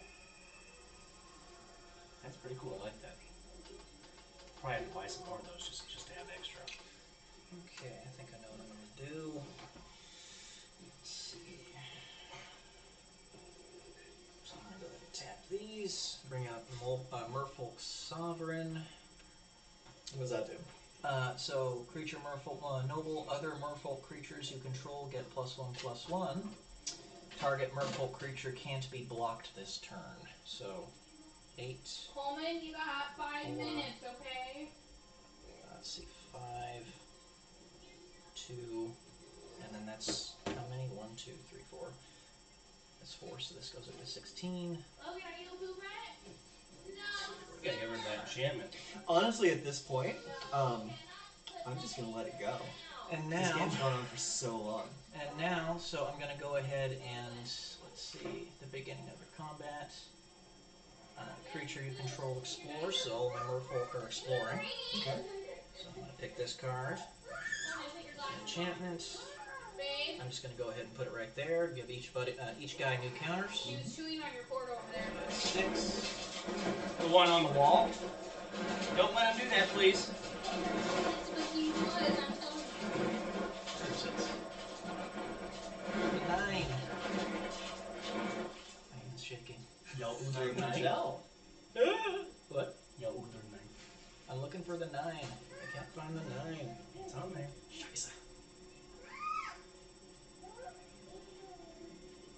Speaker 9: That's pretty cool. I like that. Probably have to buy some more of those just to have extra.
Speaker 5: Okay, I think I know what I'm going to do. Let's see. So I'm going to go ahead and tap these, bring out Merfolk Sovereign.
Speaker 2: What does that do?
Speaker 5: So, creature Merfolk, noble, other Merfolk creatures you control get +1/+1. Target Merfolk creature can't be blocked this turn. So, 8.
Speaker 3: Coleman, you got 5 minutes, okay?
Speaker 5: Let's see, 5, 2, and then that's how many? 1, 2, 3, 4. That's 4, so this goes up to 16.
Speaker 3: Logan, are you a poop rat? No.
Speaker 9: You gotta get rid of that enchantment.
Speaker 2: Honestly, at this point, I'm just gonna let it go.
Speaker 5: And
Speaker 2: This
Speaker 5: now,
Speaker 2: game's gone on for so long.
Speaker 5: so I'm going to go ahead and, let's see, the beginning of the combat. Creature you control explores, so all my Merfolk are exploring.
Speaker 2: Okay.
Speaker 5: So I'm going to pick this card. Enchantment.
Speaker 3: Babe?
Speaker 5: I'm just going to go ahead and put it right there. Give each guy new counters.
Speaker 3: He was chewing on your cord over there.
Speaker 5: 6.
Speaker 9: The one on the wall. Don't let him do that, please.
Speaker 3: That's what he was, I'm telling you.
Speaker 5: 9. My hand's shaking.
Speaker 9: Yo,
Speaker 2: I
Speaker 9: Uder
Speaker 2: can
Speaker 9: 9.
Speaker 2: tell.
Speaker 5: What?
Speaker 9: Yo, Uder 9.
Speaker 5: I'm looking for the 9. I can't find the 9.
Speaker 9: It's on there.
Speaker 2: Scheiße.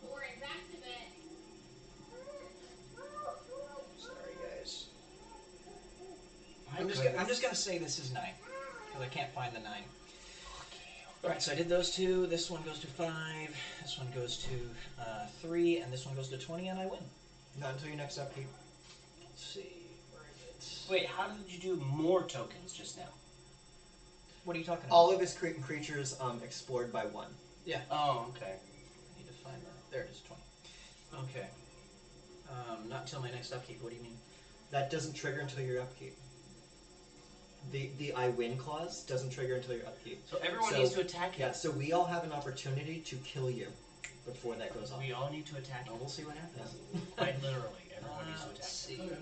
Speaker 3: Boring, back to bed.
Speaker 5: Sorry, guys.
Speaker 9: My
Speaker 5: I'm just gonna say this is 9 because I can't find the 9. All right, so I did those two. This one goes to 5. This one goes to 3, and this one goes to 20, and I win.
Speaker 2: Not until your next upkeep.
Speaker 5: Let's see, where is it?
Speaker 9: Wait, how did you do more tokens just now?
Speaker 5: What are you talking about?
Speaker 2: All of his creatures explored by 1.
Speaker 5: Yeah.
Speaker 9: Oh, okay.
Speaker 5: I need to find that. There it is, 20. Okay. Not until my next upkeep. What do you mean?
Speaker 2: That doesn't trigger until your upkeep. The I win clause doesn't trigger until your upkeep.
Speaker 9: So everyone needs to attack him.
Speaker 2: Yeah, so we all have an opportunity to kill you before that goes off.
Speaker 9: We all need to attack him.
Speaker 5: Well, we'll see what happens.
Speaker 9: Quite literally, everyone needs to
Speaker 5: Let's
Speaker 9: attack
Speaker 5: see.
Speaker 9: him. Okay.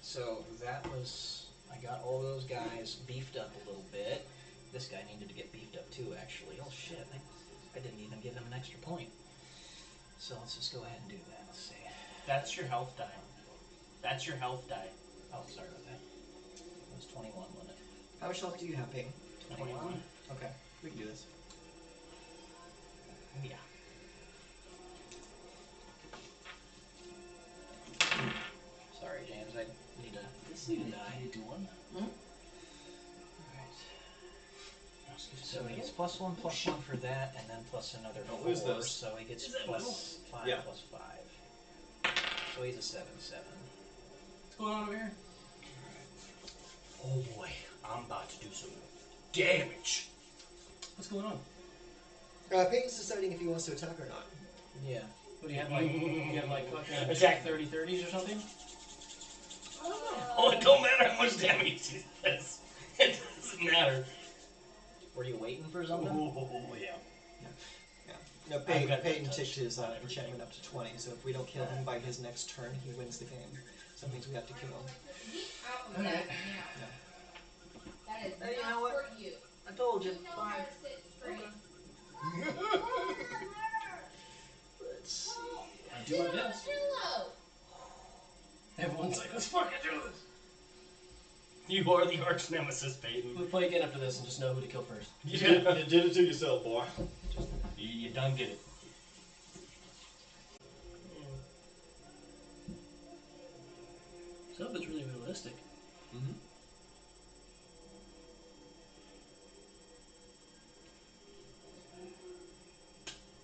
Speaker 5: So that was, I got all those guys beefed up a little bit. This guy needed to get beefed up too, actually. Oh shit, I didn't even give him an extra point. So let's just go ahead and do that. Let's see.
Speaker 9: That's your health die. That's your health die.
Speaker 5: Oh, sorry about that. It was 21, wasn't it?
Speaker 2: How much health do you have, Peyton?
Speaker 9: 21.
Speaker 2: Okay, we can do this.
Speaker 9: Yeah.
Speaker 5: Sorry, James, I need to
Speaker 9: This
Speaker 5: need
Speaker 9: is
Speaker 5: to die.
Speaker 9: you do one.
Speaker 5: Alright. So he gets +1/+1 for that, and then plus another
Speaker 2: Don't
Speaker 5: 4,
Speaker 2: lose those.
Speaker 5: so he gets
Speaker 9: Is that
Speaker 5: plus 5
Speaker 2: Yeah.
Speaker 5: plus 5. So he's a 7/7.
Speaker 9: What's going on over here? Oh boy, I'm about to do some damage. What's going on?
Speaker 2: Peyton's deciding if he wants to attack or not.
Speaker 5: Yeah.
Speaker 10: What do you have like fucking
Speaker 9: Attack
Speaker 10: 30-30s or something?
Speaker 9: Oh, it don't matter how much damage he does. It doesn't matter.
Speaker 5: Were you waiting for something?
Speaker 9: Oh yeah.
Speaker 2: No,
Speaker 9: I've
Speaker 2: Peyton
Speaker 9: got that
Speaker 2: ticked
Speaker 9: touch.
Speaker 2: his enchantment up to 20, so if we don't kill him by his next turn, he wins the game. So that means we have to kill him.
Speaker 3: Out of that now. That is
Speaker 5: Hey, you
Speaker 3: not
Speaker 5: know what?
Speaker 3: for you.
Speaker 5: I told you.
Speaker 3: You know how to sit straight.
Speaker 5: Let's see.
Speaker 10: I do my best.
Speaker 3: Pillow.
Speaker 10: Everyone's like, let's fucking do this.
Speaker 9: You are the arch nemesis, Peyton.
Speaker 10: We'll play again after this and just know who to kill first.
Speaker 9: You did it to yourself, boy. You done get it.
Speaker 10: Some of it's really realistic.
Speaker 2: Mm-hmm.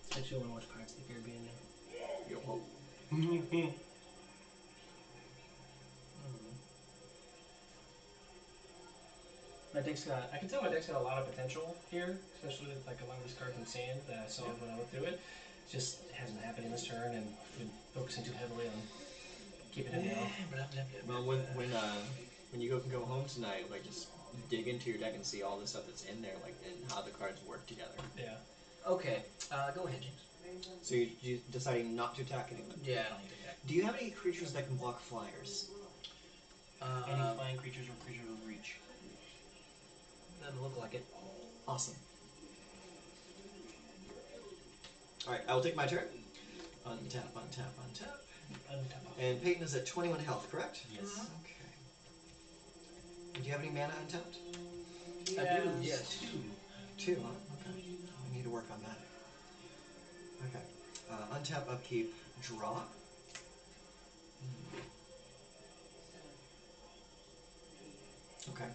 Speaker 10: It's makes you want to watch Pirates of the Caribbean now. My deck's got, I can tell my deck's got a lot of potential here, especially with like a lot of these cards in sand that I saw when I went through it. It just hasn't happened in this turn, and I've been focusing too heavily on keeping it low.
Speaker 2: Well, when you go home tonight, like just
Speaker 8: dig into your deck and see all the stuff that's in there, like and how the cards work together.
Speaker 10: Yeah.
Speaker 5: Okay, go ahead, James.
Speaker 8: So you deciding not to attack anyone.
Speaker 5: Yeah, I don't need to attack.
Speaker 8: Do you have any creatures that can block flyers?
Speaker 9: Any flying creatures or creatures with reach?
Speaker 5: Doesn't look like it.
Speaker 8: Awesome. Alright, I will take my turn. Untap, untap, untap. And Peyton is at 21 health, correct?
Speaker 9: Yes.
Speaker 8: Okay. Do you have any mana untapped?
Speaker 5: I do, yes.
Speaker 8: Two, huh? Okay. I need to work on that. Okay. Untap, upkeep, draw. Okay.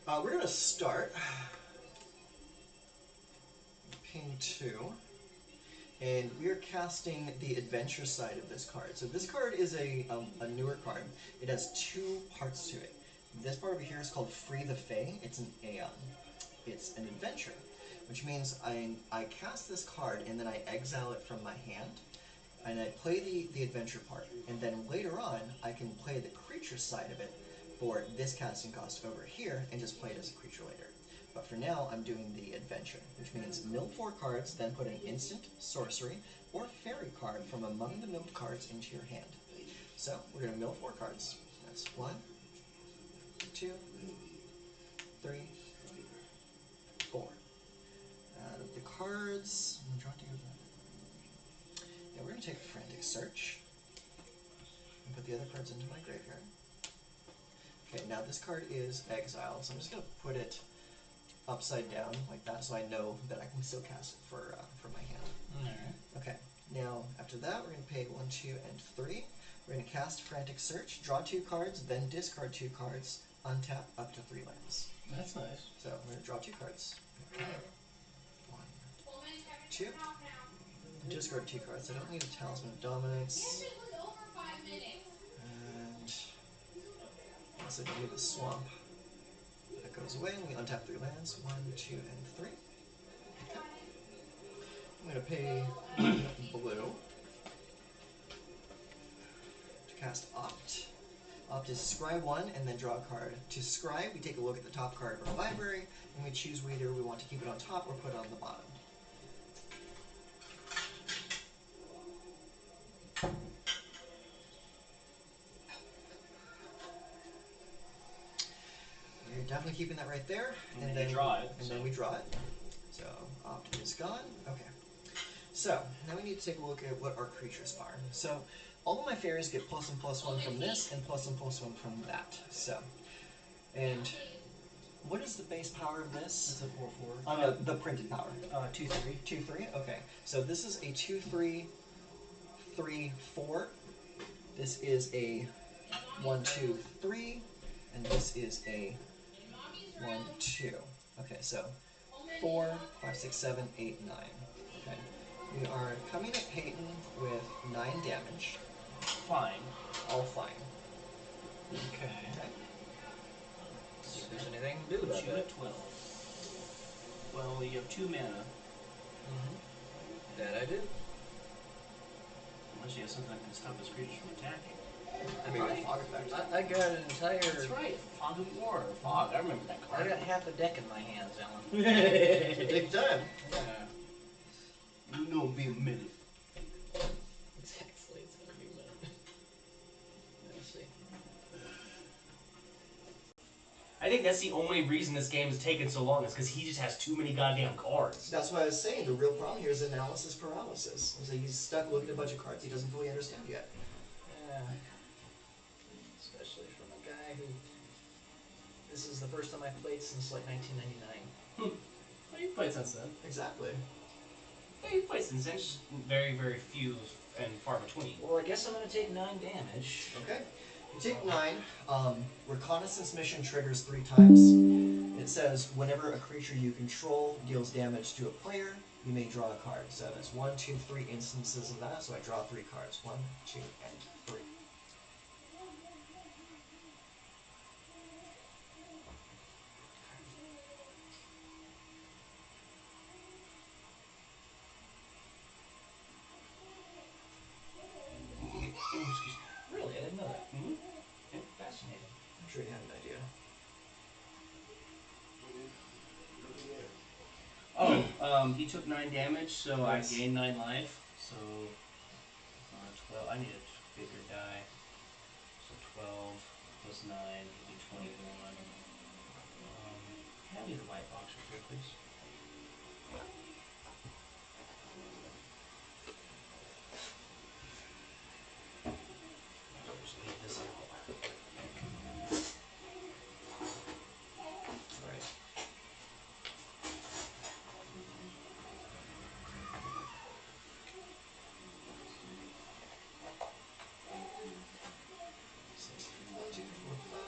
Speaker 8: We're going to start. Ping 2. And we are casting the adventure side of this card. So this card is a newer card. It has two parts to it. This part over here is called Free the Fae. It's an Aeon. It's an adventure, which means I cast this card and then I exile it from my hand, and I play the adventure part, and then later on I can play the creature side of it for this casting cost over here and just play it as a creature later. But for now, I'm doing the adventure, which means mill 4 cards, then put an instant, sorcery, or fairy card from among the milled cards into your hand. So, we're going to mill 4 cards. That's 1, 2, 3, 4. The cards... I'm trying to... Yeah, we're going to take a Frantic Search and put the other cards into my graveyard. Okay, now this card is exiled, so I'm just going to put it upside down like that, so I know that I can still cast it for my hand.
Speaker 5: Alright.
Speaker 8: Okay, now after that we're going to pay 1, 2, and 3. We're going to cast Frantic Search, draw 2 cards, then discard 2 cards, untap up to 3 lands.
Speaker 10: That's nice.
Speaker 8: So we're going to draw 2 cards. 1, 2. Discard 2 cards. I don't need a Talisman of Dominance. And also I need a Swamp. That goes away, and we untap 3 lands. 1, 2, and 3. Okay. I'm going to pay blue to cast Opt. Opt is scry 1 and then draw a card. To scry, we take a look at the top card of our library, and we choose whether we want to keep it on top or put it on the bottom. We're definitely keeping that right there,
Speaker 9: And then you draw it.
Speaker 8: And then we draw it. So Opt is gone. Okay. So now we need to take a look at what our creatures are. So all of my fairies get +1/+1 from this and +1/+1 from that. So, and what is the base power of this?
Speaker 10: It's a 4/4.
Speaker 8: The printed power.
Speaker 10: 2/3.
Speaker 8: 2/3. Okay. So this is a 2/3, 3/4. This is a 1/2/3, and this is a 1/2. Okay. So 4, 5, 6, 7, 8, 9. Okay. We are coming at Peyton with 9 damage.
Speaker 9: Fine.
Speaker 8: All fine.
Speaker 5: Okay.
Speaker 8: Okay.
Speaker 5: See if there's anything to do about
Speaker 9: 2
Speaker 5: that.
Speaker 9: at 12. Well, you have 2 mana.
Speaker 5: That I do.
Speaker 9: Unless you have something that can stop his creatures from attacking.
Speaker 8: I mean, the fog effect.
Speaker 5: I got an entire...
Speaker 9: That's right. Fog of War. Fog. I remember that
Speaker 5: I
Speaker 9: card.
Speaker 5: got half a deck in my hands, Alan.
Speaker 8: Big time.
Speaker 5: Yeah.
Speaker 9: You know, be a minute.
Speaker 5: Exactly, it's gonna be a minute. Let's see.
Speaker 9: I think that's the only reason this game has taken so long is because he just has too many goddamn cards.
Speaker 8: That's what I was saying. The real problem here is analysis paralysis. So he's stuck looking at a bunch of cards he doesn't fully understand yet.
Speaker 5: Yeah. Especially from a guy who... This is the first time I've played since like 1999.
Speaker 10: Well, you've played since then.
Speaker 8: Exactly.
Speaker 9: Yeah, you play since then, just very, very few and far between.
Speaker 5: Well, I guess I'm gonna take 9 damage.
Speaker 8: Okay. You take 9. Reconnaissance mission triggers 3 times. It says whenever a creature you control deals damage to a player, you may draw a card. So there's 1, 2, 3 instances of that. So I draw 3 cards. 1, 2, and 3.
Speaker 5: Really? I didn't know that.
Speaker 9: Mm-hmm.
Speaker 5: Fascinating.
Speaker 8: I'm sure you had an idea.
Speaker 9: He took 9 damage, so
Speaker 2: Yes.
Speaker 9: I gained 9 life. So 12. I need a bigger die. So 12 plus 9 would be 21. Can I do the white box right there, please? I'll just leave this out.
Speaker 2: Alright. So 1, 2, 3, 4, 5.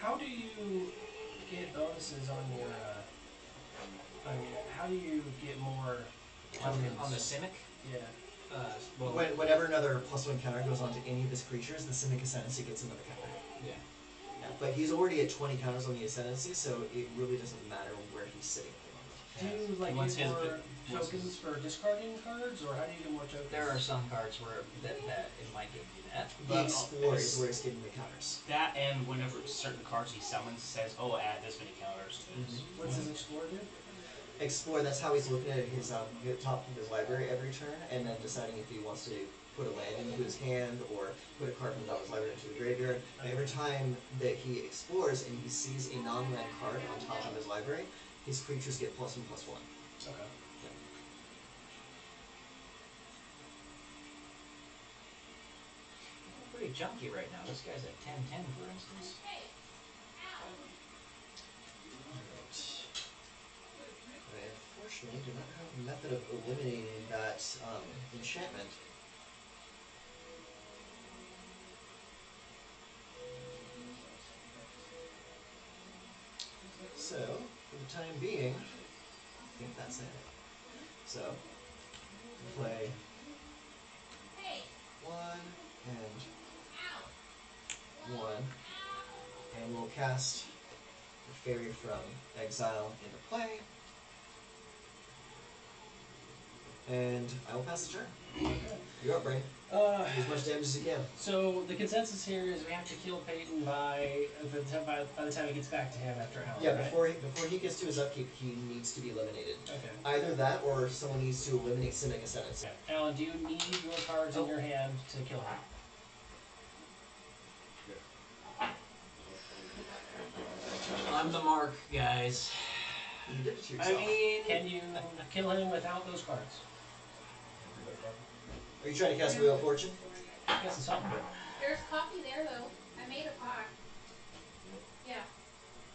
Speaker 10: How do you get bonuses on your? How do you get more tokens?
Speaker 5: On the Simic?
Speaker 10: Yeah.
Speaker 5: Well,
Speaker 2: Whenever another +1 counter goes onto any of his creatures, the Simic Ascendancy gets another counter.
Speaker 5: yeah.
Speaker 2: Yeah, but he's already at 20 counters on the Ascendancy, so it really doesn't matter where he's sitting at the moment.
Speaker 10: Do you like
Speaker 9: What's
Speaker 10: get
Speaker 9: his
Speaker 10: more
Speaker 9: bit- what's
Speaker 10: tokens for discarding cards, or how do you get more tokens?
Speaker 5: There are some cards where that it might give you that.
Speaker 2: The
Speaker 9: But,
Speaker 2: Explorer is where he's getting the counters.
Speaker 9: That and whenever certain cards he summons says, oh, add this many counters to this.
Speaker 10: What does Explorer do?
Speaker 2: Explore, that's how he's looking at his the top of his library every turn, and then deciding if he wants to put a land into his hand or put a card from the top of his library into the graveyard. And every time that he explores and he sees a non-land card on top of his library, his creatures get +1/+1.
Speaker 10: Okay.
Speaker 5: Pretty junky right now. This guy's at 10-10, for instance.
Speaker 2: I unfortunately do not have a method of eliminating that enchantment. So, for the time being, I think that's it. So, we'll play 1 and 1, and we'll cast the Fairy from Exile into play, and I will pass the turn.
Speaker 10: Okay.
Speaker 2: You're up, Brain. Do as much damage as you can.
Speaker 10: So the consensus here is we have to kill Peyton by the time he gets back to him after Alan.
Speaker 2: Yeah,
Speaker 10: right?
Speaker 2: before he gets to his upkeep, he needs to be eliminated.
Speaker 10: Okay.
Speaker 2: Either that, or someone needs to eliminate Simic Ascendancy.
Speaker 10: Okay. Alan, do you need your cards in your hand to kill him?
Speaker 5: On the mark, guys.
Speaker 2: You did it to yourself.
Speaker 5: I mean,
Speaker 10: Can you kill him without those cards?
Speaker 2: Are you trying to cast Wheel of Fortune?
Speaker 10: I guess it's something.
Speaker 3: There's coffee there though. I made a pot. Yeah.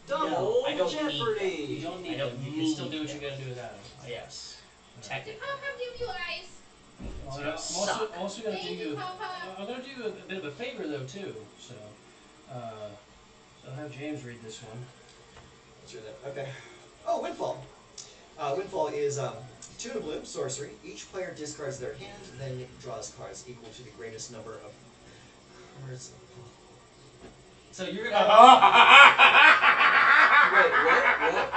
Speaker 5: double
Speaker 9: I don't
Speaker 5: jeopardy.
Speaker 10: You don't need
Speaker 9: I don't
Speaker 10: them. You can
Speaker 9: need
Speaker 10: still do what you
Speaker 9: them.
Speaker 10: gotta do without them.
Speaker 9: Yes.
Speaker 3: Did
Speaker 9: Technically.
Speaker 3: Papa give you ice?
Speaker 10: Well,
Speaker 9: gonna
Speaker 10: I'm also gonna do
Speaker 3: Thank you,
Speaker 10: you.
Speaker 3: Papa.
Speaker 10: I'm gonna do you a bit of a favor though too. So I'll have James read this one.
Speaker 2: Let's do that. Okay. Oh, Windfall. Windfall is 2 and a blue, sorcery. Each player discards their hand, then draws cards equal to the greatest number of cards.
Speaker 10: So you're gonna.
Speaker 5: Wait,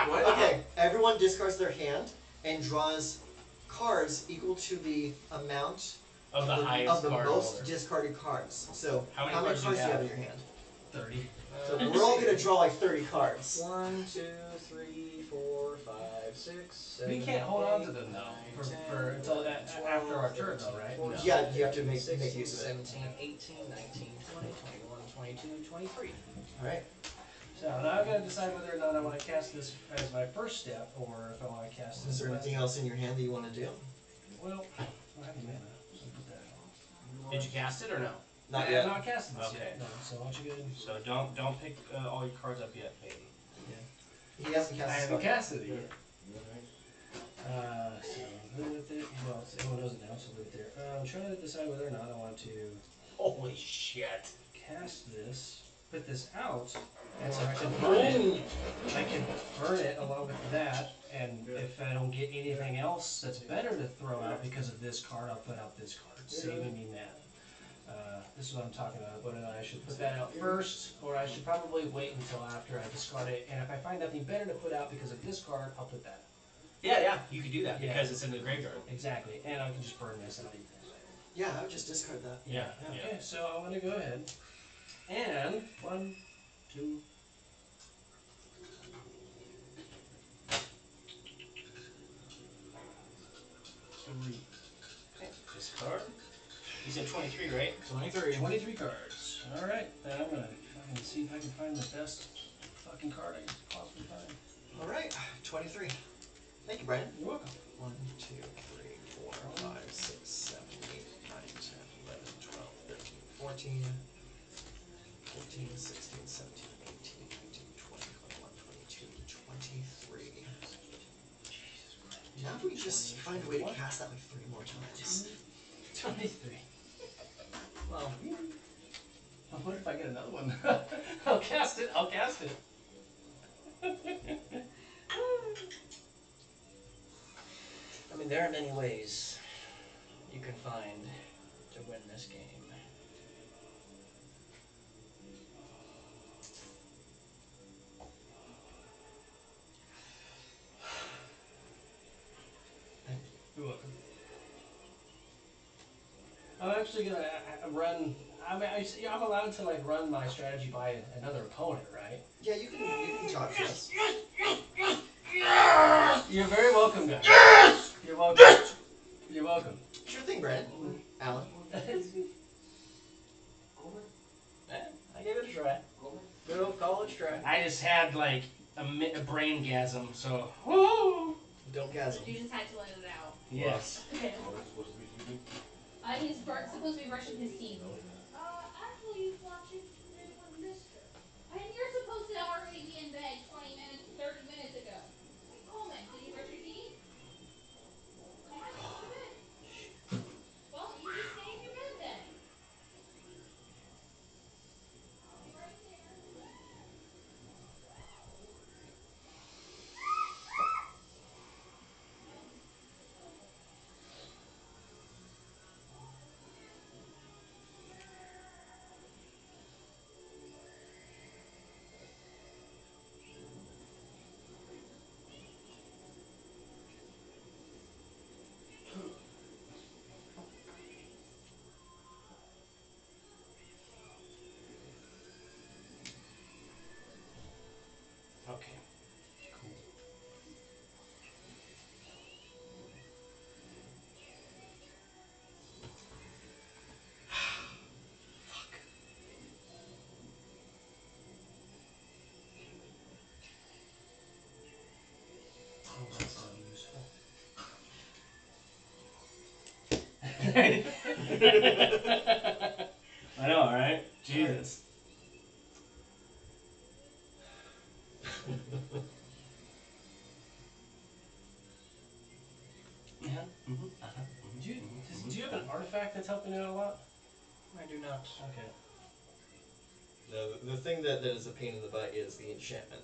Speaker 5: what?
Speaker 2: Okay, everyone discards their hand and draws cards equal to the amount
Speaker 9: Of the highest
Speaker 2: of the
Speaker 9: card
Speaker 2: most
Speaker 9: holder.
Speaker 2: discarded cards. So
Speaker 9: How many
Speaker 2: cards
Speaker 9: cards
Speaker 2: do
Speaker 9: do you
Speaker 2: you have
Speaker 9: have?
Speaker 2: in your hand?
Speaker 10: 30.
Speaker 2: So we're all gonna draw like 30 cards.
Speaker 5: 1, 2, 3, 4, 5, 6, 7.
Speaker 10: We can't hold on to them though for until after our turn though, right?
Speaker 9: No.
Speaker 2: Yeah, you have to make
Speaker 5: 16,
Speaker 2: use of it.
Speaker 5: 17, 18, 19, 20, 21, 22, 23.
Speaker 2: Alright.
Speaker 10: So now I've got to decide whether or not I want to cast this as my first step, or if I want to cast this.
Speaker 2: Is there anything else in your hand that you want to do?
Speaker 10: Well, I don't have the mana, so put that on.
Speaker 9: Did you cast it or no?
Speaker 2: Not
Speaker 10: I
Speaker 2: yet.
Speaker 10: have not casted this
Speaker 9: Okay.
Speaker 10: yet. No, so why don't you go ahead and...
Speaker 9: So don't pick all your cards up yet, baby.
Speaker 2: He hasn't cast
Speaker 10: I
Speaker 2: his
Speaker 10: haven't
Speaker 2: spell.
Speaker 10: casted it yet. So leave it there. Well, everyone knows it now, so leave it there. I'm trying to decide whether or not I want to
Speaker 9: Holy shit.
Speaker 10: cast this, put this out, or I can burn it. I can burn it along with that, and if I don't get anything else that's better to throw out because of this card, I'll put out this card, saving me mana. this is what I'm talking about. Whether I should put that out first, or I should probably wait until after I discard it. And if I find nothing better to put out because of this card, I'll put that.
Speaker 9: Yeah, you could do that
Speaker 10: Yeah.
Speaker 9: because it's in the graveyard.
Speaker 10: Exactly, and I can just burn this and leave this.
Speaker 2: Yeah, I would just discard that.
Speaker 10: Yeah. Okay, so I'm gonna go ahead and 1, 2. Okay, discard.
Speaker 9: You said 23, right?
Speaker 10: 23 cards. All right, then I'm gonna see if I can find the best fucking card I can possibly find.
Speaker 2: All right, 23. Thank you, Brian.
Speaker 10: You're welcome.
Speaker 2: 1, 2, 3, 4, 5, 6, 7, 8, 9, 10, 11, 12, 13, 14, 15, 16, 17, 18, 19, 20, 21, 22, 23. Now if we just find a way to cast that like 3 more times.
Speaker 10: 23. Well, what if I get another one? I'll cast it.
Speaker 5: I mean, there are many ways you can find to win this game.
Speaker 10: You're welcome. I'm actually gonna run. I'm allowed to like run my strategy by another opponent, right?
Speaker 2: Yeah, you can talk to us.
Speaker 10: You're very welcome, guys. Yes! You're welcome. You're welcome.
Speaker 2: Sure thing, Brad. Alan.
Speaker 5: I gave it a try. Good old college try.
Speaker 10: I just had like a brain gasm, so. Woo!
Speaker 2: Don't gasm.
Speaker 3: You just had to let it out.
Speaker 10: Yes.
Speaker 3: Okay. He's supposed to be brushing his teeth. Actually, he's watching Mr. And you're supposed to already be in bed 20 minutes, 30 minutes ago. Coleman, did you brush your teeth? I haven't gone to bed. Well, you just stay in your bed then. I'll be right there.
Speaker 10: Okay. Oh, that's not useful. I know, right? Jesus. Yeah. Do you have an artifact that's helping you out a lot?
Speaker 5: I do not.
Speaker 10: Okay.
Speaker 2: The thing that is a pain in the butt is the enchantment.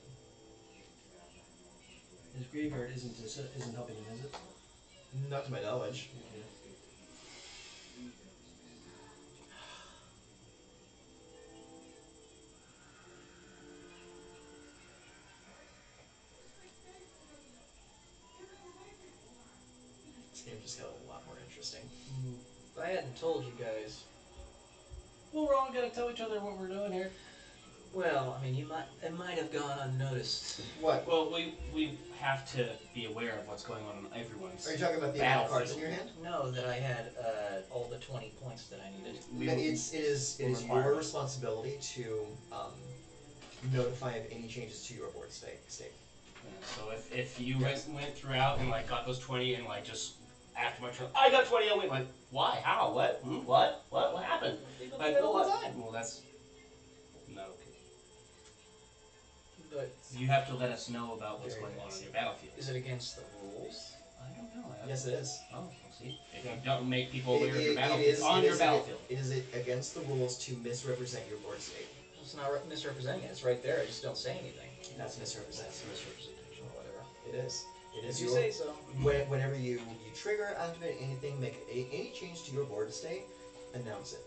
Speaker 10: His graveyard isn't helping him, is it?
Speaker 2: Not to my knowledge.
Speaker 10: Okay.
Speaker 2: This game just got a lot more interesting.
Speaker 5: If I hadn't told you guys.
Speaker 10: Well, we're all gonna tell each other what we're doing here.
Speaker 5: Well, I mean, it might have gone unnoticed.
Speaker 2: What?
Speaker 9: Well, we have to be aware of what's going on in everyone's.
Speaker 2: Are you talking about the amount of cards in your hand?
Speaker 5: No, that I had all the 20 points that I needed.
Speaker 2: It is your responsibility to notify of any changes to your board state.
Speaker 9: So if you went throughout and like got those 20 and like just after my turn, I got 20, I went like, why? How? What? What? What happened? Like, well, well, that's not okay.
Speaker 5: But
Speaker 9: you have to let us know about what's going on your battlefield.
Speaker 5: Is it against the rules?
Speaker 9: I don't know.
Speaker 2: Yes, it is.
Speaker 9: Oh, see, if you don't make people aware of your battlefield your battlefield.
Speaker 2: Is it against the rules to misrepresent your board state?
Speaker 5: It's not misrepresenting it. It's right there. I just don't say anything.
Speaker 2: That's misrepresentation.
Speaker 5: Or whatever.
Speaker 2: It is. It is.
Speaker 5: If you say so.
Speaker 2: Whenever you trigger, activate anything, make any change to your board state, announce it.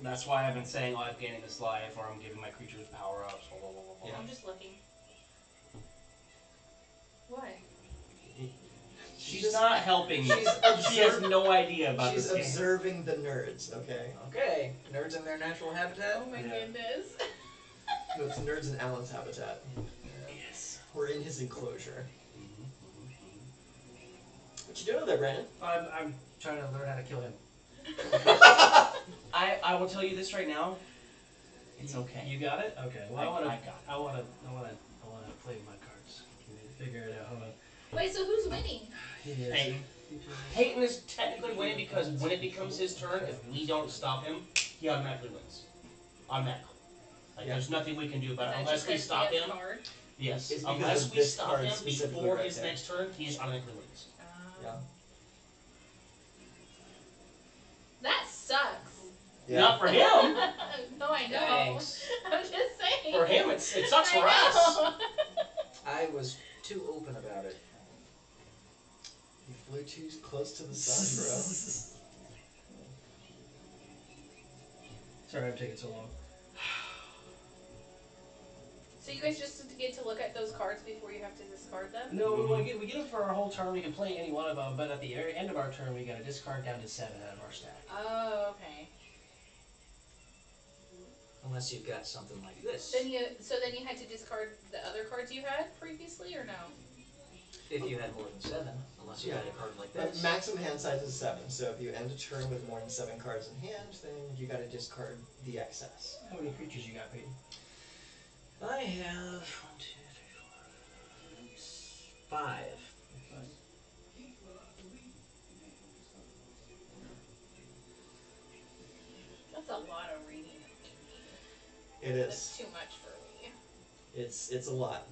Speaker 9: That's why I've been saying, oh, I'm gaining this life, or I'm giving my creatures power-ups, blah, blah, blah, blah, blah.
Speaker 8: Yeah.
Speaker 3: I'm just looking. What?
Speaker 9: She's not helping me. She has
Speaker 2: observing.
Speaker 9: no idea about
Speaker 2: She's
Speaker 9: this game.
Speaker 2: observing the nerds. Okay.
Speaker 8: Okay. Nerds in their natural habitat.
Speaker 3: Oh my
Speaker 9: Yeah.
Speaker 3: goodness.
Speaker 2: No, it's nerds in Alan's habitat.
Speaker 9: Yes.
Speaker 2: We're in his enclosure. What you doing there, Brandon?
Speaker 10: I'm trying to learn how to kill him.
Speaker 9: I will tell you this right now. It's okay.
Speaker 10: You got it? Okay. Well,
Speaker 9: I
Speaker 10: I
Speaker 9: got it.
Speaker 10: wanna play my cards. Can you figure it out? Hold on.
Speaker 3: Wait, so who's winning?
Speaker 9: Peyton. Peyton is technically winning because when it becomes his turn, if we don't stop him, he automatically wins. Automatically. Like, there's nothing we can do about it unless we stop him. Yes.
Speaker 2: It's because
Speaker 9: Unless
Speaker 2: of
Speaker 9: we
Speaker 2: this
Speaker 9: stop
Speaker 2: card
Speaker 9: him
Speaker 2: specifically
Speaker 9: before
Speaker 2: right
Speaker 9: his
Speaker 2: there.
Speaker 9: next turn, he just automatically wins.
Speaker 2: Yeah.
Speaker 3: That sucks.
Speaker 2: Yeah.
Speaker 9: Not for him.
Speaker 3: No, I know.
Speaker 8: Thanks.
Speaker 3: I'm just saying.
Speaker 9: For him, it sucks for
Speaker 3: I
Speaker 9: us.
Speaker 3: know.
Speaker 8: I was too open about it.
Speaker 2: You flew too close to the sun, bro.
Speaker 10: Sorry I'm taking so long.
Speaker 3: So you guys just get to look at those cards before you have to discard them?
Speaker 10: No, we get them for our whole turn. We can play any one of them, but at the end of our turn, we got to discard down to 7 out of our stack.
Speaker 3: Oh, okay.
Speaker 8: Unless you've got something like this.
Speaker 3: Then you had to discard the other cards you had previously, or no?
Speaker 8: If you had more than 7, unless you had a card like
Speaker 2: But
Speaker 8: this.
Speaker 2: maximum hand size is 7, so if you end a turn with more than 7 cards in hand, then you gotta discard the excess.
Speaker 10: How many creatures you got, Peyton?
Speaker 8: I have 1, 2, 3, 4, 5.
Speaker 3: That's a lot of reading.
Speaker 2: It
Speaker 3: That's
Speaker 2: is.
Speaker 3: too much for me.
Speaker 2: It's a lot.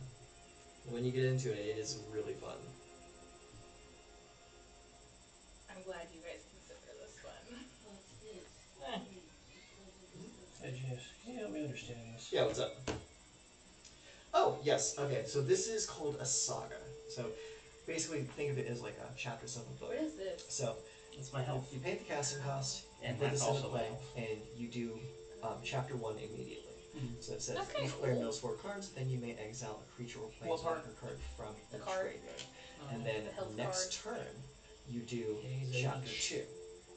Speaker 2: When you get into it, it is really fun.
Speaker 3: I'm glad you guys consider this one.
Speaker 10: Hey, James, can you help me understand this?
Speaker 2: Yeah, what's up? Oh, yes. Okay, so this is called a saga. So basically, think of it as like a chapters of a book.
Speaker 3: What is this?
Speaker 2: So
Speaker 9: It's my health.
Speaker 2: you pay the casting cost,
Speaker 9: And
Speaker 2: put
Speaker 9: that's
Speaker 2: this into
Speaker 9: also
Speaker 2: play,
Speaker 9: my
Speaker 2: and you do chapter 1 immediately. So it says
Speaker 3: That's kinda
Speaker 2: each player
Speaker 3: cool.
Speaker 2: mills 4 cards, then you may exile a creature or
Speaker 9: What part?
Speaker 2: planeswalker card from
Speaker 3: The
Speaker 2: each
Speaker 3: card.
Speaker 2: graveyard. And then
Speaker 3: The health
Speaker 2: next turn, you do
Speaker 8: Days
Speaker 2: chapter
Speaker 8: each.
Speaker 2: 2. It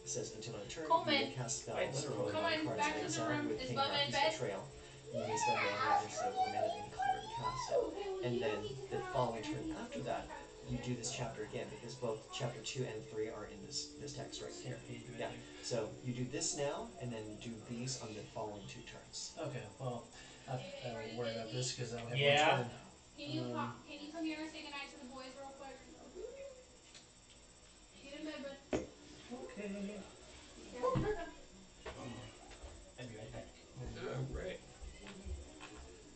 Speaker 2: says until end of turn, you
Speaker 3: Coleman.
Speaker 2: may cast spells or roll
Speaker 3: Come on,
Speaker 2: cards
Speaker 3: back
Speaker 2: in
Speaker 3: to the
Speaker 2: exile
Speaker 3: room.
Speaker 2: with
Speaker 3: Is
Speaker 2: King
Speaker 3: Bubba in
Speaker 2: Rocky's
Speaker 3: bed?
Speaker 2: Betrayal. You may spend mana or so or mana any color to cast it. And then the following turn after that, you do this chapter again because both chapter 2 and 3 are in this text right here. Yeah. So you do this now, and then do these on the following 2 turns.
Speaker 10: Okay, well, I don't worry about this because I don't have
Speaker 9: Yeah.
Speaker 10: one turn.
Speaker 3: Can you come here and say goodnight to the boys real quick? Get in bed, bud.
Speaker 10: Okay.
Speaker 9: I'll be right back.
Speaker 8: Alright.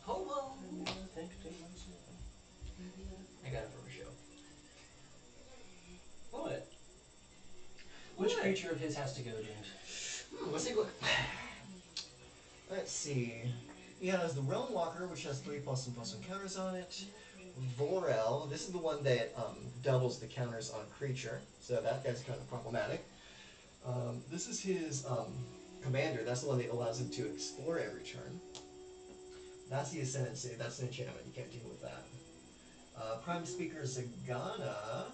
Speaker 8: Hobo! I got it from a show. What?
Speaker 10: Which
Speaker 8: What?
Speaker 10: creature of his has to go, James?
Speaker 2: Let's take a look. Let's see. He has the Realm Walker, which has 3+++ counters on it. Vorel, this is the one that doubles the counters on creature, so that guy's kind of problematic. This is his commander, that's the one that allows him to explore every turn. That's the Ascendancy, that's an enchantment, you can't deal with that. Prime Speaker Zagana.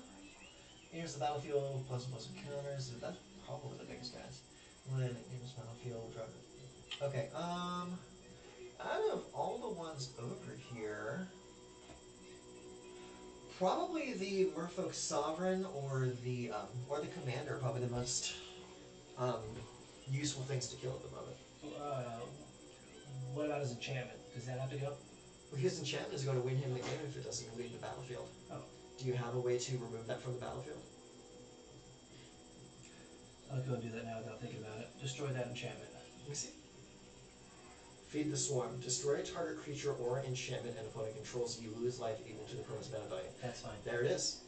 Speaker 2: Here's the battlefield, +++ counters, so that's probably the biggest guys. When here's battlefield, drop it. Okay, out of all the ones over here, probably the Merfolk Sovereign or the Commander are probably the most useful things to kill at the moment.
Speaker 10: What about his enchantment? Does that have to go?
Speaker 2: Well, his enchantment is going to win him the game if it doesn't leave the battlefield.
Speaker 10: Oh.
Speaker 2: Do you have a way to remove that from the battlefield?
Speaker 10: I'll go and do that now without thinking about it. Destroy that enchantment.
Speaker 2: Let me see. Feed the Swarm. Destroy a target creature or enchantment an opponent controls. You lose life equal to the opponent's mana value.
Speaker 10: That's fine.
Speaker 2: There it is.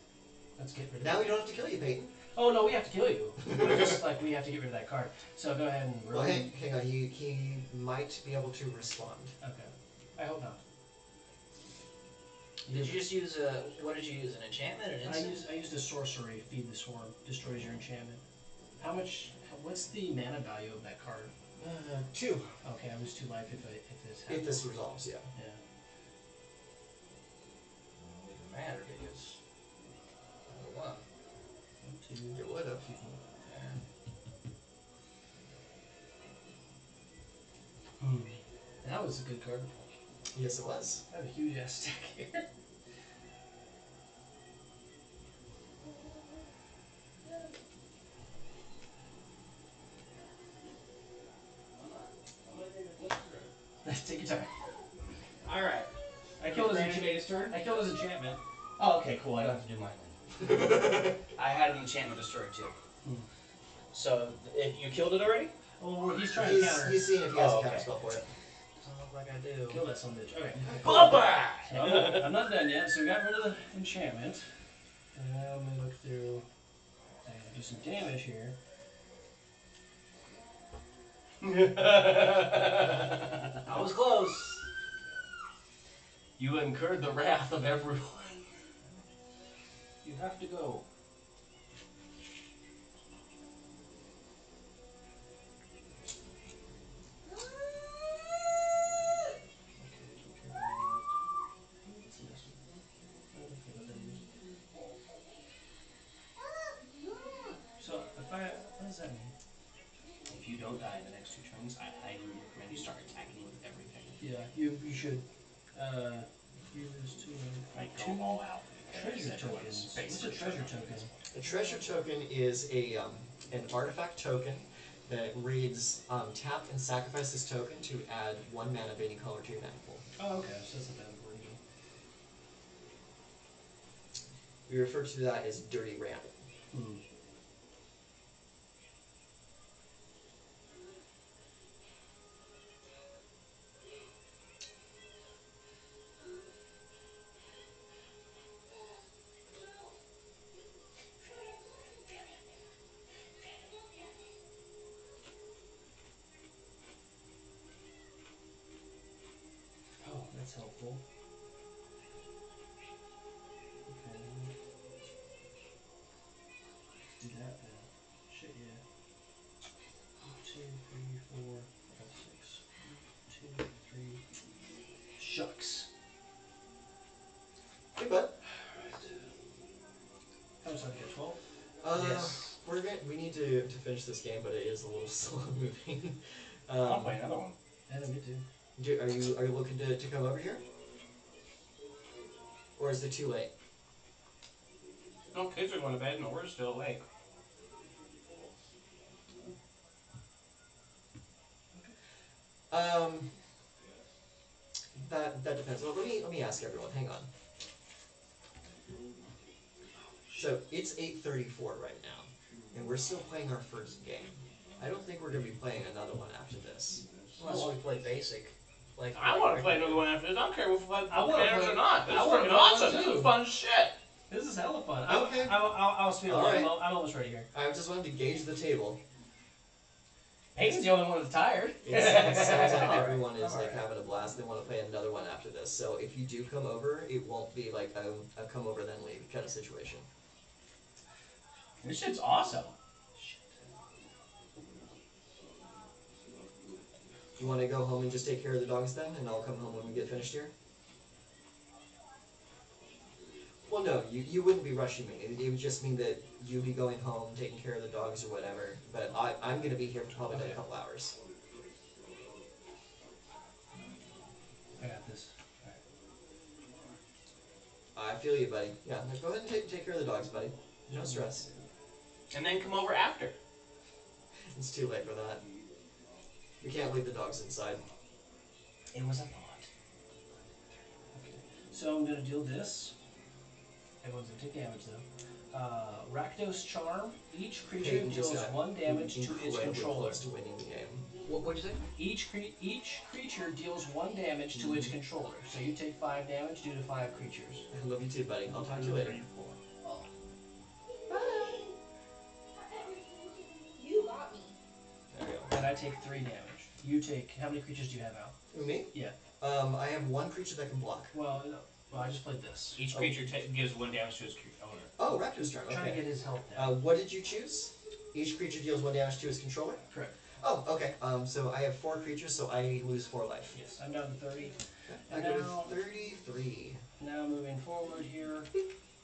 Speaker 10: Let's get rid of
Speaker 2: Now
Speaker 10: it.
Speaker 2: we don't have to kill you, Peyton.
Speaker 10: Oh no, we have to kill you. Just like we have to get rid of that card. So go ahead and
Speaker 2: Well,
Speaker 10: roll.
Speaker 2: hang on. He might be able to respond.
Speaker 10: Okay. I hope not.
Speaker 8: Did you just use a, what did you use, an enchantment, an instant?
Speaker 10: I used a sorcery, Feed the Swarm, destroys your enchantment. What's the mana value of that card?
Speaker 2: 2.
Speaker 10: Okay, I was 2 life if this happens.
Speaker 2: If this resolves, yeah.
Speaker 10: Yeah. It doesn't matter because I would have won. 1, 2.
Speaker 2: You would have.
Speaker 10: That was a good card to pull.
Speaker 2: Yes, it was.
Speaker 10: I have a huge ass stick here. Take your time.
Speaker 9: Alright.
Speaker 10: I killed his
Speaker 9: Brandon made his turn?
Speaker 10: I killed his enchantment.
Speaker 9: Oh, okay, cool. I don't have to do mine then. I had an enchantment destroyed too. So, if you killed it already?
Speaker 10: Oh, he's trying to counter.
Speaker 2: He's seeing if he has a
Speaker 9: okay.
Speaker 2: counter spell for it.
Speaker 9: Doesn't look like I do.
Speaker 10: Kill that son of a bitch. Okay.
Speaker 9: Bye-bye!
Speaker 10: So, I'm not done yet, so we got rid of the enchantment. And now I'm gonna look through and do some damage here.
Speaker 9: I was close. You incurred the wrath of everyone.
Speaker 10: You have to go. So, if I, what does that mean?
Speaker 9: If you don't die in the next 2 turns, I highly recommend you start attacking with everything.
Speaker 10: Yeah, you should use 2
Speaker 9: Like,
Speaker 10: two
Speaker 9: go all out.
Speaker 10: treasure tokens. What's a treasure token?
Speaker 2: A treasure token is an artifact token that reads tap and sacrifice this token to add 1 mana of any color to your mana pool.
Speaker 10: Oh, okay, so that's not that important.
Speaker 2: We refer to that as dirty ramp.
Speaker 10: Oh, that's helpful. Okay. Let's do that then. Shit, yeah. 1, 2, 3, 4, 5, 6. 1, 2, 3. Shucks.
Speaker 2: Hey, bud.
Speaker 10: How much did I get? 12?
Speaker 2: Yes. We need to finish this game, but it is a little slow moving.
Speaker 9: I'll play another one.
Speaker 10: I know, me too.
Speaker 2: Are you looking to come over here? Or is it too late?
Speaker 9: No, kids are going to bed and we're still awake.
Speaker 2: That depends. Well, let me ask everyone. Hang on. So it's 8:34 right now, and we're still playing our first game. I don't think we're gonna be playing another one after this.
Speaker 5: Unless we play basic. Like
Speaker 9: I want to play another one after this. I don't care if we play
Speaker 10: I wanna
Speaker 9: banners
Speaker 10: play-
Speaker 9: or not. This
Speaker 10: I
Speaker 9: is
Speaker 10: wanna
Speaker 9: freaking
Speaker 10: play
Speaker 9: awesome.
Speaker 10: one
Speaker 9: This
Speaker 10: too.
Speaker 9: is fun as shit.
Speaker 10: This is hella fun.
Speaker 2: Okay.
Speaker 10: I'll speed
Speaker 2: All
Speaker 10: along.
Speaker 2: right.
Speaker 10: I'm almost ready here.
Speaker 2: I just wanted to gauge the table.
Speaker 10: Peyton's the only one that's tired.
Speaker 2: It sounds like
Speaker 10: All right.
Speaker 2: everyone is
Speaker 10: All
Speaker 2: like
Speaker 10: right.
Speaker 2: having a blast. They want to play another one after this. So if you do come over, it won't be like a come over then leave kind of situation.
Speaker 9: This shit's awesome.
Speaker 2: You want to go home and just take care of the dogs then, and I'll come home when we get finished here? Well, no, you wouldn't be rushing me. It would just mean that you'd be going home, taking care of the dogs or whatever. But I'm going to be here for probably
Speaker 10: Okay.
Speaker 2: a couple hours.
Speaker 10: I got this.
Speaker 2: I feel you, buddy. Yeah, go ahead and take care of the dogs, buddy. No stress.
Speaker 9: And then come over after.
Speaker 2: It's too late for that. We can't leave the dogs inside.
Speaker 9: It was a thought.
Speaker 10: Okay. So I'm gonna deal this. Everyone's gonna take damage though. Rakdos Charm. Each creature
Speaker 2: Peyton just
Speaker 10: deals
Speaker 2: got
Speaker 10: 1 damage to its
Speaker 2: incredibly
Speaker 10: controller.
Speaker 2: close to winning the game.
Speaker 5: What'd you say?
Speaker 10: Each creature deals 1 damage to its controller. So you take 5 damage due to 5 creatures.
Speaker 2: I love you too, buddy. I'll talk to you later.
Speaker 3: You got me.
Speaker 2: There we go.
Speaker 10: And I take 3 damage. You take, how many creatures do you have out?
Speaker 2: Me?
Speaker 10: Yeah.
Speaker 2: I have 1 creature that can block.
Speaker 10: Well, no. Well, I just played this.
Speaker 9: Each creature gives 1 damage to its owner.
Speaker 2: Oh, Raptor's turn.
Speaker 10: Trying to
Speaker 2: Okay.
Speaker 10: get his health down.
Speaker 2: What did you choose? Each creature deals 1 damage to its controller?
Speaker 10: Correct.
Speaker 2: Oh, okay. So I have 4 creatures, so I lose 4 life.
Speaker 10: Yes, I'm down to 30.
Speaker 2: I
Speaker 10: And
Speaker 2: go
Speaker 10: now,
Speaker 2: to 33.
Speaker 10: now moving forward here,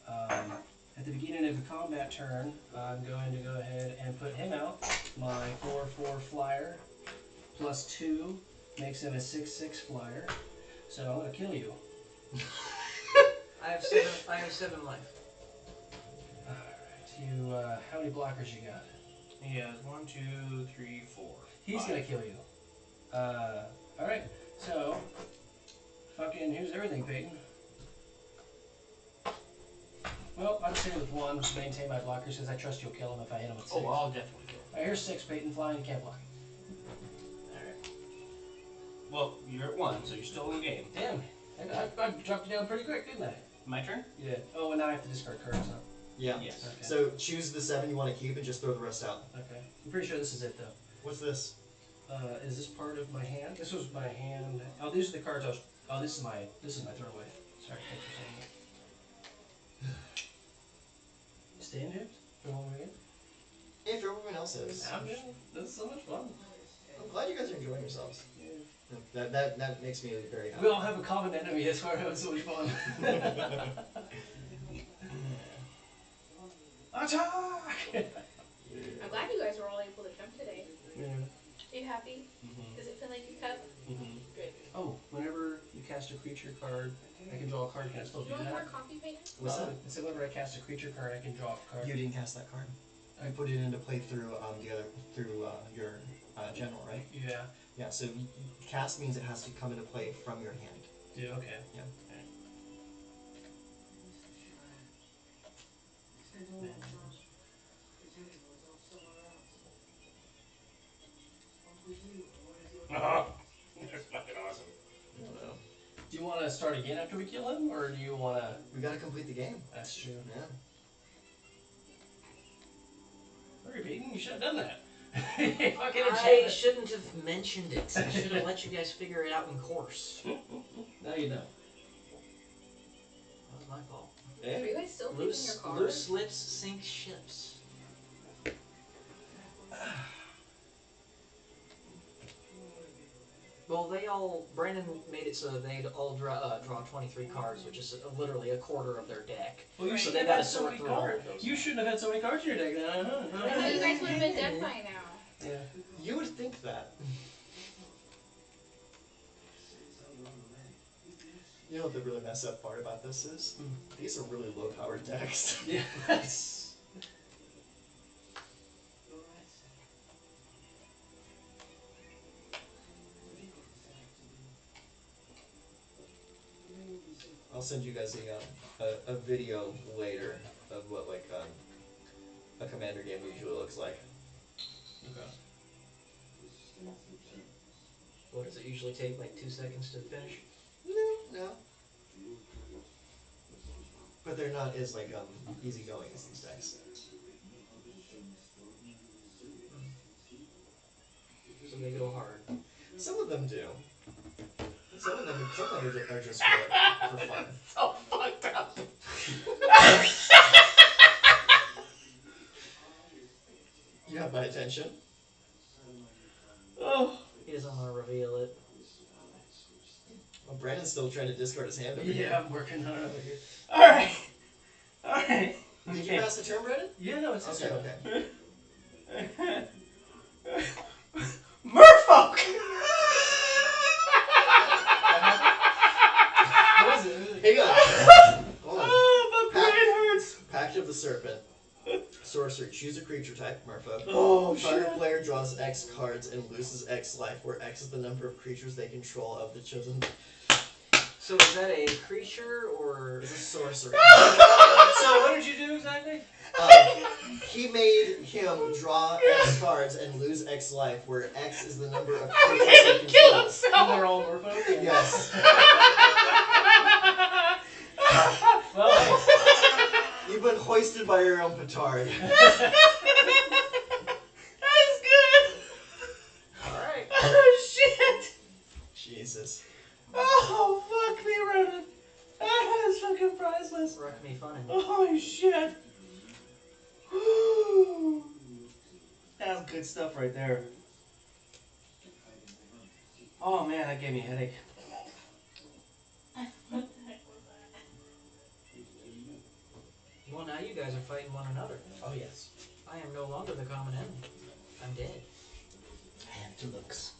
Speaker 10: at the beginning of the combat turn, I'm going to go ahead and put him out. My 4/4 flyer plus 2 makes him a 6/6 flyer. So I'm going to kill you.
Speaker 5: I have 7 life.
Speaker 10: Alright, you, how many blockers you got?
Speaker 9: He has 1, 2, 3, 4.
Speaker 10: He's
Speaker 9: 5.
Speaker 10: going to kill you. Alright, so, fucking, here's everything, Peyton. Well, I'm staying with 1 to maintain my blockers because I trust you'll kill him if I hit him with 6.
Speaker 9: Oh, I'll definitely kill him.
Speaker 10: Alright, here's 6, Peyton. Flying, you can't block.
Speaker 9: Alright. Well, you're at 1, so you're still in the game.
Speaker 10: Damn, I dropped you down pretty quick, didn't I?
Speaker 9: My turn?
Speaker 10: Yeah. Oh, and now I have to discard cards, huh?
Speaker 2: Yeah.
Speaker 9: Yes.
Speaker 10: Okay.
Speaker 2: So choose the 7 you want to keep and just throw the rest out.
Speaker 10: Okay. I'm pretty sure this is it, though.
Speaker 2: What's this?
Speaker 10: Is this part of my hand? This was my hand. Oh, these are the cards I was... Oh, this is my throwaway. Sorry, thanks for saying that. Stand here? For one again?
Speaker 2: If everyone else is.
Speaker 10: This is so much fun.
Speaker 2: I'm glad you guys are enjoying yourselves.
Speaker 10: Yeah.
Speaker 2: That makes me very happy.
Speaker 10: We all have a common enemy. That's why we're having so much fun. Attack!
Speaker 3: I'm glad you guys were all able to come today.
Speaker 10: Yeah.
Speaker 3: Are you happy? Does it feel like you cut? Good.
Speaker 10: Oh, whenever you cast a creature card, I can draw a card. Can I still
Speaker 3: Do
Speaker 10: do
Speaker 3: you want more
Speaker 10: that?
Speaker 3: coffee, Peyton?
Speaker 2: What's that?
Speaker 10: It said whenever I cast a creature card, I can draw a card.
Speaker 2: You didn't cast that card. I put it into play through your general, right?
Speaker 10: Yeah.
Speaker 2: Yeah. So cast means it has to come into play from your hand.
Speaker 10: Yeah. Okay.
Speaker 2: Yeah.
Speaker 9: That's fucking awesome.
Speaker 2: I don't know.
Speaker 10: Do you want to start again after we kill him, or do you want to?
Speaker 2: We gotta complete the game.
Speaker 10: That's true.
Speaker 2: Yeah.
Speaker 10: Hurry, Peyton, you should have done that. Fucking
Speaker 5: I shouldn't have mentioned it. I should have let you guys figure it out in course.
Speaker 10: Now you know.
Speaker 5: That was my fault.
Speaker 3: Are you guys still picking your cards?
Speaker 5: Loose lips sink ships. Well, Brandon made it so that they'd all draw 23 cards, which is literally a quarter of their deck.
Speaker 10: Well, you
Speaker 5: So
Speaker 10: should
Speaker 5: they
Speaker 10: have
Speaker 5: gotta
Speaker 10: had so
Speaker 5: sort
Speaker 10: many
Speaker 5: through all
Speaker 10: cards.
Speaker 5: of those.
Speaker 10: You shouldn't have had so many cards in your deck.
Speaker 3: I thought you guys would have been dead by now.
Speaker 10: Yeah.
Speaker 2: You would think that. You know what the really messed up part about this is? These are really low powered decks.
Speaker 10: Yes.
Speaker 2: I'll send you guys a video later of what a commander game usually looks like.
Speaker 10: Okay.
Speaker 5: What does it usually take, like 2 seconds to finish?
Speaker 2: No. But they're not as easygoing as these decks.
Speaker 5: So they go hard.
Speaker 2: Some of them do. Some of them are just for fun.
Speaker 9: So fucked up.
Speaker 2: You have my attention.
Speaker 10: Oh.
Speaker 5: He doesn't want to reveal it.
Speaker 2: Well, Brandon's still trying to discard his hand over here.
Speaker 10: Yeah, I'm working on it over here. Alright. Alright.
Speaker 2: Did you pass the turn, Brandon?
Speaker 10: Yeah, no, it's
Speaker 2: Okay, okay.
Speaker 10: Merfolk!
Speaker 2: What is it? Hang on. Hold on.
Speaker 10: Oh, my brain hurts.
Speaker 2: Pact of the Serpent. Sorcery. Choose a creature type, Merfolk.
Speaker 10: Oh,
Speaker 2: Target player draws X cards and loses X life, where X is the number of creatures they control of the chosen.
Speaker 5: So is that a creature or?
Speaker 2: It's a sorcery.
Speaker 10: So what did you do exactly?
Speaker 2: He made him draw X cards and lose X life, where X is the number of creatures he controls.
Speaker 10: And they're all merfolk?
Speaker 2: Yes.
Speaker 10: Well,
Speaker 2: You've been hoisted by your own petard.
Speaker 10: that's good.
Speaker 5: Alright.
Speaker 10: Oh, shit.
Speaker 2: Jesus.
Speaker 10: Oh, fuck me, Ronan. That is fucking priceless.
Speaker 5: Rock me fun.
Speaker 10: Holy shit. That's good stuff right there.
Speaker 9: Oh man, that gave me a headache.
Speaker 3: What the heck was that?
Speaker 5: Well, now you guys are fighting one another.
Speaker 2: Oh yes.
Speaker 5: I am no longer the common enemy. I'm dead.
Speaker 1: And it looks.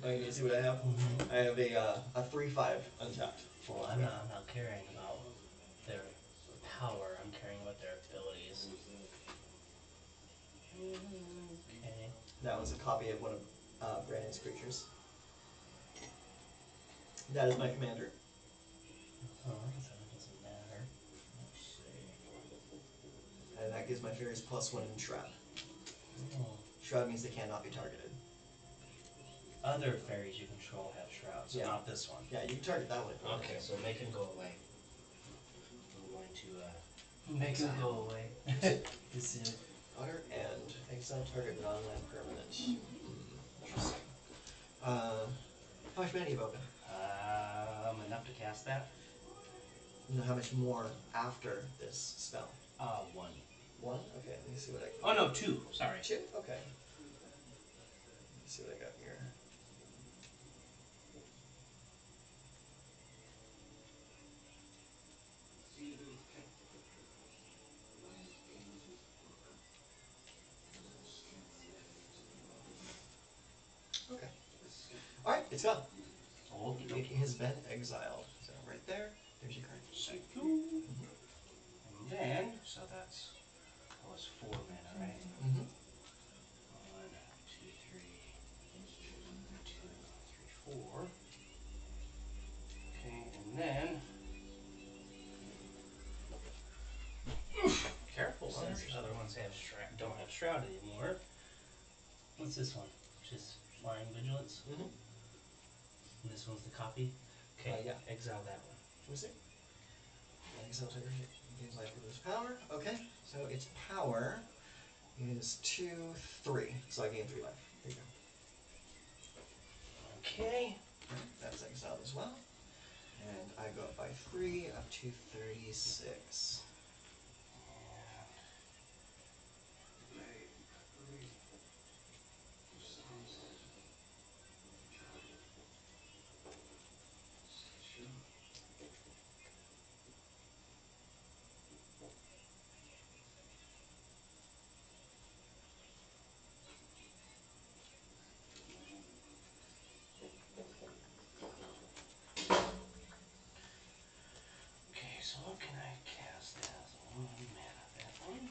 Speaker 2: Oh, you need to see what I have?
Speaker 1: Mm-hmm.
Speaker 2: I have a 3/5 untapped.
Speaker 9: Well, I'm not caring about their power. I'm caring about their abilities. Okay.
Speaker 2: That was a copy of one of Brandon's creatures. That is my commander.
Speaker 9: Oh, so it doesn't matter. Let's see.
Speaker 2: And that gives my fairies +1 in Shroud.
Speaker 9: Oh.
Speaker 2: Shroud means they cannot be targeted.
Speaker 9: Other fairies you control have shrouds,
Speaker 2: Yeah.
Speaker 9: not this one.
Speaker 2: Yeah, you can target that one.
Speaker 9: Okay, so make him go away. I'm going to make him go away. This is
Speaker 2: Honor and exile target non-land permanent. Interesting. How much mana do you have open?
Speaker 9: enough to cast that.
Speaker 2: You know how much more after this spell?
Speaker 9: 1.
Speaker 2: 1? Okay, let me see what I can.
Speaker 9: Oh no, 2. Sorry.
Speaker 2: 2? Okay. Let me see what I got here. Okay. Alright, it's gone. It has been exiled. So right there, there's your card.
Speaker 9: Thank you. And then, so that's was 4 mana, right?
Speaker 2: Mm-hmm.
Speaker 9: 1, 2, 3, 2, 3, 4. Okay, and then careful, since the other ones have don't have shroud anymore. What's this one? Which is flying vigilance.
Speaker 2: Mm-hmm.
Speaker 9: And this one's the copy. Okay,
Speaker 2: Yeah.
Speaker 9: exile that one.
Speaker 2: Let me see. Exile target gains life or lose power. Okay, so its power is 2, 3. So I gain 3 life. There you go.
Speaker 9: Okay.
Speaker 2: That's exiled as well. And I go up by 3 up to 36.
Speaker 9: Okay, so what can I cast as 1 mana? That one.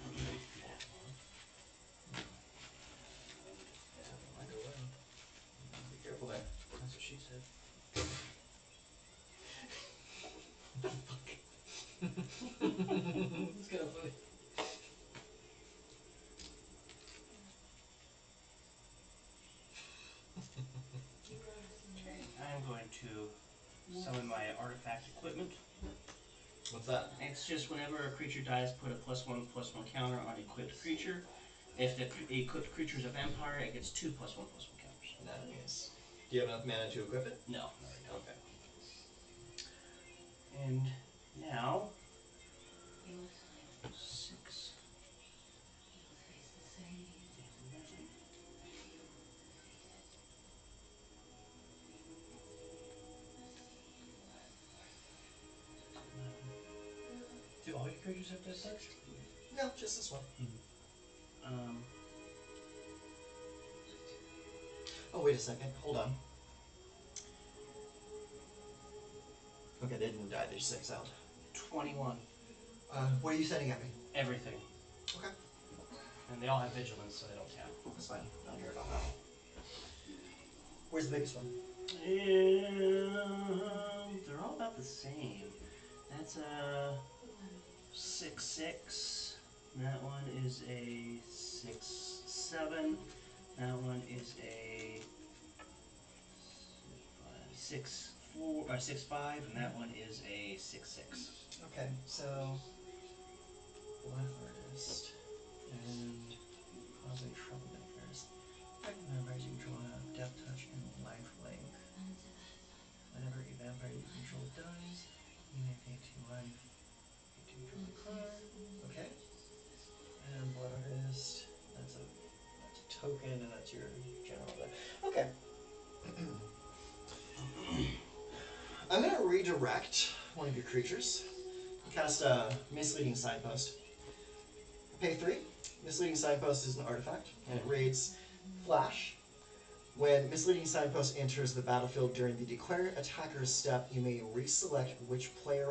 Speaker 9: And that one. And that one.
Speaker 2: Be careful there.
Speaker 9: That's what she said.
Speaker 2: It's kind of funny.
Speaker 9: Okay, I'm going to summon my artifact equipment.
Speaker 2: What's that?
Speaker 9: It's just whenever a creature dies, put a +1/+1 counter on equipped creature. If the equipped creature is a vampire, it gets 2 +1/+1 counters.
Speaker 2: Nice. Do you have enough mana to equip it?
Speaker 9: No, I don't.
Speaker 2: Okay.
Speaker 9: And now 6. Do all your creatures have death touch?
Speaker 2: No, just this one. Oh, wait a second. Hold on. Okay, they didn't die. They just exiled.
Speaker 9: 21.
Speaker 2: What are you sending at me?
Speaker 9: Everything.
Speaker 2: Okay.
Speaker 9: And they all have vigilance, so they don't count.
Speaker 2: That's fine. I don't care about that. Where's the biggest one?
Speaker 9: They're all about the same. That's a 6/6. That one is a 6/7. That one is a 6/4 or 6/5, and that one is a 6/6.
Speaker 2: Okay, so Blood Artist and probably Troublemakers. Vampires you control have Death Touch and Life Link. Whenever a vampire you control dies, you may pay 2 life. Pay 2 control the card. Okay. And Blood Artist, that's a token, and that's your general. Okay. I'm going to redirect one of your creatures. Cast a Misleading Signpost. Pay 3. Misleading Signpost is an artifact, and it reads, Flash. When Misleading Signpost enters the battlefield during the declare attacker's step, you may reselect which player